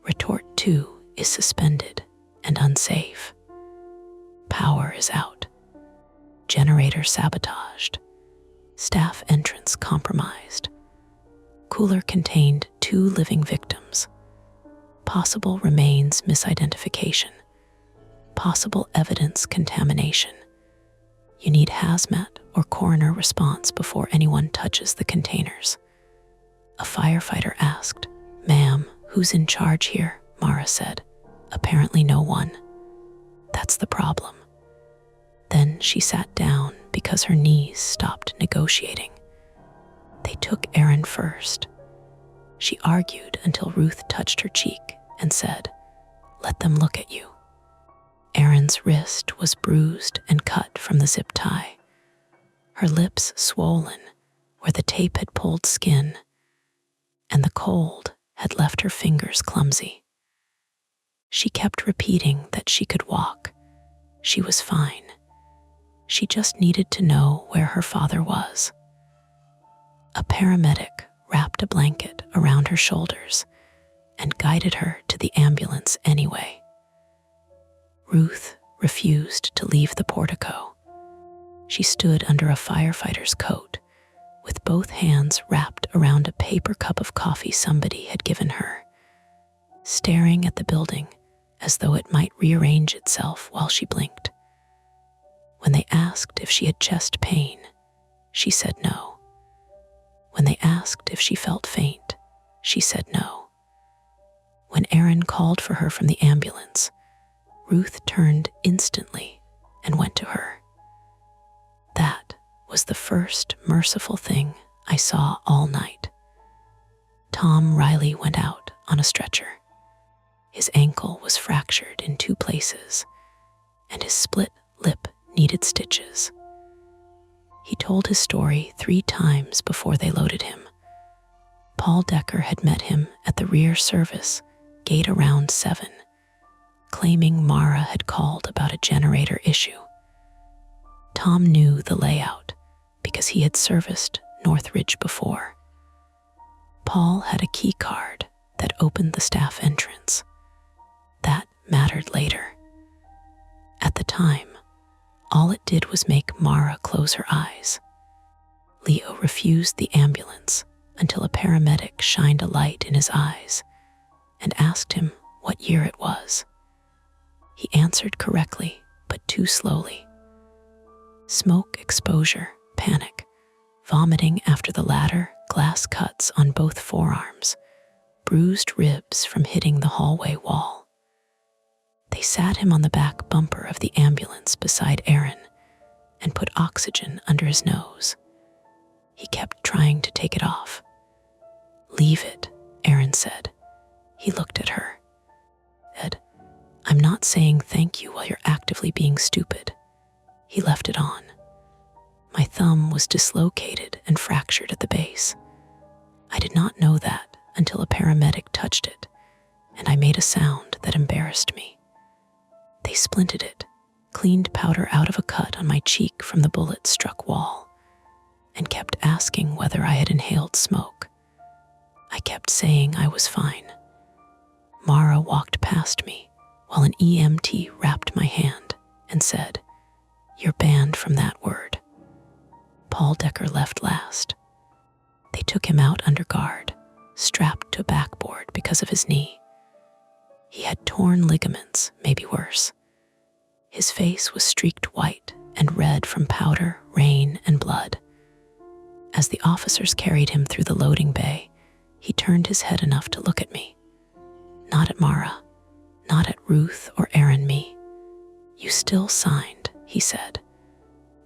Retort 2 is suspended and unsafe. Power is out. Generator sabotaged. Staff entrance compromised. Cooler contained 2 living victims. Possible remains misidentification. Possible evidence contamination. You need hazmat or coroner response before anyone touches the containers. A firefighter asked, "Ma'am, who's in charge here?" Mara said. "Apparently no one." That's the problem. Then she sat down because her knees stopped negotiating. They took Erin first. She argued until Ruth touched her cheek and said, "Let them look at you." Erin's wrist was bruised and cut from the zip tie, her lips swollen where the tape had pulled skin, and the cold had left her fingers clumsy. She kept repeating that she could walk. She was fine. She just needed to know where her father was. A paramedic wrapped a blanket around her shoulders and guided her to the ambulance anyway. Ruth refused to leave the portico. She stood under a firefighter's coat, with both hands wrapped around a paper cup of coffee somebody had given her, staring at the building as though it might rearrange itself while she blinked. When they asked if she had chest pain, she said no. When they asked if she felt faint, she said no. When Erin called for her from the ambulance, Ruth turned instantly and went to her. That was the first merciful thing I saw all night. Tom Riley went out on a stretcher. His ankle was fractured in 2 places, and his split lip needed stitches. He told his story 3 times before they loaded him. Paul Decker had met him at the rear service, gate around 7, claiming Mara had called about a generator issue. Tom knew the layout because he had serviced Northridge before. Paul had a key card that opened the staff entrance. That mattered later. At the time, all it did was make Mara close her eyes. Leo refused the ambulance until a paramedic shined a light in his eyes and asked him what year it was. He answered correctly, but too slowly. Smoke exposure, panic, vomiting after the latter, glass cuts on both forearms, bruised ribs from hitting the hallway wall. They sat him on the back bumper of the ambulance beside Erin and put oxygen under his nose. He kept trying to take it off. "Leave it," Erin said. He looked at her. Ed, "I'm not saying thank you while you're actively being stupid." He left it on. My thumb was dislocated and fractured at the base. I did not know that until a paramedic touched it, and I made a sound that embarrassed me. They splinted it, cleaned powder out of a cut on my cheek from the bullet struck wall, and kept asking whether I had inhaled smoke. I kept saying I was fine. Mara walked past me while an EMT wrapped my hand and said, "You're banned from that word." Paul Decker left last. They took him out under guard, strapped to a backboard because of his knee. He had torn ligaments, maybe worse. His face was streaked white and red from powder, rain, and blood. As the officers carried him through the loading bay, he turned his head enough to look at me. Not at Mara, not at Ruth or Erin me. "You still signed," he said.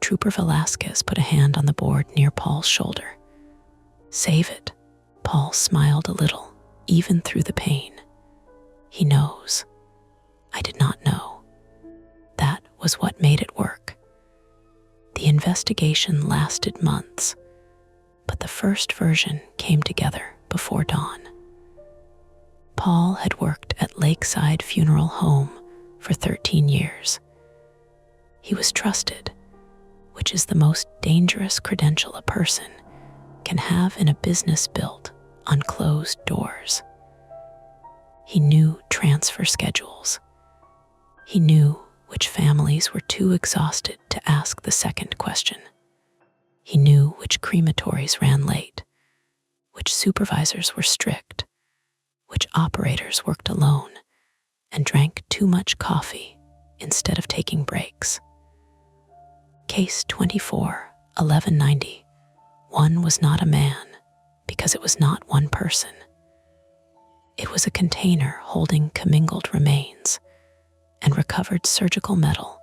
Trooper Velasquez put a hand on the board near Paul's shoulder. "Save it. Paul smiled a little, even through the pain. He knows. I did not know. That was what made it work. The investigation lasted months, but the first version came together before dawn. Paul had worked at Lakeside Funeral Home for 13 years. He was trusted, which is the most dangerous credential a person can have in a business built on closed doors. He knew transfer schedules. He knew which families were too exhausted to ask the second question. He knew which crematories ran late, which supervisors were strict, which operators worked alone and drank too much coffee instead of taking breaks. Case 24-1190. One was not a man because it was not one person. It was a container holding commingled remains and recovered surgical metal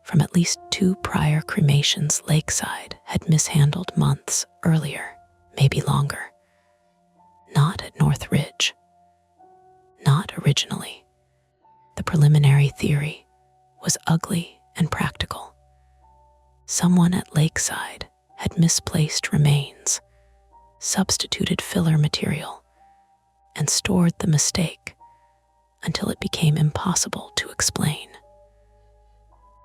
from at least 2 prior cremations Lakeside had mishandled months earlier, maybe longer. Not at North Ridge. Not originally. The preliminary theory was ugly and practical. Someone at Lakeside had misplaced remains, substituted filler material, and stored the mistake until it became impossible to explain.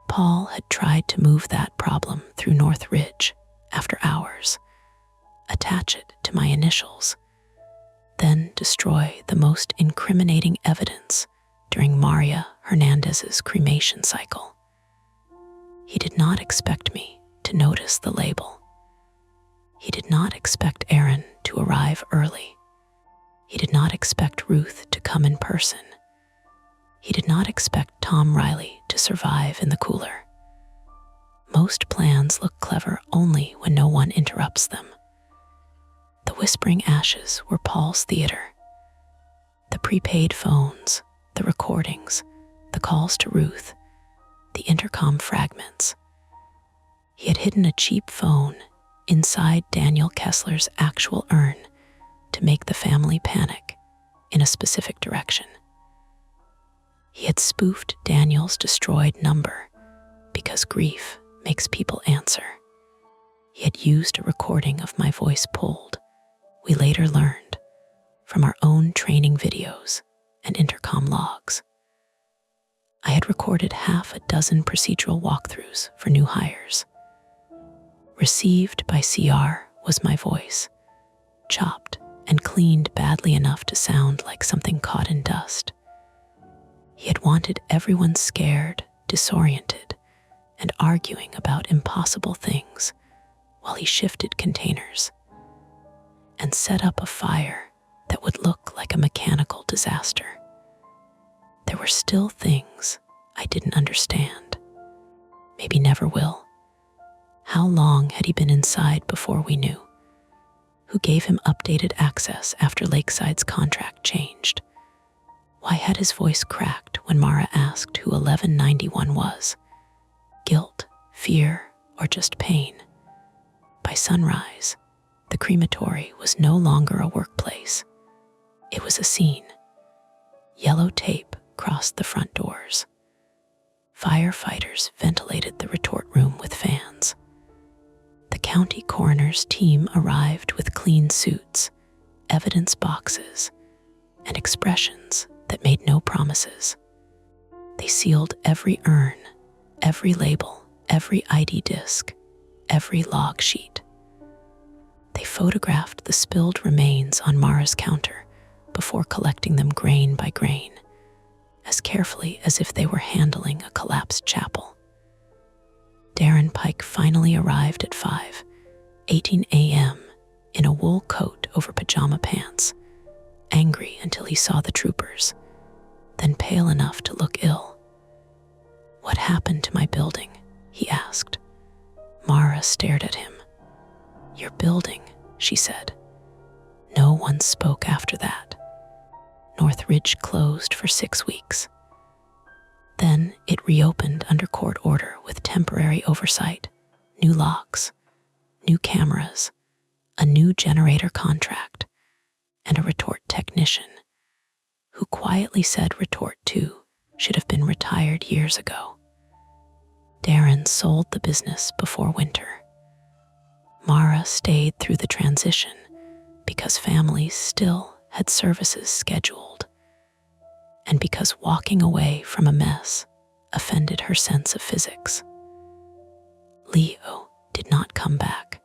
Paul had tried to move that problem through North Ridge after hours, attach it to my initials, then destroy the most incriminating evidence during Maria Hernandez's cremation cycle. He did not expect me to notice the label. He did not expect Aaron to arrive early. He did not expect Ruth to come in person. He did not expect Tom Riley to survive in the cooler. Most plans look clever only when no one interrupts them. The whispering ashes were Paul's theater. The prepaid phones, the recordings, the calls to Ruth, the intercom fragments. He had hidden a cheap phone inside Daniel Kessler's actual urn to make the family panic in a specific direction. He had spoofed Daniel's destroyed number because grief makes people answer. He had used a recording of my voice pulled, we later learned, from our own training videos and intercom logs. I had recorded 6 procedural walkthroughs for new hires. Received by CR was my voice, chopped and cleaned badly enough to sound like something caught in dust. He had wanted everyone scared, disoriented, and arguing about impossible things while he shifted containers and set up a fire that would look like a mechanical disaster. There were still things I didn't understand, maybe never will. How long had he been inside before we knew? Who gave him updated access after Lakeside's contract changed? Why had his voice cracked when Mara asked who 1191 was? Guilt, fear, or just pain? By sunrise, the crematory was no longer a workplace. It was a scene. Yellow tape crossed the front doors. Firefighters ventilated the retort room with fans. The county coroner's team arrived with clean suits, evidence boxes, and expressions that made no promises. They sealed every urn, every label, every ID disc, every log sheet. They photographed the spilled remains on Mara's counter before collecting them grain by grain, as carefully as if they were handling a collapsed chapel. Darren Pike finally arrived at 5:18 a.m. in a wool coat over pajama pants, angry until he saw the troopers, then pale enough to look ill. "What happened to my building?" he asked. Mara stared at him. "Your building," she said. No one spoke after that. North Ridge closed for 6 weeks. Then it reopened under court order with temporary oversight, new locks, new cameras, a new generator contract, and a retort technician who quietly said retort 2 should have been retired years ago. Darren sold the business before winter. Mara stayed through the transition because families still had services scheduled, and because walking away from a mess offended her sense of physics. Leo did not come back.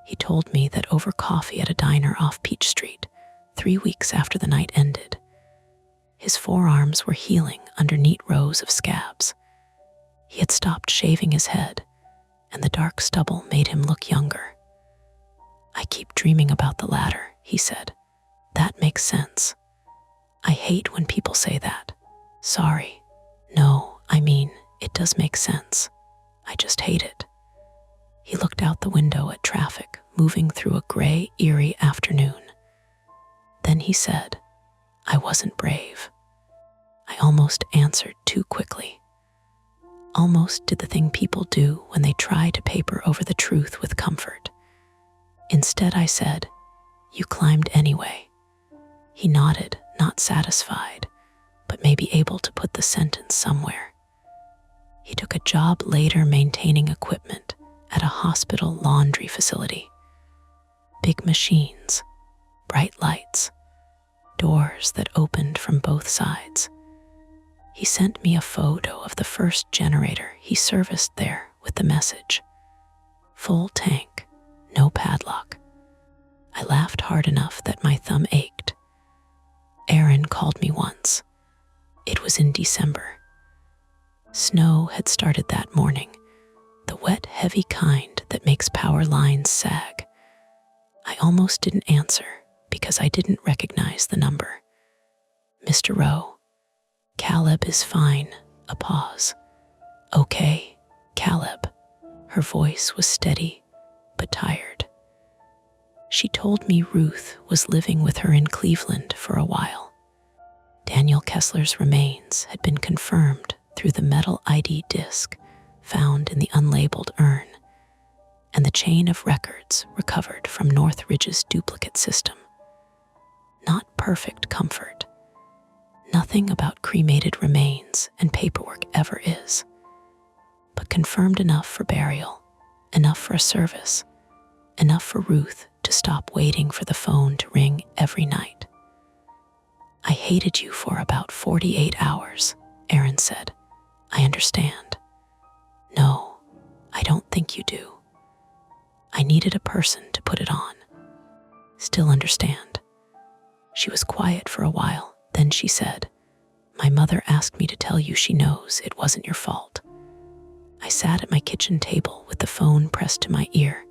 He told me that over coffee at a diner off Peach Street, 3 weeks after the night ended, his forearms were healing under neat rows of scabs. He had stopped shaving his head, and the dark stubble made him look younger. "I keep dreaming about the latter," he said. "That makes sense. I hate when people say that. Sorry. No, I mean, it does make sense. I just hate it." He looked out the window at traffic moving through a gray, eerie afternoon. Then he said, "I wasn't brave. I almost answered too quickly. Almost did the thing people do when they try to paper over the truth with comfort. Instead, I said, 'You climbed anyway.'" He nodded, not satisfied, but maybe able to put the sentence somewhere. He took a job later maintaining equipment at a hospital laundry facility. Big machines, bright lights, doors that opened from both sides. He sent me a photo of the first generator he serviced there with the message, "Full tank, no padlock." I laughed hard enough that my thumb ached. Aaron called me once. It was in December. Snow had started that morning, the wet, heavy kind that makes power lines sag. I almost didn't answer because I didn't recognize the number. "Mr. Rowe." "Caleb is fine." A pause. "Okay, Caleb." Her voice was steady, but tired. She told me Ruth was living with her in Cleveland for a while. Daniel Kessler's remains had been confirmed through the metal ID disc found in the unlabeled urn, and the chain of records recovered from Northridge's duplicate system. Not perfect comfort. Nothing about cremated remains and paperwork ever is, but confirmed enough for burial, enough for a service, enough for Ruth to stop waiting for the phone to ring every night. "I hated you for about 48 hours, Aaron said. "I understand." "No, I don't think you do. I needed a person to put it on." "Still understand." She was quiet for a while. Then she said, "My mother asked me to tell you she knows it wasn't your fault." I sat at my kitchen table with the phone pressed to my ear,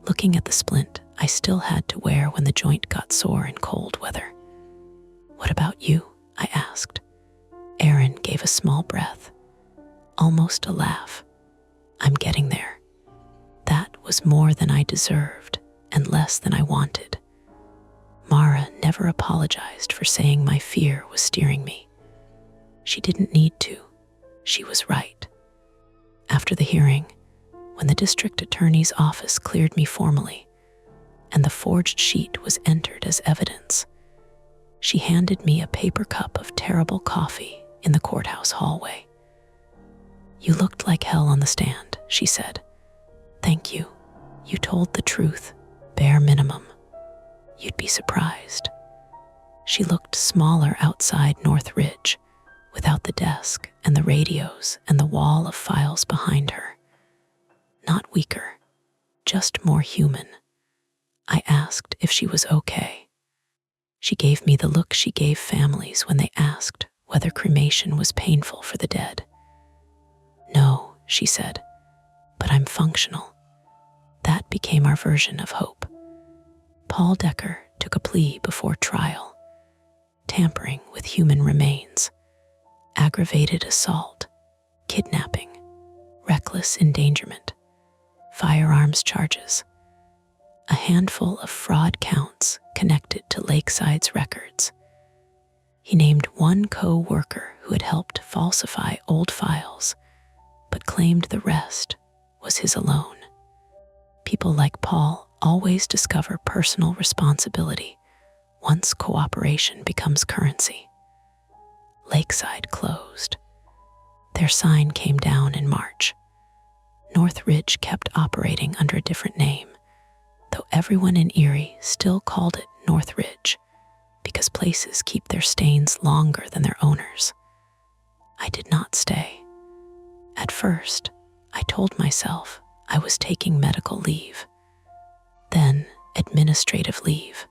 looking at the splint I still had to wear when the joint got sore in cold weather. "What about you?" I asked. Aaron gave a small breath, almost a laugh. "I'm getting there." That was more than I deserved and less than I wanted. Mara never apologized for saying my fear was steering me. She didn't need to. She was right. After the hearing, when the district attorney's office cleared me formally, and the forged sheet was entered as evidence, she handed me a paper cup of terrible coffee in the courthouse hallway. "You looked like hell on the stand," she said. "Thank you. You told the truth, bare minimum. You'd be surprised." She looked smaller outside Northridge, without the desk and the radios and the wall of files behind her. Not weaker, just more human. I asked if she was okay. She gave me the look she gave families when they asked whether cremation was painful for the dead. "No," she said, "but I'm functional." That became our version of hope. Paul Decker took a plea before trial: tampering with human remains, aggravated assault, kidnapping, reckless endangerment, firearms charges, a handful of fraud counts connected to Lakeside's records. He named one co-worker who had helped falsify old files, but claimed the rest was his alone. People like Paul always discover personal responsibility once cooperation becomes currency. Lakeside closed. Their sign came down in March. North Ridge kept operating under a different name, though everyone in Erie still called it North Ridge because places keep their stains longer than their owners. I did not stay. At first, I told myself I was taking medical leave, then administrative leave,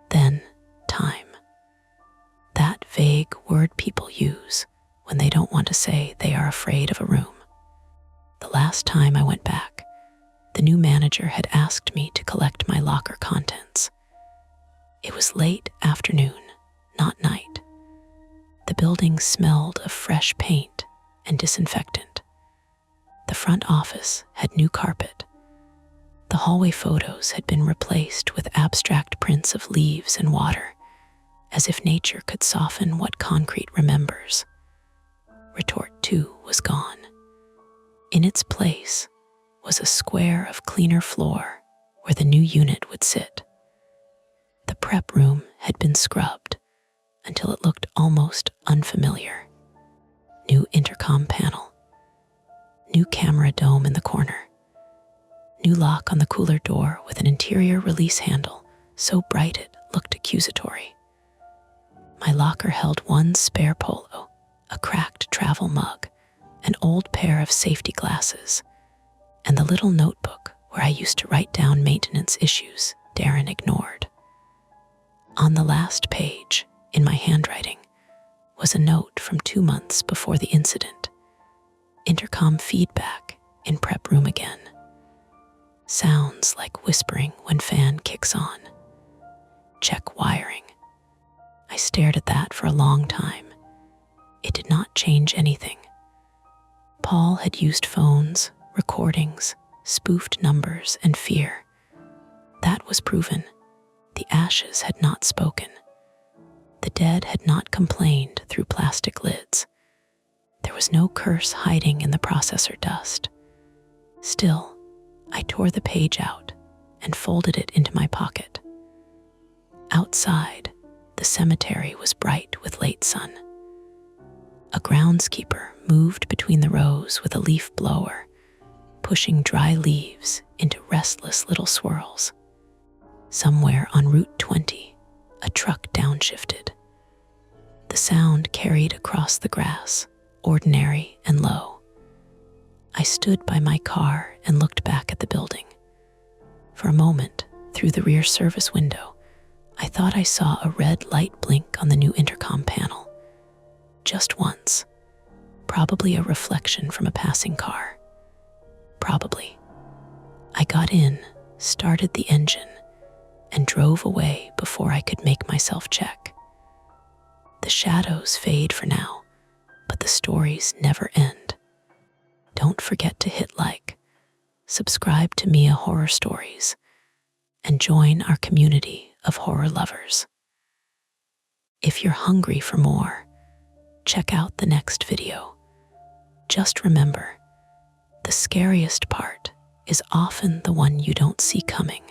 then time. That vague word people use when they don't want to say they are afraid of a room. The last time I went back, the new manager had asked me to collect my locker contents. It was late afternoon, not night. The building smelled of fresh paint and disinfectant. The front office had new carpet. The hallway photos had been replaced with abstract prints of leaves and water, as if nature could soften what concrete remembers. Retort 2 was gone. In its place was a square of cleaner floor where the new unit would sit. The prep room had been scrubbed until it looked almost unfamiliar. New intercom panel, new camera dome in the corner, new lock on the cooler door with an interior release handle so bright it looked accusatory. My locker held one spare polo, a cracked travel mug, an old pair of safety glasses, and the little notebook where I used to write down maintenance issues Darren ignored. On the last page, in my handwriting, was a note from 2 months before the incident. Intercom feedback in prep room again. Sounds like whispering when fan kicks on. Check wiring. I stared at that for a long time. It did not change anything. Paul had used phones, recordings, spoofed numbers, and fear. That was proven. The ashes had not spoken. The dead had not complained through plastic lids. There was no curse hiding in the processor dust. Still, I tore the page out and folded it into my pocket. Outside, the cemetery was bright with late sun. A groundskeeper moved between the rows with a leaf blower, pushing dry leaves into restless little swirls. Somewhere on Route 20, a truck downshifted. The sound carried across the grass, ordinary and low. I stood by my car and looked back at the building. For a moment, through the rear service window, I thought I saw a red light blink on the new intercom panel. Just once. Probably a reflection from a passing car. Probably. I got in, started the engine, and drove away before I could make myself check. The shadows fade for now, but the stories never end. Don't forget to hit like, subscribe to Mia Horror Stories, and join our community of horror lovers. If you're hungry for more, check out the next video. Just remember, the scariest part is often the one you don't see coming.